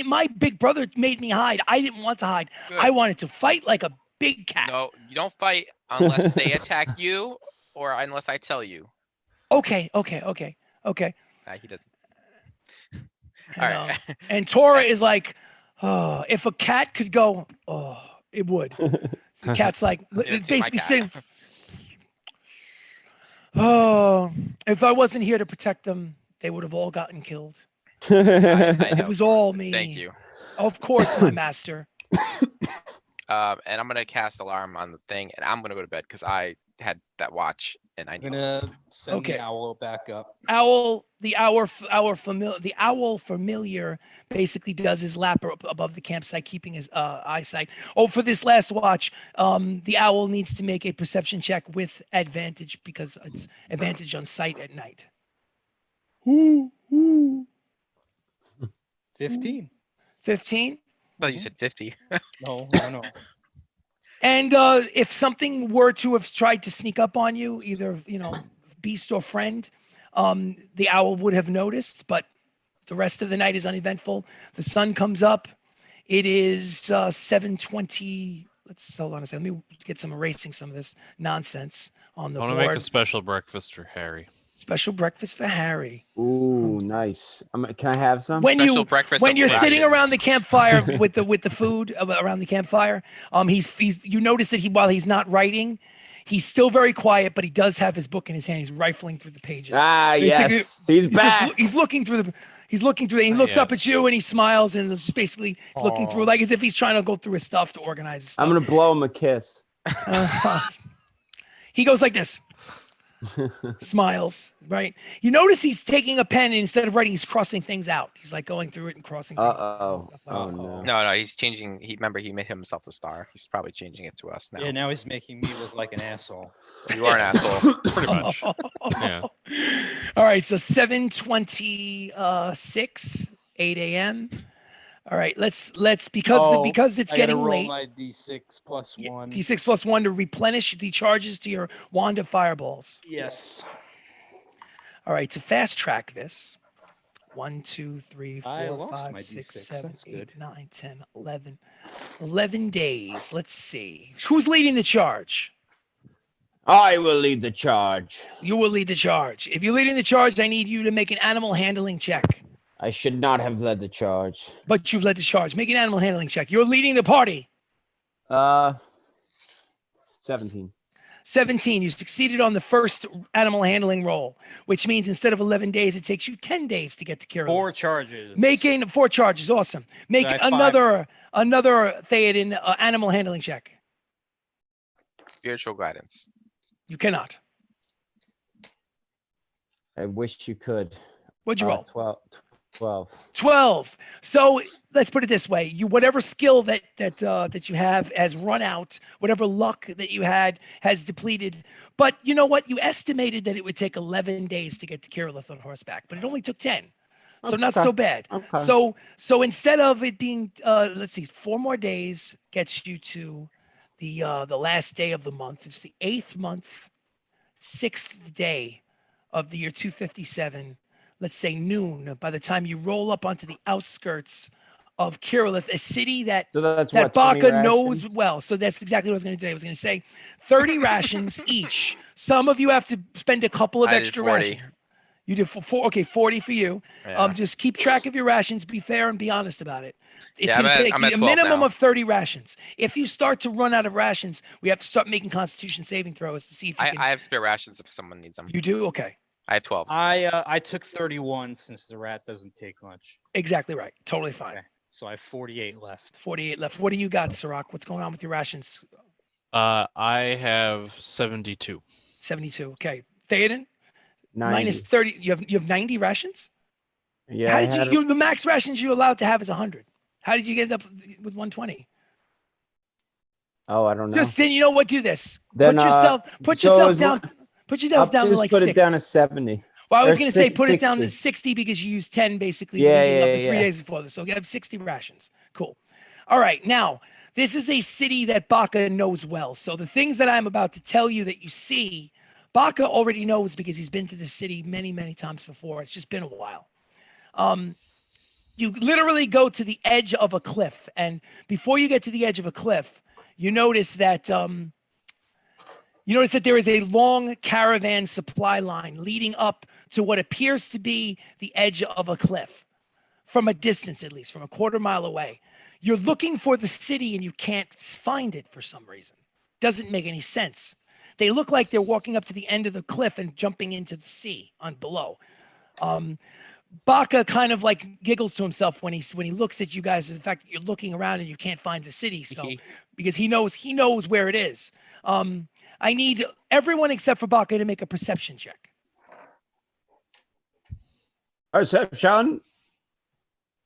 My big brother made me hide. I didn't want to hide. Good. I wanted to fight like a big cat. No, you don't fight unless they attack you or unless I tell you. Okay. He doesn't. And, All right. and Tora is like, oh, if a cat could go, oh, it would. The cat's like, It's basically my cat. saying, oh, if I wasn't here to protect them, they would have all gotten killed. I It know. was all me. Thank you. Of course, my master. And I'm gonna cast alarm on the thing, and I'm gonna go to bed because I had that watch and I I'm need. gonna send Okay. the owl back up. The owl familiar basically does his lap above the campsite, keeping his eyesight. Oh, for this last watch, the owl needs to make a perception check with advantage because it's advantage on sight at night. Ooh. 15. 15. I thought you said 50. No. And if something were to have tried to sneak up on you, either beast or friend, the owl would have noticed. But the rest of the night is uneventful. The sun comes up. It is 7:20. Hold on a second. Let me get some erasing some of this nonsense on the I want to make a board. special breakfast for Harry. Special breakfast for Harry. Ooh, nice. Can I have some? When Special breakfast when of you're sitting rations. around the campfire with the food around the campfire, you notice that while he's not writing, he's still very quiet, but he does have his book in his hand. He's rifling through the pages. Basically, Yes. He's back. He's looking through and he looks Yeah. up at you and he smiles and it's just basically he's looking through like as if he's trying to go through his stuff to organize his stuff. I'm going to blow him a kiss. He goes like this. Smiles, right? You notice he's taking a pen and instead of writing, he's crossing things out. He's like going through it and crossing things out. Uh-oh. and stuff like Oh, that. no. No, he's changing. Remember, he made himself a star. He's probably changing it to us now. Yeah, now he's making me look like an asshole. You are an asshole. Pretty much. Yeah. All right, so 7:26, 8 a.m. All right, let's because it's I gotta getting roll late. my D6 plus 1. D6 plus 1 to replenish the charges to your wand of fireballs. Yes. All right, to fast track this. 1, 2, 3, I 4, lost 5, my 6, D6. 7, That's 8, good. 9, 10, 11. 11 days. Let's see. Who's leading the charge? I will lead the charge. You will lead the charge. If you're leading the charge, I need you to make an animal handling check. I should not have led the charge. But you've led the charge. Make an animal handling check. You're leading the party. 17. 17. You succeeded on the first animal handling roll, which means instead of 11 days, it takes you 10 days to get to Kira. 4 charges. Making 4 charges. Awesome. Make I have 5 another Theoden animal handling check. Spiritual guidance. You cannot. I wish you could. What'd you roll? 12. 12. So let's put it this way: whatever skill that you have has run out. Whatever luck that you had has depleted. But you know what? You estimated that it would take 11 days to get to Kirillith on horseback, but it only took 10. So not so bad. Okay. So instead of it being let's see, 4 more days gets you to the last day of the month. It's the 8th month, 6th day of the year 257. Let's say noon, by the time you roll up onto the outskirts of Kirillith, a city that Baka knows well. So that's exactly what I was going to say. I was going to say 30 rations each. Some of you have to spend a couple of extra rations. You did 4. Okay, 40 for you. Yeah. Just keep track of your rations. Be fair and be honest about it. It's going to take I'm at you a 12 minimum now. of 30 rations. If you start to run out of rations, we have to start making Constitution saving throws to see if you can. I have spare rations if someone needs them. You do? Okay. I have 12. I took 31 since the rat doesn't take much. Exactly right. Totally fine. Okay. So I have 48 left. 48 left. What do you got, Sirach? What's going on with your rations? I have 72. 72. Okay. Theoden? 90. Minus 30. You have 90 rations? Yeah. How did you the max rations you're allowed to have is 100. How did you get up with 120? Oh, I don't know. Just then, you know what? Do this. Then, put yourself down. Put yourself down to like put 60. it down to 70. Well, I was Or going to say put it down to 60. 60 because you used 10 basically Yeah, leading up yeah, to 3 yeah. days before this. So you have 60 rations. Cool. All right. Now, this is a city that Baka knows well. So the things that I'm about to tell you that you see, Baka already knows because he's been to the city many, many times before. It's just been a while. You literally go to the edge of a cliff. And before you get to the edge of a cliff, you notice that there is a long caravan supply line leading up to what appears to be the edge of a cliff, from a distance, at least from a quarter mile away. You're looking for the city and you can't find it for some reason. Doesn't make any sense. They look like they're walking up to the end of the cliff and jumping into the sea on below. Baka kind of like giggles to himself when he looks at you guys, the fact that you're looking around and you can't find the city. So because he knows where it is. I need everyone except for Baka to make a perception check. Perception.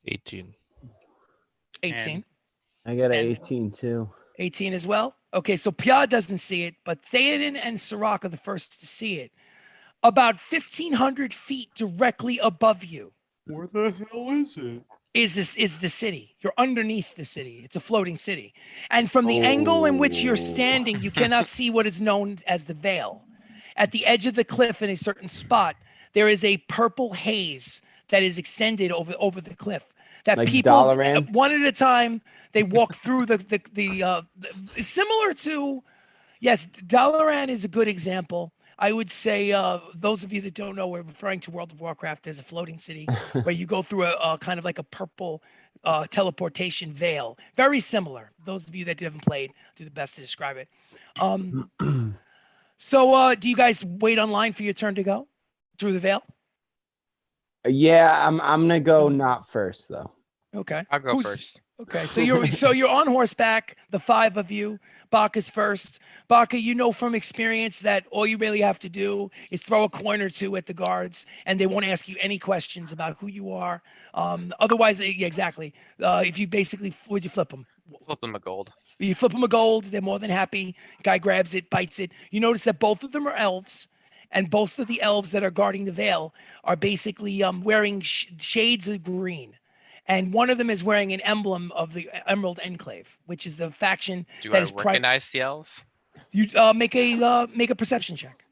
18. 18. I got an And- 18 too. 18 as well. Okay, so Pia doesn't see it, but Theoden and Sirach are the first to see it. About 1,500 feet directly above you. Where the hell is it? Is the city. You're underneath the city. It's a floating city. And from the angle in which you're standing, you cannot see what is known as the Veil. At the edge of the cliff in a certain spot, there is a purple haze that is extended over the cliff. That Like people, Dalaran? one at a time, they walk through the similar to, yes, Dalaran is a good example. I would say those of you that don't know, we're referring to World of Warcraft. There's a floating city where you go through a kind of like a purple teleportation veil. Very similar. Those of you that haven't played, do the best to describe it. So do you guys wait online for your turn to go through the veil? Yeah, I'm gonna go not first though. Okay. I'll go first. Okay, so you're on horseback, the 5 of you. Baka's first. Baka, you know from experience that all you really have to do is throw a coin or two at the guards, and they won't ask you any questions about who you are. Otherwise, yeah, exactly. If you basically, would you flip them? Flip them a gold. You flip them a gold. They're more than happy. Guy grabs it, bites it. You notice that both of them are elves, and both of the elves that are guarding the veil are basically wearing shades of green. And one of them is wearing an emblem of the Emerald Enclave, which is the faction Do that I is recognize the elves? You make a perception check.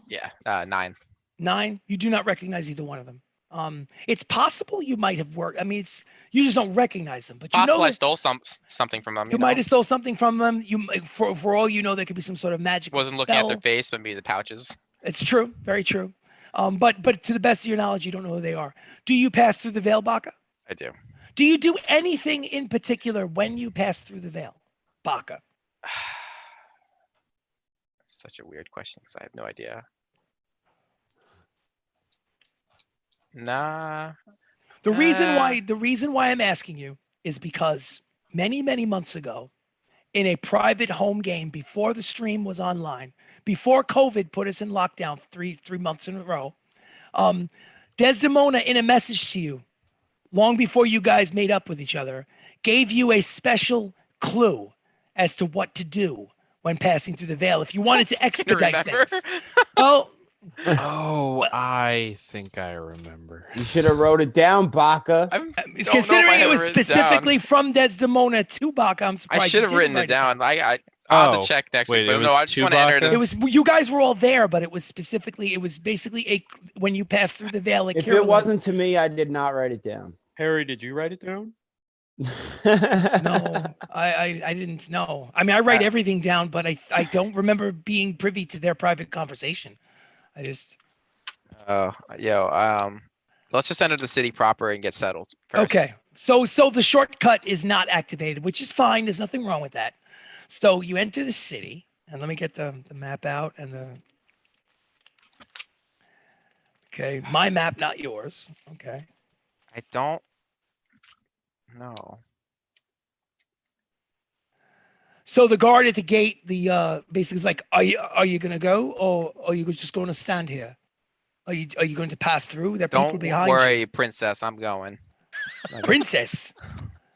Yeah, 9. 9. You do not recognize either one of them. It's possible you might have worked. I mean, you just don't recognize them. But Possible you know I stole something from them. you might have stole something from them. For all you know, there could be some sort of magic. Wasn't looking at their face, but maybe the pouches. It's true, very true. But to the best of your knowledge, you don't know who they are. Do you pass through the veil, Baka? I do. Do you do anything in particular when you pass through the veil, Baka? Such a weird question because I have no idea. Nah. The reason why I'm asking you is because many months ago, in a private home game before the stream was online, before COVID put us in lockdown three months in a row, Desdemona, in a message to you, long before you guys made up with each other, gave you a special clue as to what to do when passing through the veil if you wanted to expedite remember. things. Well, Oh, I think I remember. You should have wrote it down, Baka. I don't know if I considering it have was written down. specifically from Desdemona to Baka, I'm surprised I you should have didn't written write it down. I'll have Oh, to check next wait, week. it But no, was I just to want to enter it Baka? as It was you guys were all there, but it was basically when you passed through the veil. If it wasn't to me, I did not write it down. Harry, did you write it down? No, I didn't know. I mean, I write everything down, but I don't remember being privy to their private conversation. I just let's just enter the city proper and get settled first. okay. So the shortcut is not activated, which is fine. There's nothing wrong with that. So you enter the city, and let me get the map out and the. Okay, my map, not yours. Okay. I don't know. So the guard at the gate, the basically is like, are you gonna go, or are you just going to stand here? Are you going to pass through? There are people Don't behind worry, you. princess. I'm going. Princess.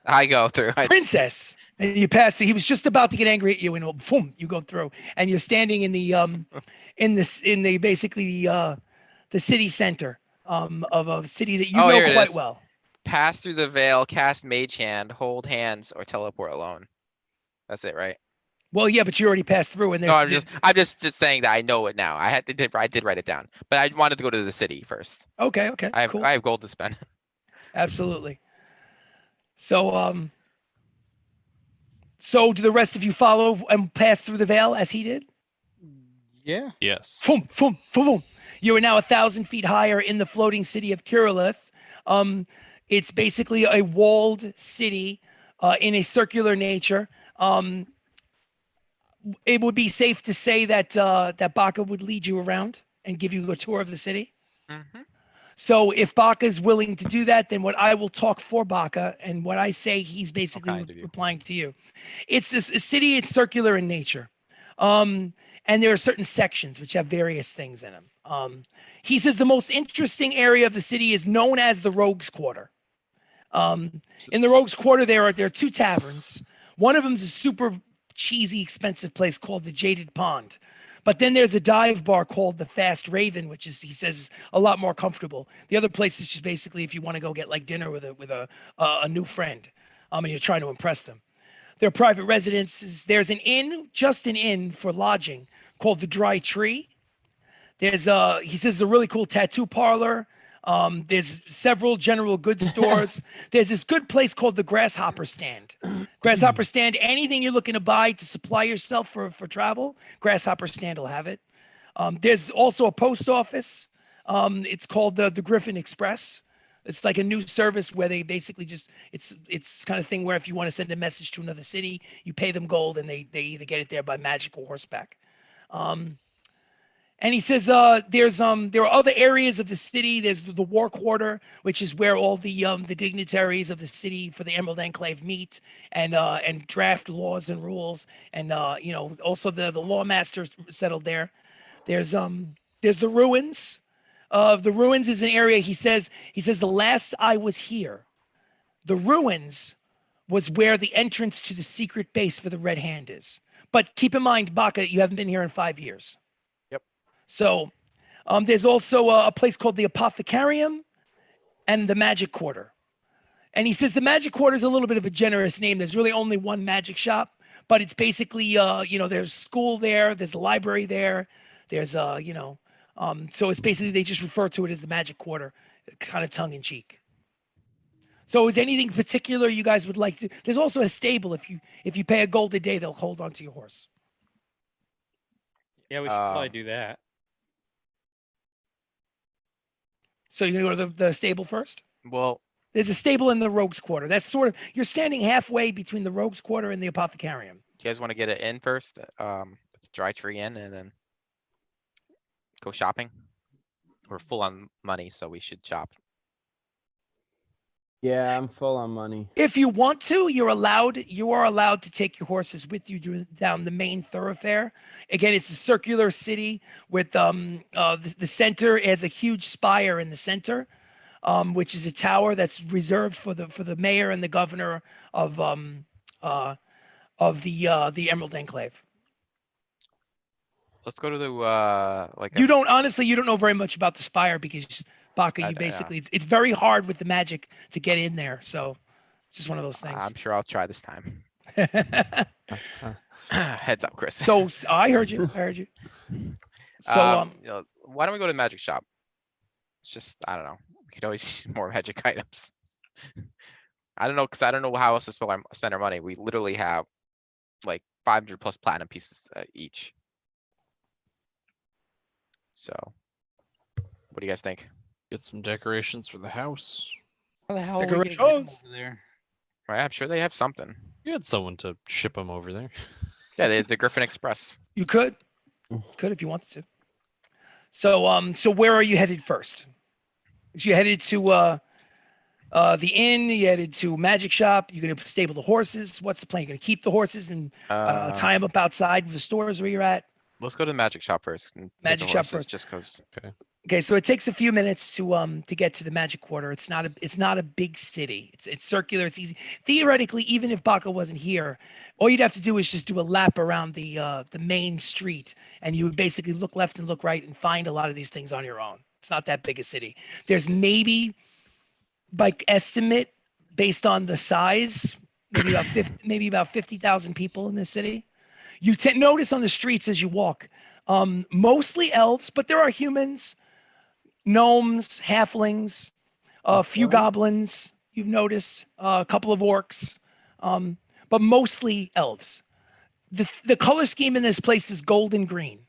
I go through. Princess. And you pass through. He was just about to get angry at you, and boom, you go through, and you're standing in the basically the city center of a city that you Oh, know here it quite is. well. Pass through the veil, cast mage hand, hold hands, or teleport alone. That's it, right? Well, yeah, but you already passed through, and No, there's I'm just saying that I know it now. I did write it down, but I wanted to go to the city first. okay, cool. I have gold to spend. Absolutely. So so do the rest of you follow and pass through the veil as he did? Yeah. Yes. Boom, boom, boom, boom. You are now 1,000 feet higher in the floating city of Kirillith. It's basically a walled city in a circular nature. It would be safe to say that that Baka would lead you around and give you a tour of the city. Mm-hmm. So if Baka is willing to do that, then what I will talk for Baka, and what I say, he's basically kind of you. replying to you. It's a city. It's circular in nature. And there are certain sections which have various things in them. He says the most interesting area of the city is known as the Rogues Quarter. In the Rogues Quarter, there are two taverns. One of them is a super cheesy, expensive place called the Jaded Pond. But then there's a dive bar called the Fast Raven, which is, he says, a lot more comfortable. The other place is just basically if you want to go get like dinner with a new friend, and you're trying to impress them. There are private residences. There's an inn, just an inn for lodging, called the Dry Tree. There's he says, a really cool tattoo parlor. There's several general goods stores. There's this good place called the Grasshopper Stand. Grasshopper Stand, anything you're looking to buy to supply yourself for travel, Grasshopper Stand will have it. There's also a post office. It's called the Griffin Express. It's like a new service where they basically just, it's kind of thing where if you want to send a message to another city, you pay them gold and they either get it there by magic or horseback. And he says there are other areas of the city. There's the War Quarter, which is where all the dignitaries of the city for the Emerald Enclave meet and draft laws and rules. And also the lawmaster settled there. There's the ruins. The ruins is an area, he says the last I was here, the ruins was where the entrance to the secret base for the Red Hand is. But keep in mind, Baka, you haven't been here in 5 years. Yep. So there's also a place called the Apothecarium and the Magic Quarter. And he says the Magic Quarter is a little bit of a generous name. There's really only one magic shop, but it's basically, there's school there, there's a library there, there's, so it's basically, they just refer to it as the Magic Quarter, kind of tongue in cheek. So is anything particular you guys would like to? There's also a stable. If you pay a gold a day, they'll hold on to your horse. Yeah, we should probably do that. So you're gonna go to the stable first? Well, There's a stable in the Rogues Quarter. That's sort of, you're standing halfway between the Rogues Quarter and the Apothecarium. You guys want to get it in first? Dry Tree Inn and then go shopping? We're full on money, so we should shop. Yeah, I'm full on money. If you want to, you are allowed to take your horses with you down the main thoroughfare. Again, it's a circular city with the center has a huge spire in the center, which is a tower that's reserved for the mayor and the governor of the Emerald Enclave. Let's go to the You don't know very much about the spire because Baka, it's very hard with the magic to get in there. So it's just one of those things. I'm sure I'll try this time. Heads up, Chris. So I heard you. So why don't we go to the magic shop? It's just, I don't know. We could always use more magic items. I don't know, because I don't know how else to spend our money. We literally have like 500 plus platinum pieces each. So, what do you guys think? Get some decorations for the house. How the hell are we gonna get them over there? Right, I'm sure they have something. You had someone to ship them over there. Yeah, the Griffin Express. You could if you wanted to. So where are you headed first? So you headed to the inn. You headed to magic shop. You're gonna stable the horses. What's the plan? You're gonna keep the horses and tie them up outside the stores where you're at. Let's go to the magic shop first. Magic shop first, just because. Okay. Okay, so it takes a few minutes to get to the Magic Quarter. It's not a big city. It's circular. It's easy. Theoretically, even if Baka wasn't here, all you'd have to do is just do a lap around the main street, and you would basically look left and look right and find a lot of these things on your own. It's not that big a city. There's maybe, by estimate, based on the size, maybe about 50,000 people in this city. You notice on the streets as you walk, mostly elves, but there are humans. Gnomes, halflings, a few goblins, you've noticed, a couple of orcs, but mostly elves. The color scheme in this place is gold and green.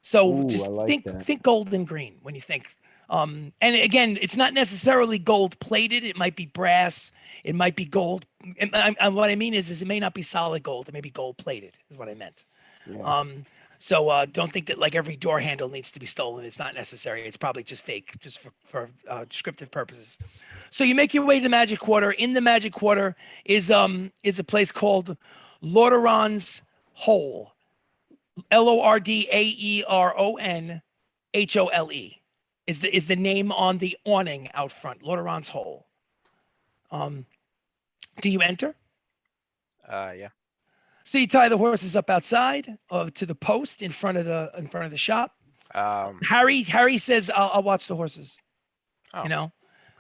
So just think gold and green when you think. And again, it's not necessarily gold plated. It might be brass. It might be gold. And what I mean is it may not be solid gold. It may be gold plated is what I meant. Yeah. So don't think that like every door handle needs to be stolen. It's not necessary. It's probably just fake, just for descriptive purposes. So you make your way to the Magic Quarter. In the Magic Quarter is a place called Lordaeron's Hole. Lordaeronhole is the name on the awning out front. Lordaeron's Hole. Do you enter? Yeah. So you tie the horses up outside to the post in front of the shop. Harry says, "I'll watch the horses." Oh, you know,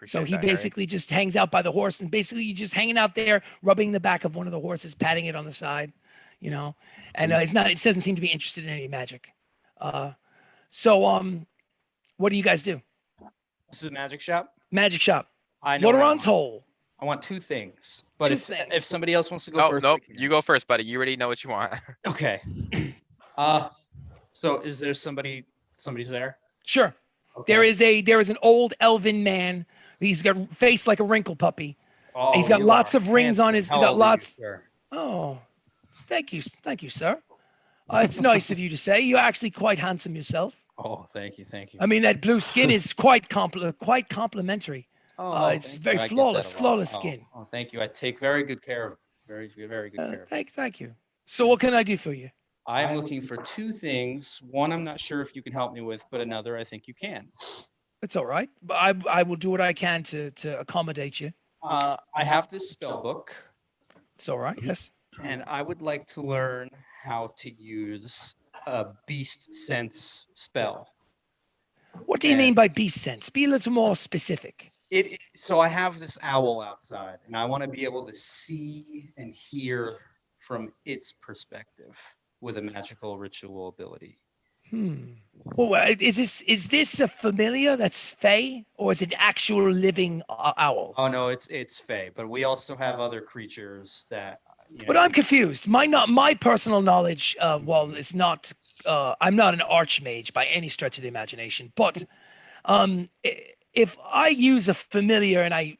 so he that, basically just hangs out by the horse, and basically you're just hanging out there, rubbing the back of one of the horses, patting it on the side, you know. And it doesn't seem to be interested in any magic. So what do you guys do? This is a magic shop. Magic shop. I know. Lordaeron's Hole. I want two things. But Two if somebody else wants to go first. Nope. You go first, buddy. You already know what you want. Okay. So is there somebody's there? Sure. Okay. There is an old elven man. He's got a face like a wrinkle puppy. Oh, He's got you lots are of rings on his. handsome. He's How got old are you, lots. sir? Oh, thank you, sir. It's nice of you to say. You're actually quite handsome yourself. Oh, thank you. I mean, that blue skin is quite complimentary. Oh, it's thank very you. I get that a lot. flawless skin. Oh, thank you. I take very good care of. Very good care of. Thank you. So what can I do for you? I am looking for two things. One, I'm not sure if you can help me with, but another, I think you can. It's all right. But I will do what I can to accommodate you. I have this spell book, It's all right. Yes. and I would like to learn how to use a beast sense spell. What do you mean by beast sense? Be a little more specific. So I have this owl outside, and I want to be able to see and hear from its perspective with a magical ritual ability. Well, is this a familiar that's fey, or is it actual living owl? Oh no, it's fey, but we also have other creatures that. But I'm confused. My personal knowledge, it's not. I'm not an archmage by any stretch of the imagination. But if I use a familiar and I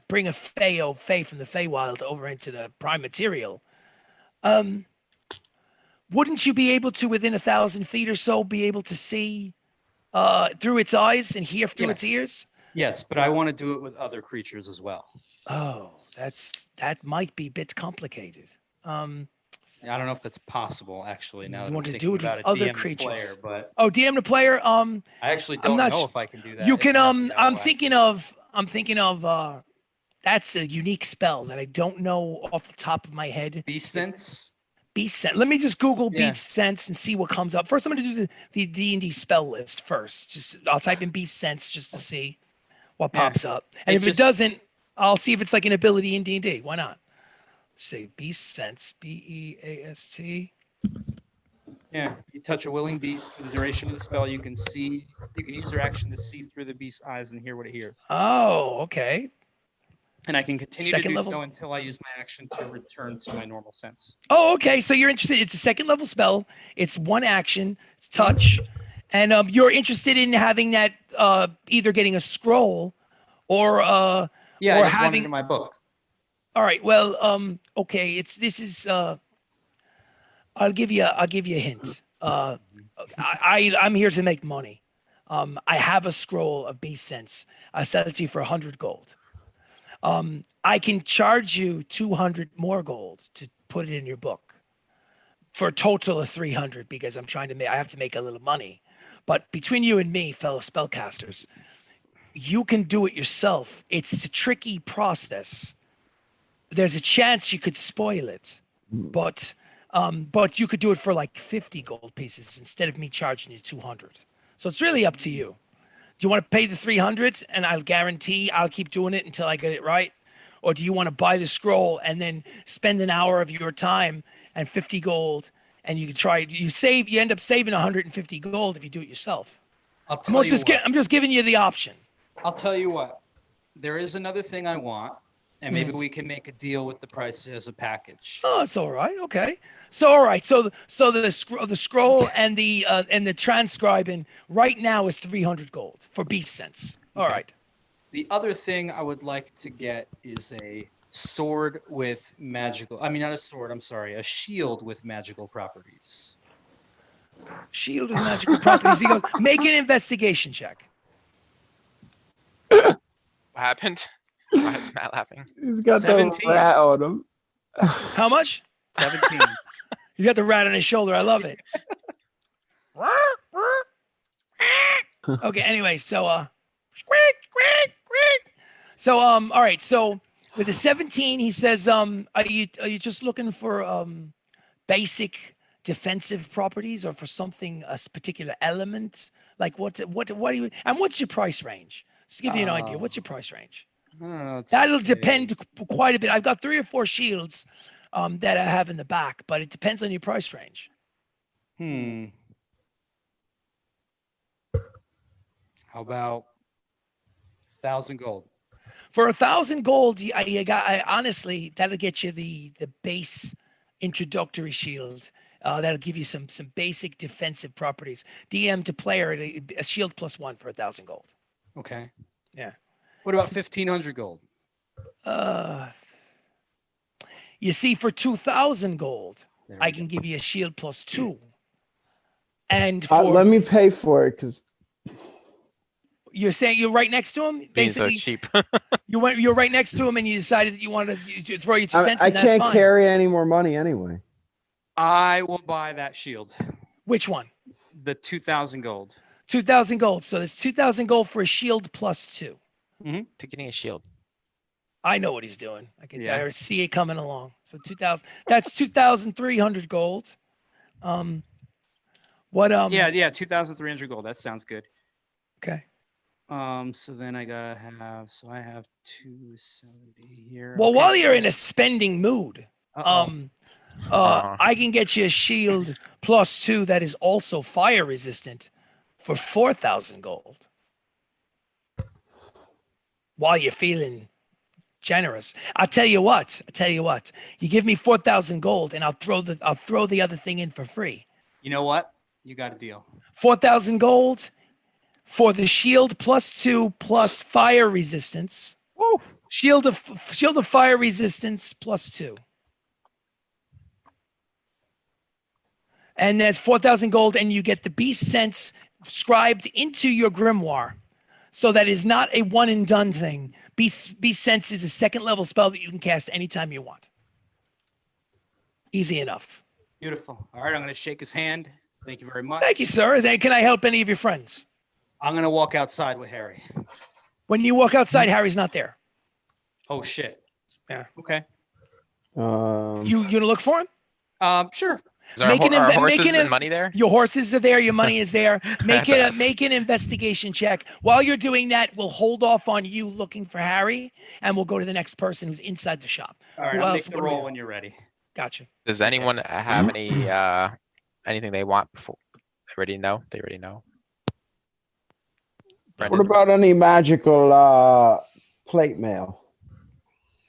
bring a Fae from the Feywild over into the prime material, wouldn't you be able to, within 1,000 feet or so, be able to see through its eyes and hear through its Yes. ears? Yes, but I want to do it with other creatures as well. Oh, that might be a bit complicated. I don't know if that's possible, actually. Now You that want I'm to thinking do it with about it, other DM the creatures. player, but Oh, DM the player. I actually don't not know su- if I can do that. You if can. I have the I'm owl thinking active. of. That's a unique spell that I don't know off the top of my head. Beast sense. Beast sense. Let me just Google Yeah. beast sense and see what comes up. First, I'm going to do the D&D spell list first. Just I'll type in beast sense just to see what Yeah. pops up. And It if just- it doesn't, I'll see if it's like an ability in D&D. Why not? Let's see, beast sense. BEAST. Yeah, you touch a willing beast for the duration of the spell. You can see. You can use your action to see through the beast's eyes and hear what it hears. Oh, okay. And I can continue Second to do levels? so until I use my action to return to my normal sense. Oh, okay. So you're interested. It's a second level spell. It's one action. It's touch, and you're interested in having that either getting a scroll or Yeah, or I just wanted having. it in my book. All right. Well, okay. This is. I'll give you a hint. I'm here to make money. I have a scroll of beast sense. I sell it to you for 100 gold. I can charge you 200 more gold to put it in your book for a total of 300 because I'm trying to make. I have to make a little money. But between you and me, fellow spellcasters, you can do it yourself. It's a tricky process. There's a chance you could spoil it, but you could do it for like 50 gold pieces instead of me charging you 200. So it's really up to you. Do you want to pay the 300 and I'll guarantee I'll keep doing it until I get it right? Or do you want to buy the scroll and then spend an hour of your time and 50 gold and you can try you end up saving 150 gold if you do it yourself. I'll tell you what. I'm just giving you the option. I'll tell you what. There is another thing I want, and maybe Hmm. we can make a deal with the price as a package. Oh, it's all right. Okay. So all right. So the scroll and the transcribing right now is 300 gold for beast sense. All Okay. right. The other thing I would like to get is a sword with magical. I mean, not a sword. I'm sorry, a shield with magical properties. Shield with magical properties. He goes, make an investigation check. What happened? Why is Matt laughing? He's got 17. the rat on him. How much? 17. He's got the rat on his shoulder. I love it. Okay. Anyway, so squeak, squeak, squeak. So all right. So with the 17, he says, are you just looking for basic defensive properties or for something particular element? Like what do you and what's your price range? Just to give you an idea. What's your price range? I don't know. That'll depend quite a bit. I've got 3 or 4 shields that I have in the back, but it depends on your price range. How about 1,000 gold? For 1,000 gold, honestly, that'll get you the base introductory shield. That'll give you some basic defensive properties. DM to player, a shield +1 for 1,000 gold. Okay. Yeah. What about 1,500 gold? You see, for 2,000 gold, There I we can give you a shield +2. And for Let me pay for it because you're saying you're right next to him. Being so Basically, cheap. you're right next to him, and you decided that you wanted to throw your 2 cents. I and that's can't fine. carry any more money anyway. I will buy that shield. Which one? The 2,000 gold. 2,000 gold. So it's 2,000 gold for a shield +2. To getting a shield. I know what he's doing. I Yeah. see it coming along. So 2,000. That's 2,300 gold. What? Yeah, 2,300 gold. That sounds good. Okay. So then I gotta have. So I have 270 here. Well, Okay, while so- you're in a spending mood, Uh-oh. I can get you a shield +2 that is also fire resistant for 4,000 gold. While you're feeling generous, I'll tell you what. You give me 4,000 gold, and I'll throw the other thing in for free. You know what? You got a deal. 4,000 gold. For the shield +2 plus fire resistance. Woo. Shield of fire resistance +2. And that's 4,000 gold, and you get the beast sense scribed into your grimoire. So that is not a one and done thing. Beast sense is a second level spell that you can cast anytime you want. Easy enough. Beautiful. All right, I'm going to shake his hand. Thank you very much. Thank you, sir. Can I help any of your friends? I'm going to walk outside with Harry. When you walk outside, Harry's not there. Oh, shit. Yeah. Okay. You gonna look for him? Sure. Is our, our horses and money there? Your horses are there. Your money is there. Make an investigation check. While you're doing that, we'll hold off on you looking for Harry, and we'll go to the next person who's inside the shop. All right, I'll make the roll when you're ready. Gotcha. Does anyone have any anything they want before? They already know. What about any magical plate mail?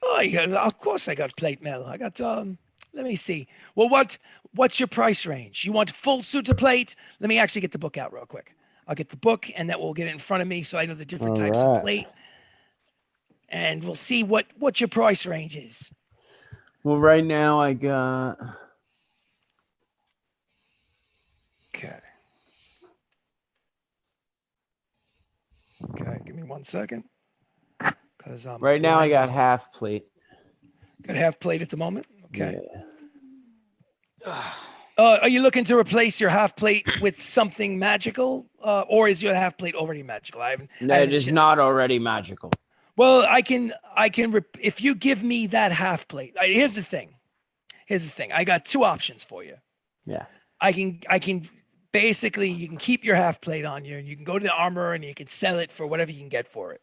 Oh, yeah, of course I got plate mail. I got let me see. Well, what's your price range? You want full suit of plate? Let me actually get the book out real quick. I'll get the book, and that will get it in front of me so I know the different types of plate. And we'll see what your price range is. Well, right now I got. Okay. Okay, give me 1 second. Because right now I got half plate. Got half plate at the moment. Okay. Yeah. Are you looking to replace your half plate with something magical, or is your half plate already magical? No, it is not already magical. Well, I can. If you give me that half plate, here's the thing. I got two options for you. Yeah. I can basically, you can keep your half plate on you, and you can go to the armorer and you can sell it for whatever you can get for it.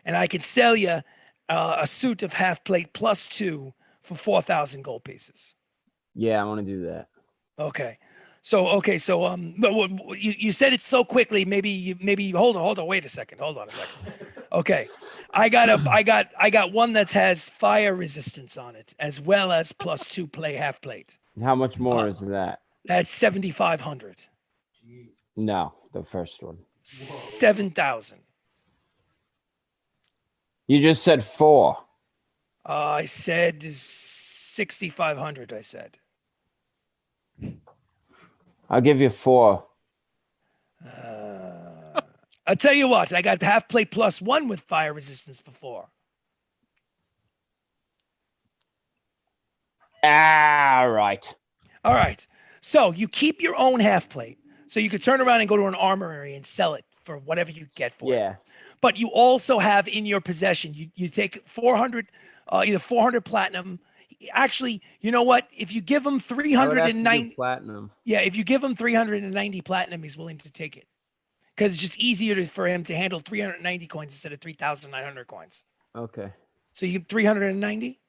And I can sell you a suit of half plate +2 for 4,000 gold pieces. Yeah, I want to do that. Okay. So but you said it so quickly. Maybe hold on. Wait a second. Hold on a second. Okay. I got one that has fire resistance on it, as well as +2 half plate. How much more is that? That's 7,500. No, the first one. 7,000. You just said 4. I said 6,500. I said. I'll give you 4. I'll tell you what. I got half plate +1 with fire resistance for 4. Right. All right. So you keep your own half plate, so you could turn around and go to an armory and sell it for whatever you get for it. Yeah. But you also have in your possession, you take 400, either 400 platinum. Actually, you know what? If you give him 390 platinum. Yeah, if you give him 390 platinum, he's willing to take it. Because it's just easier for him to handle 390 coins instead of 3,900 coins. Okay. So you 390?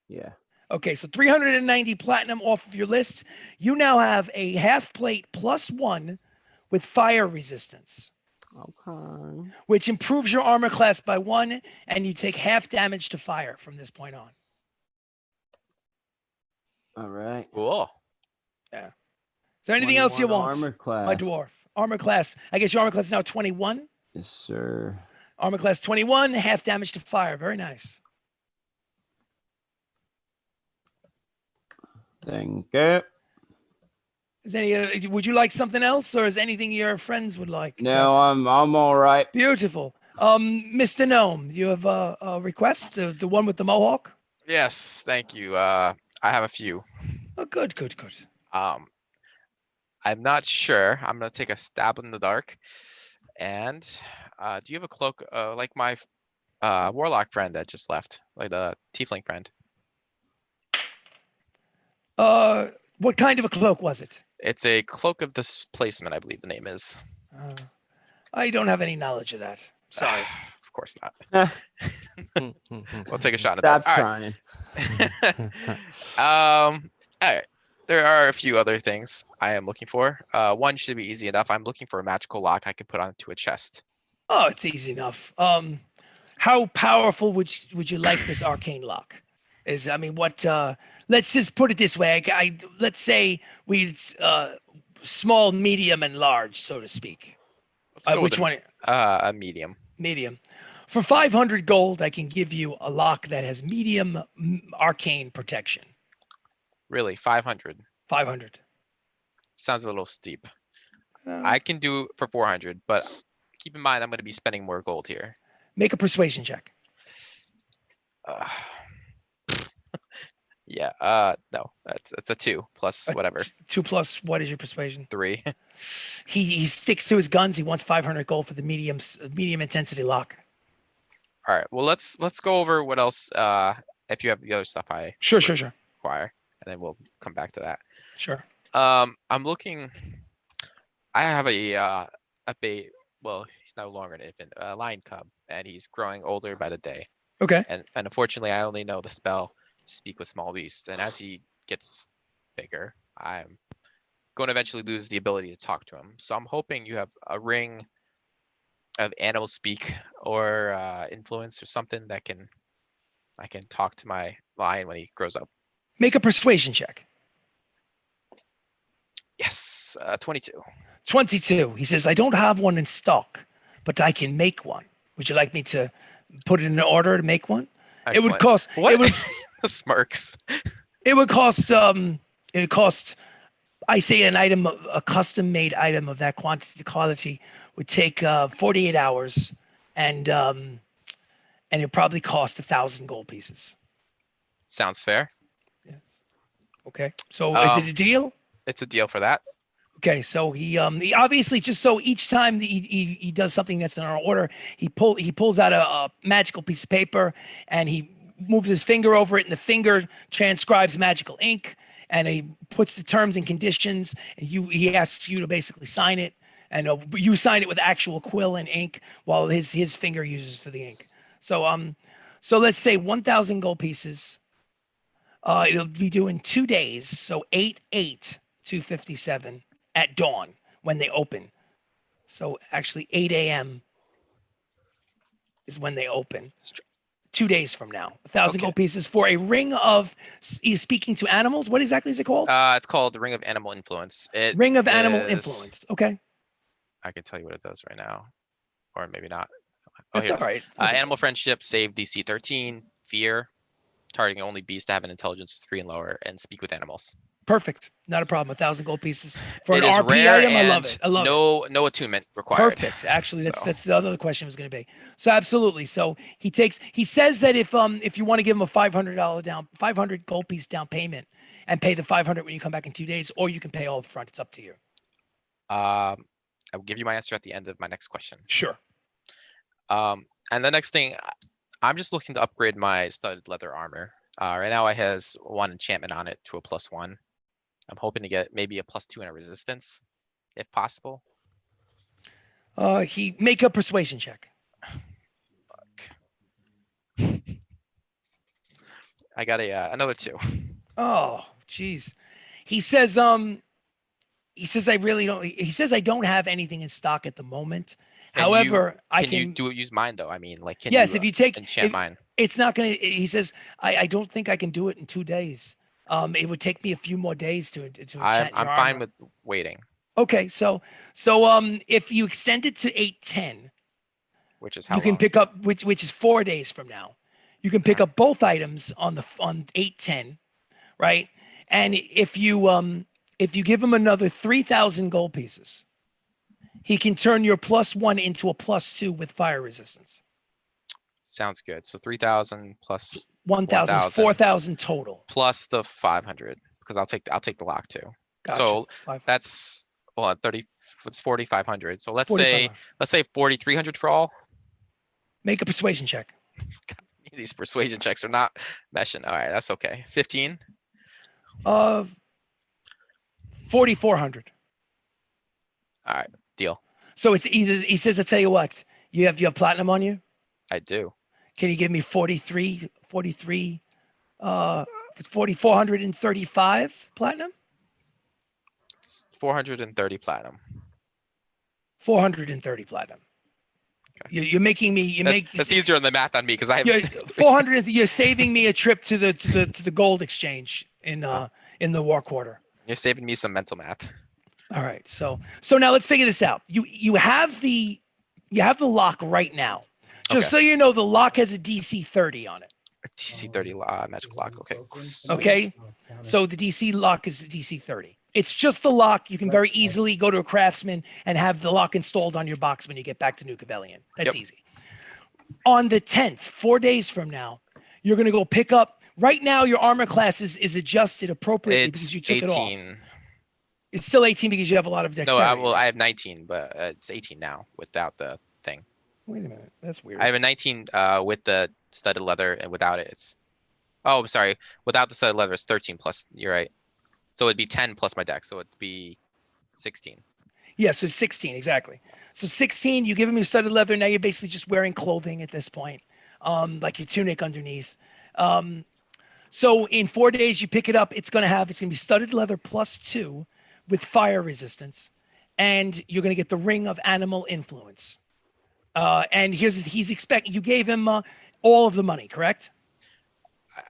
Yeah. Okay, so 390 platinum off of your list. You now have a half plate +1 with fire resistance. Okay. Which improves your armor class by 1, and you take half damage to fire from this point on. All right. Cool. Yeah. Is there anything else you want? Armor class. My dwarf. Armor class. I guess your armor class is now 21. Yes, sir. Armor class 21, half damage to fire. Very nice. Thank you. Is any? Would you like something else, or is anything your friends would like? No, I'm all right. Beautiful. Mr. Gnome, you have a request? The one with the mohawk? Yes, thank you. I have a few. Oh, good. I'm not sure. I'm gonna take a stab in the dark. And do you have a cloak like my warlock friend that just left, like the tiefling friend? What kind of a cloak was it? It's a cloak of displacement, I believe the name is. I don't have any knowledge of that. Sorry. Of course not. We'll take a shot at that. Stop trying. All right. There are a few other things I am looking for. One should be easy enough. I'm looking for a magical lock I can put onto a chest. Oh, it's easy enough. How powerful would you like this arcane lock? Let's just put it this way. Let's say we small, medium, and large, so to speak. Let's go with Which a, one? a medium. Medium. For 500 gold, I can give you a lock that has medium arcane protection. Really, 500. 500. Sounds a little steep. Uh, I can do for 400, but keep in mind I'm going to be spending more gold here. Make a persuasion check. Uh, yeah. No, that's a 2 plus whatever. 2 plus what is your persuasion? 3. He sticks to his guns. He wants 500 gold for the medium intensity lock. All right. Well, let's go over what else. If you have the other stuff I Sure. require, and then we'll come back to that. Sure. I'm looking. I have a bait. Well, he's no longer an infant, a lion cub, and he's growing older by the day. Okay. And unfortunately, I only know the spell Speak with Small Beasts, and as he gets bigger, I'm going to eventually lose the ability to talk to him. So I'm hoping you have a ring of animal speak or influence or something that I can talk to my lion when he grows up. Make a persuasion check. Yes, 22. 22. He says, I don't have one in stock, but I can make one. Would you like me to put it in order to make one? Excellent. It would cost. What? It would, The smirks. it would cost. It would cost. I say an item, a custom made item of that quality would take 48 hours, and it probably cost 1,000 gold pieces. Sounds fair. Yes. Okay. So is it a deal? It's a deal for that. Okay, so he obviously, just so each time he does something that's in our order, he pulls out a magical piece of paper and he moves his finger over it, and the finger transcribes magical ink, and he puts the terms and conditions, and he asks you to basically sign it, and you sign it with actual quill and ink, while his finger uses for the ink. So so let's say 1,000 gold pieces. It'll be due in 2 days, so 8/8/257 at dawn when they open. So actually 8 a.m. is when they open. 2 days from now. 1,000 gold pieces for a ring of speaking to animals. What exactly is it called? It's called the Ring of Animal Influence. Ring of Animal Influence. Okay. I can tell you what it does right now, or maybe not. That's all right. Animal friendship, save DC 13, fear, targeting only beasts that have an intelligence of 3 and lower, and speak with animals. Perfect. Not a problem. 1,000 gold pieces for It an is RP rare item. I love and it. I love it. no attunement required. Perfect. Actually, So- that's the other question was going to be. So absolutely. So he says that if you want to give him a $500 gold piece down payment and pay the 500 when you come back in 2 days, or you can pay all up front. It's up to you. I will give you my answer at the end of my next question. Sure. And the next thing, I'm just looking to upgrade my studded leather armor. Right now it has 1 enchantment on it to a +1. I'm hoping to get maybe a +2 in a resistance, if possible. He make a persuasion check. I got another 2. Oh, geez. He says I don't have anything in stock at the moment. However, I can use mine though. I mean, like, can yes, you, if you take enchant mine? It's not gonna. He says I don't think I can do it in 2 days. It would take me a few more days to enchant I'm your fine armor. with waiting, Okay, so if you extend it to 8/10, which is how you can long? pick up which is 4 days from now. You can pick up both items on 8/10, right? And if you give him another 3,000 gold pieces, he can turn your +1 into a +2 with fire resistance. Sounds good. So 3,000 plus 1,000 is 1,000. 4,000 total. plus the 500 because I'll take the lock too. Gotcha. So 500. that's 30. It's 4,500. So let's 4,500. say 4,300 for all. Make a persuasion check. These persuasion checks are not meshing. All right, that's okay. 15. 4,400. All right, deal. So it's either he says, I tell you what, you have platinum on you. I do. Can you give me 4,435 platinum? It's 430 platinum. 430 platinum. Okay. You're making me. That's easier on the math on me because I have. You're 400. You're saving me a trip to the gold exchange in the war quarter. You're saving me some mental math. All right. So now let's figure this out. You have the lock right now. Just so you know, the lock has a DC 30 on it. DC 30 magic lock. Okay. Okay. So the DC lock is the DC 30. It's just the lock. You can very easily go to a craftsman and have the lock installed on your box when you get back to New Cavalian. That's easy. On the 10th, 4 days from now, you're going to go pick up. Right now, your armor class is adjusted appropriately because you took 18. it off. It's still 18 because you have a lot of No, dexterity. I have 19, but it's 18 now without the thing. Wait a minute. That's weird. I have a 19 with the studded leather, and without it, it's. Oh, I'm sorry. Without the studded leather, it's 13 plus. You're right. So it'd be 10 plus my dex, so it'd be 16. Yeah, so 16, exactly. So 16, you give him your studded leather. Now you're basically just wearing clothing at this point, like your tunic underneath. So in 4 days, you pick it up. It's going to be studded leather +2 with fire resistance. And you're going to get the ring of animal influence. And he's expecting, you gave him all of the money, correct?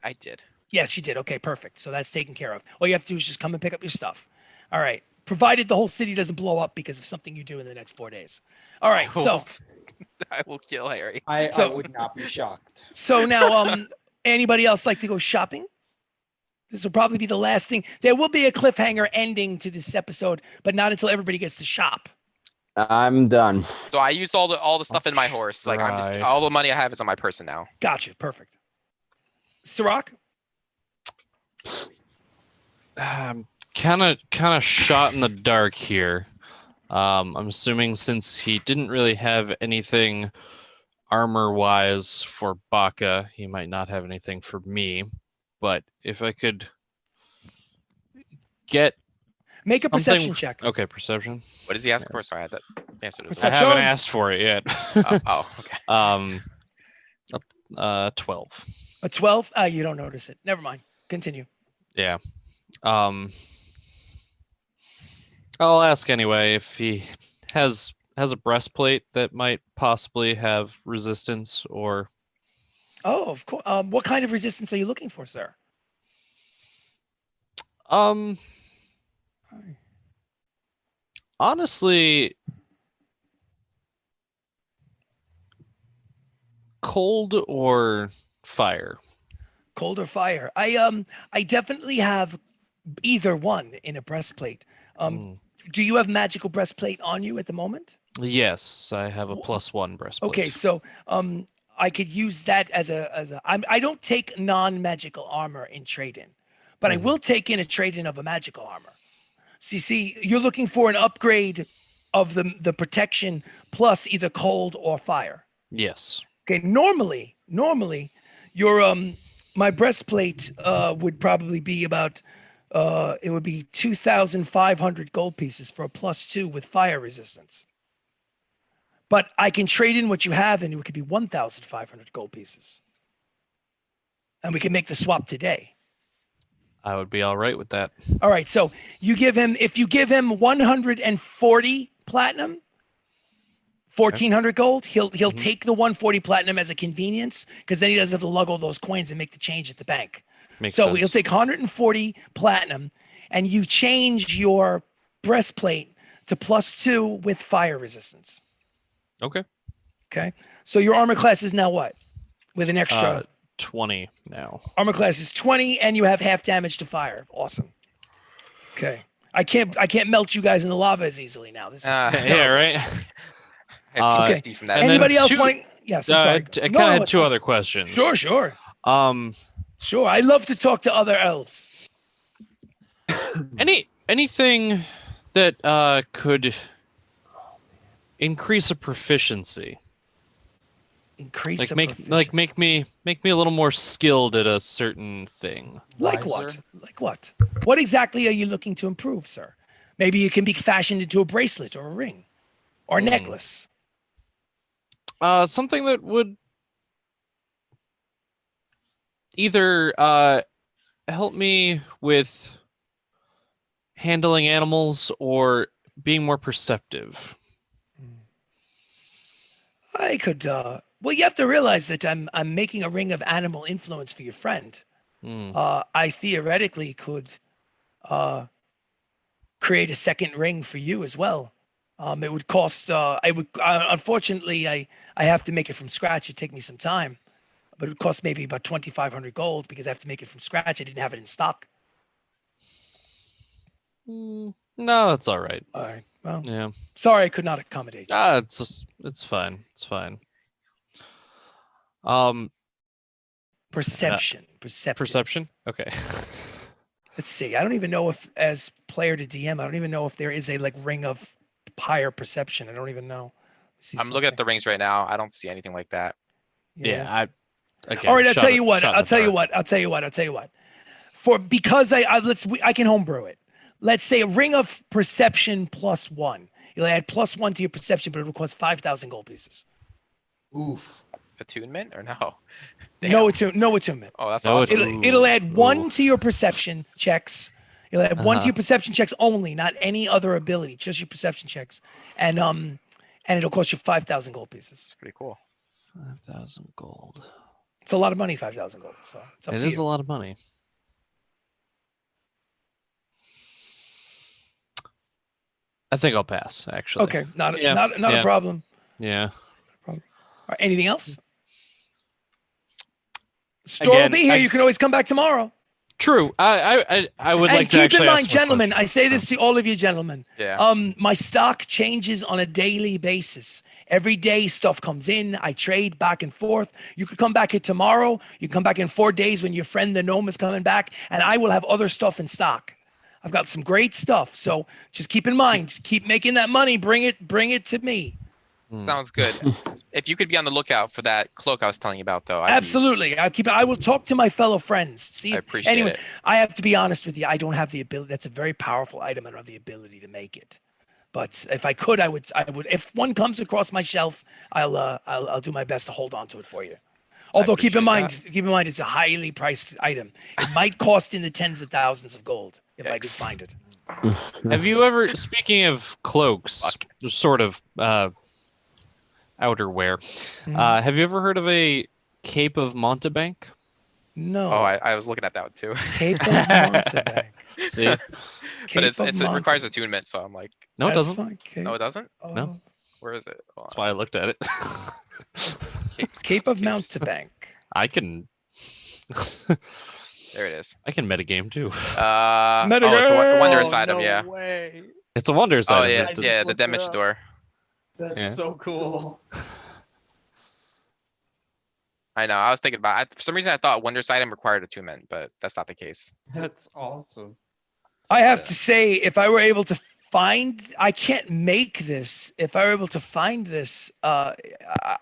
I did. Yes, you did. Okay, perfect. So that's taken care of. All you have to do is just come and pick up your stuff. All right. Provided the whole city doesn't blow up because of something you do in the next 4 days. All right. So I will kill Harry. I would not be shocked. So now, anybody else like to go shopping? This will probably be the last thing. There will be a cliffhanger ending to this episode, but not until everybody gets to shop. I'm done. So I used all the stuff in my horse. Like I'm just Right. all the money I have is on my person now. Gotcha. Perfect. Sirach? Kind of shot in the dark here. I'm assuming since he didn't really have anything armor-wise for Baka, he might not have anything for me. But if I could get Make a something- perception check. Okay, perception. What is he asking for? Sorry, I had that answer. To Perception. I haven't asked for it yet. Okay. 12. A 12? You don't notice it. Never mind. Continue. Yeah. I'll ask anyway if he has a breastplate that might possibly have resistance or. Oh, of course. What kind of resistance are you looking for, sir? Honestly, cold or fire. Cold or fire? I definitely have either one in a breastplate. Do you have magical breastplate on you at the moment? Yes, I have a +1 breastplate. Okay, so I could use that as a. I don't take non-magical armor in trade-in, but I will take in a trade-in of a magical armor. So you see, you're looking for an upgrade of the protection plus either cold or fire. Yes. Okay, normally your my breastplate would probably be about it would be 2,500 gold pieces for a +2 with fire resistance. But I can trade in what you have and it could be 1,500 gold pieces. And we can make the swap today. I would be all right with that. All right, so if you give him 140 platinum, 1,400 gold, he'll take the 140 platinum as a convenience because then he doesn't have to lug all those coins and make the change at the bank. Makes So sense. he'll take 140 platinum and you change your breastplate to +2 with fire resistance. Okay. Okay. So your armor class is now what? With an extra 20 now. armor class is 20 and you have half damage to fire. Awesome. Okay. I can't melt you guys in the lava as easily now. This is Yeah, terrible. right. I have PTSD from that. And then Anybody else two- wanting? Yes, I'm sorry. I kind No, of had it's two fine. other questions. Sure. Um, I love to talk to other elves. anything that could increase a proficiency, Increase like make me a little more skilled at a certain thing. Like what? Like what? What exactly are you looking to improve, sir? Maybe it can be fashioned into a bracelet or a ring or a necklace. Something that would either help me with handling animals or being more perceptive. I could. Well, you have to realize that I'm making a ring of animal influence for your friend. I theoretically could create a second ring for you as well. It would cost. Unfortunately, I have to make it from scratch. It'd take me some time, but it would cost maybe about 2,500 gold because I have to make it from scratch. I didn't have it in stock. No, that's all right. All right. Well, Yeah. sorry I could not accommodate you. It's fine. It's fine. Perception. Perception. Okay. Let's see. I don't even know if, as player to DM, I don't even know if there is a like ring of higher perception. I don't even know. I'm looking at the rings right now. I don't see anything like that. Yeah. All right. I'll tell you what. Because I can homebrew it. Let's say a ring of perception +1. You'll add +1 to your perception, but it will cost 5,000 gold pieces. Oof. Attunement or no? No attunement. Oh, that's awesome. It'll add 1 to your perception checks. It'll add 1 to your perception checks only, not any other ability, just your perception checks. And it'll cost you 5,000 gold pieces. It's pretty cool. 5,000 gold. It's a lot of money, 5,000 gold. So it's up to you. It is a lot of money. I think I'll pass, actually. Okay, not a problem. Yeah. All right, anything else? Store will be here. You can always come back tomorrow. True. I would like to keep actually in mind, ask one gentlemen, question. I say this to all of you gentlemen. Yeah. My stock changes on a daily basis. Every day stuff comes in. I trade back and forth. You could come back here tomorrow. You can come back in 4 days when your friend the gnome is coming back, and I will have other stuff in stock. I've got some great stuff. So just keep in mind, keep making that money. Bring it to me. Sounds good. If you could be on the lookout for that cloak I was telling you about, though. Absolutely. I will talk to my fellow friends. See, I appreciate it. I have to be honest with you. I don't have the ability. That's a very powerful item. I don't have the ability to make it. But if I could, I would. If one comes across my shelf, I'll do my best to hold on to it for you. Although keep in mind, it's a highly priced item. It might cost in the tens of thousands of gold if I could find it. Have you ever, speaking of cloaks, sort of outerwear, have you ever heard of a Cape of Montebank? No. Oh, I was looking at that one too. Cape of Montebank. See? But it requires attunement, so I'm like. No, it doesn't. Fine, No, it doesn't? No. Where is it? That's why I looked at it. Cape of Montebank. I can. There it is. I can metagame too. It's a wondrous item, yeah. Way. It's a wondrous item. Yeah, the damage door. That's so cool. I know. I was thinking about. For some reason, I thought wondrous item required attunement, but that's not the case. That's awesome. I have to say, if I were able to find, I can't make this. If I were able to find this, I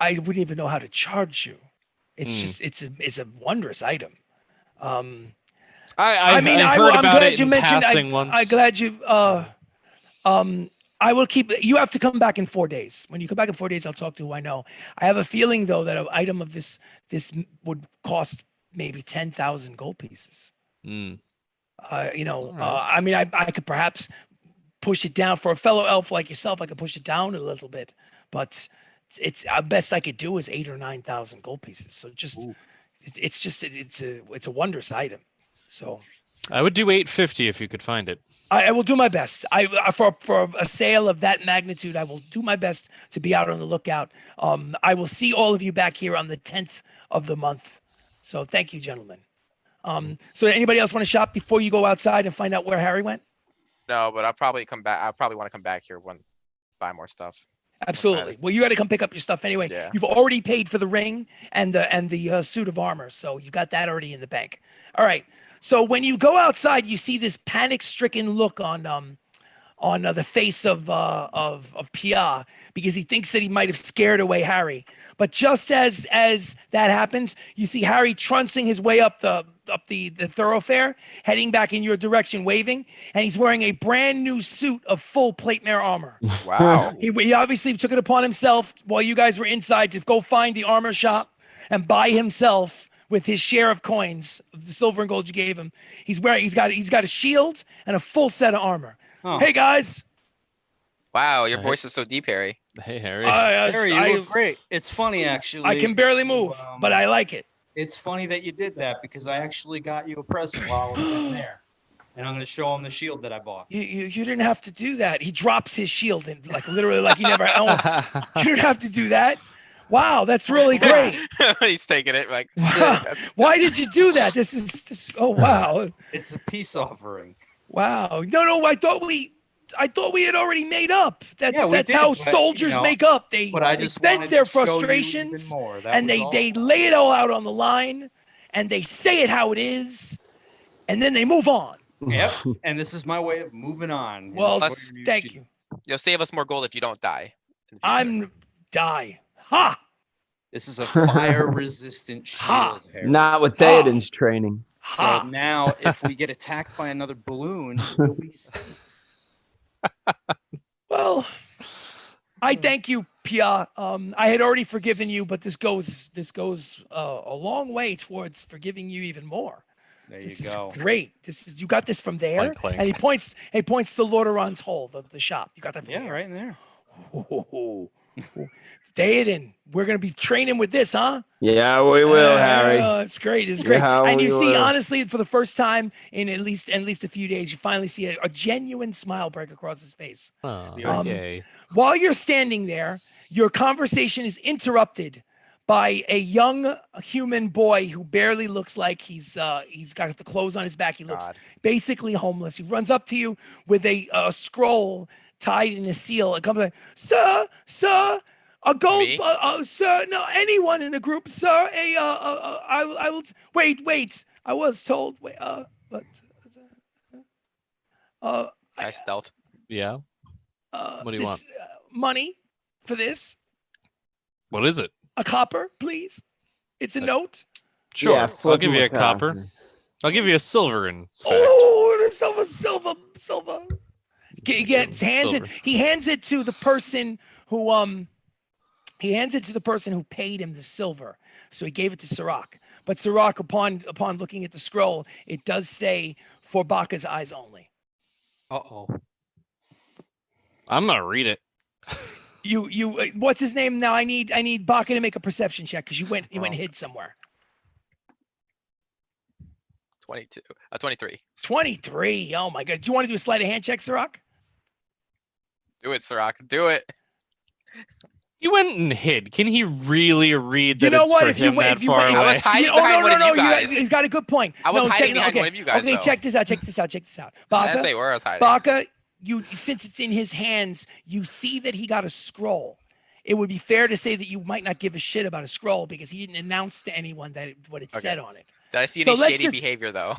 wouldn't even know how to charge you. It's just, it's a wondrous item. I'm glad you mentioned. I'm glad you. I will keep. You have to come back in 4 days. When you come back in 4 days, I'll talk to who I know. I have a feeling though that an item of this would cost maybe 10,000 gold pieces. I could perhaps push it down for a fellow elf like yourself. I could push it down a little bit, but it's best I could do is 8,000 or 9,000 gold pieces. So it's a wondrous item. So I would do 850 if you could find it. I will do my best. For a sale of that magnitude, I will do my best to be out on the lookout. I will see all of you back here on the 10th of the month. So thank you, gentlemen. So anybody else want to shop before you go outside and find out where Harry went? No, but I'll probably come back. I'll probably want to come back here when buy more stuff. Absolutely. Well, you got to come pick up your stuff anyway. Yeah. You've already paid for the ring and the suit of armor, so you got that already in the bank. All right. So when you go outside, you see this panic-stricken look on the face of Pia because he thinks that he might have scared away Harry. But just as that happens, you see Harry truncing his way up the thoroughfare, heading back in your direction, waving, and he's wearing a brand new suit of full plate mail armor. Wow. He obviously took it upon himself while you guys were inside to go find the armor shop and buy himself with his share of coins of the silver and gold you gave him. He's got a shield and a full set of armor. Oh. Hey guys. Wow, your voice is so deep, Harry. Hey, Harry. Harry, you look great. It's funny, actually. I can barely move, but I like it. It's funny that you did that because I actually got you a present while I was in there. And I'm going to show him the shield that I bought. You didn't have to do that. He drops his shield and like literally like he never. You didn't have to do that. Wow, that's really great. He's taking it like. Wow. That's, Why did you do that? This is this. Oh wow. It's a peace offering. Wow. No. I thought we had already made up. That's Yeah, we that's did, how but, soldiers make up. They But I just vent wanted their to show you frustrations even more. That and was they all. lay it all out on the line and they say it how it is and then they move on. Yep. And this is my way of moving on. Well, Enjoy Plus- your new thank shield. you. You'll save us more gold if you don't die. in the future. I'm die. Ha! This is a fire-resistant Ha! shield, Harry. Not with Theoden's training. So Ha! now, if we get attacked by another balloon, we'll be safe. Well, I thank you, Pia. I had already forgiven you, but this goes a long way towards forgiving you even more. There This you is go. great. This is you got this from there, Clank, clank. and he points to Lordaeron's hole, the shop. You got that from Yeah, there. right in there. Theoden, we're gonna be training with this, huh? Yeah, we will, Harry. Oh, it's great. It's great. Yeah, And you we see, will. honestly, for the first time in at least a few days, you finally see a genuine smile break across his face. Oh, Um, yay. While you're standing there, your conversation is interrupted by a young human boy who barely looks like he's got the clothes on his back. He looks God. basically homeless. He runs up to you with a scroll tied in a seal. It comes like, sir, a gold, Me? sir, no, anyone in the group, sir, I will, wait, I was told, but, I stealth. Yeah. What do you want? Money for this, What is it? a copper, please. It's a note. Sure. Yeah, I'll flip give him you a a copper. copper. I'll give you a silver in fact. Oh, the silver. He Silver. hands it to the person who paid him the silver. So he gave it to Sirach. But Sirach, upon looking at the scroll, it does say for Baka's eyes only. Uh-oh. I'm gonna read it. What's his name now? I need Baka to make a perception check because you went and hid somewhere. 22. 23. 23. Oh my god. Do you want to do a sleight of hand check, Sirach? Do it, Sirach. Do it. He went and hid. Can he really read that You know it's what? for If you him wait- that if you far wait- away? I was hiding behind one of you guys. He's got a good point. I was No, hiding check- behind okay, one of you guys, Okay, though. check this out. I didn't say where I was hiding. Baka, since it's in his hands, you see that he got a scroll. It would be fair to say that you might not give a shit about a scroll because he didn't announce to anyone what it said on it. Did I see So any let's shady just- behavior though?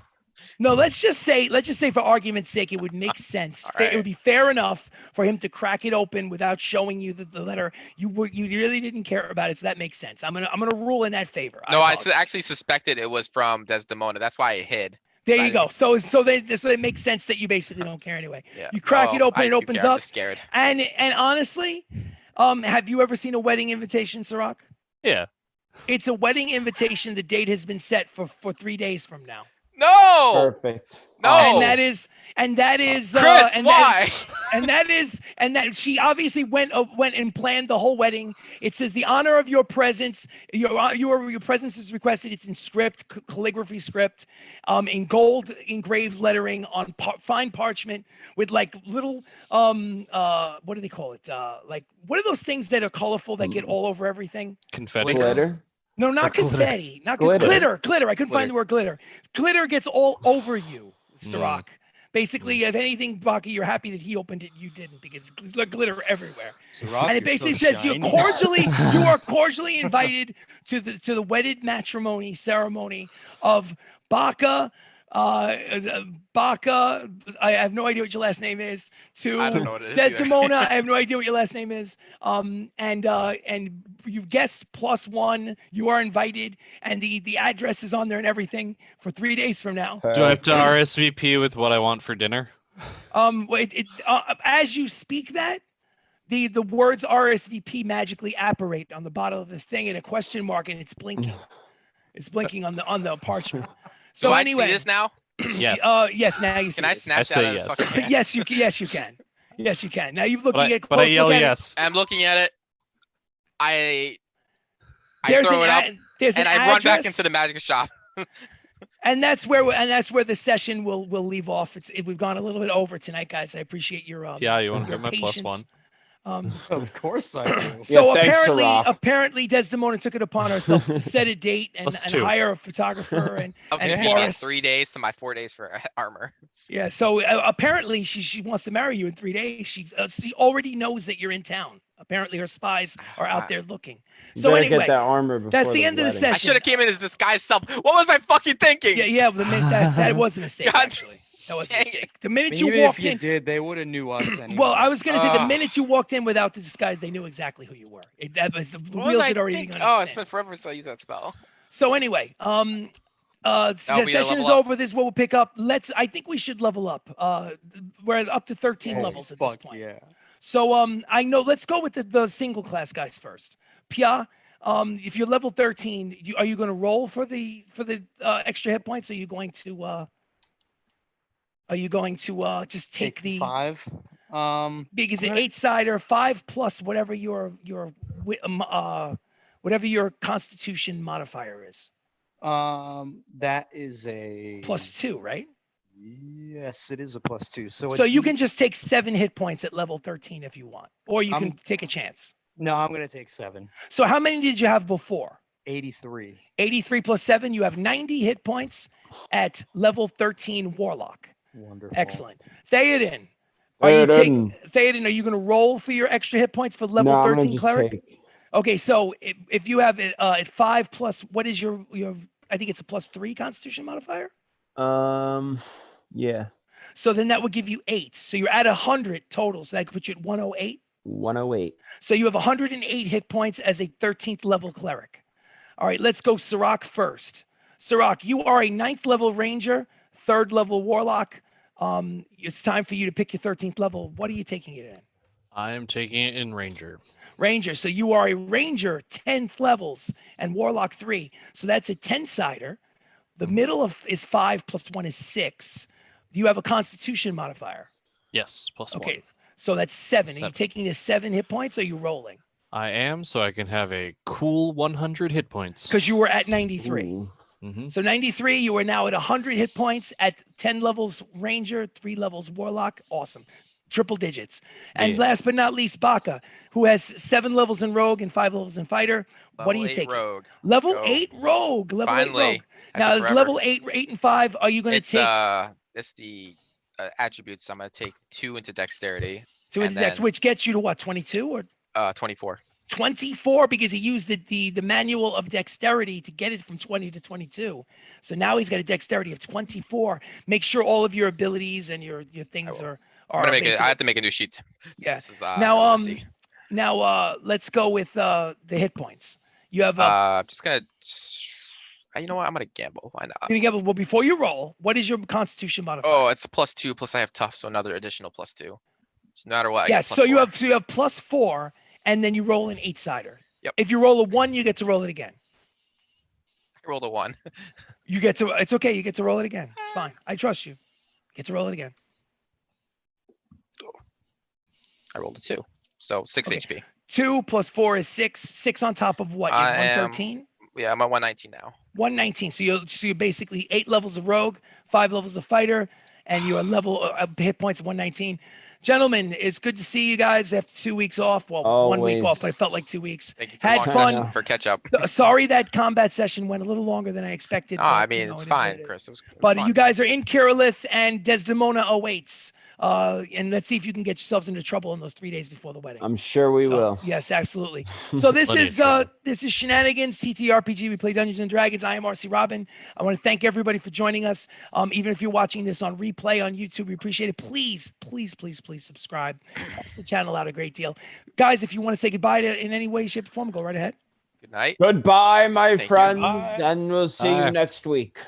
No, let's just say for argument's sake, it would make sense. All It right. would be fair enough for him to crack it open without showing you the letter. You really didn't care about it, so that makes sense. I'm gonna rule in that favor. No, I apologize. actually suspected it was from Desdemona. That's why I hid. There I you go. didn't- So it makes sense that you basically don't care anyway. Yeah. You crack it No, open, I it do opens care. I'm up. just scared. And honestly, have you ever seen a wedding invitation, Sirach? Yeah. It's a wedding invitation. The date has been set for 3 days from now. No. Perfect. No. And that is Chris, and why? that she obviously went and planned the whole wedding. It says the honor of your presence, your presence is requested. It's in script, calligraphy script, in gold engraved lettering on fine parchment with like little what do they call it? Like what are those things that are colorful that get all over everything? Confetti. Glitter. No, not Glitter. confetti. Not Glitter. glitter. I couldn't find the word glitter. Glitter gets all over you, Sirach. Basically, if anything, Baki, you're happy that he opened it, you didn't, because there's glitter everywhere. Sirach, And it you're basically so says you shiny. are cordially invited to the wedded matrimony ceremony of Baka. Baka, I have no idea what your last name is. To I don't know what it is either. Desdemona, I have no idea what your last name is. And you've guessed +1. You are invited, and the address is on there and everything for 3 days from now. Do I have to RSVP with what I want for dinner? As you speak that, the words RSVP magically apparate on the bottom of the thing in a question mark, and it's blinking. It's blinking on the parchment. So Do I anyway, see this now? Yes. yes. Now you see. Can I this. snatch I that say out of his yes. fucking hands? Yes, you can. Yes, you can. Yes, you can. Now you're looking at. But I close yell look at it. yes. I'm looking at it. I There's throw an it up there's and an I run back address. into the magic shop. And that's where the session will leave off. We've gone a little bit over tonight, guys. I appreciate your Yeah, you want to your get my plus one? patience. Of course I do. So Yeah, thanks, apparently, Sirach. Desdemona took it upon herself to set a date and Plus two. hire a photographer and I'll and convenient florists. 3 days to my 4 days for armor. Yeah. So apparently, she wants to marry you in 3 days. She already knows that you're in town. Apparently, her spies are out there looking. So Better anyway, get that armor before that's the end of the wedding. session. I should have came in as disguised self. What was I fucking thinking? Yeah. That was a mistake. God Actually, that was a dang it. mistake. The I minute mean, you even walked if you in. did, they would have knew us anyway. Well, I was gonna say the Ugh. minute you walked in without the disguise, they knew exactly who you were. That was the What was wheels I had already thinking? begun Oh, to it's spin. been forever since I used that spell. So anyway, the That'll be the session is level up. over. This is what we'll pick up. I think we should level up. We're up to 13 Oh, levels at this fuck point. yeah. So I know. Let's go with the single class guys first. Pia, if you're level 13, are you going to roll for the extra hit points? Are you going to just take the 5. big? Is it I'm gonna- 8-sider 5 plus whatever whatever your Constitution modifier is? That is a +2, right? Yes, it is a +2. So You can just take 7 hit points at level 13 if you want, or you can take a chance. No, I'm gonna take 7. So how many did you have before? 83. 83 plus 7, you have 90 hit points at level 13 Warlock. Wonderful. Excellent. Theoden, Theoden. Theoden, are you going to roll for your extra hit points for level No, I'm gonna 13 just Cleric? take. Okay, so if you have at 5 plus, what is your I think it's a +3 Constitution modifier? Yeah, So then that would give you 8. So you're at 100 total. So that could put you at 108. 108. So you have 108 hit points as a 13th level cleric. All right, let's go Sirach first. Sirach, you are a 9th level ranger, 3rd level warlock. It's time for you to pick your 13th level. What are you taking it in? I am taking it in Ranger. Ranger. So you are a ranger, 10th levels, and warlock 3. So that's a 10-sider. The middle is 5 plus 1 is 6. Do you have a Constitution modifier? Yes, plus Okay, one. so that's 7. Are you 7. taking the 7 hit points? Or are you rolling? I am, so I can have a cool 100 hit points. Because you were at 93. Ooh. Mhm. So 93, you are now at 100 hit points at 10 levels ranger, 3 levels warlock. Awesome. Triple digits. And Yeah. last but not least, Baka, who has 7 levels in rogue and 5 levels in fighter. What do Level you 8 take? rogue. Level go. 8 rogue. Level 8 Finally. rogue. After Now, is forever. level 8 and 5, are you going to It's take it's the attributes. I'm gonna take 2 into dexterity. 2 into and dex, then- which gets you to what, 22 or 24. 24, because he used the manual of dexterity to get it from 20 to 22. So now he's got a dexterity of 24. Make sure all of your abilities and your things will. are I'm gonna make it. basically- I have to make a new sheet. Yeah. This is, Now, messy. Let's go with the hit points. You have I'm just gonna. You know what? I'm gonna gamble. Why not? well, before you roll, what is your Constitution modifier? Oh, it's a +2 plus I have tough, so another additional +2. So no matter what. I yes. get So you +4. have +4, and then you roll an 8-sider. Yep. If you roll a 1, you get to roll it again. I rolled a 1. You get to. It's okay. You get to roll it again. It's fine. I trust you. You get to roll it again. I rolled a 2. So 6 Okay. HP. 2 plus 4 is 6. 6 on top of what? I am- 113? Yeah, I'm at 119 now. 119. So you're basically 8 levels of rogue, 5 levels of fighter, and your level hit points of 119. Gentlemen, it's good to see you guys after 2 weeks off. Well, 1 week Always. off, but it felt like 2 weeks. Thank you for Had long fun. session for catch up. Sorry that combat session went a little longer than I expected. No, but, I you mean know, it's it is what fine, it is. Chris. It was But fun. you guys are in Kirillith, and Desdemona awaits. And let's see if you can get yourselves into trouble in those 3 days before the wedding. I'm sure we So, will. Yes, absolutely. So this Plenty of is trouble. Shenanigans, ttRPG. We play Dungeons and Dragons. I am RC Robbin. I want to thank everybody for joining us. Even if you're watching this on replay on YouTube, we appreciate it. Please, please, please, please subscribe. Helps the channel out a great deal. Guys, if you want to say goodbye to in any way, shape, or form, go right ahead. Good night. Goodbye, my Thank you. friends, Bye. and we'll see Bye. you next week.